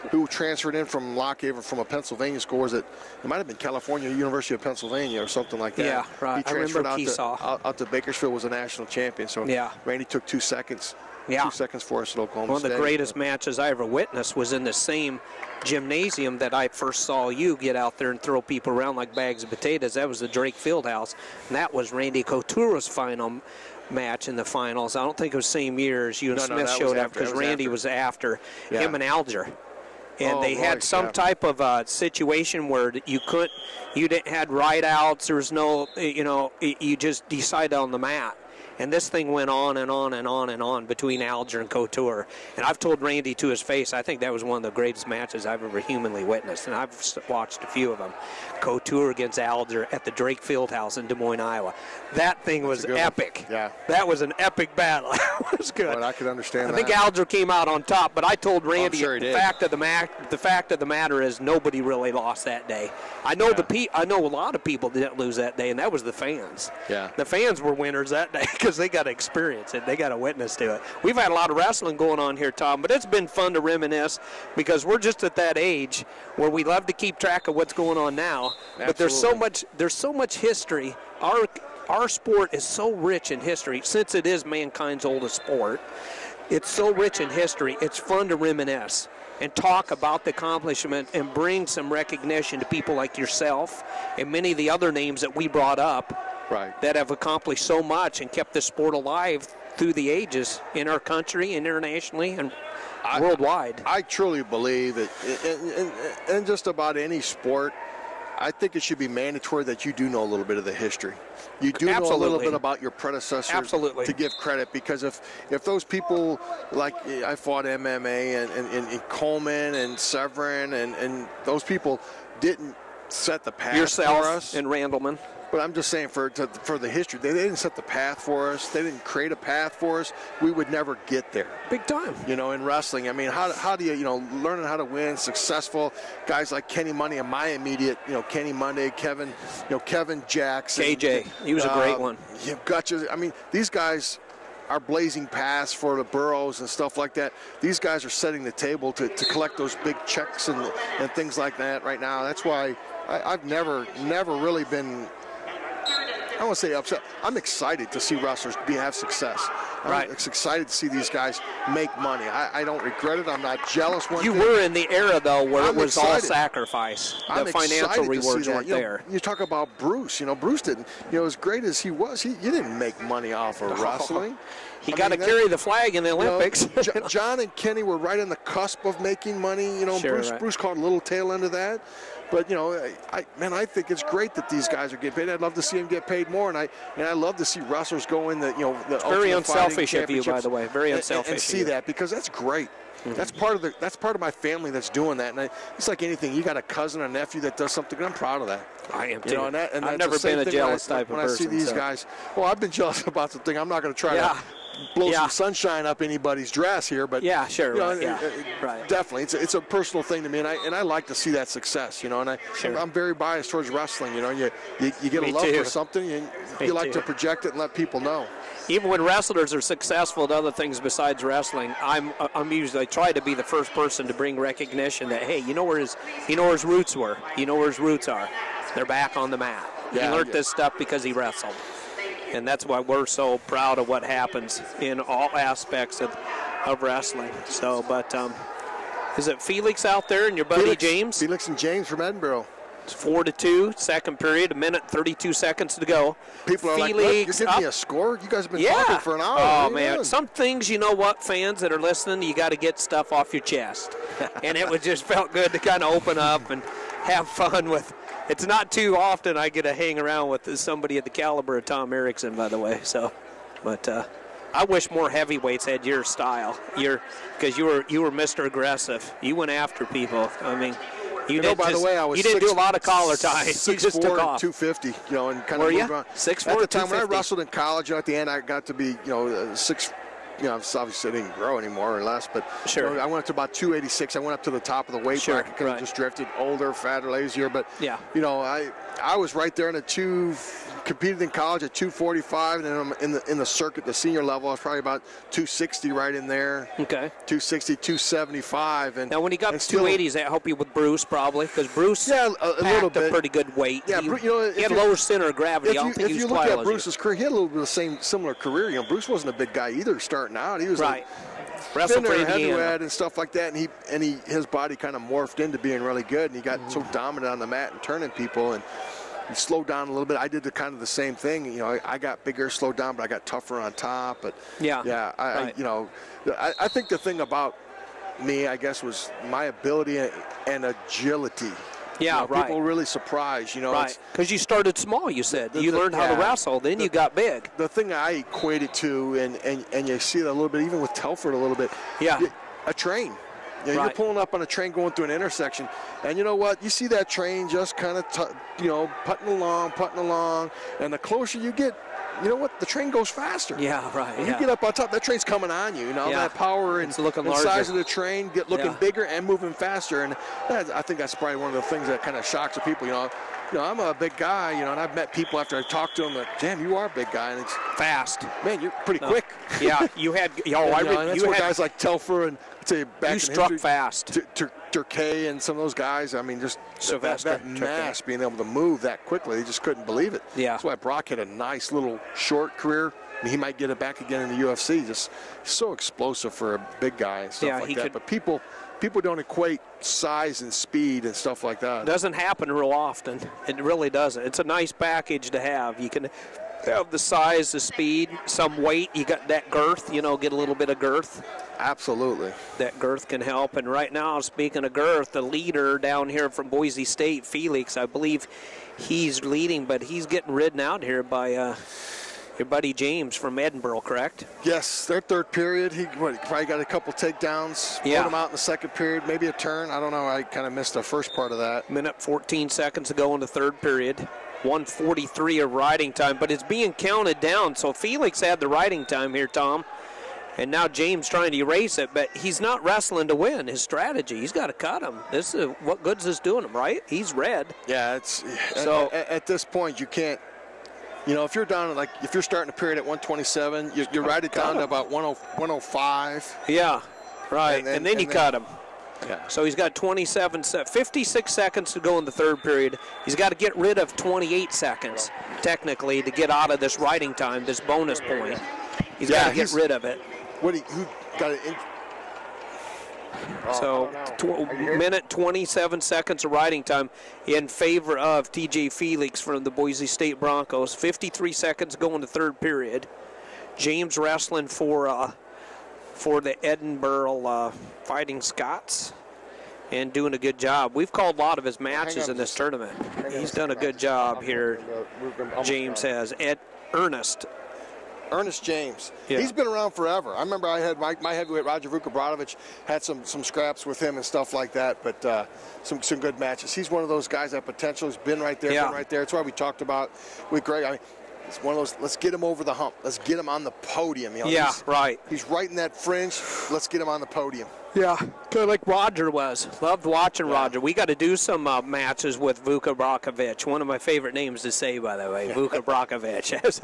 D: who transferred in from Lockhaven from a Pennsylvania school. It might have been California, University of Pennsylvania or something like that.
F: Yeah, right.
D: He transferred
F: I remember Keesaw.
D: out to Bakersfield, was a national champion. So Randy took 2 seconds.
F: Yeah.
D: 2 seconds for us at Oklahoma
F: One of the
D: State.
F: greatest matches I ever witnessed was in the same gymnasium that I first saw you get out there and throw people around like bags of potatoes. That was the Drake Fieldhouse, and that was Randy Couture's final match in the finals. I don't think it was the same year as you and Smith showed up, because Randy was after him and Alger. And they had some type of situation where you didn't had ride outs. There was no, you just decide on the mat. And this thing went on and on and on and on between Alger and Couture. And I've told Randy to his face, I think that was one of the greatest matches I've ever humanly witnessed. And I've watched a few of them. Couture against Alger at the Drake Fieldhouse in Des Moines, Iowa. That thing was epic.
D: Yeah.
F: That was an epic battle. It was good.
D: Well, I could understand that.
F: I think Alger came out on top, but I told Randy
D: the
F: fact of the matter is nobody really lost that day. I know I know a lot of people didn't lose that day, and that was the fans.
D: Yeah.
F: The fans were winners that day because they got to experience it. They got to witness to it. We've had a lot of wrestling going on here, Tom, but it's been fun to reminisce because we're just at that age where we love to keep track of what's going on now.
D: Absolutely.
F: But there's so much history. Our sport is so rich in history, since it is mankind's oldest sport. It's so rich in history. It's fun to reminisce and talk about the accomplishment and bring some recognition to people like yourself and many of the other names that we brought up that have accomplished so much and kept the sport alive through the ages in our country and internationally and worldwide.
D: I truly believe that in just about any sport, I think it should be mandatory that you do know a little bit of the history. You do know a little bit about your predecessors to give credit, because if those people, like I fought MMA and Coleman and Severin and those people didn't set the path for us.
F: And Randleman.
D: But I'm just saying for the history, they didn't set the path for us. They didn't create a path for us. We would never get there.
F: Big time.
D: In wrestling. I mean, how do you, learning how to win, successful guys like Kenny Money and my immediate, Kenny Monday, Kevin Jackson.
F: KJ, he was a great one.
D: You've got I mean, these guys are blazing paths for the boroughs and stuff like that. These guys are setting the table to collect those big checks and things like that right now. That's why I've never really been, I don't want to say upset. I'm excited to see wrestlers have success. I'm excited to see these guys make money. I don't regret it. I'm not jealous.
F: You were in the era, though, where it was all sacrifice. The financial rewards weren't there.
D: You talk about Bruce. Bruce didn't. As great as he was, he didn't make money off of wrestling.
F: He got to carry the flag in the Olympics.
D: John and Kenny were right on the cusp of making money. Bruce caught a little tail end of that. But I think it's great that these guys are getting paid. I'd love to see them get paid more, and I love to see wrestlers go in the the
F: very unselfish of you, by the way. Very unselfish.
D: And see that, because that's great. Mm-hmm. That's part of my family that's doing that. And it's like anything. You got a cousin or nephew that does something, and I'm proud of that.
F: I am too.
D: And
F: I've never been a jealous type of person.
D: When I see these guys, I've been jealous about something. I'm not going to try to blow some sunshine up anybody's dress here, but definitely, it's a personal thing to me, and I like to see that success, and I'm very biased towards wrestling. You get a love for something, and you like to project it and let people know.
F: Even when wrestlers are successful at other things besides wrestling, I'm usually try to be the first person to bring recognition that, hey, you know where his roots were, where his roots are. They're back on the mat. He learned this stuff because he wrestled. And that's why we're so proud of what happens in all aspects of wrestling. So, but is it Felix out there and your buddy James?
D: Felix and James from Edinburgh.
F: It's 4-2, second period, 1:32 seconds to go.
D: People are like, "What? You're giving me a score? You guys have been talking for an hour."
F: Oh, man. Some things, you know what, fans that are listening, you got to get stuff off your chest. And it just felt good to kind of open up and have fun with. It's not too often I get to hang around with somebody at the caliber of Tom Erickson, by the way. So, but I wish more heavyweights had your style. Because you were Mr. Aggressive. You went after people. I mean, you didn't do a lot of collar ties. You just took off.
D: 250, and kind
F: of
D: moved around.
F: 6'4",
D: at the time when I wrestled in college, at the end I got to be, 6. Obviously I didn't grow any more or less, but I went up to about 286. I went up to the top of the weight bracket because I just drifted older, fatter, lazier. But I was right there in the competed in college at 245, and then in the circuit, the senior level, I was probably about 260 right in there.
F: Okay.
D: 260, 275. And
F: now, when he got to 280s, that helped you with Bruce probably, because Bruce
D: a little bit.
F: A pretty good weight.
D: Yeah,
F: he had lower center of gravity.
D: If you look at Bruce's career, he had a little bit of the similar career. You know, Bruce wasn't a big guy either starting out. He was
F: right.
D: Thinner, heavyweight and stuff like that, and his body kind of morphed into being really good, and he got so dominant on the mat and turning people, and he slowed down a little bit. I did the same thing. You know, I got bigger, slowed down, but I got tougher on top. But I think the thing about me, I guess, was my ability and agility.
F: Yeah,
D: you know, people were really surprised, you know.
F: Right, because you started small, you said. You learned how to wrestle, then you got big.
D: The thing I equate it to, and you see it a little bit, even with Telford a little bit, a train. You know, you're pulling up on a train going through an intersection, and you know what? You see that train just kind of, putting along, and the closer you get, you know what? The train goes faster.
F: Yeah, right.
D: When you get up on top, that train's coming on you. You know, that power and the size of the train looking bigger and moving faster. And I think that's probably one of the things that kind of shocks the people. You know, I'm a big guy, you know, and I've met people after I talked to them that, damn, you are a big guy. And it's
F: fast.
D: Man, you're pretty quick.
F: Yeah, you had,
D: that's where guys like Telfer and I'd say back
F: you struck fast.
D: Turkey and some of those guys, I mean, just that mass being able to move that quickly, they just couldn't believe it.
F: Yeah.
D: That's why Brock had a nice little short career. And he might get it back again in the UFC. Just so explosive for a big guy and stuff like that. But people don't equate size and speed and stuff like that.
F: It doesn't happen real often. It really doesn't. It's a nice package to have. You can have the size, the speed, some weight. You got that girth, get a little bit of girth.
D: Absolutely.
F: That girth can help. And right now, speaking of girth, the leader down here from Boise State, Felix, I believe he's leading, but he's getting ridden out here by your buddy James from Edinburgh, correct?
D: Yes, their third period. He probably got a couple takedowns. Put him out in the second period, maybe a turn. I don't know. I kind of missed the first part of that.
F: Minute 14 seconds to go in the third period. 1:43 of riding time, but it's being counted down. So Felix had the riding time here, Tom. And now James trying to erase it, but he's not wrestling to win. His strategy, he's got to cut him. This is what good's this doing him, right? He's red.
D: Yeah, it's so at this point you can't. If you're down if you're starting a period at 127, you ride it down to about 105.
F: Yeah, right. And then you cut him.
D: Yeah.
F: So he's got 56 seconds to go in the third period. He's got to get rid of 28 seconds, technically, to get out of this riding time, this bonus point. He's got to get rid of it.
D: Who got it?
F: Minute 27 seconds of riding time in favor of TJ Felix from the Boise State Broncos. 53 seconds to go in the third period. James wrestling for the Edinburgh Fighting Scots and doing a good job. We've called a lot of his matches in this tournament. He's done a good job here. James has.
D: Ernest James.
F: Yeah.
D: He's been around forever. I remember I had my heavyweight Roger Vukobratovich had some scraps with him and stuff like that, but some good matches. He's one of those guys that potential has been right there, That's why we talked about with Greg. I mean, it's one of those, let's get him over the hump. Let's get him on the podium.
F: Right.
D: He's right in that fringe. Let's get him on the podium.
F: Yeah, kind of like Roger was. Loved watching Roger. We got to do some matches with Vuka Brakovic. One of my favorite names to say, by the way, Vuka Brakovic.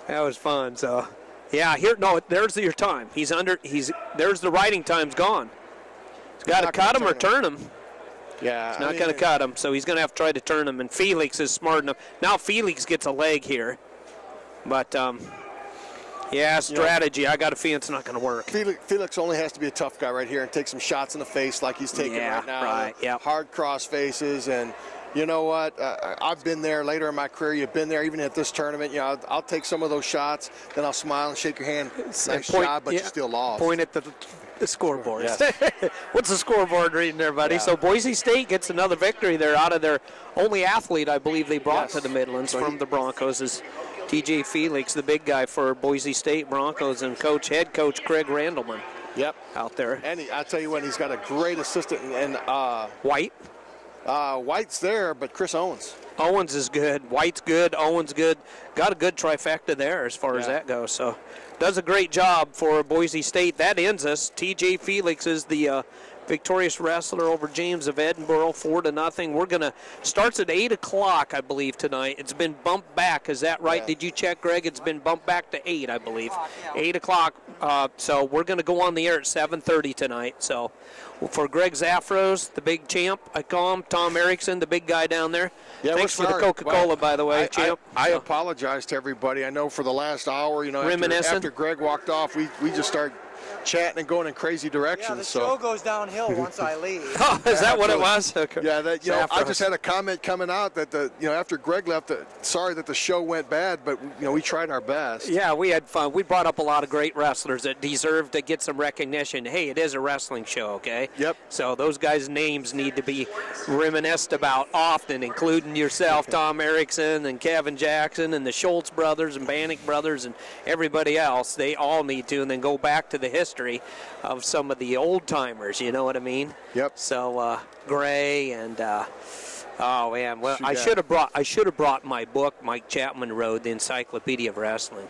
F: that was fun. So, there's your time. There's the riding time's gone. He's got to cut him or turn him.
D: Yeah,
F: he's not going to cut him, so he's going to have to try to turn him. And Felix is smart enough. Now Felix gets a leg here, but. Strategy. I got a feeling it's not going to work.
D: Felix only has to be a tough guy right here and take some shots in the face like he's taking right now.
F: Right. Yeah.
D: Hard cross faces, and you know what? I've been there later in my career. You've been there even at this tournament. I'll take some of those shots, then I'll smile and shake your hand. Nice job, but you still lost.
F: Point at the scoreboard.
D: Yes.
F: What's the scoreboard reading there, buddy?
D: Yeah.
F: So Boise State gets another victory there out of their only athlete, I believe, they brought to the Midlands from the Broncos is TJ Felix, the big guy for Boise State Broncos, and head coach Craig Randleman.
D: Yep.
F: Out there.
D: And I tell you what, he's got a great assistant. And
F: White.
D: White's there, but Chris Owens.
F: Owens is good. White's good. Owens good. Got a good trifecta there as far as that goes. So does a great job for Boise State. That ends us. TJ Felix is the victorious wrestler over James of Edinburgh, 4-0. We're going to, starts at 8 o'clock, I believe, tonight. It's been bumped back. Is that right? Yeah. Did you check, Greg? It's been bumped back to 8, I believe. 8 o'clock. So we're going to go on the air at 7:30 tonight. So for Greg Zafros, the big champ, I call him, Tom Erickson, the big guy down there.
D: Yeah,
F: thanks for the Coca-Cola, by the way, champ.
D: I apologize to everybody. I know for the last hour, after Greg walked off, we just started chatting and going in crazy directions.
C: Yeah, the show goes downhill once I leave.
F: Oh, is that what it was? Okay.
D: Yeah, I just had a comment coming out that after Greg left, sorry that the show went bad, but we tried our best.
F: Yeah, we had fun. We brought up a lot of great wrestlers that deserve to get some recognition. Hey, it is a wrestling show, okay?
D: Yep.
F: So those guys' names need to be reminisced about often, including yourself, Tom Erickson, and Kevin Jackson, and the Schultz brothers, and Bannock brothers, and everybody else. They all need to, and then go back to the history of some of the old timers, you know what I mean?
D: Yep.
F: So Gray and oh man, well I should have brought my book, Mike Chapman wrote, The Encyclopedia of Wrestling.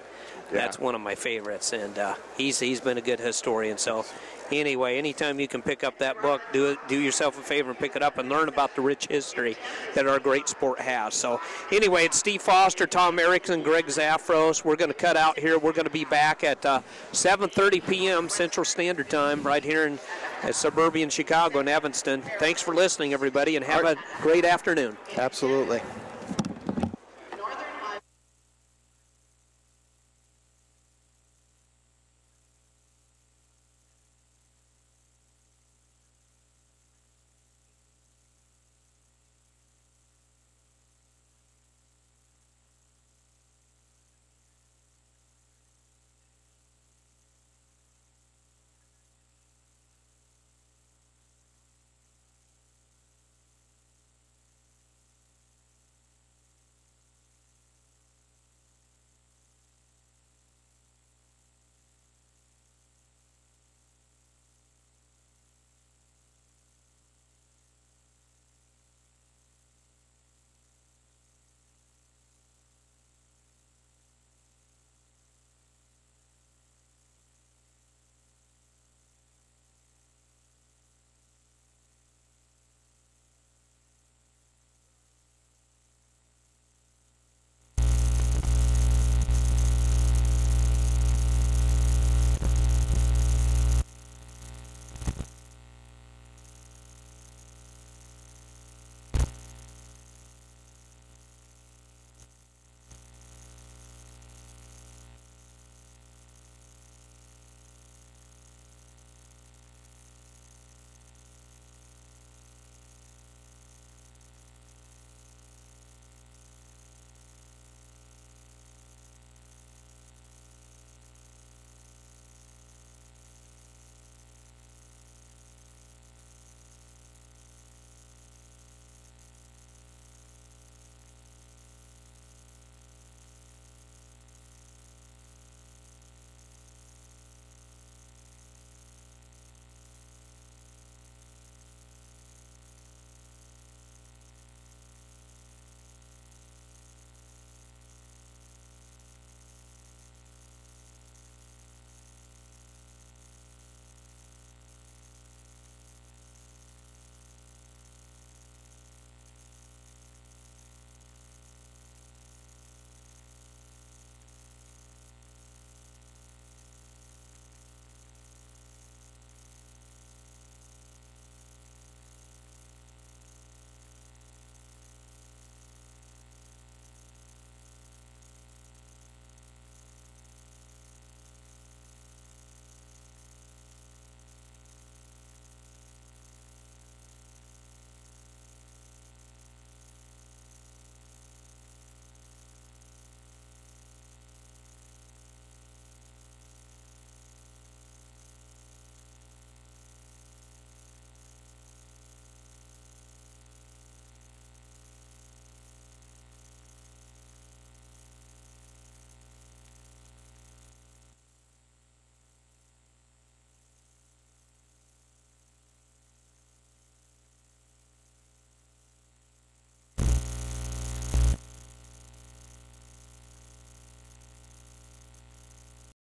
F: Yeah. That's one of my favorites, and he's been a good historian. So anyway, anytime you can pick up that book, do yourself a favor and pick it up and learn about the rich history that our great sport has. So anyway, it's Steve Foster, Tom Erickson, Greg Zafros. We're going to cut out here. We're going to be back at 7:30 p.m. Central Standard Time right here in suburban Chicago in Evanston. Thanks for listening, everybody, and have a great afternoon.
C: Absolutely.